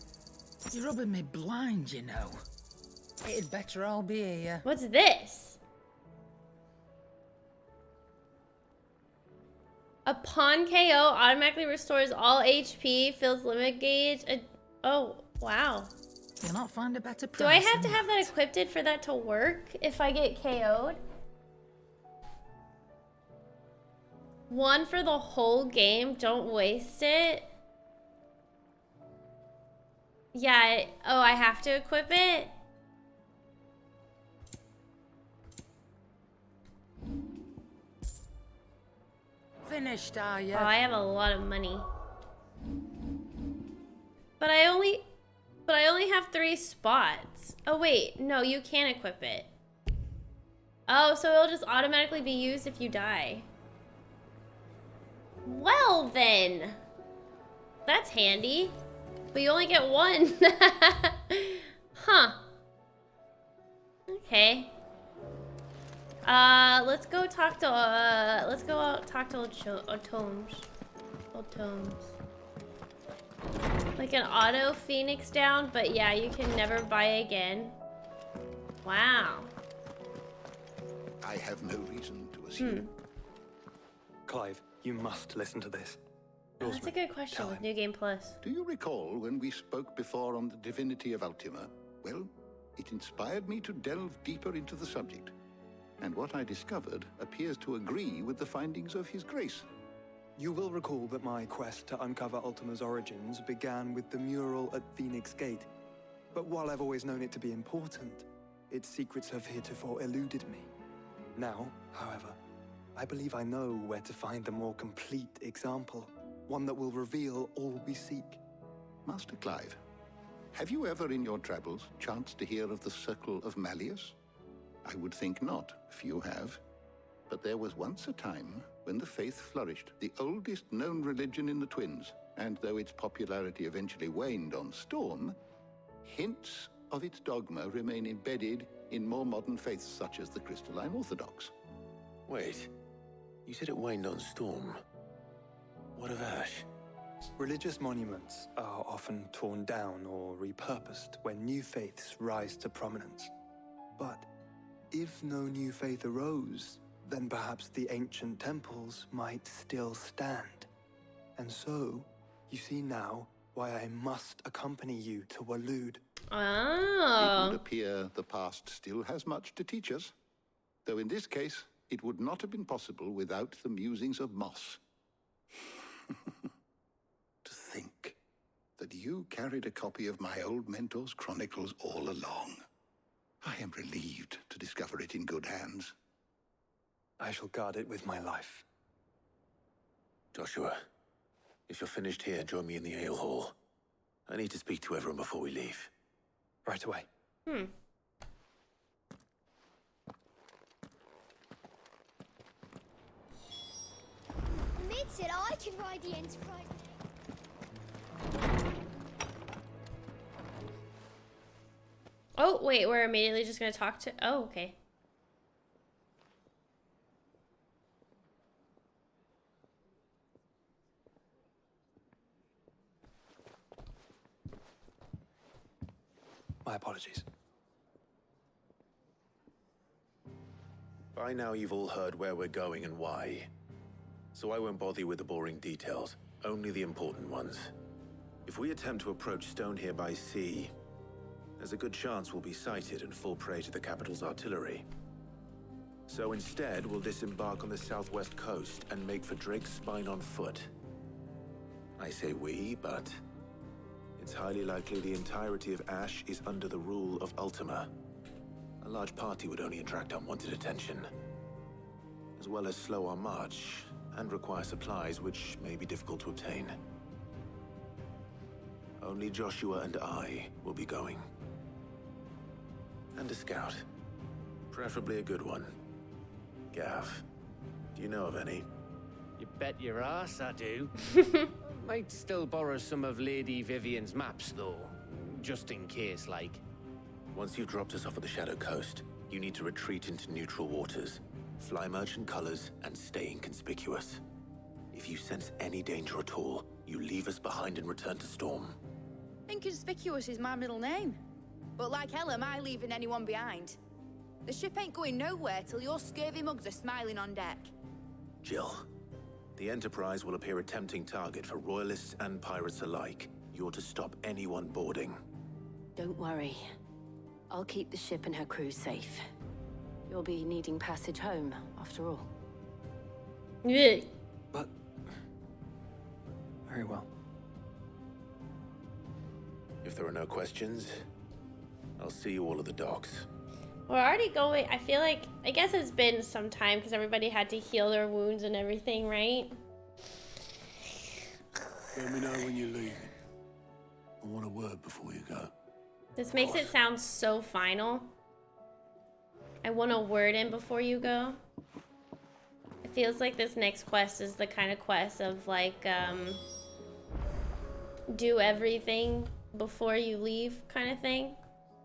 [SPEAKER 11] You're rubbing me blind, you know. It'd better all be here.
[SPEAKER 1] What's this? Upon KO, automatically restores all HP, fills limit gauge. Oh, wow.
[SPEAKER 11] You'll not find a better price.
[SPEAKER 1] Do I have to have that equipped for that to work if I get KO'd? 1 for the whole game, don't waste it. Yeah, oh, I have to equip it?
[SPEAKER 11] Finished, are you?
[SPEAKER 1] Oh, I have a lot of money. But I only have 3 spots. Oh wait, no, you can equip it. Oh, so it'll just automatically be used if you die. Well then. That's handy. But you only get 1. Huh. Okay. Let's go talk to old tomes. Old tomes. Like an auto phoenix down, but yeah, you can never buy again. Wow.
[SPEAKER 14] I have no reason to assume.
[SPEAKER 15] Clive, you must listen to this.
[SPEAKER 1] Oh, that's a good question with New Game Plus.
[SPEAKER 17] Do you recall when we spoke before on the divinity of Ultima? Well, it inspired me to delve deeper into the subject. And what I discovered appears to agree with the findings of His Grace.
[SPEAKER 15] You will recall that my quest to uncover Ultima's origins began with the mural at Phoenix Gate. But while I've always known it to be important, its secrets have heretofore eluded me. Now, however, I believe I know where to find the more complete example, one that will reveal all we seek.
[SPEAKER 17] Master Clive, have you ever in your travels chanced to hear of the Circle of Malleus? I would think not, few have. But there was once a time when the faith flourished, the oldest known religion in the Twins, and though its popularity eventually waned on Storm, hints of its dogma remain embedded in more modern faiths such as the Crystalline Orthodox.
[SPEAKER 5] Wait, you said it waned on Storm. What of Ash?
[SPEAKER 15] Religious monuments are often torn down or repurposed when new faiths rise to prominence. But if no new faith arose, then perhaps the ancient temples might still stand. And so, you see now why I must accompany you to Waloed.
[SPEAKER 1] Oh.
[SPEAKER 17] It would appear the past still has much to teach us, though in this case, it would not have been possible without the musings of Moss. To think that you carried a copy of my old mentor's chronicles all along. I am relieved to discover it in good hands.
[SPEAKER 15] I shall guard it with my life.
[SPEAKER 5] Joshua, if you're finished here, join me in the ale hall. I need to speak to everyone before we leave.
[SPEAKER 15] Right away.
[SPEAKER 22] Mid said I could ride the Enterprise.
[SPEAKER 1] Oh, wait, we're immediately just gonna talk to... Oh, okay.
[SPEAKER 15] My apologies.
[SPEAKER 5] By now you've all heard where we're going and why. So I won't bother you with the boring details, only the important ones. If we attempt to approach Stone here by sea, there's a good chance we'll be sighted and fall prey to the capital's artillery. So instead, we'll disembark on the southwest coast and make for Drake's Spine on foot. I say we, but it's highly likely the entirety of Ash is under the rule of Ultima. A large party would only attract unwanted attention, as well as slow our march and require supplies which may be difficult to obtain. Only Joshua and I will be going. And a scout. Preferably a good one. Gav, do you know of any?
[SPEAKER 10] You bet your ass I do. Might still borrow some of Lady Vivian's maps, though. Just in case, like.
[SPEAKER 5] Once you've dropped us off at the Shadow Coast, you need to retreat into neutral waters, fly merchant colors, and stay inconspicuous. If you sense any danger at all, you leave us behind and return to Storm.
[SPEAKER 18] Inconspicuous is my middle name. But like hell am I leaving anyone behind. The ship ain't going nowhere till your scurvy mugs are smiling on deck.
[SPEAKER 5] Jill, the Enterprise will appear a tempting target for royalists and pirates alike. You're to stop anyone boarding.
[SPEAKER 7] Don't worry. I'll keep the ship and her crew safe. You'll be needing passage home, after all.
[SPEAKER 1] Yeah.
[SPEAKER 15] But... very well.
[SPEAKER 5] If there are no questions, I'll see you all at the docks.
[SPEAKER 1] We're already going. I feel like, I guess it's been some time because everybody had to heal their wounds and everything, right?
[SPEAKER 23] Let me know when you're leaving. I want a word before you go.
[SPEAKER 1] This makes it sound so final. I want a word in before you go. It feels like this next quest is the kind of quest of like, do everything before you leave kind of thing.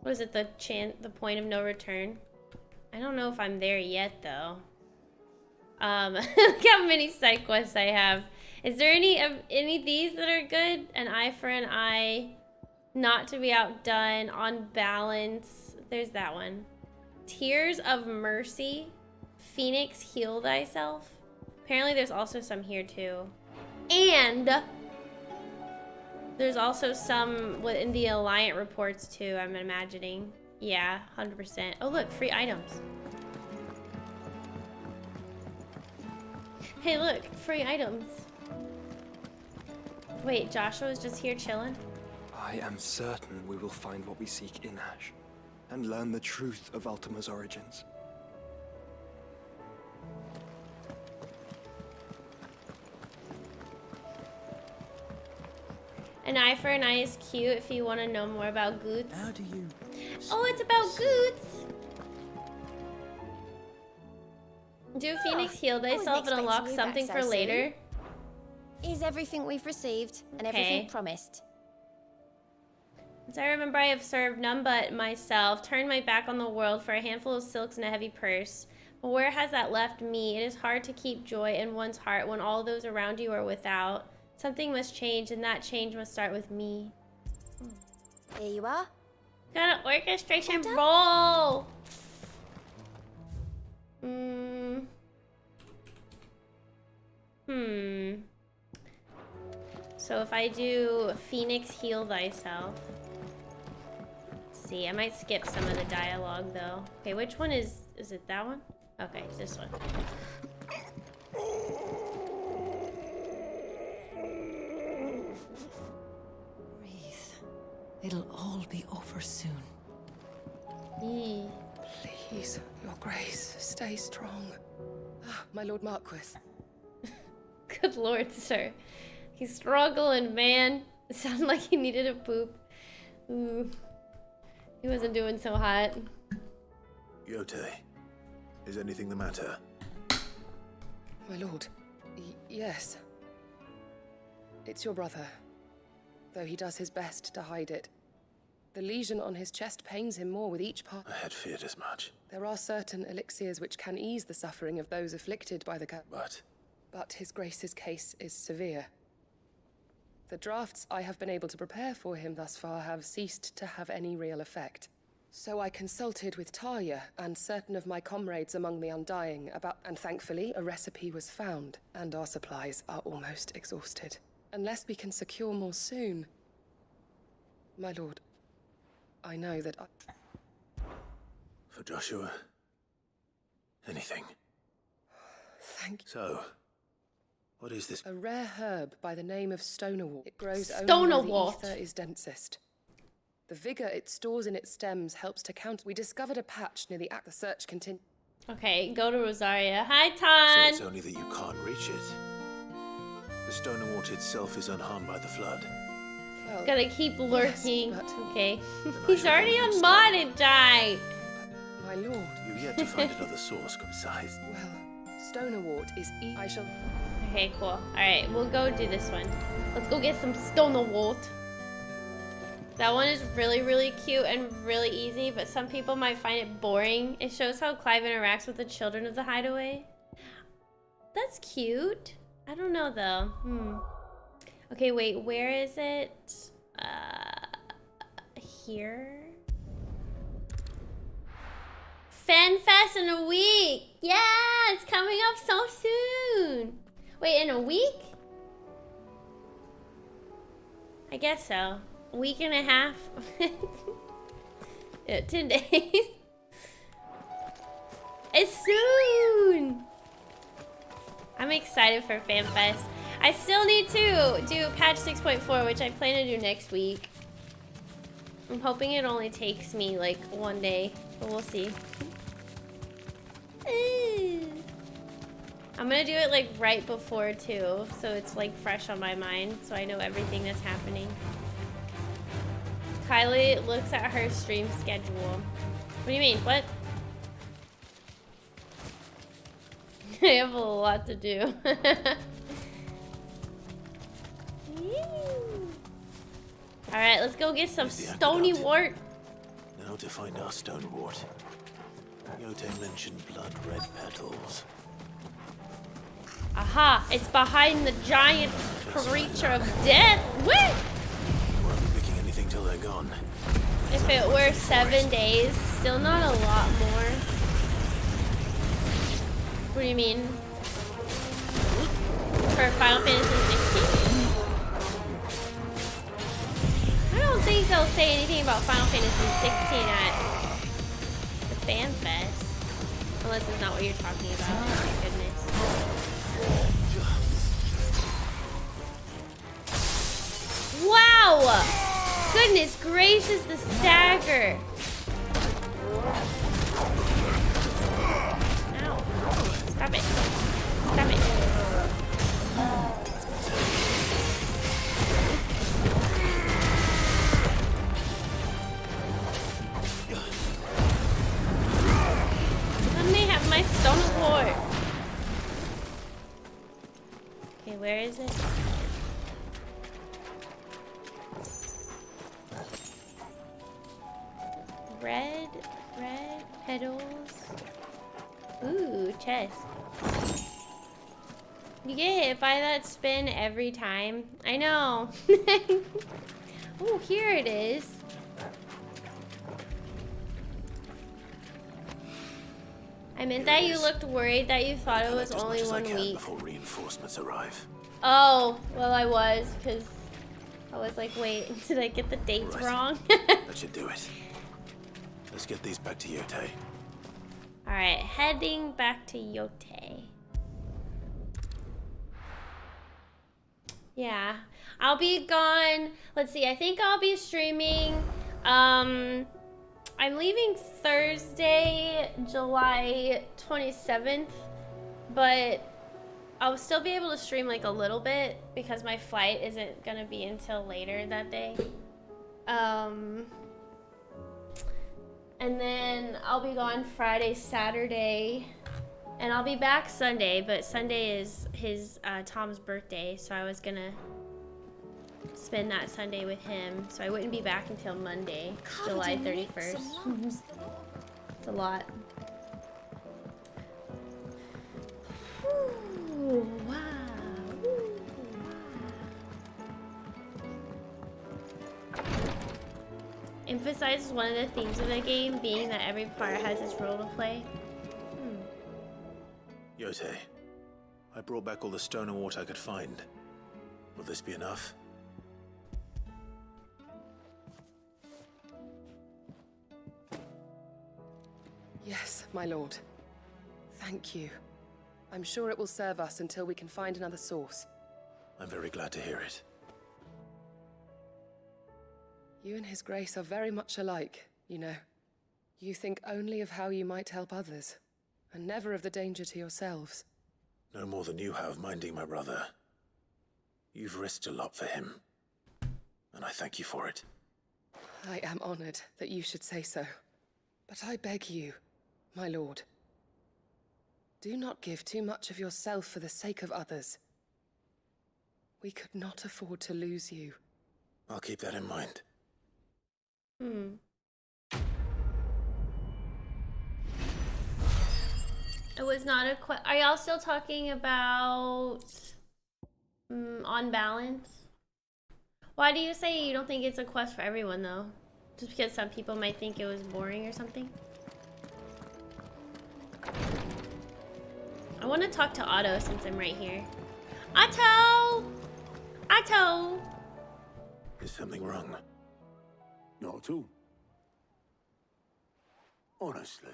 [SPEAKER 1] What is it, the point of no return? I don't know if I'm there yet though. Look how many side quests I have. Is there any of these that are good? An eye for an eye, not to be outdone, on balance. There's that one. Tears of Mercy, Phoenix, heal thyself. Apparently there's also some here too. And there's also some in the Alliant reports too, I'm imagining. Yeah, 100%. Oh look, free items. Hey look, free items. Wait, Joshua was just here chilling?
[SPEAKER 15] I am certain we will find what we seek in Ash, and learn the truth of Ultima's origins.
[SPEAKER 1] An eye for an eye is cute if you want to know more about Goots.
[SPEAKER 15] How do you...
[SPEAKER 1] Oh, it's about Goots! Do Phoenix heal thyself and unlock something for later?
[SPEAKER 9] Is everything we've received and everything promised.
[SPEAKER 1] As I remember, I have served none but myself, turned my back on the world for a handful of silks and a heavy purse. But where has that left me? It is hard to keep joy in one's heart when all those around you are without. Something must change, and that change must start with me.
[SPEAKER 9] Here you are.
[SPEAKER 1] Got an orchestration roll! So if I do Phoenix heal thyself. Let's see, I might skip some of the dialogue though. Okay, which one is it that one? Okay, it's this one.
[SPEAKER 4] It'll all be over soon.
[SPEAKER 6] Please, your grace, stay strong. Ah, my lord Marquis.
[SPEAKER 1] Good lord, sir. He's struggling, man. It sounded like he needed a poop. Ooh. He wasn't doing so hot.
[SPEAKER 5] Yote, is anything the matter?
[SPEAKER 6] My lord, yes. It's your brother, though he does his best to hide it. The lesion on his chest pains him more with each part.
[SPEAKER 5] I had feared as much.
[SPEAKER 6] There are certain elixirs which can ease the suffering of those afflicted by the But his grace's case is severe. The drafts I have been able to prepare for him thus far have ceased to have any real effect. So I consulted with Talia and certain of my comrades among the Undying and thankfully a recipe was found, and our supplies are almost exhausted. Unless we can secure more soon. My lord, I know that
[SPEAKER 5] For Joshua, anything.
[SPEAKER 6] Thank you.
[SPEAKER 5] So, what is this?
[SPEAKER 6] A rare herb by the name of Stonewall. It grows only where the ether is densest. The vigor it stores in its stems helps to counter. We discovered a patch near the The search continues.
[SPEAKER 1] Okay, go to Rosaria. Hi, Ton!
[SPEAKER 5] So it's only that you can't reach it. The stone water itself is unharmed by the flood.
[SPEAKER 6] Well,
[SPEAKER 1] gotta keep lurking.
[SPEAKER 6] Yes,
[SPEAKER 1] okay. He's already unmodded, Jai!
[SPEAKER 6] My lord.
[SPEAKER 5] You've yet to find another source, besides.
[SPEAKER 6] Well, Stonerwort is I shall...
[SPEAKER 1] Okay, cool. Alright, we'll go do this one. Let's go get some Stonerwort. That one is really, really cute and really easy, but some people might find it boring. It shows how Clive interacts with the children of the hideaway. That's cute. I don't know, though. Okay, wait, where is it? Here? FanFest in a week! Yeah, it's coming up so soon! Wait, in a week? I guess so. A week and a half? Yeah, 10 days. It's soon! I'm excited for FanFest. I still need to do patch 6.4, which I plan to do next week. I'm hoping it only takes me like one day, but we'll see. I'm gonna do it like right before too, so it's like fresh on my mind, so I know everything that's happening. Kylie looks at her stream schedule. What do you mean? What? I have a lot to do. Alright, let's go get some stony wart.
[SPEAKER 5] Now to find our Stonewort. Yote mentioned blood red petals.
[SPEAKER 1] Aha! It's behind the giant creature of death! What?
[SPEAKER 5] You won't be picking anything till they're gone.
[SPEAKER 1] If it were 7 days, still not a lot more. What do you mean? For Final Fantasy 16? I don't think they'll say anything about Final Fantasy 16 at the Fan Fest. Unless it's not what you're talking about. Oh my goodness. Wow! Goodness gracious, the stagger! Ow. Stop it. Stop it. Let me have my Stonewort. Okay, where is it? Red petals. Ooh, chest. You get hit by that spin every time. I know. Oh, here it is. I meant that you looked worried that you thought it was only 1 week.
[SPEAKER 5] Before reinforcements arrive.
[SPEAKER 1] Oh, well I was, because I was like, wait, did I get the dates wrong?
[SPEAKER 5] That should do it. Let's get these back to Yote.
[SPEAKER 1] Alright, heading back to Yote. Yeah, I'll be gone. Let's see, I think I'll be streaming. I'm leaving Thursday, July 27th, but I'll still be able to stream like a little bit because my flight isn't gonna be until later that day. And then I'll be gone Friday, Saturday, and I'll be back Sunday, but Sunday is his, Tom's birthday, so I was gonna spend that Sunday with him, so I wouldn't be back until Monday, July 31st. It's a lot. Ooh, wow. Emphasizes one of the themes of the game being that every part has its role to play.
[SPEAKER 5] Yote, I brought back all the Stonewort I could find. Will this be enough?
[SPEAKER 6] Yes, my lord. Thank you. I'm sure it will serve us until we can find another source.
[SPEAKER 5] I'm very glad to hear it.
[SPEAKER 6] You and His Grace are very much alike, you know. You think only of how you might help others, and never of the danger to yourselves.
[SPEAKER 5] No more than you have minding my brother. You've risked a lot for him, and I thank you for it.
[SPEAKER 6] I am honored that you should say so. But I beg you, my lord. Do not give too much of yourself for the sake of others. We could not afford to lose you.
[SPEAKER 5] I'll keep that in mind.
[SPEAKER 1] It was not a quest. Are y'all still talking about On Balance? Why do you say you don't think it's a quest for everyone though? Just because some people might think it was boring or something? I want to talk to Otto since I'm right here. Otto! Otto!
[SPEAKER 5] Is something wrong?
[SPEAKER 23] Not at all. Honestly.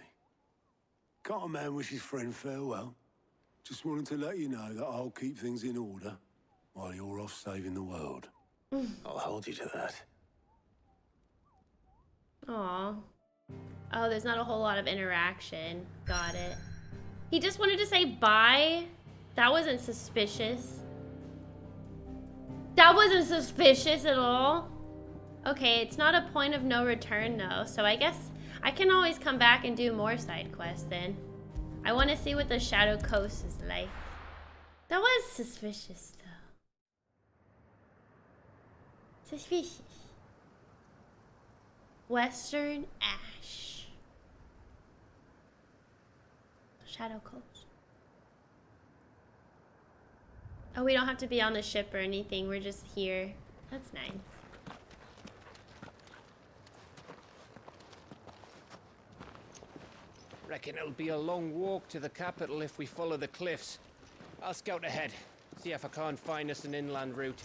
[SPEAKER 23] Can't a man wish his friend farewell? Just wanted to let you know that I'll keep things in order while you're off saving the world.
[SPEAKER 5] I'll hold you to that.
[SPEAKER 1] Aw. Oh, there's not a whole lot of interaction. Got it. He just wanted to say bye? That wasn't suspicious. That wasn't suspicious at all. Okay, it's not a point of no return though, so I guess I can always come back and do more side quests then. I want to see what the Shadow Coast is like. That was suspicious though. Suspicious. Western Ash. Shadow Coast. Oh, we don't have to be on the ship or anything. We're just here. That's nice.
[SPEAKER 10] Reckon it'll be a long walk to the capital if we follow the cliffs. I'll scout ahead, see if I can't find us an inland route.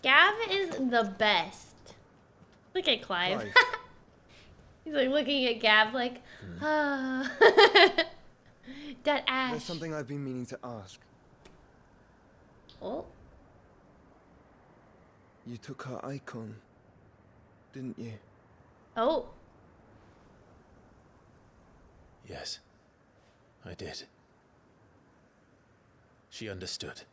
[SPEAKER 1] Gav is the best. Look at Clive. He's like looking at Gav like, ah. That Ash.
[SPEAKER 12] There's something I've been meaning to ask.
[SPEAKER 1] Oh.
[SPEAKER 12] You took her icon, didn't you?
[SPEAKER 1] Oh.
[SPEAKER 5] Yes, I did. She understood.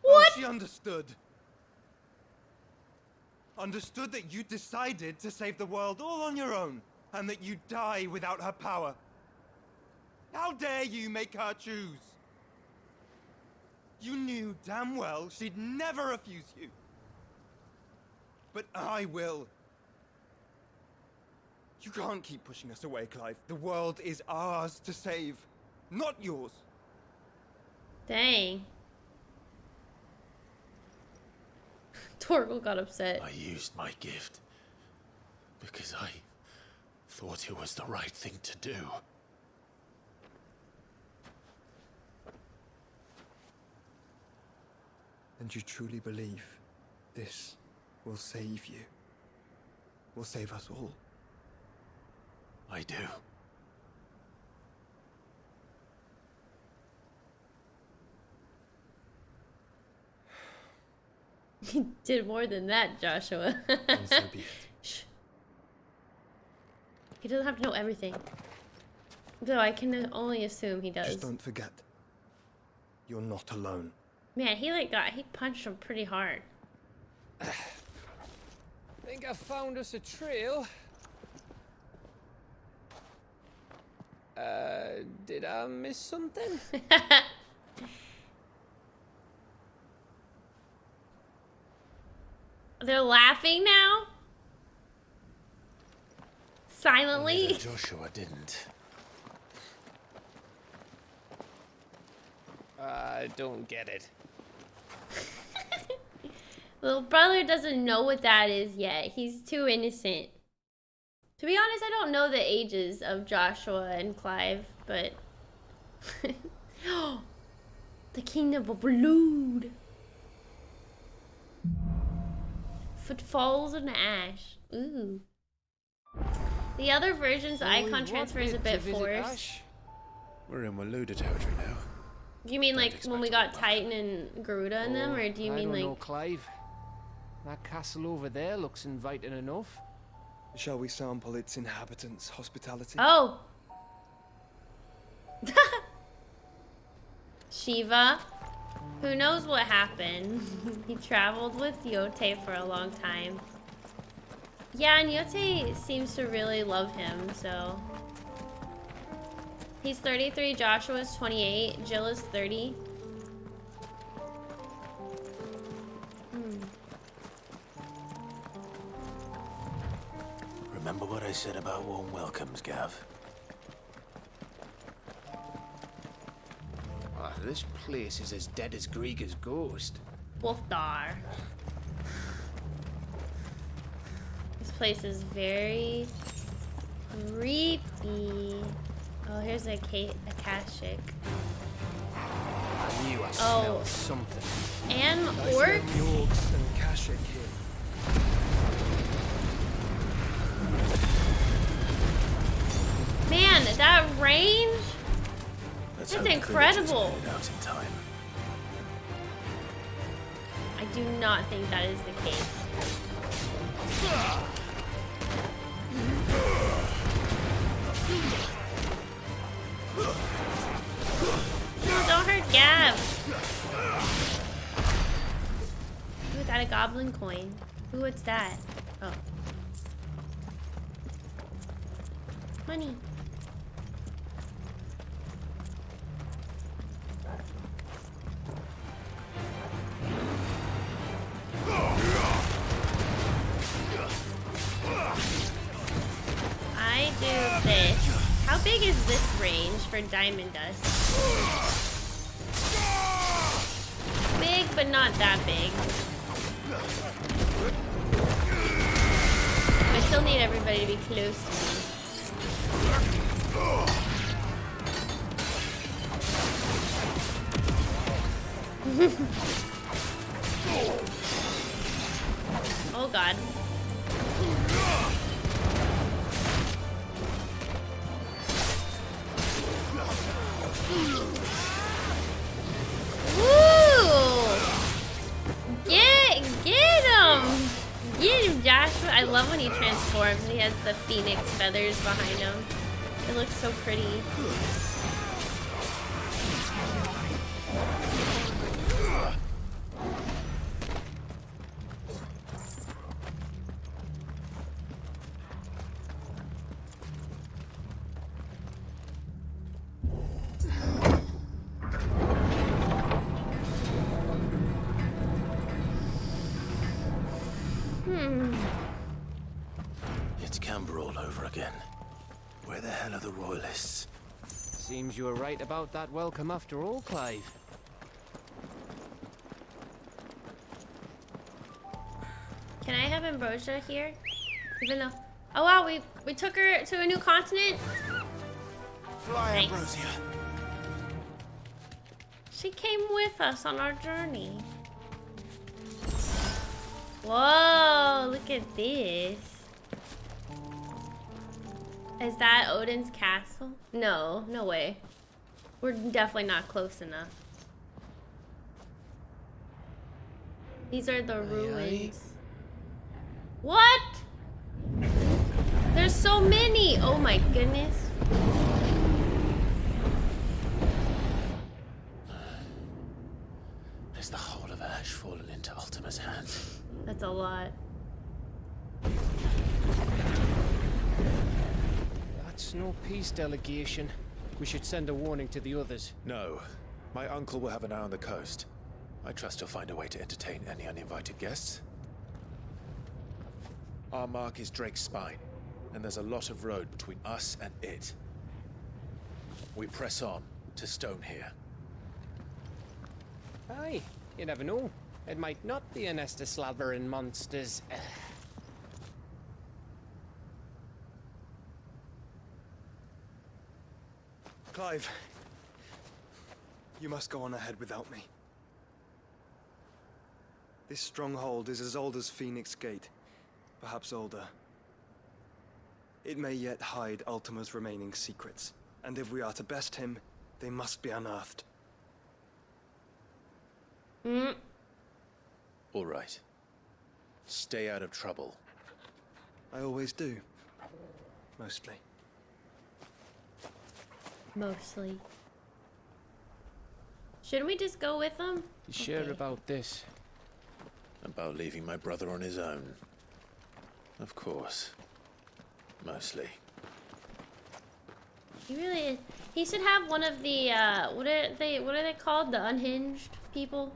[SPEAKER 12] What? She understood. Understood that you decided to save the world all on your own, and that you'd die without her power. How dare you make her choose? You knew damn well she'd never refuse you. But I will. You can't keep pushing us away, Clive. The world is ours to save, not yours.
[SPEAKER 1] Dang. Torgal got upset.
[SPEAKER 5] I used my gift because I thought it was the right thing to do.
[SPEAKER 12] And you truly believe this will save you? Will save us all?
[SPEAKER 5] I do.
[SPEAKER 1] He did more than that, Joshua.
[SPEAKER 12] And so be it.
[SPEAKER 1] Shh. He doesn't have to know everything. Though I can only assume he does.
[SPEAKER 12] Just don't forget, you're not alone.
[SPEAKER 1] Man, he punched him pretty hard.
[SPEAKER 10] Think I found us a trail. Did I miss something?
[SPEAKER 1] They're laughing now? Silently?
[SPEAKER 5] Neither Joshua didn't.
[SPEAKER 10] I don't get it.
[SPEAKER 1] Little brother doesn't know what that is yet. He's too innocent. To be honest, I don't know the ages of Joshua and Clive, but... The Kingdom of Blood. Footfalls and Ash. Ooh. The other version's icon transfer is a bit forced.
[SPEAKER 5] We're in Waluda territory now.
[SPEAKER 1] Do you mean like when we got Titan and Garuda in them, or do you mean
[SPEAKER 10] I don't
[SPEAKER 1] like...
[SPEAKER 10] know, Clive. That castle over there looks inviting enough.
[SPEAKER 12] Shall we sample its inhabitants' hospitality?
[SPEAKER 1] Oh! Shiva. Who knows what happened? He traveled with Yote for a long time. Yeah, and Yote seems to really love him, so. He's 33, Joshua's 28, Jill is 30.
[SPEAKER 5] Remember what I said about warm welcomes, Gav?
[SPEAKER 10] Oh, this place is as dead as Grieger's ghost.
[SPEAKER 1] Wolfdar. This place is very creepy. Oh, here's a Akashic.
[SPEAKER 10] I knew I smelled something.
[SPEAKER 1] And
[SPEAKER 12] I
[SPEAKER 1] orcs?
[SPEAKER 12] smell the orcs and Akashic here.
[SPEAKER 1] Man, that range?
[SPEAKER 5] Let's
[SPEAKER 1] It's
[SPEAKER 5] hope the
[SPEAKER 1] incredible.
[SPEAKER 5] villagers made it out in time.
[SPEAKER 1] I do not think that is the case. No, don't hurt Gav. Ooh, we got a goblin coin. Ooh, what's that? Oh. Money. I do this. How big is this range for diamond dust? Big, but not that big. I still need everybody to be close to me. Oh god. Woo! Get him! Get him, Joshua. I love when he transforms and he has the phoenix feathers behind him. It looks so pretty.
[SPEAKER 5] It's Camber all over again. Where the hell are the royalists?
[SPEAKER 10] Seems you were right about that welcome after all, Clive.
[SPEAKER 1] Can I have Ambrosia here? Even though... Oh wow, we took her to a new continent?
[SPEAKER 8] Fly,
[SPEAKER 1] Nice.
[SPEAKER 8] Ambrosia.
[SPEAKER 1] She came with us on our journey. Whoa, look at this. Is that Odin's castle? No, no way. We're definitely not close enough. These are the ruins. What? There's so many. Oh my goodness.
[SPEAKER 5] Is the whole of Ash fallen into Ultima's hands?
[SPEAKER 1] That's a lot.
[SPEAKER 10] That's no peace delegation. We should send a warning to the others.
[SPEAKER 5] No. My uncle will have an eye on the coast. I trust he'll find a way to entertain any uninvited guests. Our mark is Drake's Spine, and there's a lot of road between us and it. We press on to Stone here.
[SPEAKER 10] Aye, you never know. It might not be a nest of slavering monsters.
[SPEAKER 12] Clive, you must go on ahead without me. This stronghold is as old as Phoenix Gate, perhaps older. It may yet hide Ultima's remaining secrets, and if we are to best him, they must be unearthed.
[SPEAKER 5] All right. Stay out of trouble.
[SPEAKER 12] I always do. Mostly.
[SPEAKER 1] Mostly. Shouldn't we just go with them?
[SPEAKER 10] You sure about this?
[SPEAKER 5] About leaving my brother on his own. Of course. Mostly.
[SPEAKER 1] He really is. He should have one of the what are they called? The unhinged people?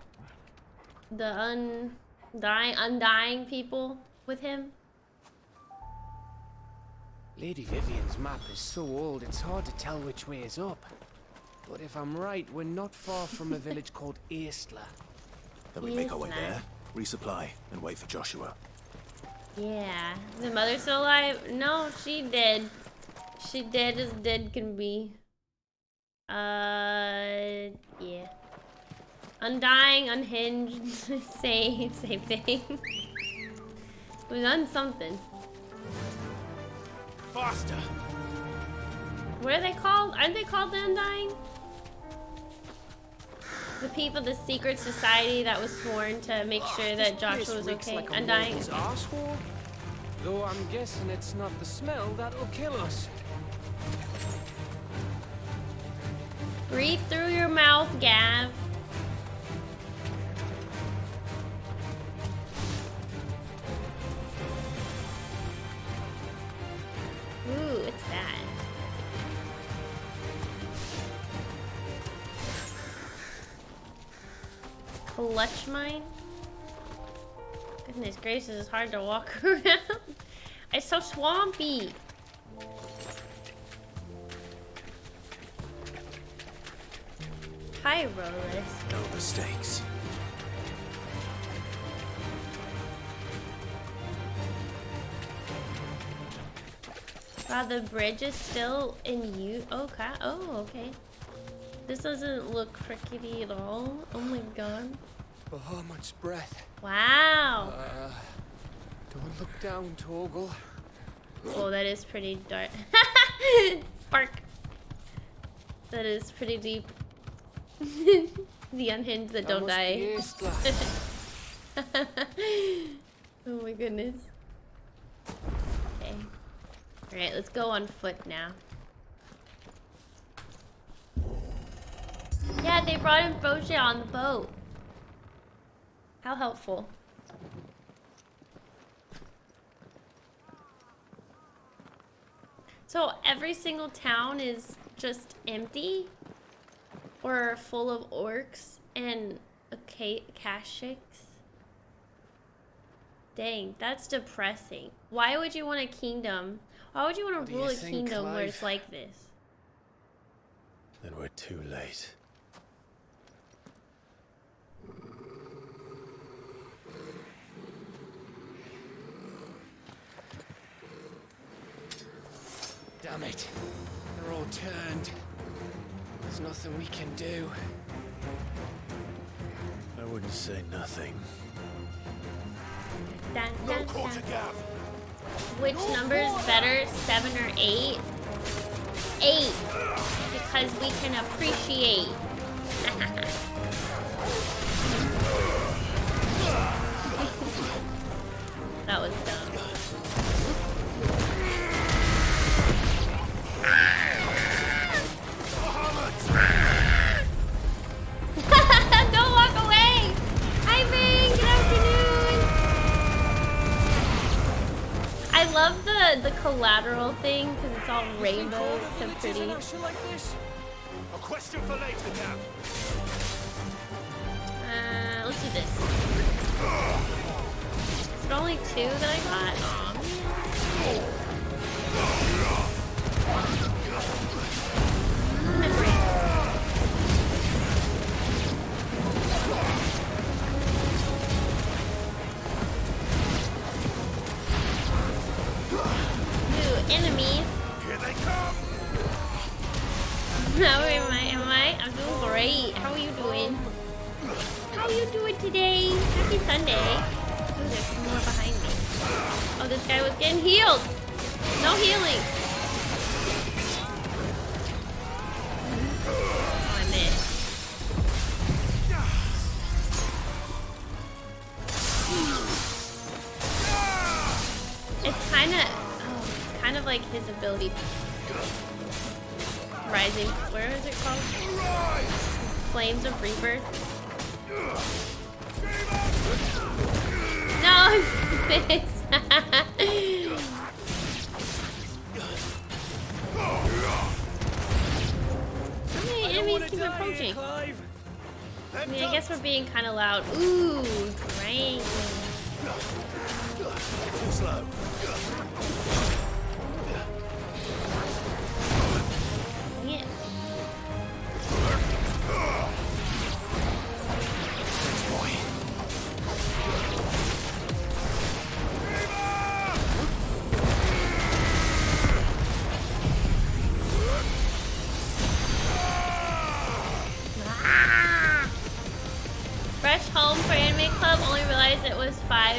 [SPEAKER 1] The undying people with him.
[SPEAKER 10] Lady Vivian's map is so old it's hard to tell which way is up. But if I'm right, we're not far from a village called Eastla.
[SPEAKER 5] Then we make our way there, resupply, and wait for Joshua.
[SPEAKER 1] Yeah. The mother's still alive? No, she dead. She dead as dead can be. Yeah. Undying, unhinged, same thing. It was on something.
[SPEAKER 8] Faster!
[SPEAKER 1] What are they called? Aren't they called the Undying? The people, the secret society that was sworn to make sure that Joshua was okay.
[SPEAKER 10] Like
[SPEAKER 1] Undying.
[SPEAKER 10] Arsehole? Though I'm guessing it's not the smell that'll kill us.
[SPEAKER 1] Breathe through your mouth, Gav. Ooh, it's that. Clutch mine? Goodness gracious, it's hard to walk around. It's so swampy. Pyrolist.
[SPEAKER 5] No mistakes.
[SPEAKER 1] Wow, the bridge is still in use. Okay. Oh, okay. This doesn't look crickety at all. Oh my god.
[SPEAKER 10] Oh, much breath.
[SPEAKER 1] Wow.
[SPEAKER 10] Don't look down, Torgal.
[SPEAKER 1] Oh, that is pretty dark. Bark. That is pretty deep. The unhinged that don't die. Oh my goodness. Okay. Alright, let's go on foot now. Yeah, they brought in Boja on the boat. How helpful. So every single town is just empty? Or full of orcs and Kashyyyks? Dang, that's depressing. Why would you want a kingdom? Why would you want to rule a kingdom where it's like this?
[SPEAKER 5] Then we're too late.
[SPEAKER 10] Damn it. They're all turned. There's nothing we can do.
[SPEAKER 5] I wouldn't say nothing.
[SPEAKER 1] Dun, dun, dun. Which number is better, 7 or 8? 8, because we can appreciate. That was dumb. Don't walk away! Hi, Bing! Good afternoon! I love the collateral thing because it's all rainbow. It's so pretty.
[SPEAKER 8] A question for later, Gav.
[SPEAKER 1] Let's do this. Is it only 2 that I got? Aw, enemies.
[SPEAKER 8] Here they come.
[SPEAKER 1] How am I? I'm doing great. How are you doing? How are you doing today? Happy Sunday. Ooh, there's some more behind me. Oh, this guy was getting healed. No healing. Oh, I missed. It's kind of like his ability. Rising, where is it called? flames of rebirth. No, I missed. How many enemies keep approaching? I mean, I guess we're being kind of loud. Ooh, drain.
[SPEAKER 8] Too slow.
[SPEAKER 1] Yeah. Fresh home for Anime Club, only realized it was 5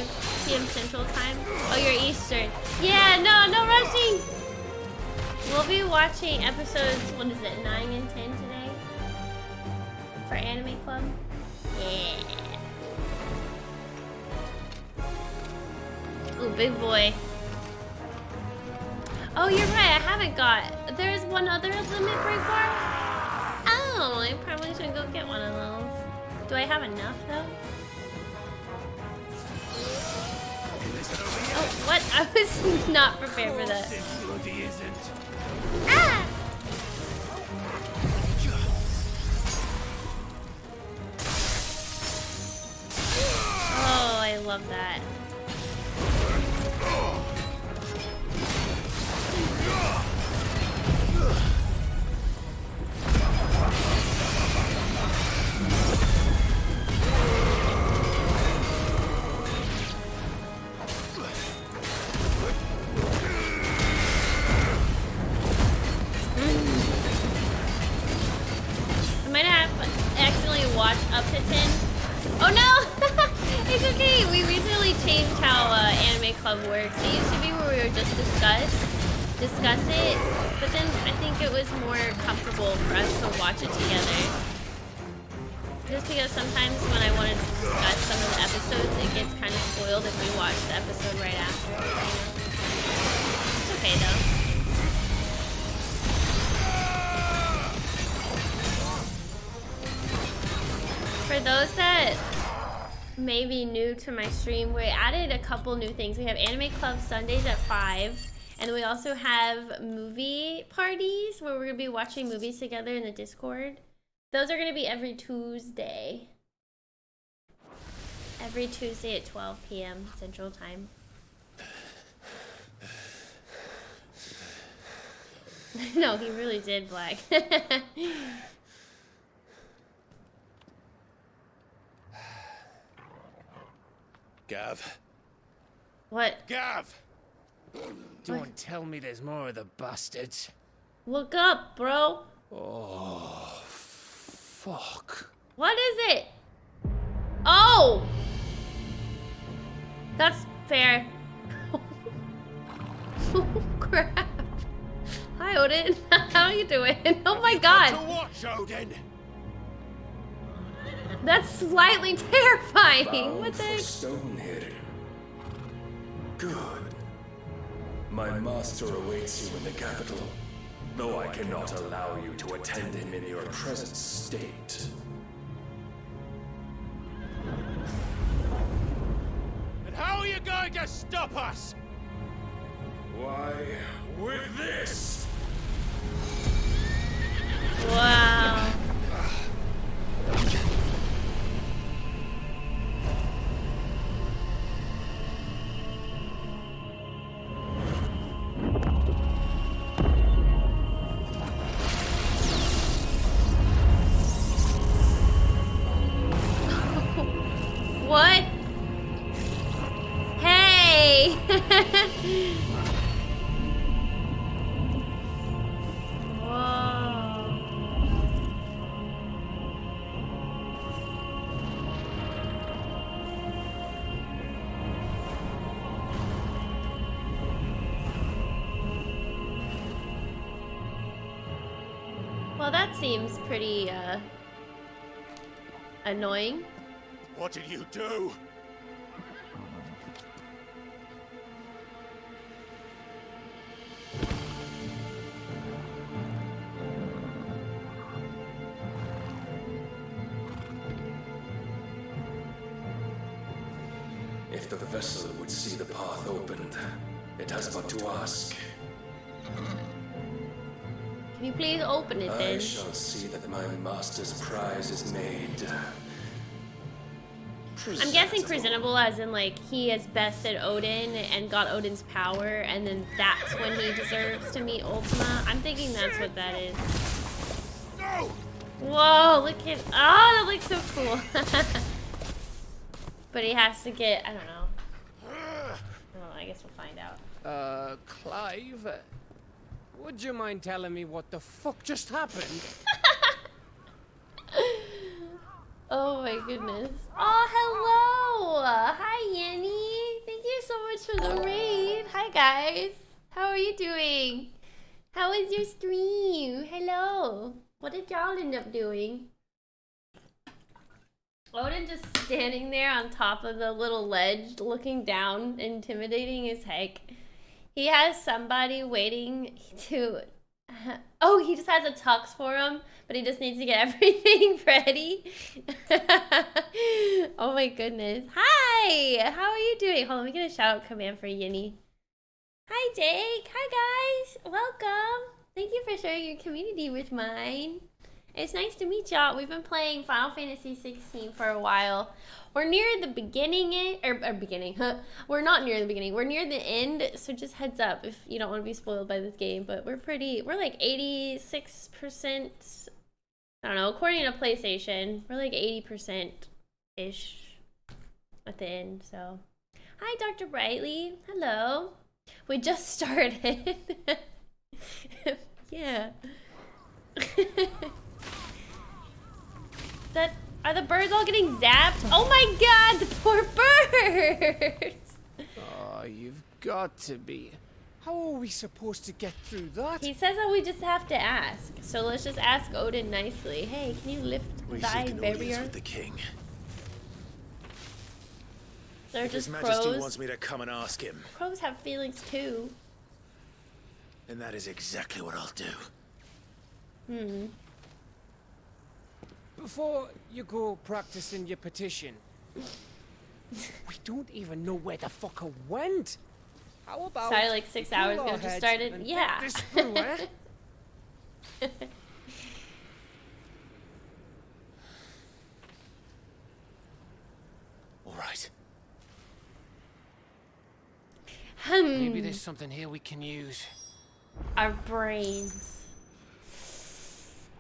[SPEAKER 1] p.m. Central Time. Oh, you're Eastern. Yeah, no rushing! We'll be watching episodes, what is it, 9 and 10 today? For Anime Club? Yeah. Ooh, big boy. Oh, you're right, I haven't got... There's one other limit break bar? Oh, I probably should go get one of those. Do I have enough, though? Oh, what? I was not prepared for that. Ah! Oh, I love that. Up to 10. Oh no! It's okay. We recently changed how Anime Club works. It used to be where we would just discuss it, but then I think it was more comfortable for us to watch it together. Just because sometimes when I want to discuss some of the episodes, it gets kind of spoiled if we watch the episode right after. It's okay though. For those that may be new to my stream, we added a couple new things. We have Anime Club Sundays at 5, and we also have movie parties where we're going to be watching movies together in the Discord. Those are going to be every Tuesday. Every Tuesday at 12 p.m. Central Time. No, he really did, Black.
[SPEAKER 10] Gav.
[SPEAKER 1] What?
[SPEAKER 10] Gav! Don't tell me there's more of the bastards.
[SPEAKER 1] Look up, bro.
[SPEAKER 10] Oh, fuck.
[SPEAKER 1] What is it? Oh! That's fair. Oh, crap. Hi, Odin. How are you doing? Oh my god.
[SPEAKER 8] To watch, Odin.
[SPEAKER 1] That's slightly terrifying. What the heck?
[SPEAKER 13] Stonehead. Good. My master awaits you in the capital, though I cannot allow you to attend him in your present state.
[SPEAKER 8] And how are you going to stop us?
[SPEAKER 13] Why, with this!
[SPEAKER 1] Wow. What? Hey! Whoa. Well, that seems pretty, annoying.
[SPEAKER 8] What did you do?
[SPEAKER 13] If the vessel would see the path opened, it has but to ask.
[SPEAKER 1] Can you please open it then?
[SPEAKER 13] I shall see that my master's prize is made.
[SPEAKER 1] I'm guessing presentable as in like he has bested Odin and got Odin's power and then that's when he deserves to meet Ultima. I'm thinking that's what that is.
[SPEAKER 8] No!
[SPEAKER 1] Whoa, look at, oh, that looks so cool. But he has to get, I don't know. Well, I guess we'll find out.
[SPEAKER 10] Clive, would you mind telling me what the fuck just happened?
[SPEAKER 1] Oh my goodness. Oh, hello! Hi, Yenny! Thank you so much for the raid. Hi, guys. How are you doing? How was your stream? Hello. What did y'all end up doing? Odin just standing there on top of the little ledge, looking down, intimidating as heck. He has somebody waiting to... Oh, he just has a tux for him, but he just needs to get everything ready. Oh my goodness. Hi! How are you doing? Hold on, let me get a shout out command for Yinny. Hi, Jake. Hi, guys. Welcome. Thank you for sharing your community with mine. It's nice to meet y'all. We've been playing Final Fantasy XVI for a while. We're near the beginning, We're not near the beginning. We're near the end, so just heads up if you don't want to be spoiled by this game. But we're like 86%. I don't know. According to PlayStation, we're like 80%-ish at the end. So, hi, Dr. Brightly. Hello. We just started. Yeah. Are the birds all getting zapped? Oh my god, the poor birds!
[SPEAKER 10] Oh, you've got to be. How are we supposed to get through that?
[SPEAKER 1] He says that we just have to ask. So let's just ask Odin nicely. Hey, can you lift thy barrier?
[SPEAKER 5] With the king.
[SPEAKER 1] They're
[SPEAKER 5] If
[SPEAKER 1] just
[SPEAKER 5] His Majesty
[SPEAKER 1] crows.
[SPEAKER 5] wants me to come and ask him,
[SPEAKER 1] Crows have feelings too.
[SPEAKER 5] and that is exactly what I'll do.
[SPEAKER 1] Hmm.
[SPEAKER 10] Before you go practicing your petition, we don't even know where the fucker went. How about
[SPEAKER 1] Started like 6 hours ago, just started. Yeah.
[SPEAKER 10] This through, eh?
[SPEAKER 5] All right.
[SPEAKER 10] Maybe there's something here we can use.
[SPEAKER 1] Our brains.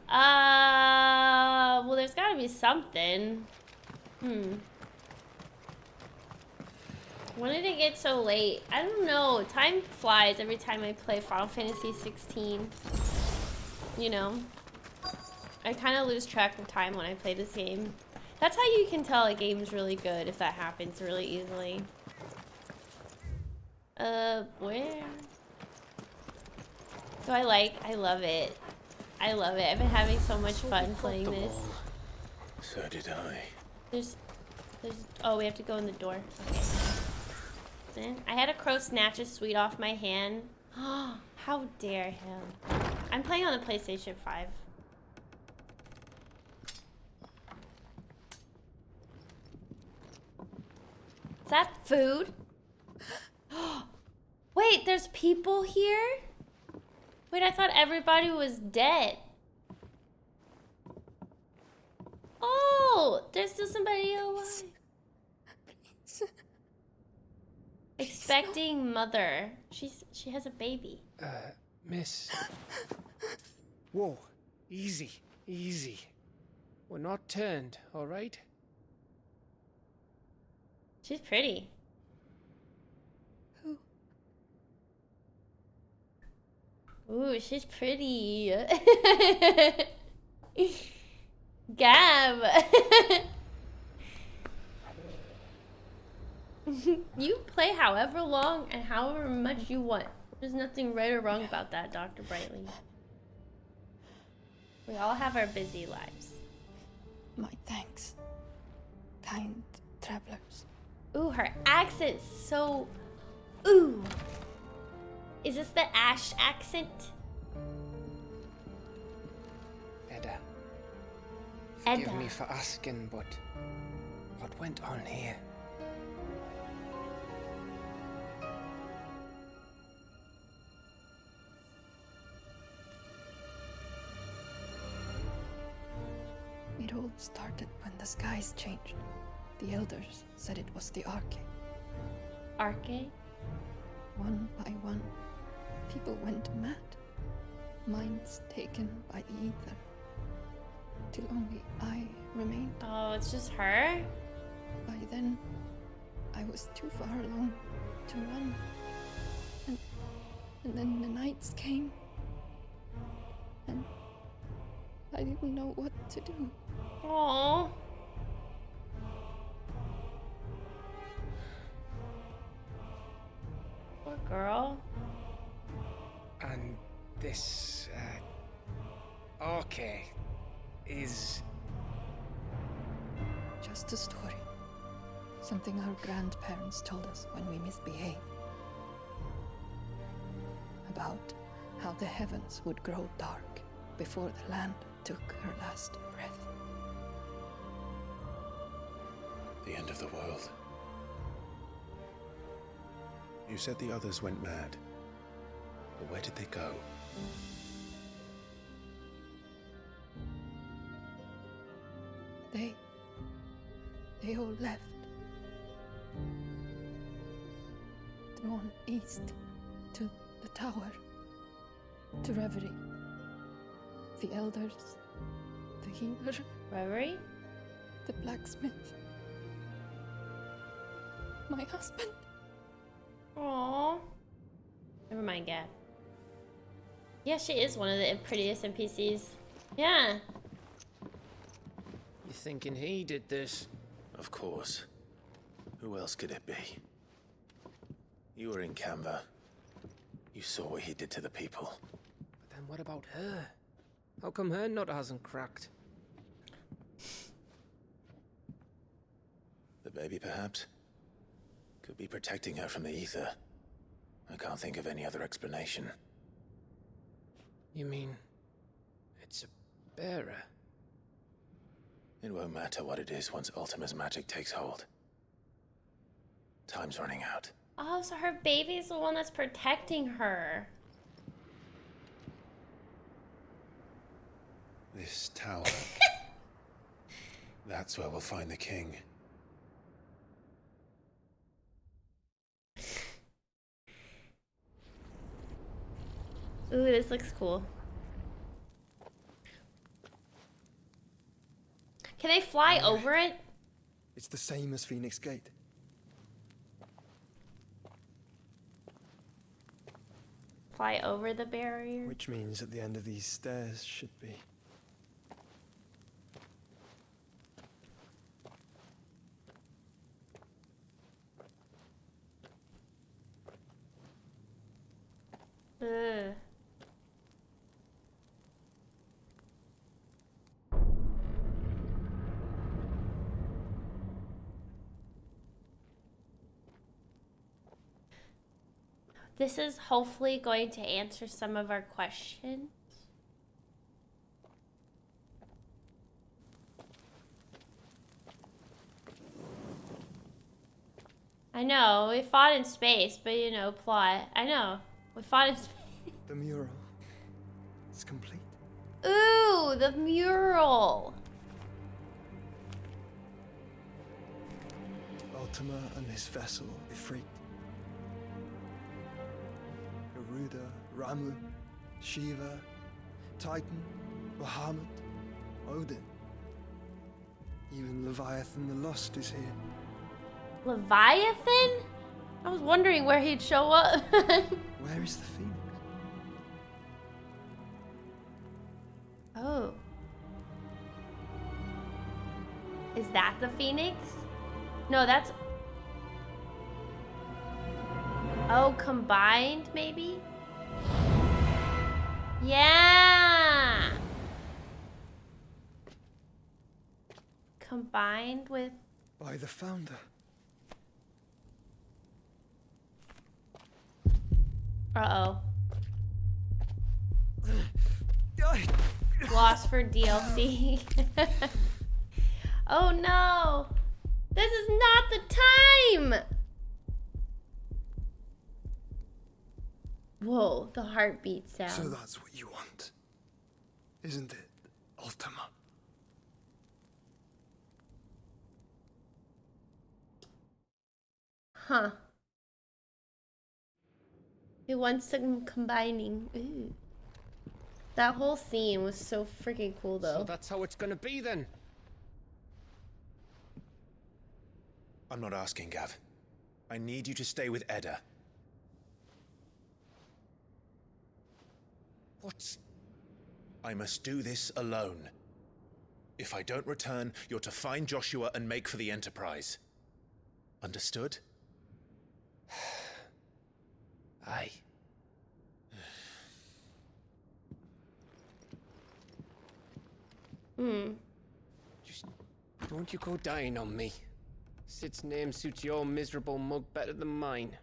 [SPEAKER 1] Well, there's gotta be something. When did it get so late? I don't know. Time flies every time I play Final Fantasy 16. You know? I kind of lose track of time when I play this game. That's how you can tell a game's really good, if that happens really easily. Where? So I love it. I love it. I've been having so much fun playing this.
[SPEAKER 5] So did I.
[SPEAKER 1] There's, oh, we have to go in the door. Okay. Then I had a crow snatch a sweet off my hand. How dare him. I'm playing on the PlayStation 5. Is that food? Wait, there's people here? Wait, I thought everybody was dead. Oh, there's still somebody alive. Expecting mother. She has a baby.
[SPEAKER 10] Miss. Whoa, easy, easy. We're not turned, all right?
[SPEAKER 1] She's pretty. Ooh, she's pretty. Gab. You play however long and however much you want. There's nothing right or wrong about that, Dr. Brightly. We all have our busy lives.
[SPEAKER 19] My thanks, kind travelers.
[SPEAKER 1] Ooh, her accent's so... Ooh. Is this the Ash accent?
[SPEAKER 10] Edda. Forgive me for asking, but what went on here?
[SPEAKER 19] It all started when the skies changed. The elders said it was the Arche.
[SPEAKER 1] Arche?
[SPEAKER 19] One by one, people went mad. Minds taken by the ether. Till only I remained.
[SPEAKER 1] Oh, it's just her?
[SPEAKER 19] By then, I was too far along to run. And then the nights came. And I didn't know what to do.
[SPEAKER 1] Aww. Poor girl.
[SPEAKER 10] And this, Arche is...
[SPEAKER 19] Just a story. Something our grandparents told us when we misbehaved. About how the heavens would grow dark before the land took her last breath.
[SPEAKER 5] The end of the world. You said the others went mad. But where did they go?
[SPEAKER 19] They all left. Drawn east to the tower, to Reverie. The elders, the healer.
[SPEAKER 1] Reverie?
[SPEAKER 19] The blacksmith. My husband.
[SPEAKER 1] Aww. Never mind, Gab. Yeah, she is one of the prettiest NPCs. Yeah.
[SPEAKER 10] You thinking he did this?
[SPEAKER 5] Of course. Who else could it be? You were in Canva. You saw what he did to the people.
[SPEAKER 10] But then what about her? How come her nut hasn't cracked?
[SPEAKER 5] The baby, perhaps? Could be protecting her from the ether. I can't think of any other explanation.
[SPEAKER 10] You mean... it's a bearer?
[SPEAKER 5] It won't matter what it is once Ultima's magic takes hold. Time's running out.
[SPEAKER 1] Oh, so her baby's the one that's protecting her.
[SPEAKER 5] This tower. That's where we'll find the king.
[SPEAKER 1] Ooh, this looks cool. Can they fly over it?
[SPEAKER 12] It's the same as Phoenix Gate.
[SPEAKER 1] Fly over the barrier?
[SPEAKER 12] Which means at the end of these stairs should be.
[SPEAKER 1] Ugh. This is hopefully going to answer some of our questions. I know, we fought in space, but you know, plot. I know, we fought in space.
[SPEAKER 12] The mural is complete.
[SPEAKER 1] Ooh, the mural.
[SPEAKER 12] Ultima and his vessel, Ifrit. Garuda, Ramu, Shiva, Titan, Bahamut, Odin. Even Leviathan the Lost is here.
[SPEAKER 1] Leviathan? I was wondering where he'd show up.
[SPEAKER 12] Where is the phoenix?
[SPEAKER 1] Oh. Is that the phoenix? No, that's... Oh, combined, maybe? Yeah! Combined with...
[SPEAKER 12] By the founder.
[SPEAKER 1] Uh-oh. Lost for DLC. Oh no! This is not the time! Whoa, the heartbeat sound.
[SPEAKER 12] So that's what you want, isn't it, Ultima?
[SPEAKER 1] Huh. He wants some combining. Ooh. That whole scene was so freaking cool, though.
[SPEAKER 10] So that's how it's gonna be then.
[SPEAKER 5] I'm not asking, Gav. I need you to stay with Edda.
[SPEAKER 10] What?
[SPEAKER 5] I must do this alone. If I don't return, you're to find Joshua and make for the Enterprise. Understood?
[SPEAKER 10] Aye. Just don't you go dying on me. Sid's name suits your miserable mug better than mine.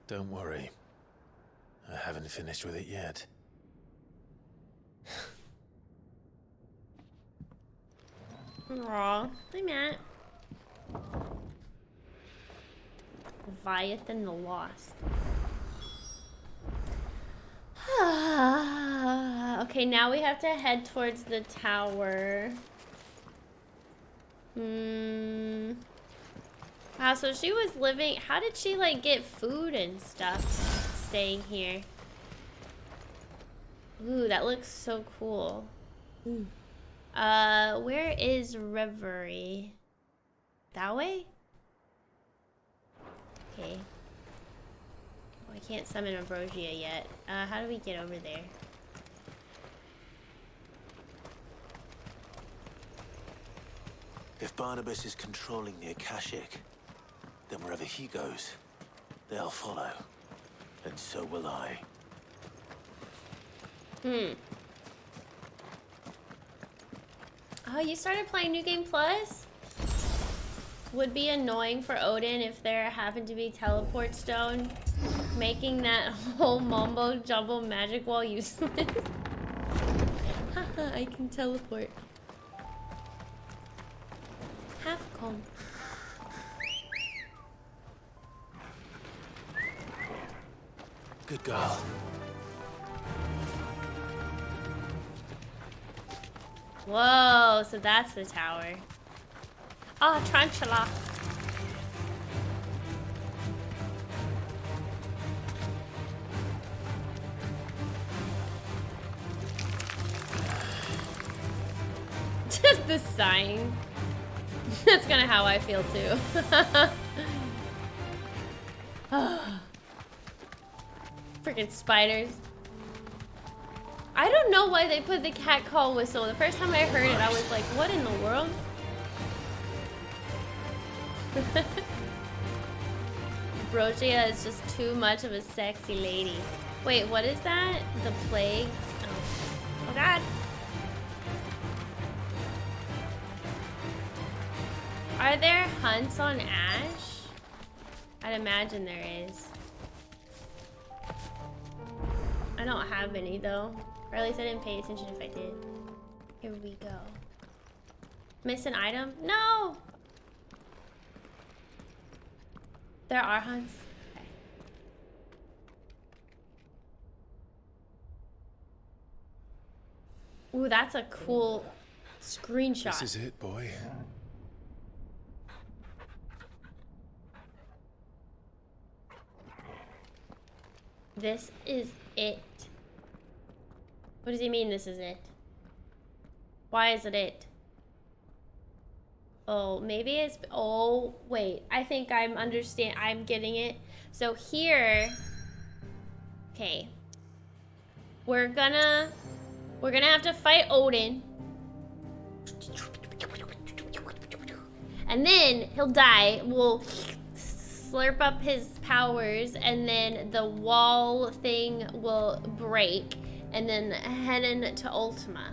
[SPEAKER 5] Don't worry. I haven't finished with it yet.
[SPEAKER 1] Aw, hi Matt. Leviathan the Lost. Okay, now we have to head towards the tower. Wow, so she was living... How did she, like, get food and stuff staying here? Ooh, that looks so cool. Ooh. Where is Reverie? That way? Okay. Oh, I can't summon Ambrosia yet. How do we get over there?
[SPEAKER 16] If Barnabas is controlling the Akashic, then wherever he goes, they'll follow. And so will I.
[SPEAKER 1] Oh, you started playing New Game Plus? Would be annoying for Odin if there happened to be teleport stone, making that whole mumbo jumbo magic wall useless. Haha, I can teleport. Half come.
[SPEAKER 16] Good girl.
[SPEAKER 1] Whoa, so that's the tower. Ah, oh, tarantula. Just the sighing. That's kind of how I feel too. Freaking spiders. I don't know why they put the cat call whistle. The first time I heard it, I was like, what in the world? Ambrosia is just too much of a sexy lady. Wait, what is that? The plague? Oh, oh God. Are there hunts on Ash? I'd imagine there is. I don't have any though. Or at least I didn't pay attention if I did. Here we go. Miss an item? No! There are hunts? Okay. Ooh, that's a cool screenshot.
[SPEAKER 5] This is it, boy.
[SPEAKER 1] This is it. What does he mean this is it? Why is it it? Oh, maybe it's... Oh, wait. I think I'm getting it. So here... Okay. We're gonna have to fight Odin. And then he'll die. We'll slurp up his powers, and then the wall thing will break, and then head into Ultima.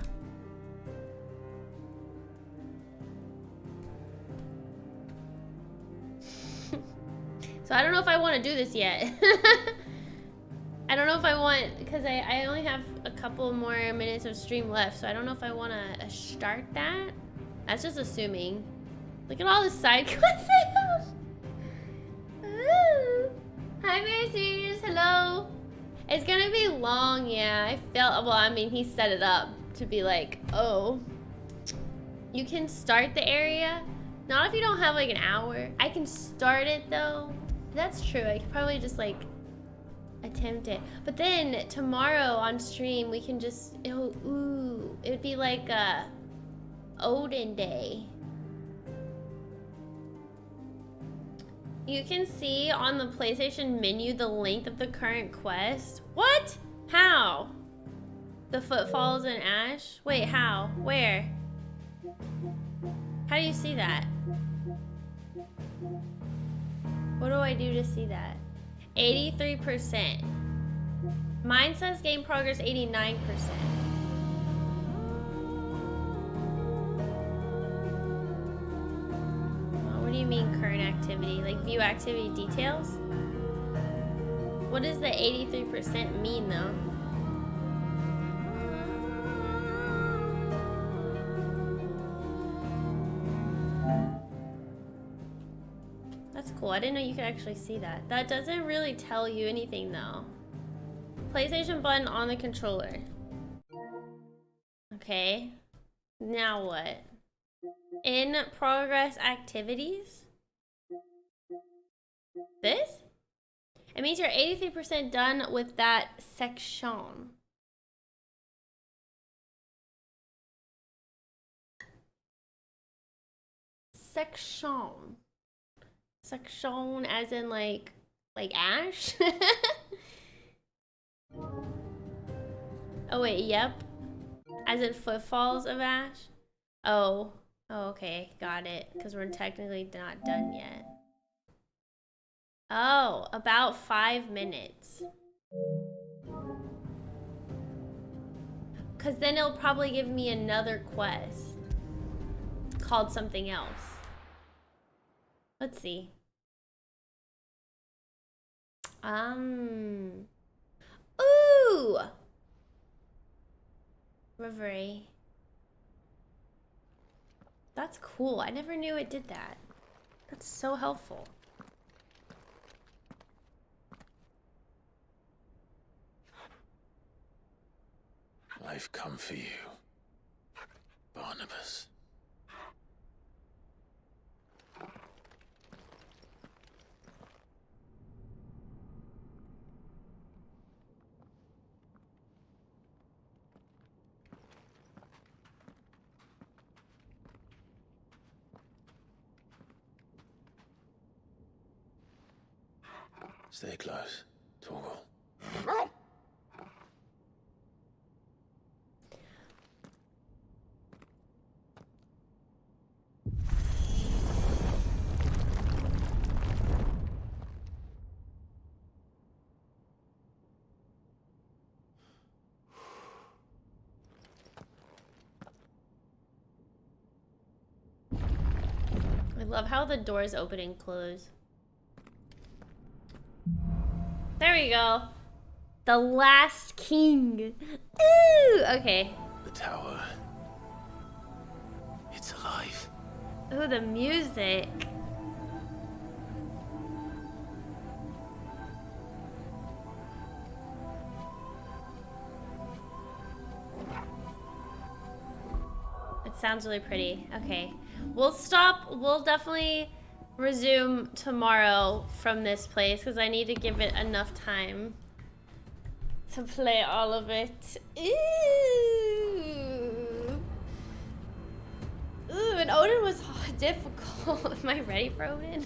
[SPEAKER 1] So I don't know if I want to do this yet. I don't know if I want, because I only have a couple more minutes of stream left, so I don't know if I want to start that. That's just assuming. Look at all the side quests I have. Ooh. Hi, Mary Sirius. Hello. It's gonna be long, yeah. I felt, well, I mean, he set it up to be like, oh, you can start the area, Not if you don't have like an hour. I can start it though. That's true. I could probably just like attempt it. But then tomorrow on stream we can just it would be like a Odin day. You can see on the PlayStation menu the length of the current quest. What? How? The Footfalls and Ash? Wait, how? Where? How do you see that? What do I do to see that? 83%. Mine says game progress 89%. What do you mean current activity? Like view activity details? What does the 83% mean though? That's cool. I didn't know you could actually see that. That doesn't really tell you anything though. PlayStation button on the controller. Okay. Now what? In progress activities? This? It means you're 83% done with that section. Section. Section as in like Ash? Oh wait, yep. As in Footfalls of Ash? Oh, okay, got it. Because we're technically not done yet. Oh, about 5 minutes. Because then it'll probably give me another quest called something else. Let's see. Ooh! Reverie. That's cool. I never knew it did that. That's so helpful.
[SPEAKER 5] I've come for you, Barnabas. Stay close, Torgal.
[SPEAKER 1] I love how the doors open and close. There we go. The last king. Ooh, okay.
[SPEAKER 5] The tower. It's alive.
[SPEAKER 1] Ooh, the music. It sounds really pretty. Okay. We'll stop. We'll definitely resume tomorrow from this place because I need to give it enough time to play all of it. Ooh. Ooh, and Odin was difficult. Am I ready for Odin?